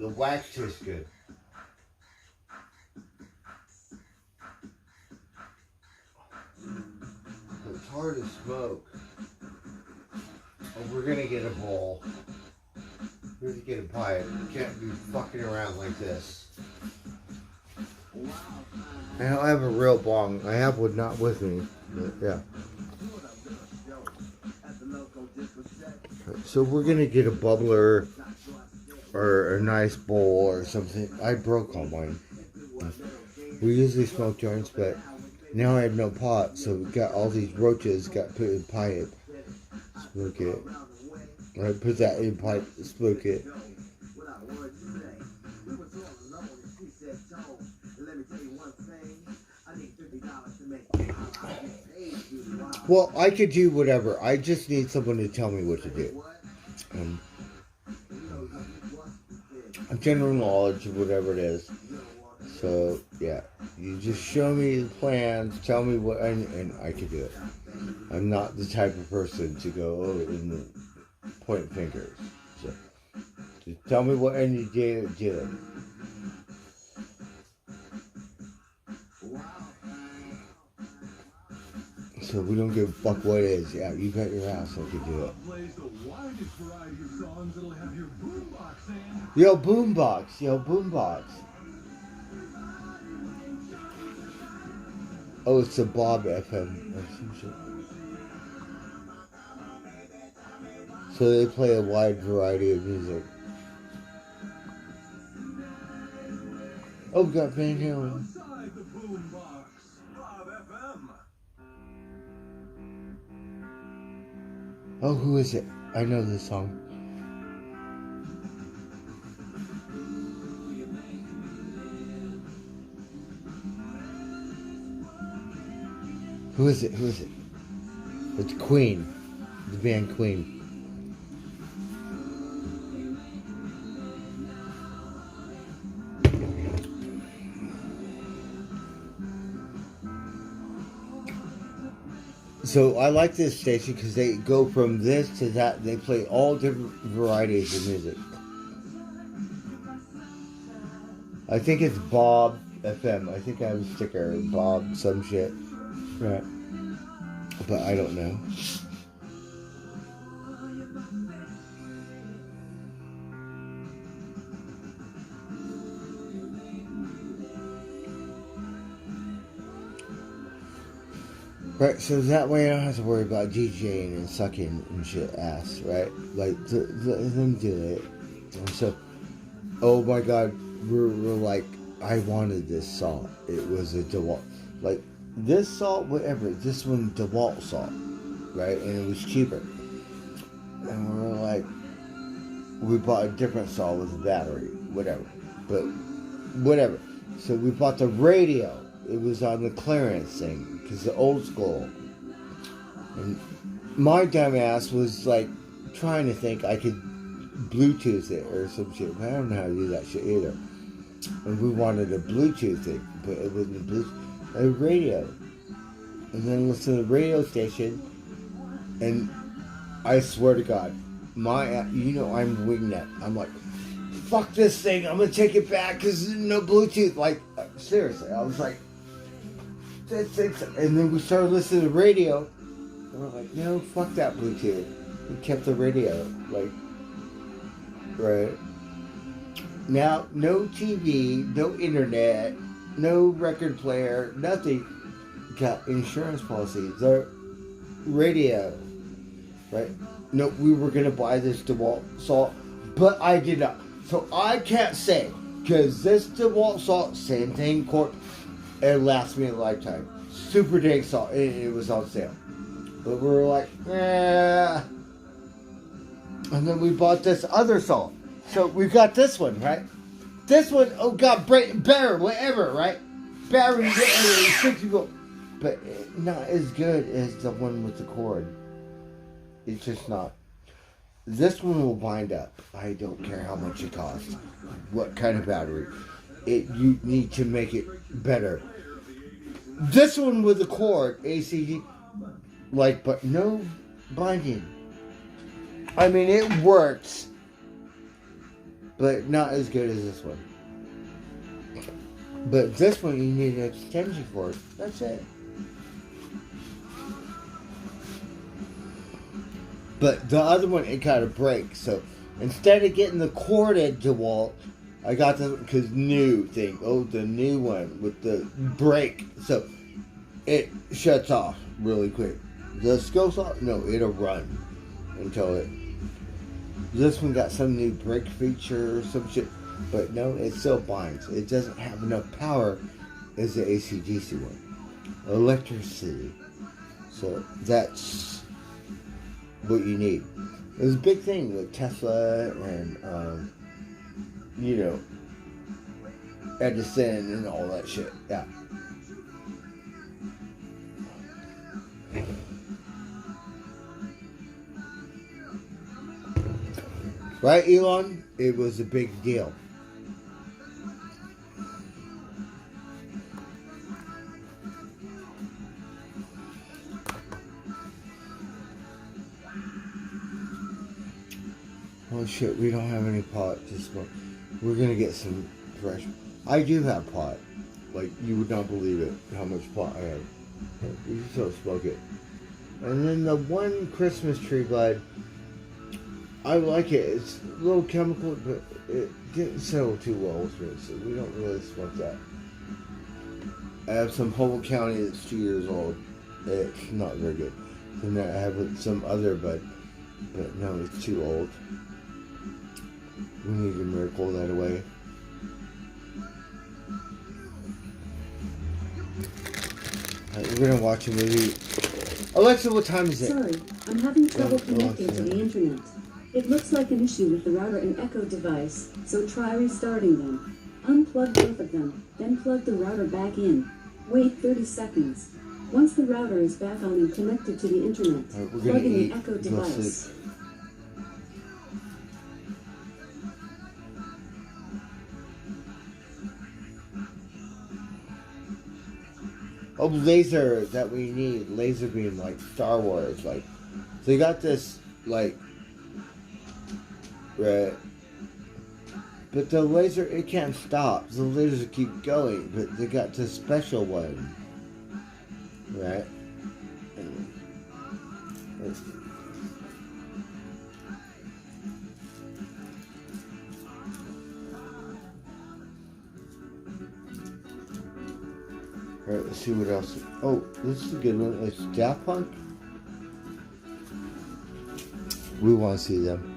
S3: The wax tastes good. It's hard to smoke. Oh, we're gonna get a bowl. You have to get a pipe. You can't be fucking around like this. I don't have a real bong. I have one not with me. But yeah. So we're gonna get a bubbler or a nice bowl or something. I broke all mine. We usually smoke joints, but now I have no pot, so we got all these roaches got put in pipe. Smoke it. I put that in pipe, smoke it. Well, I could do whatever. I just need someone to tell me what to do. General knowledge of whatever it is. So, yeah. You just show me the plans, tell me what, and I can do it. I'm not the type of person to go, and point fingers. So, just tell me what I need to do. So we don't give a fuck what it is. Yeah, you got your ass, I can do it. Yo, boombox. Yo, boombox. Oh, it's a Bob FM or some shit. So they play a wide variety of music. Oh, we got Van Halen. Oh, who is it? I know this song. Who is it? Who is it? It's Queen. The band Queen. So I like this station because they go from this to that. They play all different varieties of music. I think it's Bob FM. I think I have a sticker. Bob some shit. Right. But I don't know. Right, so that way I don't have to worry about DJing and sucking and shit ass, right? Like, let them do it. And so, oh my god, we're like, I wanted this salt. It was a DeWalt. Like, this salt, whatever, this one DeWalt salt, right? And it was cheaper. And we were like, we bought a different salt with a battery, whatever. But, whatever. So we bought the radio. It was on the clearance thing. Because the old school. And my dumb ass was like trying to think I could Bluetooth it or some shit. I don't know how to do that shit either. And we wanted a Bluetooth thing, but it wasn't a Bluetooth. A radio. And then listen to the radio station. And I swear to God, you know I'm wingnut. I'm like, fuck this thing. I'm going to take it back because there's no Bluetooth. Like, seriously. I was like, and then we started listening to the radio, and we're like, no, fuck that Bluetooth. We kept the radio, like, right? Now, no TV, no internet, no record player, nothing. Got insurance policy. The radio, right? No, we were going to buy this DeWalt salt, but I did not. So I can't say, because this DeWalt salt, same thing, it lasts me a lifetime. Super dang salt. It was on sale. But we were like, eh. And then we bought this other salt. So we got this one, right? This one, oh god, better, whatever, right? Better, 60 gold. But not as good as the one with the cord. It's just not. This one will bind up. I don't care how much it costs. What kind of battery. You need to make it better. This one with the cord, ACD, like, but no binding. I mean, it works, but not as good as this one. But this one, you need an extension cord. That's it. But the other one, it kind of breaks. So Instead of getting the corded DeWalt, I got the new thing. Oh, the new one with the brake. So it shuts off really quick. This goes off? No, it'll run until it. This one got some new brake feature or some shit. But no, it still binds. It doesn't have enough power as the AC/DC one. Electricity. So that's what you need. It was a big thing with Tesla and, Edison and all that shit. Yeah. Right, Elon? It was a big deal. Oh shit, we don't have any pot to smoke. We're gonna get some fresh. I do have pot. Like, you would not believe it, how much pot I have. We just don't smoke it. And then the one Christmas tree bud, I like it. It's a little chemical, but it didn't settle too well with me, so we don't really smoke that. I have some Humboldt County that's 2 years old. It's not very good. And then I have some other bud, but no, it's too old. We need to miracle that away. Right, we're gonna watch a movie. Alexa, what time is it?
S22: Sorry, I'm having trouble connecting to the internet. It looks like an issue with the router and Echo device, so try restarting them. Unplug both of them, then plug the router back in. Wait 30 seconds. Once the router is back on and connected to the internet,
S3: right,
S22: plug in the Echo device.
S3: Oh, laser that we need. Laser beam, like Star Wars. Like, so you got this, like, right. But the laser, it can't stop. The lasers keep going. But they got this special one. Right? Alright, let's see what else. Oh, this is a good one. It's Daft Punk. We want to see them.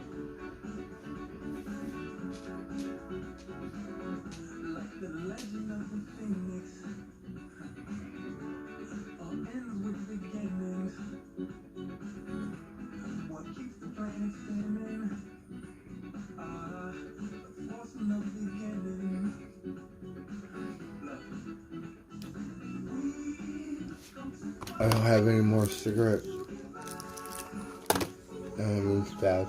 S3: I don't have any more cigarettes. It's bad.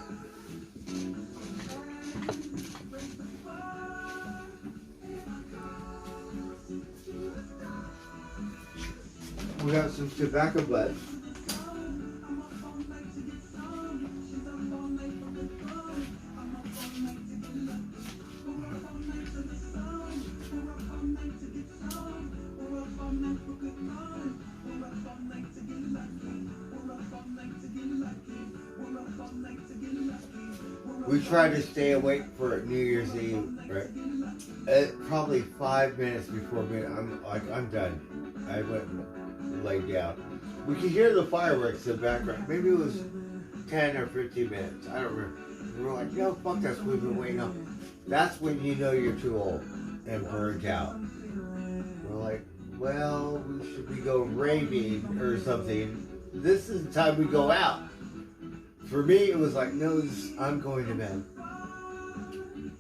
S3: We got some tobacco butts. We tried to stay awake for New Year's Eve, right? Probably 5 minutes before midnight, I'm done. I went and laid down. We could hear the fireworks in the background. Maybe it was 10 or 15 minutes. I don't remember. We were like, no, fuck this. We've been waiting on. That's when you know you're too old and burnt out. We're like, well, should we go raving or something? This is the time we go out. For me, it was like, no, I'm going to bed.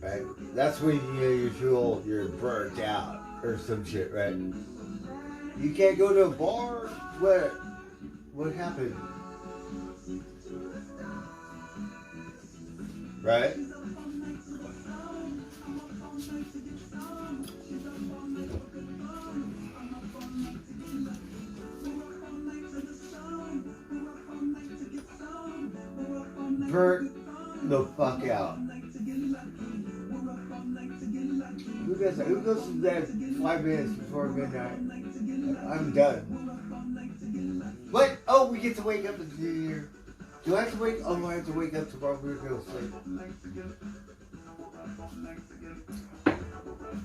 S3: Right? That's when you know you're too old, you're burnt out, or some shit, right? You can't go to a bar? What happened? Right? Burnt the fuck out. Who goes to bed 5 minutes before midnight? I'm done. What? Oh, we get to wake up in the new year. Do I have to wake? Oh, I have to wake up tomorrow. We're gonna go sleep.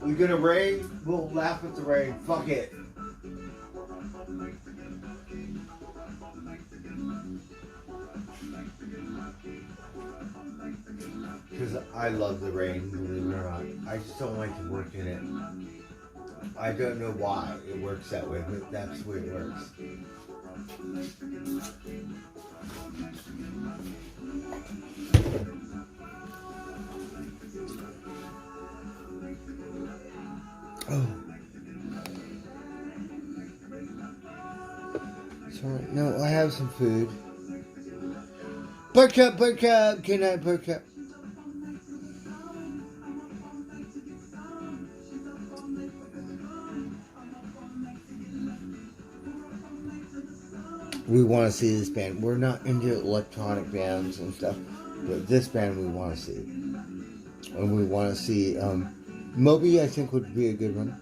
S3: We're gonna rain. We'll laugh at the rain. Fuck it. Because I love the rain, believe it or not. I just don't like to work in it. I don't know why it works that way, but that's the way it works. Oh. Sorry. No, I have some food. Buttercup, Buttercup. Good night, Buttercup. We want to see this band. We're not into electronic bands and stuff, but this band we want to see. And we want to see Moby, I think, would be a good one.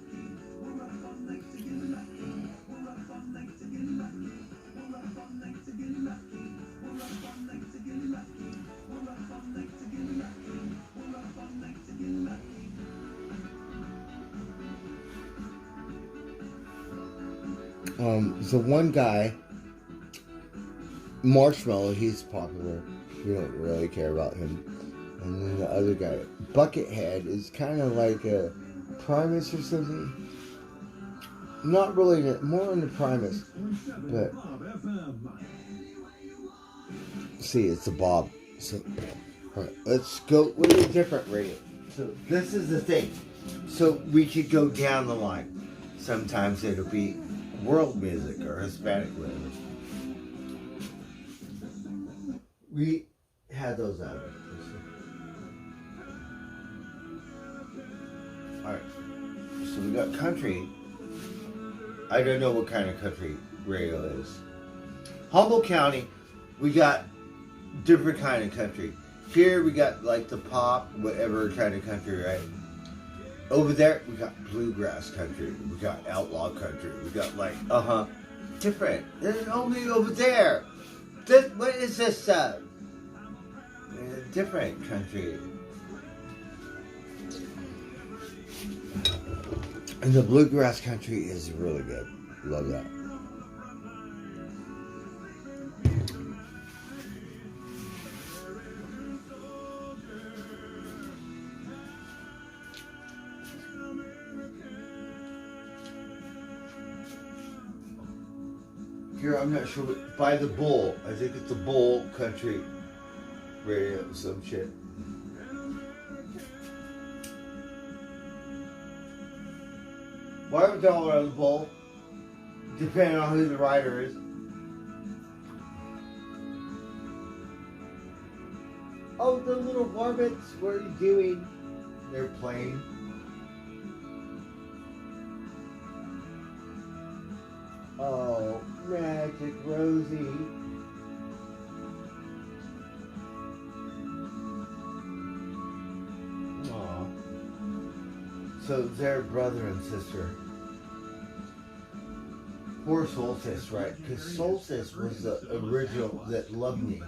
S3: The one guy, Marshmallow, he's popular. We don't really care about him. And then the other guy, Buckethead, is kind of like a Primus or something. Not really, more into Primus. But, see, it's a Bob. So, alright, let's go with a different radio. So, this is the thing. So, we could go down the line. Sometimes it'll be world music or Hispanic whatever. We had those out of it. Alright. So we got country. I don't know what kind of country radio is. Humboldt County, we got different kind of country. Here we got like the pop, whatever kind of country, right? Over there, we got bluegrass country. We got outlaw country. We got like, different. There's only over there. What is this, different country. And the bluegrass country is really good. Love that. Here, I'm not sure, but by the Bull. I think it's the Bull Country Radio, some shit. $1 on the Bull, depending on who the rider is. Oh, the little varmints, what are you doing? They're playing. Oh, Magic Rosie. Aw. So they're brother and sister. Poor Solstice, right? Because Solstice was the original that loved me.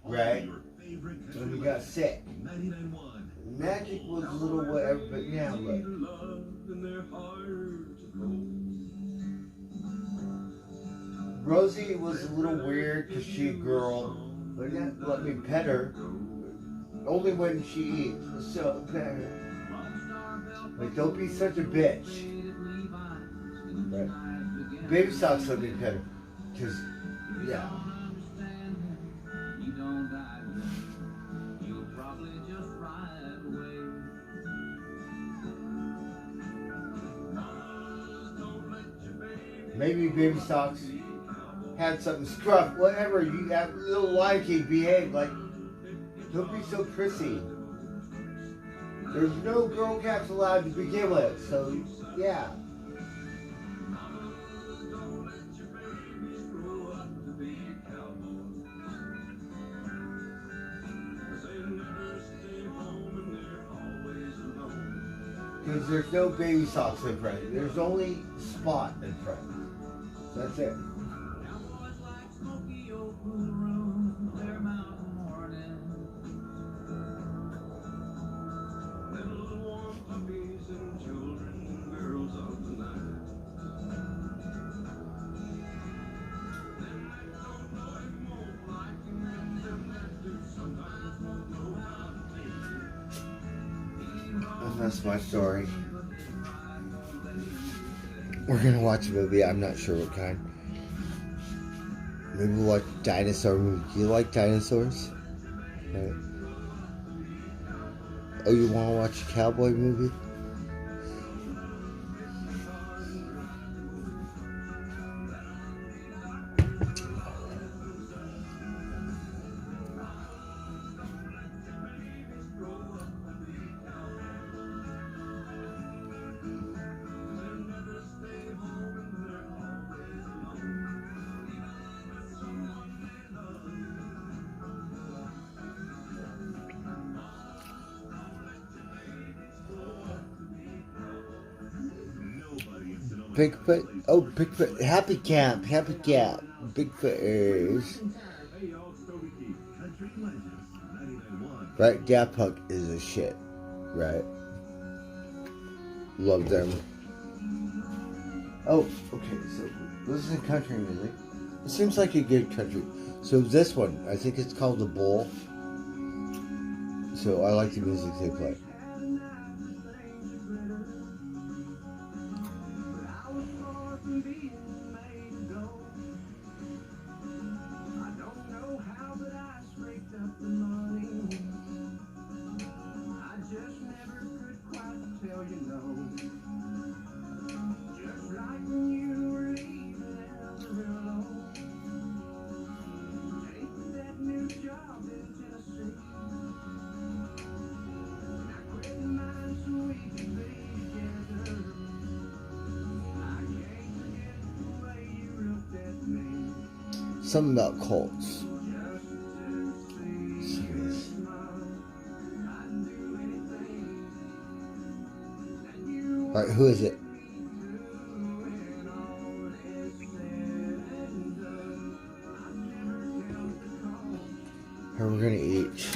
S3: Right? When we got sick. Magic was a little whatever, but now look. Rosie was a little weird because she's a girl, but not let me pet her. Only when she eats, so pet her. Like, don't be such a bitch. Right. Baby Socks let me pet her. Because, yeah. Maybe Baby Socks had something scruff, whatever. You have a little Lion King behave. Like, don't be so prissy. There's no girl cats allowed to begin with, so yeah. Because there's no Baby Socks in front. There's only Spot in front. That's it. That's my story. We're gonna watch a movie. I'm not sure what kind. Maybe we'll watch a dinosaur movie. Do you like dinosaurs? Right. Oh, you want to watch a cowboy movie? Bigfoot. Oh, Bigfoot. Happy Camp. Bigfooters. Right? Daft Punk is a shit. Right? Love them. Oh, okay. So, listen to country music. It seems like a good country. So, this one, I think it's called The Bull. So, I like the music they play. Something about Colts. Serious. Alright, who is it? How are we gonna eat?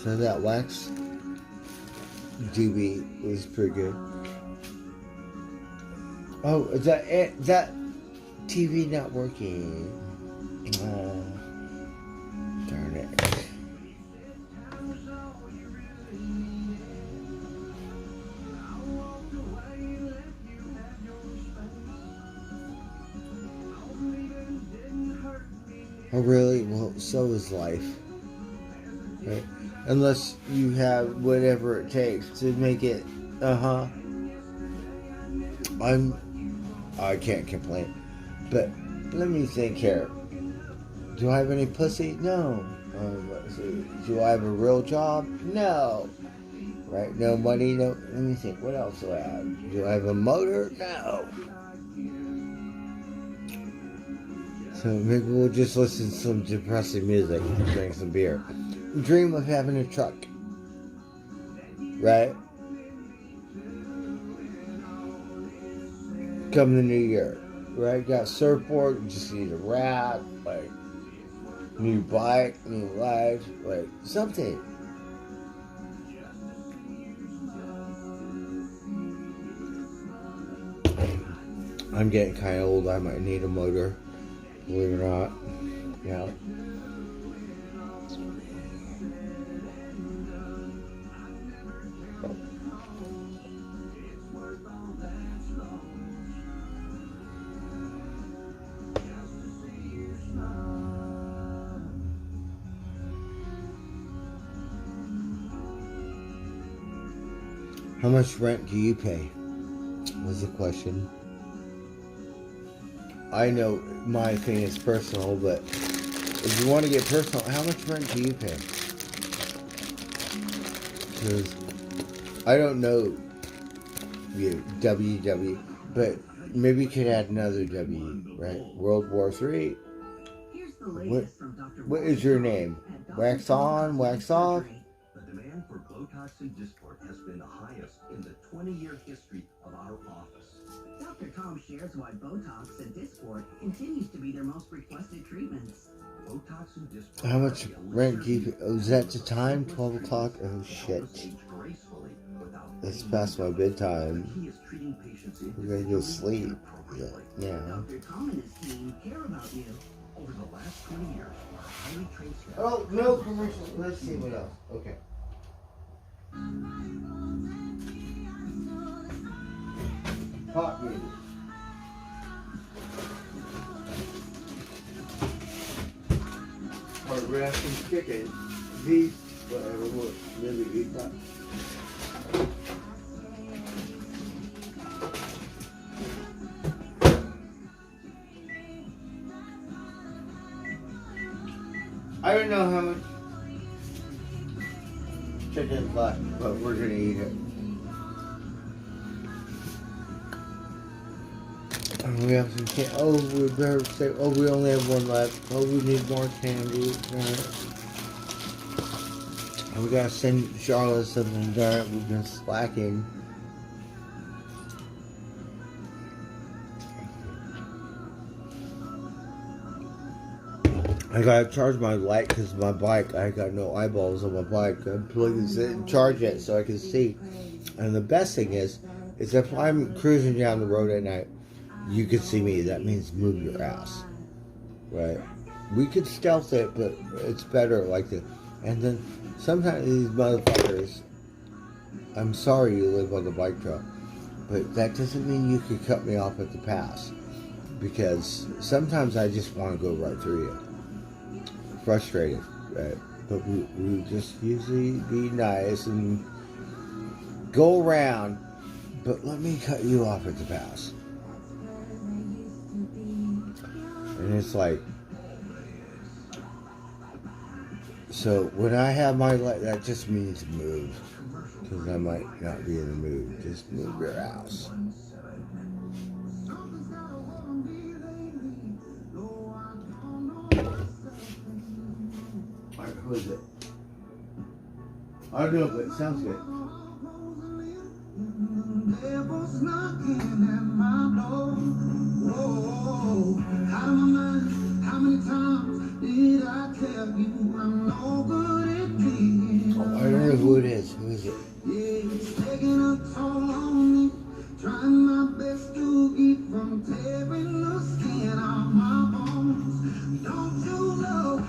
S3: So that Wax DB was pretty good. Oh, is that it? That TV not working. Darn it. Oh really? Well, so is life. Right? Unless you have whatever it takes to make it, I can't complain. But let me think here. Do I have any pussy? No. Let's see. Do I have a real job? No. Right? No money? No. Let me think. What else do I have? Do I have a motor? No. So maybe we'll just listen to some depressing music and drink some beer. Dream of having a truck. Right? Come the new year. Right? Got surfboard, you just need a rack, like new bike, new life, like something. I'm getting kind of old. I might need a motor, believe it or not. Yeah. How much rent do you pay? Was the question. I know my thing is personal, but if you want to get personal, how much rent do you pay? Because I don't know WW, but maybe you could add another W, right? World War III. What is your name? Wax on, wax off?
S13: The demand for Botox and Dysport has been the highest in the 20-year history of our office.
S12: Dr. Tom shares why Botox and Dysport continues to be their most requested treatments.
S13: Botox and Dysport.
S3: How much rent do you pay? Oh, is that the time? 12 o'clock? Oh, shit. It's past my bedtime. We're gonna go sleep. Yeah.
S12: Dr. Tom and his team care about you.
S13: Over the last 20 years, our highly trained staff.
S3: Oh, no commercials. Let's see what else. Okay. Hot music. Or grassy chicken, beef, whatever, what really eat that. I don't know how much chicken's left, but we're gonna eat it. And we have some candy. Oh, we better say, oh, we only have one left. Oh, we need more candy. We gotta send Charlotte something dark. We've been slacking. I gotta charge my light because my bike, I got no eyeballs on my bike. I'm plugging it and charge it so I can see. And the best thing is if I'm cruising down the road at night, you can see me. That means move your ass. Right? We could stealth it, but it's better like this. And then sometimes these motherfuckers, I'm sorry you live on the bike trail, but that doesn't mean you could cut me off at the pass. Because sometimes I just want to go right through you. Frustrated, right? But we just usually be nice and go around, but let me cut you off at the pass. And it's like, so when I have my light, that just means move, because I might not be in the mood. Just move your ass. Who is it? I don't know, but it sounds good.
S7: Devil's knocking at my door. Whoa, out of my mind. How many times did I tell you I'm no good at being?
S3: I don't know who it is. Who is it?
S7: Yeah, it's taking a toll on me. Trying my best to keep from tearing the skin off my bones. Don't you know?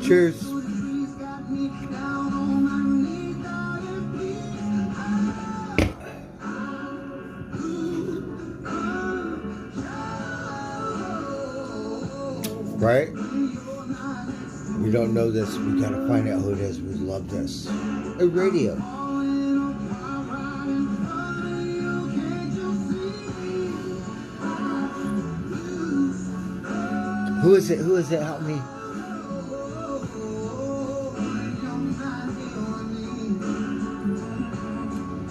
S3: Cheers. Right? We don't know this. We gotta find out who it is. We love this. A radio. Who is it? Who is it? Help me.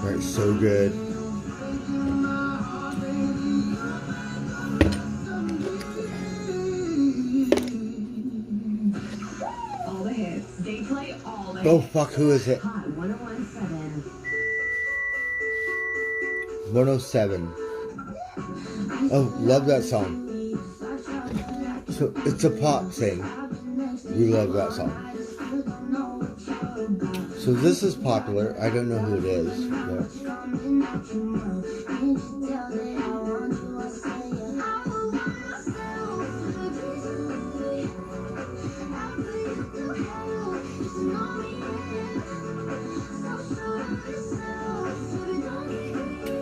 S3: Right, so good.
S12: All the hits. They play all the
S3: Oh
S12: hits.
S3: fuck, who is it?
S12: Hot 101.7.
S3: 107. Oh, love that song. So it's a pop thing. We love that song. So this is popular. I don't know who it is. But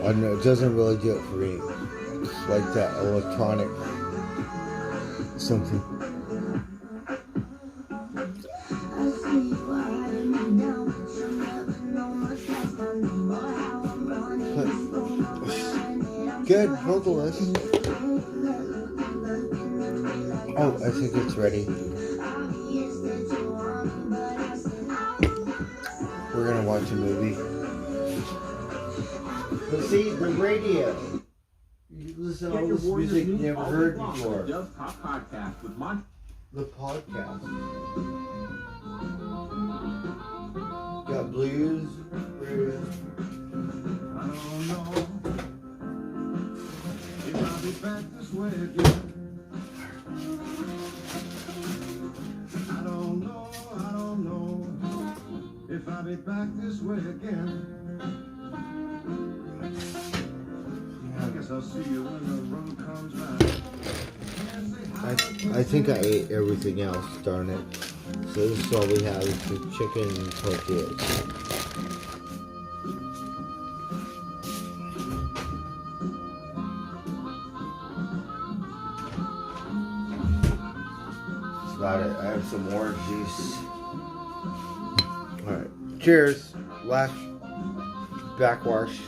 S3: I don't know, it doesn't really do it for me. It's like that electronic something. good vocalist. Oh, I think it's ready. We're gonna watch a movie. Let's see the radio. You listen to all this music you never heard before. The podcast. Got blues.
S7: I don't know if I'll be back this way again. I don't know if I'll be back this way again. I guess I'll see you when the road comes round.
S3: I think I ate everything else, darn it. So this is all we have is the chicken and tortillas. That's about it. I have some orange juice. Alright. Cheers. Last backwash.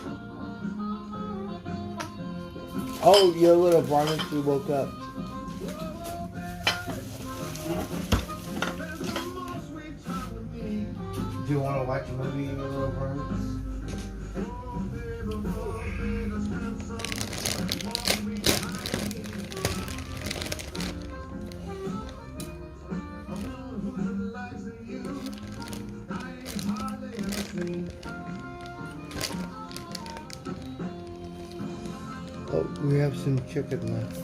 S3: Oh, you little varmints, we woke up. Do you want to watch a movie, you little varmints? Oh, we have some chicken left.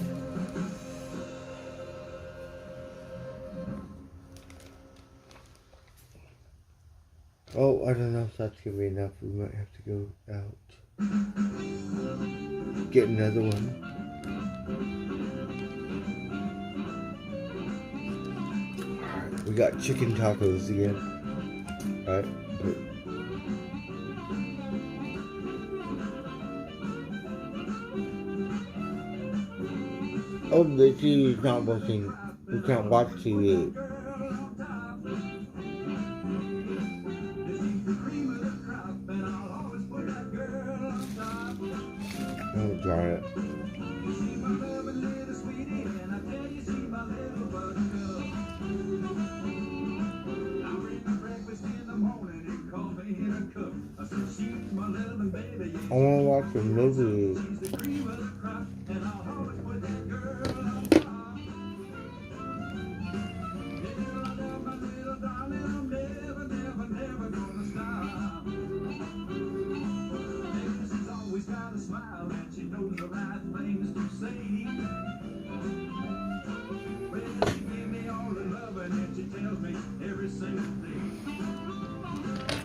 S3: Oh, I don't know if that's gonna be enough. We might have to go out. Get another one. Alright, we got chicken tacos again. Alright. Oh, the TV is not working. We can't watch TV. Oh, darn it. I want to watch a movie.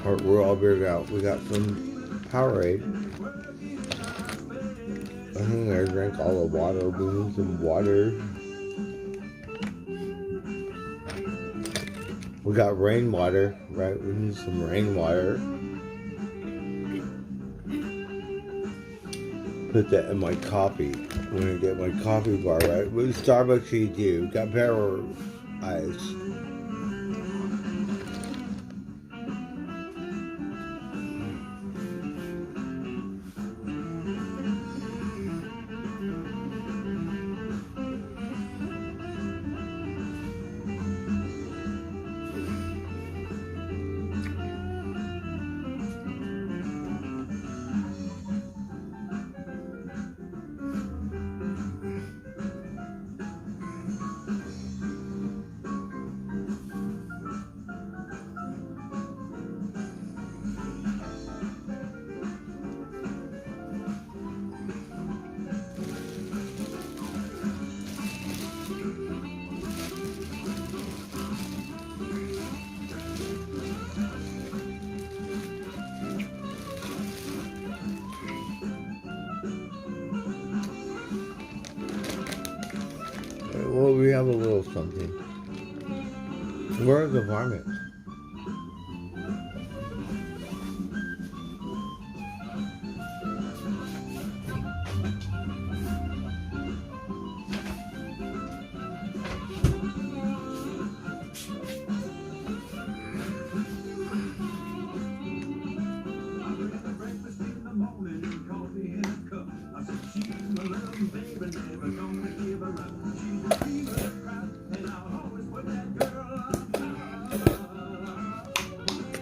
S3: Alright, we're all beered out. We got some Powerade. I think I drank all the water. We need some water. We got rainwater, right? We need some rainwater. Put that in my coffee. I'm gonna get my coffee bar, right? With Starbucks you do. Got power ice. Well, we have a little something. Where are the varmints?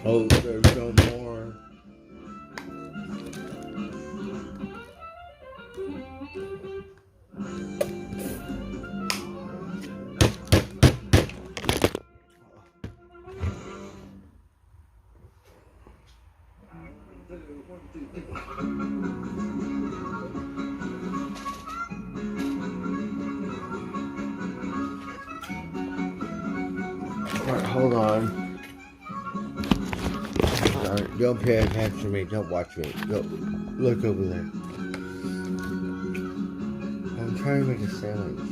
S3: Oh, there's no more. Alright, hold on. Alright, don't pay attention to me. Don't watch me. Go look over there. I'm trying to make a sandwich.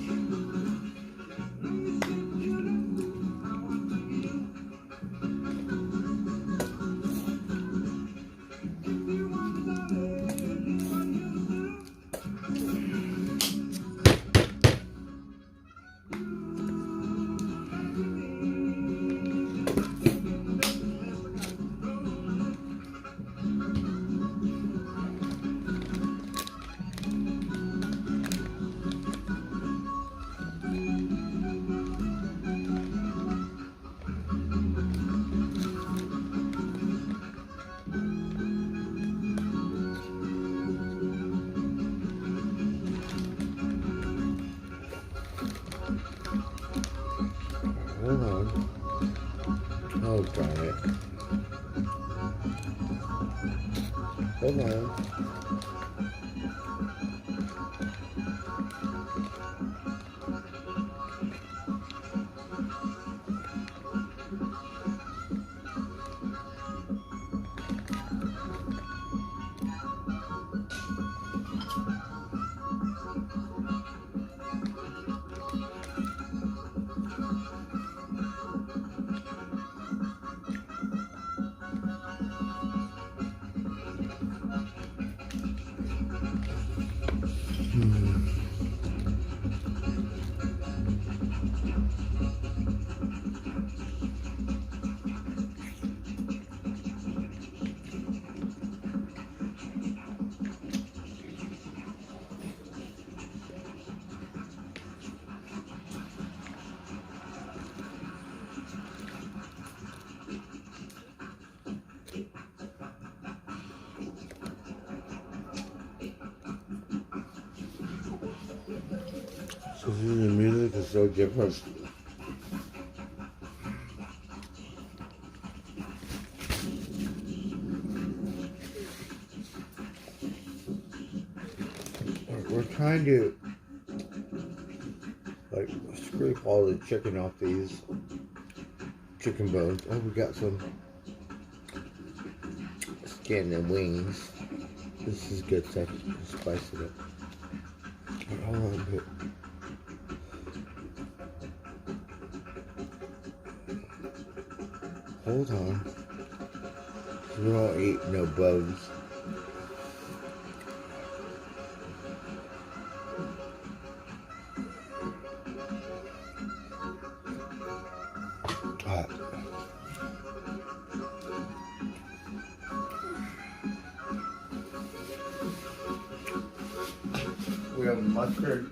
S3: Hold on. Oh, darn it. Hold on. So the music is so different. We're trying to like scrape all the chicken off these chicken bones. Oh, we got some skin and wings. This is good stuff. Spice it up. Hold on a bit. Hold on. We don't eat no bugs. We have mustard.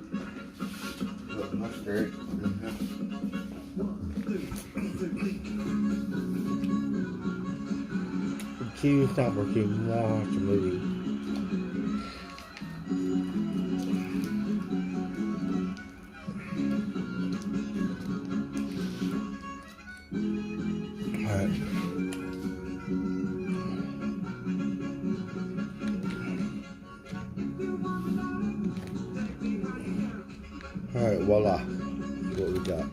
S3: Mustard. The TV's not working. I'll watch a movie. Alright. Alright, voila. That's what we got.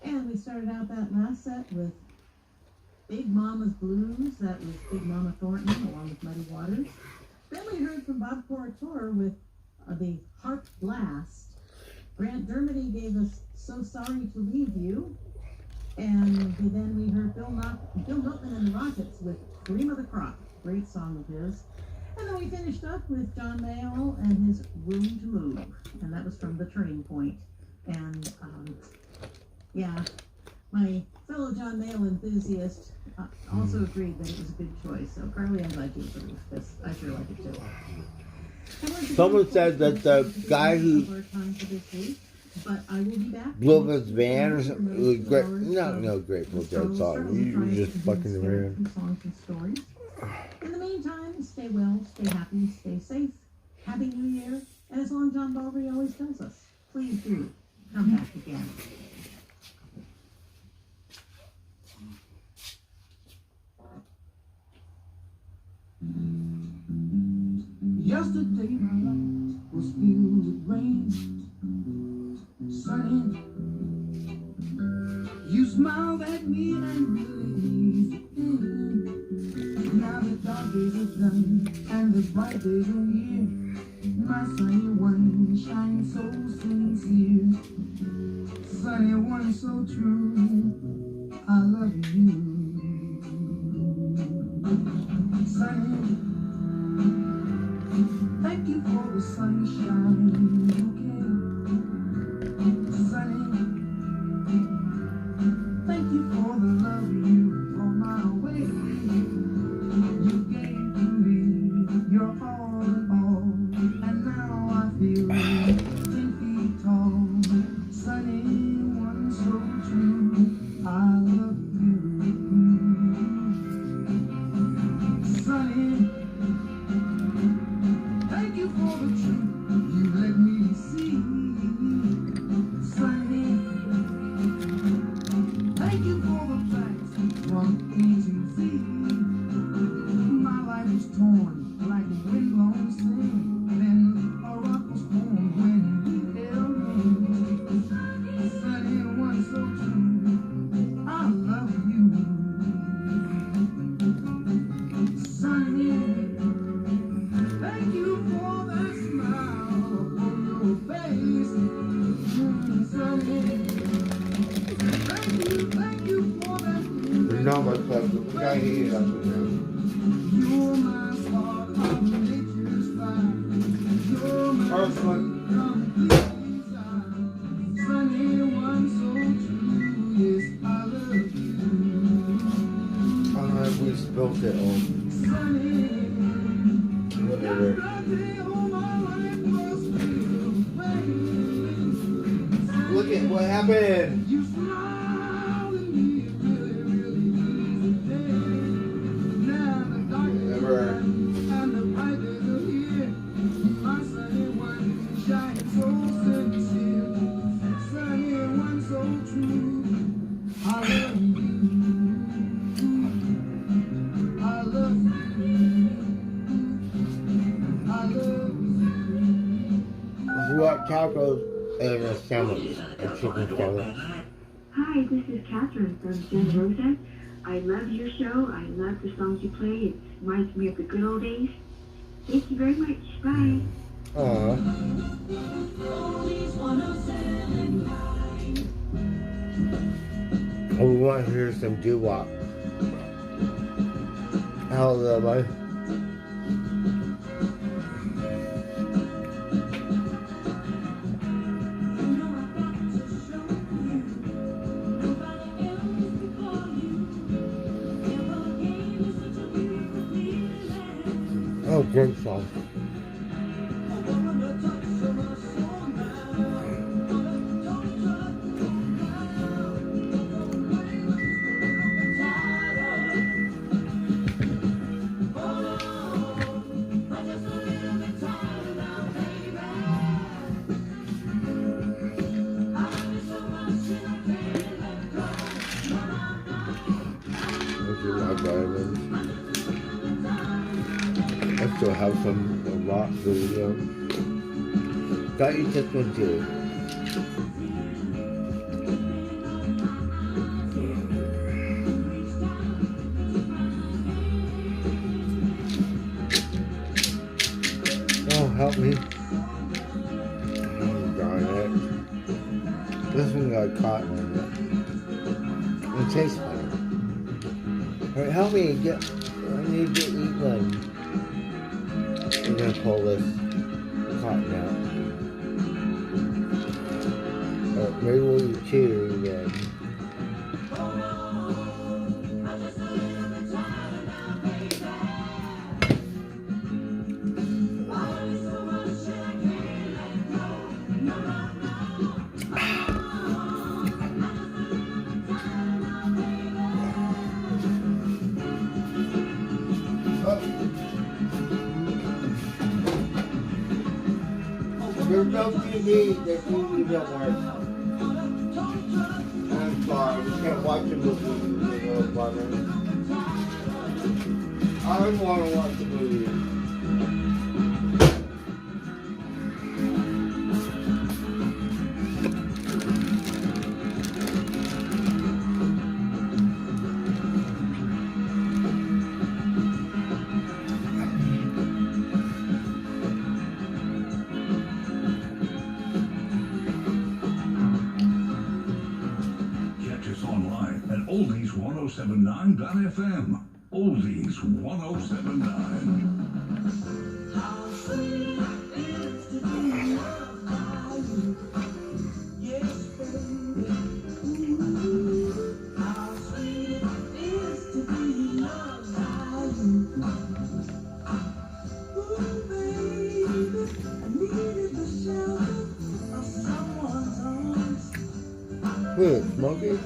S14: And we started out that last set with
S12: Big Mama's Blues, that was Big Mama Thornton along with Muddy Waters. Then we heard from Bob Corritore with the Harp Blast. Grant Dermody gave us So Sorry to Leave You. And then we heard Bill Milton and the Rockets with Cream of the Crop, great song of his. And then we finished up with John Mayall and his Room to Move, and that was from The Turning Point. And yeah, my fellow John Mayall enthusiast also agreed that it was a good choice. So Carly, I'm glad you agree, because I sure like it too.
S3: Someone said that the guy who
S12: but I will be back.
S3: blew up his van or something was great. No Grateful Dead song. You just fucking around.
S12: Songs and stories. In the meantime, stay well, stay happy, stay safe. Happy New Year. And as Long John Baldry always tells us, please do come back again.
S7: Yesterday my life was filled with rain, sunny. You smiled at me and really eased. Now the dark days are done and the bright days are here. My sunny one shines so sincere, sunny one so true. I love you, sunny. Thank you for the sunshine, okay? Sunny, thank you for the love you brought my way. You gave to me your all in all, and now I feel 10 feet tall. Sunny, one so true, I love you. Sunny, thank you for the truth you let me see. Sunny, thank you for the facts from A to Z. My life is torn like a windblown sling. Then a rock was formed when you held me. Sunny, one so true, I love you. Sunny, thank you for that smile on your face. Sunny, thank you for that.
S3: There's not much left. We gotta heat it up again.
S7: You're my spark of nature's fire. You're my complete desire. Sunny, one so true. Yes, I love you.
S3: I don't know if we spilled it all.
S7: Sunny,
S3: Whatever. Look at what happened.
S7: You smiled at me, really, really easy. Now the dark days are done and the bright days are here. My sunny one shines so sincere, sunny one so true. I love you. I love you. I love you.
S3: We got tacos and a sandwich, a chicken sandwich.
S14: Hi, this is Catherine from Santa Rosa. I love your show. I love the songs you play. It reminds me of the good old days. Thank you very much. Bye.
S3: Oh, we want to hear some doo-wop. Hello, bye. Oh, great song. I still have some rock video. Got you this one too. help me. Oh, darn it. This one got cotton in it. It tastes better. Alright, help me get. I need to eat one. I'm gonna pull this cotton out. Maybe we'll eat two again. There's no TV. The TV don't work. I'm sorry. We can't watch the movie. I don't want to watch the movie.
S15: Oldies1079.fm. Oldies1079.
S3: Wait, Smokey?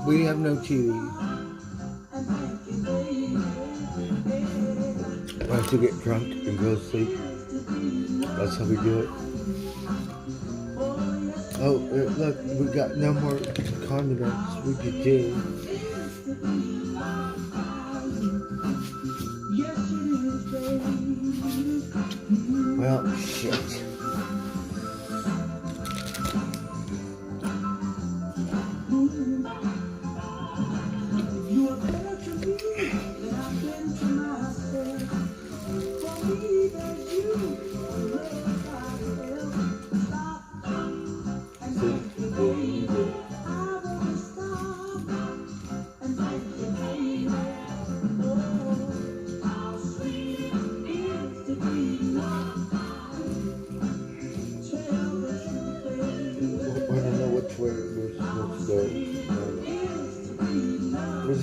S3: We have no TV. Want to get drunk and go to sleep? That's how we do it. Oh, look, we got no more condiments we could do. Well, shit.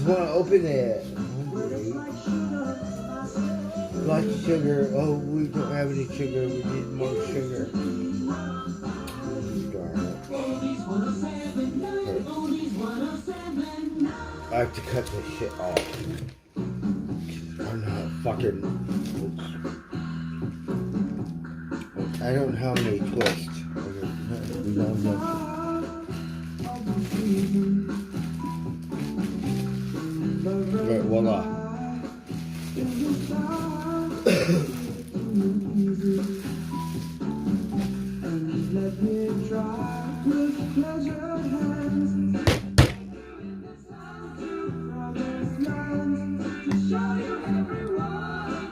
S3: Open it. Black sugar. Oh, we don't have any sugar. We need more sugar. Darn it. I have to cut this shit off. I'm not fucking. I don't know how many twists. Right, voila.
S7: Let me try with pleasure hands. Show you everyone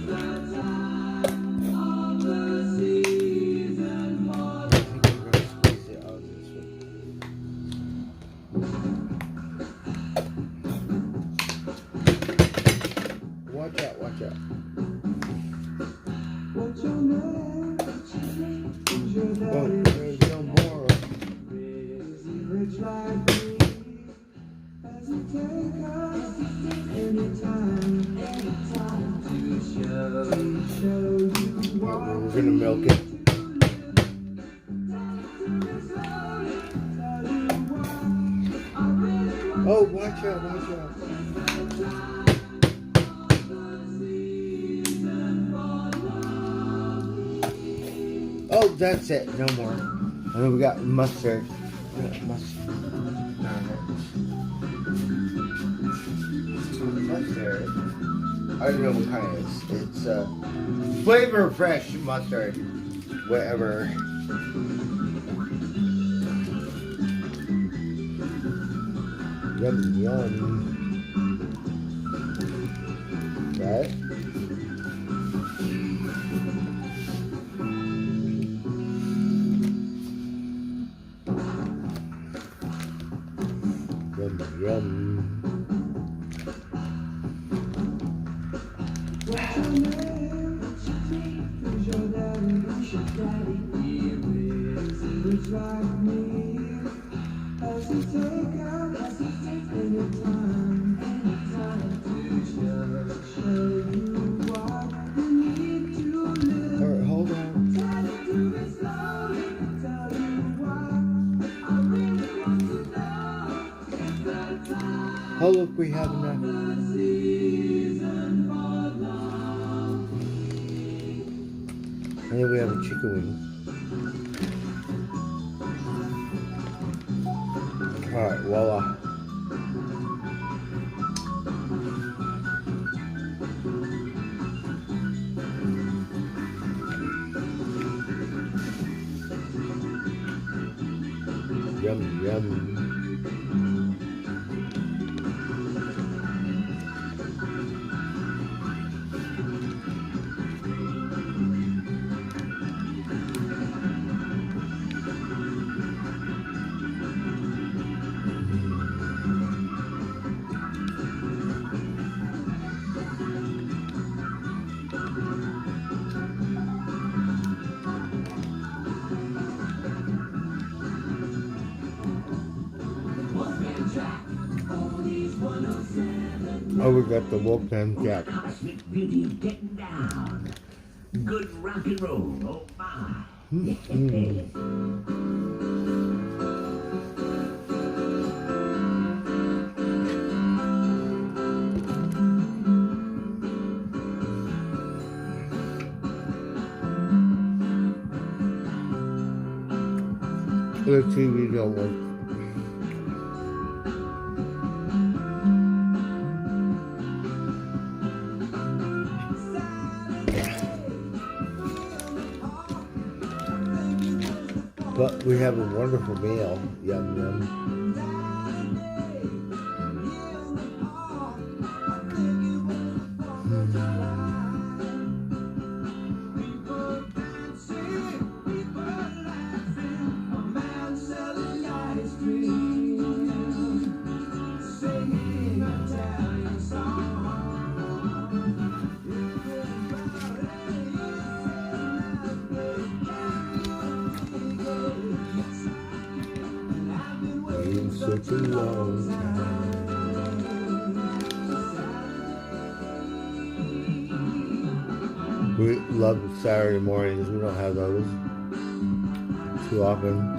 S7: the time of the sea.
S3: watch out, watch out.
S7: What's your name? Is your daddy
S3: Oh, there's no more.
S7: Is he rich like me? Has he take us anytime to show you what
S3: We're gonna milk it. Oh, watch out, watch out. Oh, that's it. No more. And then we got mustard. Mustard. I don't know what kind it is. It's Flavor Fresh mustard. Whatever. Yum, yum. Right? Yum, yum.
S7: What's your name? Is your daddy? Is your daddy? Is he rich like me? Has he take us anytime to show you what you need to live?
S3: Alright, hold on.
S7: Tell it to me slowly. Tell you what I really want to know. It's the time.
S3: Oh, look, we have enough. And then we have a chicken wing. Alright, voila. Yum, yum. Oh, we got the Wolfman Jack.
S15: Cosmic beauty of getting down. Good rock and roll. Oh my.
S3: The TV don't work. But we have a wonderful meal. Yum, yum. Such a long time. We love Saturday mornings. We don't have those too often.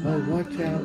S3: Oh, watch out.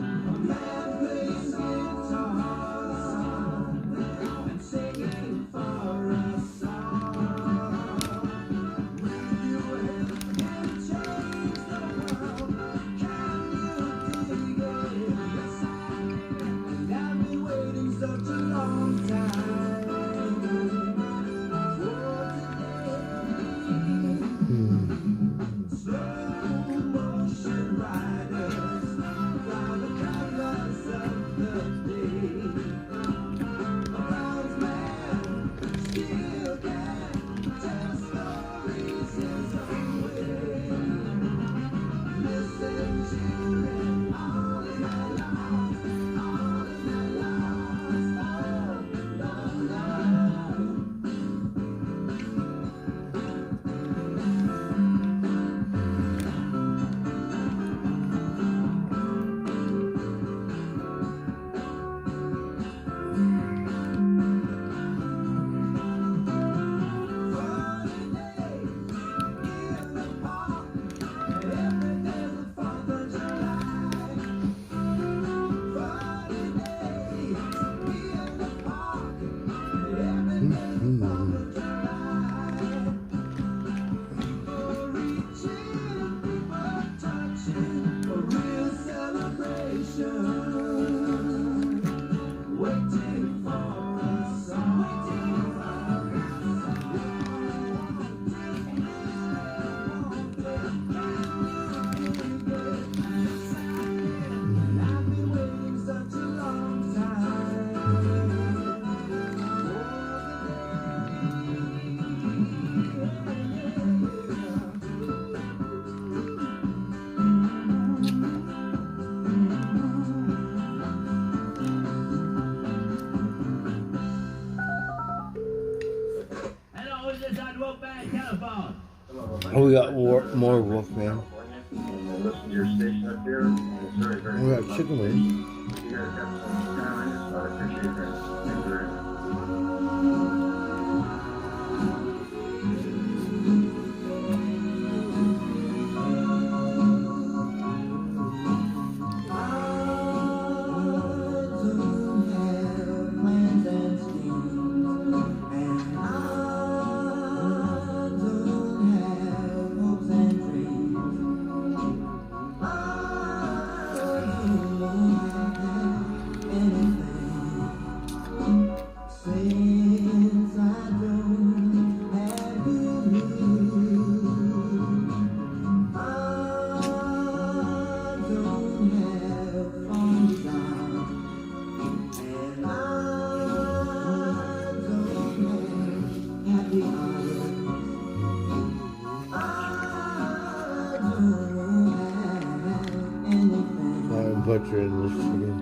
S7: waiting for a song. I've been waiting such a long time.
S15: Hello, is this on Wolfman telephone?
S3: Oh, we got more Wolfman.
S9: Listen to your station up there, and it's very, very
S3: We got chicken wings.
S9: You guys got some time, so I appreciate that. Thank you very much.
S3: I'm butchering this chicken.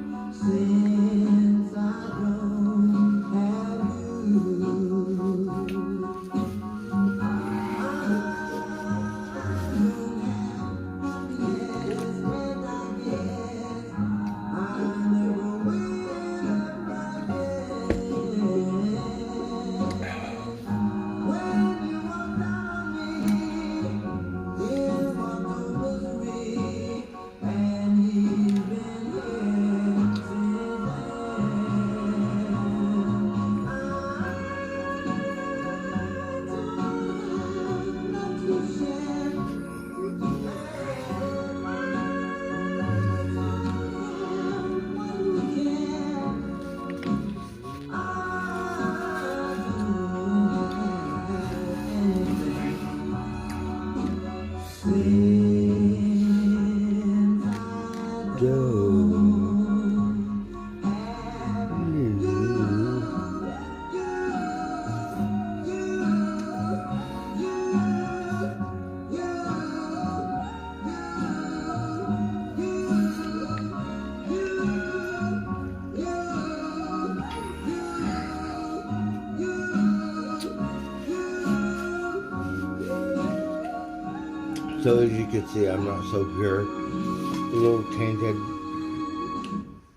S3: So as you can see, I'm not so pure. A little tainted.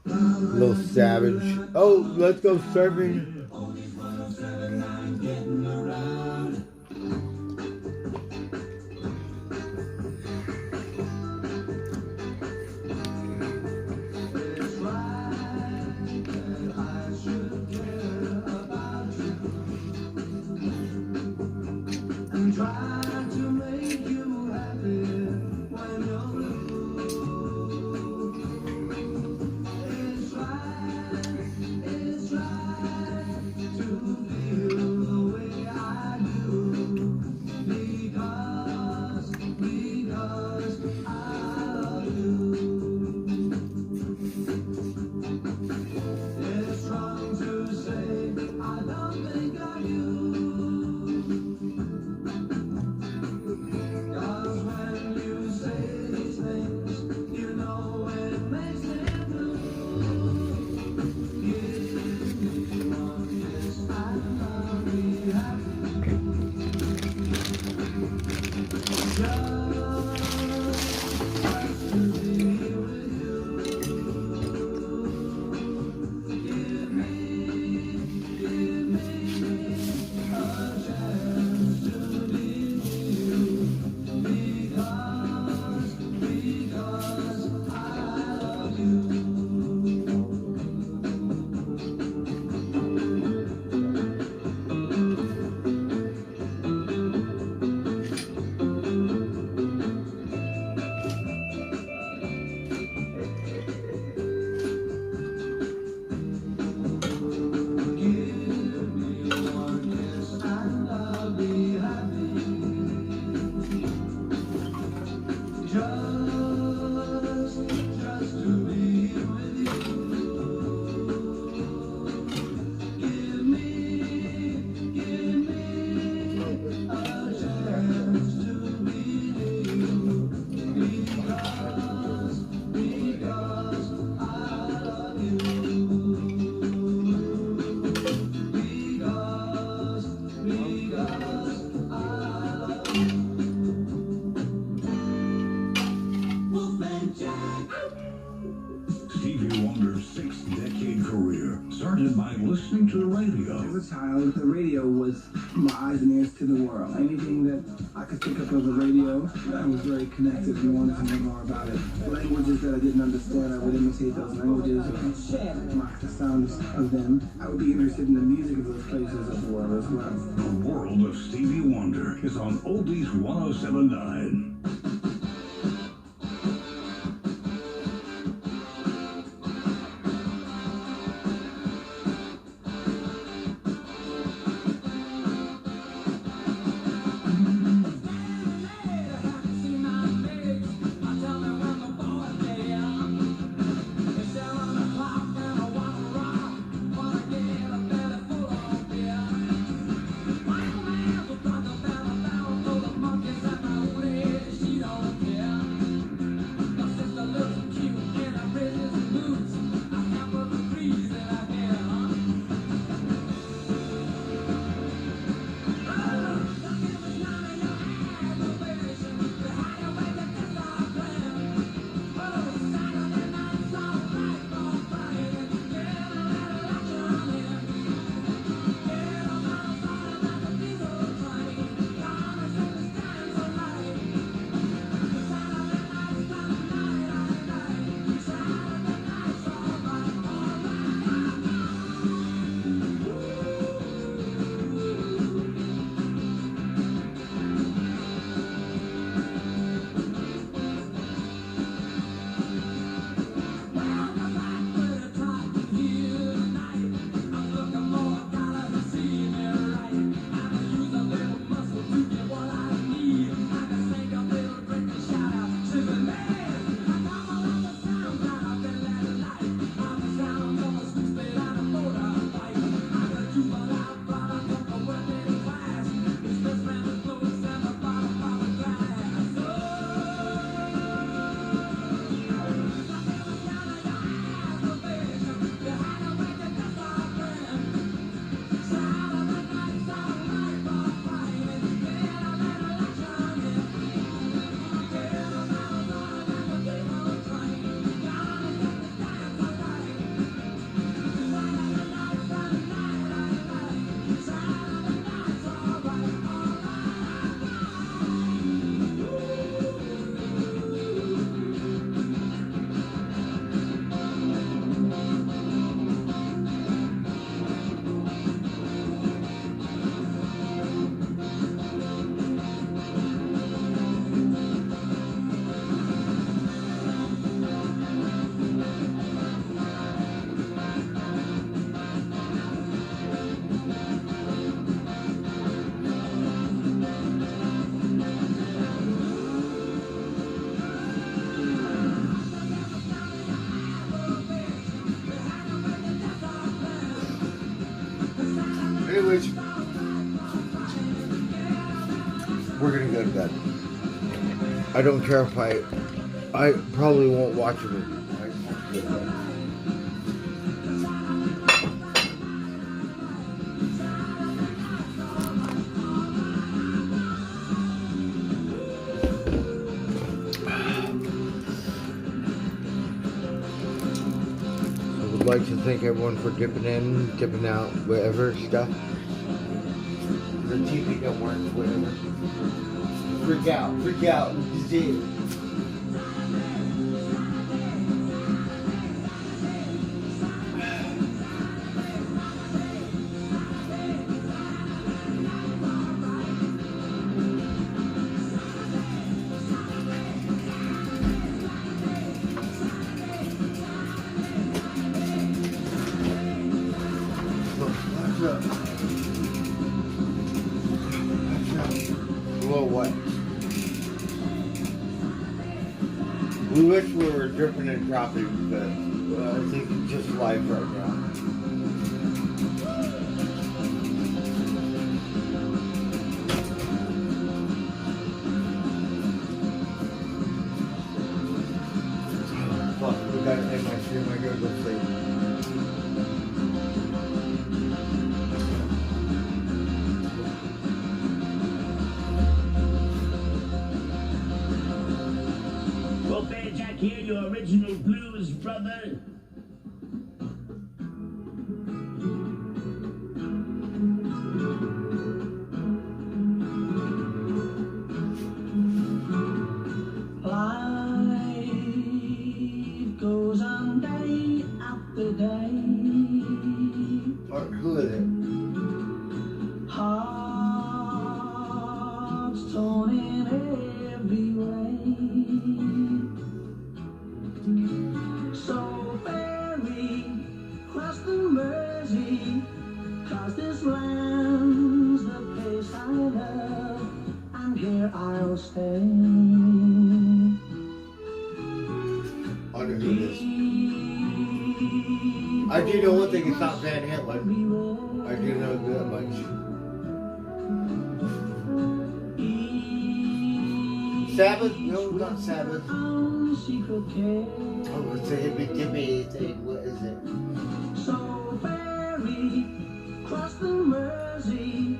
S3: A little savage. Oh, let's go surfing.
S13: Stevie Wonder's 6-decade career started by listening to the radio.
S5: As a child, the radio was my eyes and ears to the world. Anything that I could pick up of the radio, I was very connected and wanted to know more about it. Languages that I didn't understand, I would imitate those languages and mock the sounds of them. I would be interested in the music of those places as well.
S13: The world of Stevie Wonder is on Oldies 1079.
S3: Anyways, we're gonna go to bed. I don't care if I probably won't watch a movie. I would like to thank everyone for dipping in, dipping out, whatever stuff. The TV don't work, whatever. Freak out, this is it. Well, what? We wish we were dripping and dropping, but I think it's just life right now. Fuck, we gotta end my stream. I gotta go sleep.
S15: Well, Ben Jack hear your original blues, brother?
S7: Life goes on day after day.
S3: Who is it?
S7: Hearts torn in every way. So ferry cross the Mersey, 'cause this land's the place I love, and here I'll stay.
S3: I don't know who it is. I do know one thing, it's not Van Halen. I do know that much. Sabbath? No, not Sabbath. Oh, it's a hippie dippy thing. What is it?
S7: So ferry cross the Mersey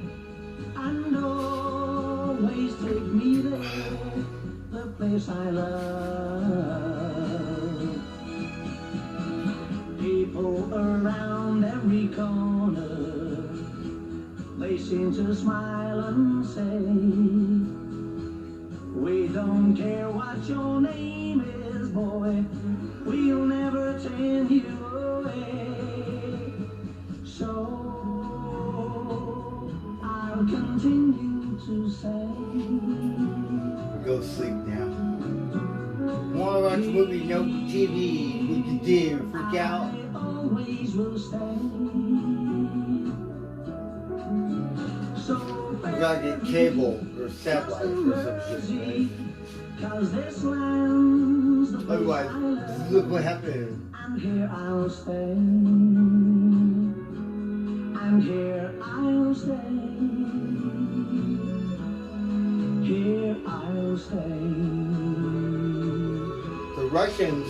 S7: and always take me there, the place I love. People around every corner, they seem to smile and say, we don't care what your name is, boy, we'll never turn you away. So I'll continue to say,
S3: go sleep now. Wanna watch a movie, no TV, what you do, freak out?
S7: I always will stay. So
S3: You gotta get cable or satellite or some shit, right?
S7: 'Cause this land's the place
S3: Otherwise,
S7: I love,
S3: look what happened.
S7: and here I'll stay. And here I'll stay. Here I'll stay.
S3: The Russians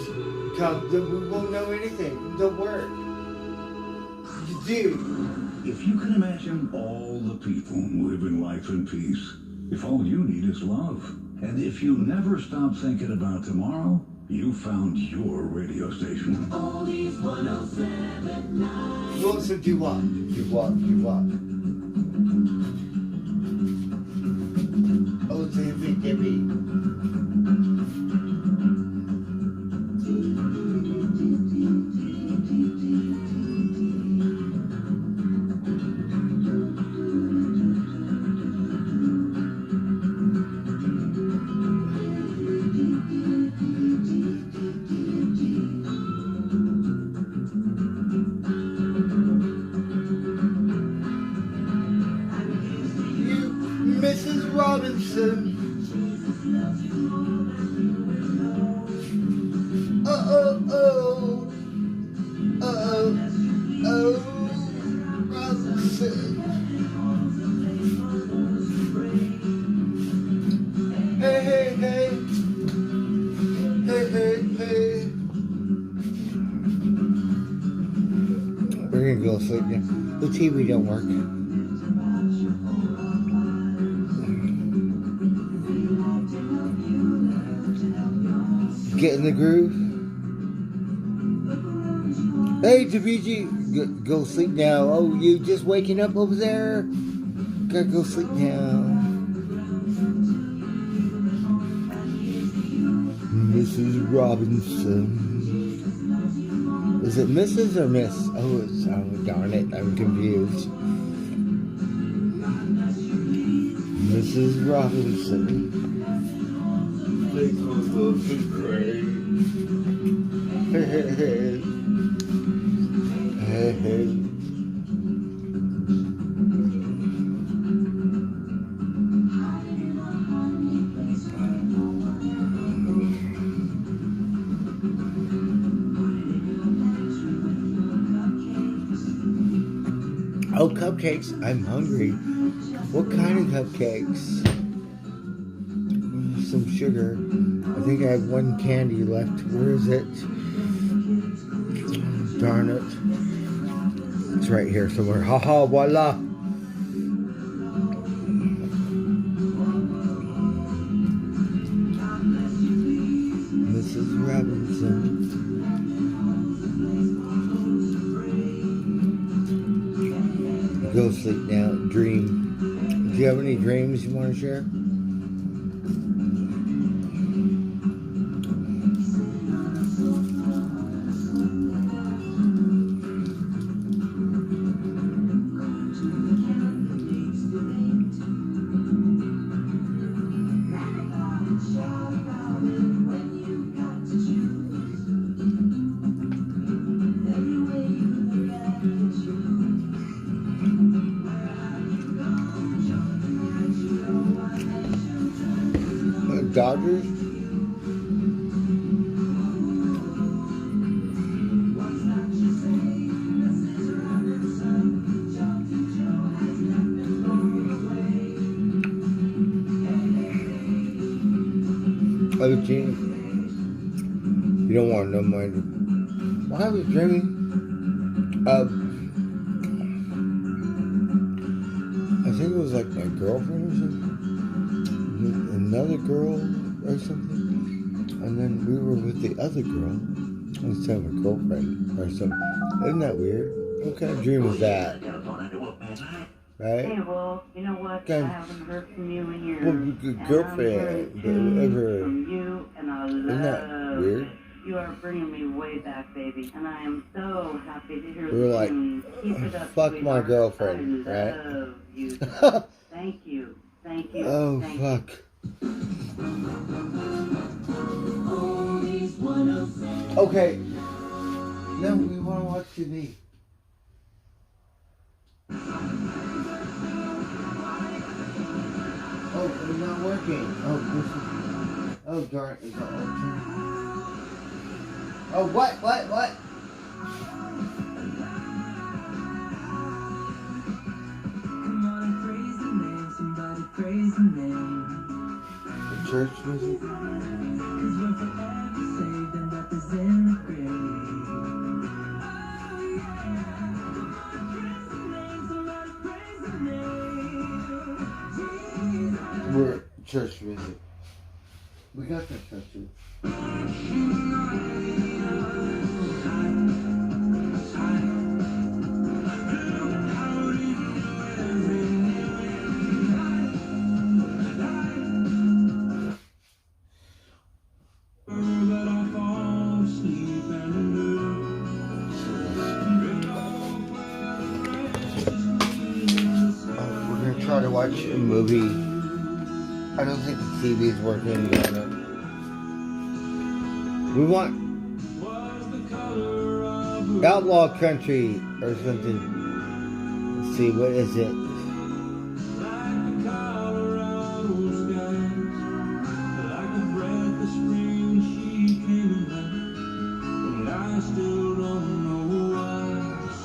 S3: come, we won't know anything. They'll work. You do.
S8: If you can imagine all the people living life in peace, if all you need is love, and if you never stop thinking about tomorrow, you found your radio station.
S7: Oldies 107.9.
S3: You also do what? Do what? Oh, it's a hippie dippy. Mrs. Robinson. Robinson. Hey. We're gonna go sleep now. The TV don't work. Get in the groove. Hey, Daviji, go sleep now. Oh, you just waking up over there? Gotta go sleep now. Mrs. Robinson. Is it Mrs. or Miss? Oh, darn it, I'm confused. Mrs. Robinson. They close the grave. Hey. Oh, cupcakes. I'm hungry. What kind of cupcakes? Some sugar. I think I have one candy left. Where is it? Darn it. It's right here somewhere. Haha, voila. Mrs. Robinson. Go to sleep now. Dream. Do you have any dreams you want to share? Dodgers? Other team. You don't want to know my. Well, I was dreaming of. I think it was like my girlfriend or something. Another girl or something, and then we were with the other girl instead of a girlfriend or something. Isn't that weird? What kind of dream was that? Right?
S14: Hey, well, you know what? I haven't heard from you in years.
S3: Well, girlfriend, ever.
S14: From you, and I love
S3: Isn't that weird?
S14: it. You are bringing me way back, baby, and I am so happy to hear
S3: We were
S14: the
S3: like,
S14: tune. Keep it up,
S3: fuck my
S14: sweetheart.
S3: girlfriend,
S14: I
S3: right?
S14: love you. Thank you. Thank you.
S3: Oh,
S14: Thank
S3: fuck. Okay. Now we want to watch TV. Oh, it's not working. Oh, this is. Oh, darn. It's not working. Oh, what?
S7: Come on and praise the name, somebody praise the name.
S3: The church music?
S7: 'Cause we're forever saved and death is in the grave.
S3: We're church music. We got that church music. Try to watch a movie. I don't think the TV is working. We want Outlaw Country or something. Let's see, what is it?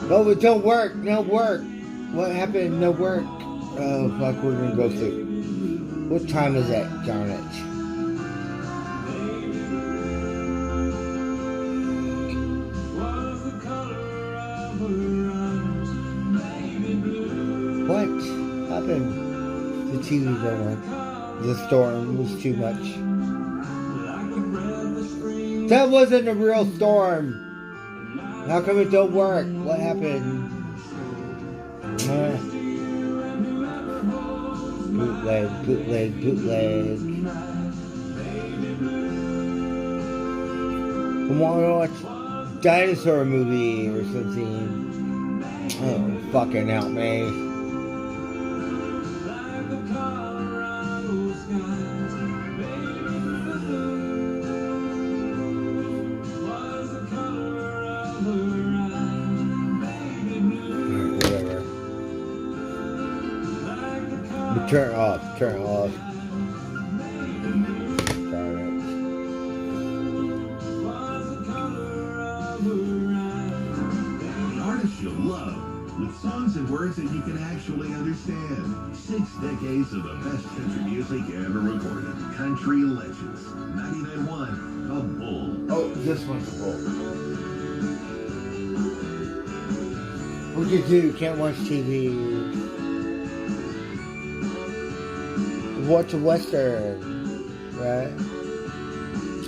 S3: No, it don't work. No work. What happened? No work. Oh, fuck, we're gonna go through. What time is that, darn it? What happened? The TV don't work. The storm was too much. That wasn't a real storm. How come it don't work? What happened? Bootleg. Come on, watch dinosaur movie or something. Oh, fucking help me. Turn it off.
S8: Artists you'll love, with songs and words that you can actually understand. 6 decades of the best country music ever recorded. Country Legends. 99.1, The Bull.
S3: Oh, this one's the Bull. What you do? Can't watch TV. Watch a Western, right?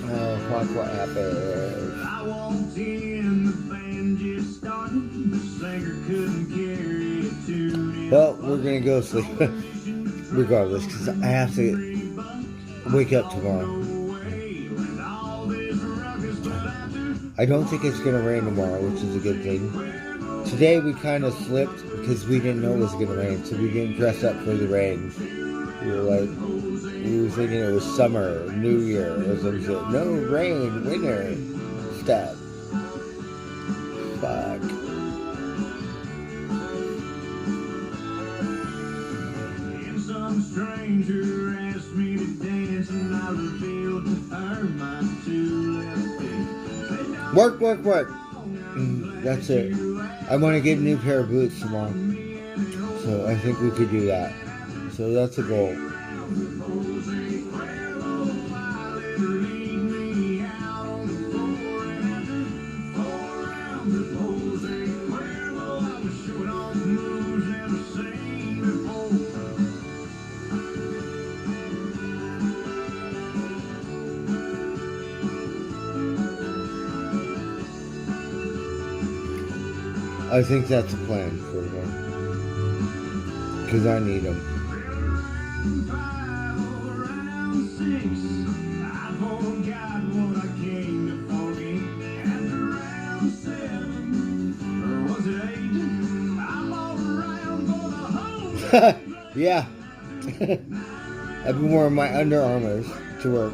S3: Oh, fuck, what happened?
S7: I walked in, the band just started. The singer couldn't carry a tune.
S3: Well, we're gonna go sleep regardless, because I have to wake up tomorrow. I don't think it's gonna rain tomorrow, which is a good thing. Today we kind of slipped because we didn't know it was gonna rain, so we didn't dress up for the rain. We were thinking it was summer, New Year, or some shit. No rain, winter stuff. Fuck.
S7: Some stranger asked me to dance, and I revealed to her my two left feet.
S3: Work. That's it. I want to get a new pair of boots tomorrow. So I think we could do that. So that's a goal. I think that's a plan for them. Because I need them. Yeah. I've been wearing my Under Armours to work.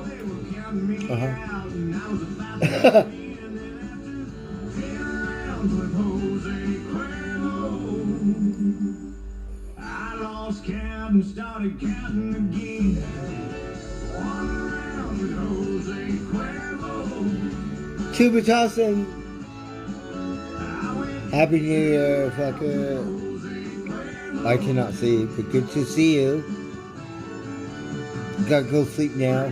S7: I lost count and started counting again. One round with Jose Cuervo.
S3: Tuba tossing. Happy New Year, fucker. I cannot see you, but good to see you. Gotta go sleep now.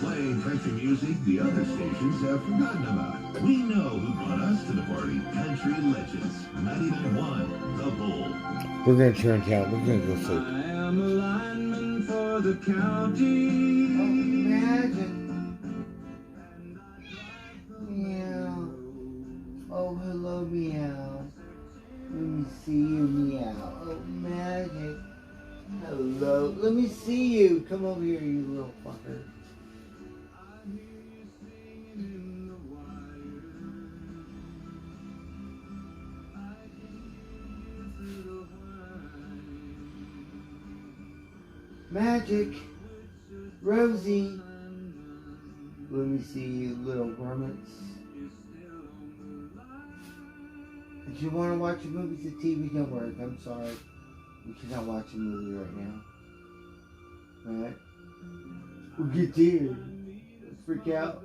S8: Playing country music the other stations have forgotten about. We know who brought us to the party. Country Legends. 99.1 The Bull.
S3: We're gonna turn down. We're gonna go sleep.
S7: I am a lineman for the county.
S3: Oh, imagine. Meow. Oh, hello, meow. Let me see you, meow. Oh, magic. Hello. Let me see you. Come over here, you little fucker. Magic. Rosie. Let me see you, little varmints. If you want to watch a movie to TV, don't worry. I'm sorry. We cannot watch a movie right now. Alright? We'll get there. Freak out.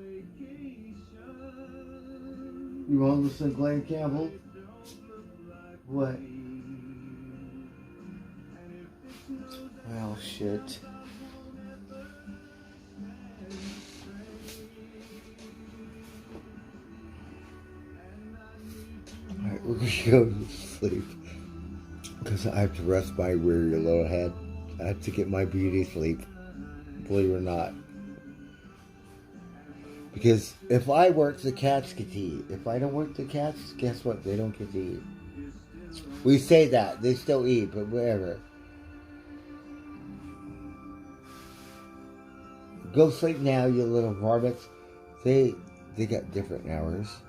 S3: You want to listen to Glenn Campbell? What? Well, shit. Alright, we're gonna go to sleep. Because I have to rest my weary little head. I have to get my beauty sleep. Believe it or not. Because if I work, the cats get to eat. If I don't work, the cats, guess what? They don't get to eat. We say that. They still eat, but whatever. Go sleep now, you little varmints. They got different hours.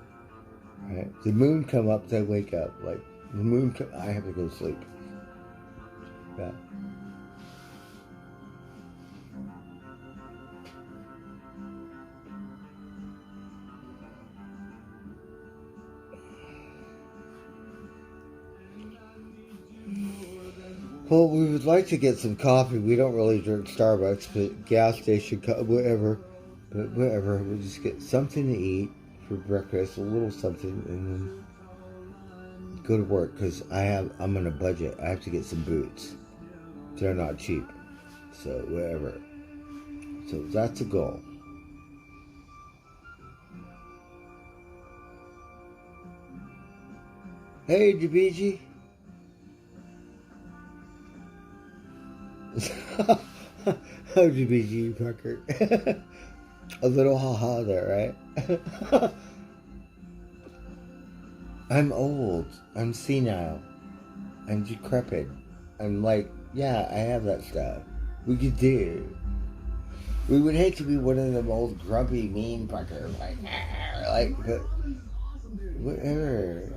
S3: Right? The moon come up, they wake up. Like the moon come, I have to go sleep. Yeah. Well, we would like to get some coffee. We don't really drink Starbucks, but gas station, whatever. But whatever, we'll just get something to eat for breakfast, a little something, and then go to work. Because I'm on a budget. I have to get some boots. They're not cheap. So whatever. So that's a goal. Hey, Jabiji. LGBT fucker. A little haha there, right? I'm old. I'm senile. I'm decrepit. I'm like, yeah, I have that stuff. We could do. We would hate to be one of them old grumpy mean fuckers. Like, whatever.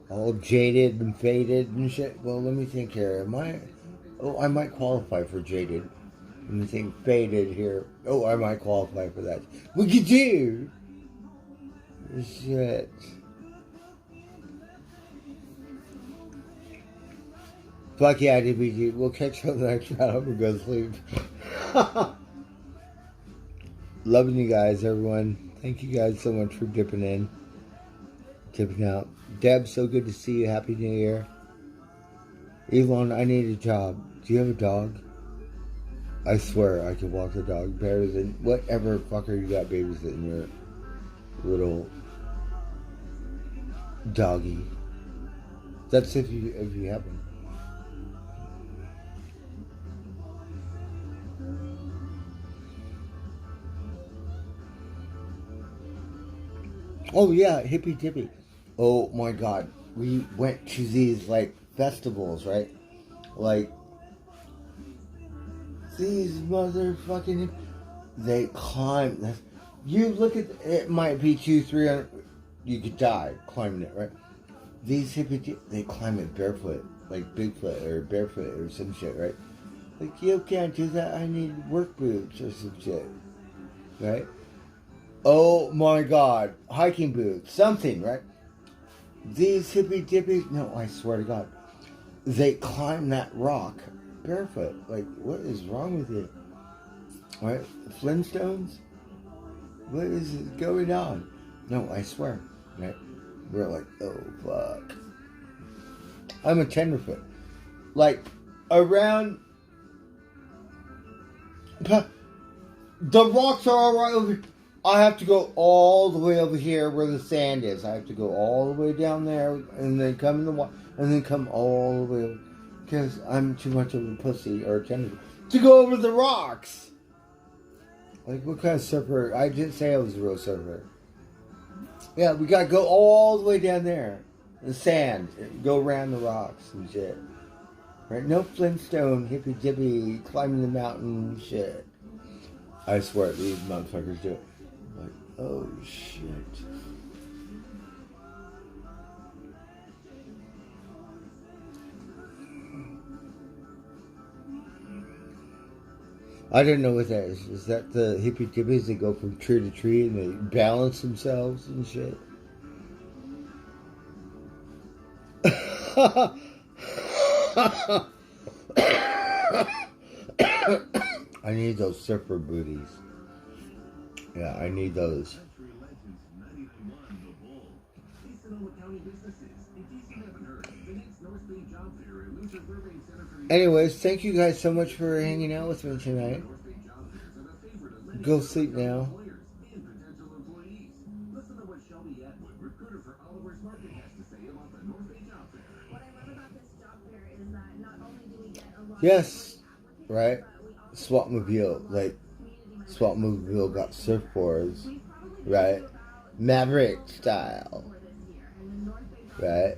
S3: All jaded and faded and shit. Well, let me think here. I might qualify for jaded. Let me think faded here. Oh, I might qualify for that. We could do. Shit. Fuck yeah, DBG. We'll catch you on the next round. I'm gonna go to sleep. Loving you guys, everyone. Thank you guys so much for dipping in. Dipping out. Deb, so good to see you. Happy New Year. Elon, I need a job. Do you have a dog? I swear I could walk the dog better than whatever fucker you got babysitting your little doggy. That's if you have one. Oh yeah, hippy dippy. Oh my god. We went to these like festivals, right? Like these motherfucking, they climb. You look at it, might be 200-300. You could die climbing it, right? These hippie, they climb it barefoot, like Bigfoot or barefoot or some shit, right? Like you can't do that. I need work boots or some shit, right? Oh my god, hiking boots, something, right? These hippie dippies, no, I swear to God, they climb that rock barefoot. Like, what is wrong with you? Right? Flintstones? What is going on? No, I swear. Right? We're like, oh fuck. I'm a tenderfoot. Like, around the rocks are alright over here. I have to go all the way over here where the sand is. I have to go all the way down there and then come in the water and then come all the way over. Because I'm too much of a pussy or a tender to go over the rocks. Like, what kind of surfer? I didn't say I was a real surfer. Yeah, we gotta go all the way down there. The sand. Go around the rocks and shit. Right? No Flintstone, hippy dippy, climbing the mountain shit. I swear, these motherfuckers do it. Like, oh shit. I don't know what that is. Is that the hippie dippies that go from tree to tree and they balance themselves and shit? I need those surfer booties. Yeah, I need those. Anyways, thank you guys so much for hanging out with me tonight. Go sleep now. Yes, right? Swapmobile, like Swapmobile got surfboards, right? Maverick style, right?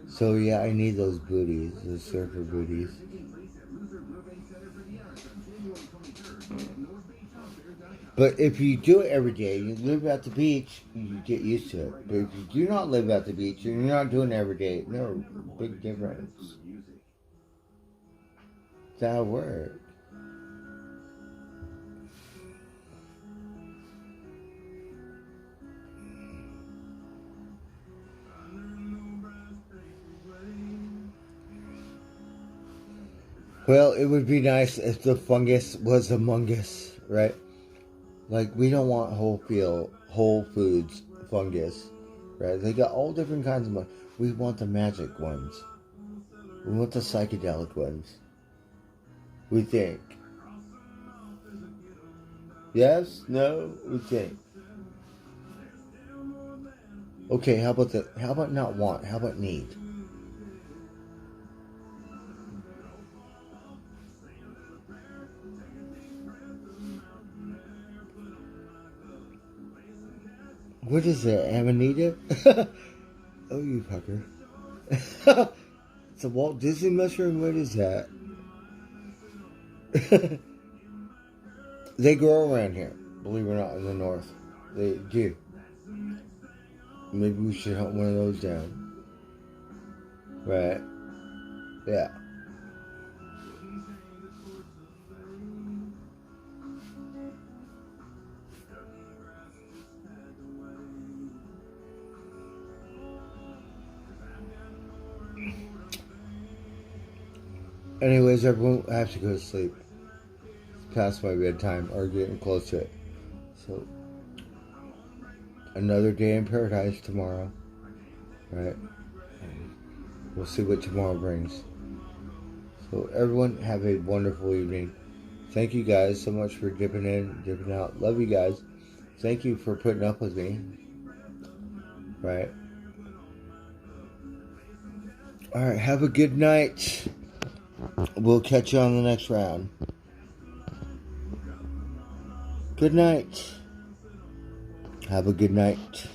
S3: So yeah, I need those booties, those surfer booties. But if you do it every day, you live at the beach, you get used to it. But if you do not live at the beach and you're not doing it every day, no big difference. That'll work. Well, it would be nice if the fungus was among us, right? Like, we don't want Whole Foods fungus, right? They got all different kinds of money. We want the magic ones, We want the psychedelic ones. We think. Yes? No? We think. Okay, how about not want? How about need? What is that, Amanita? Oh, you fucker. It's a Walt Disney mushroom? What is that? They grow around here, believe it or not, in the north. They do. Maybe we should hunt one of those down. Right. Yeah. Anyways, everyone, I have to go to sleep. It's past my bedtime, or getting close to it. So, another day in paradise tomorrow. Right? We'll see what tomorrow brings. So, everyone, have a wonderful evening. Thank you guys so much for dipping in, dipping out. Love you guys. Thank you for putting up with me. Right? Alright, have a good night. We'll catch you on the next round. Good night. Have a good night.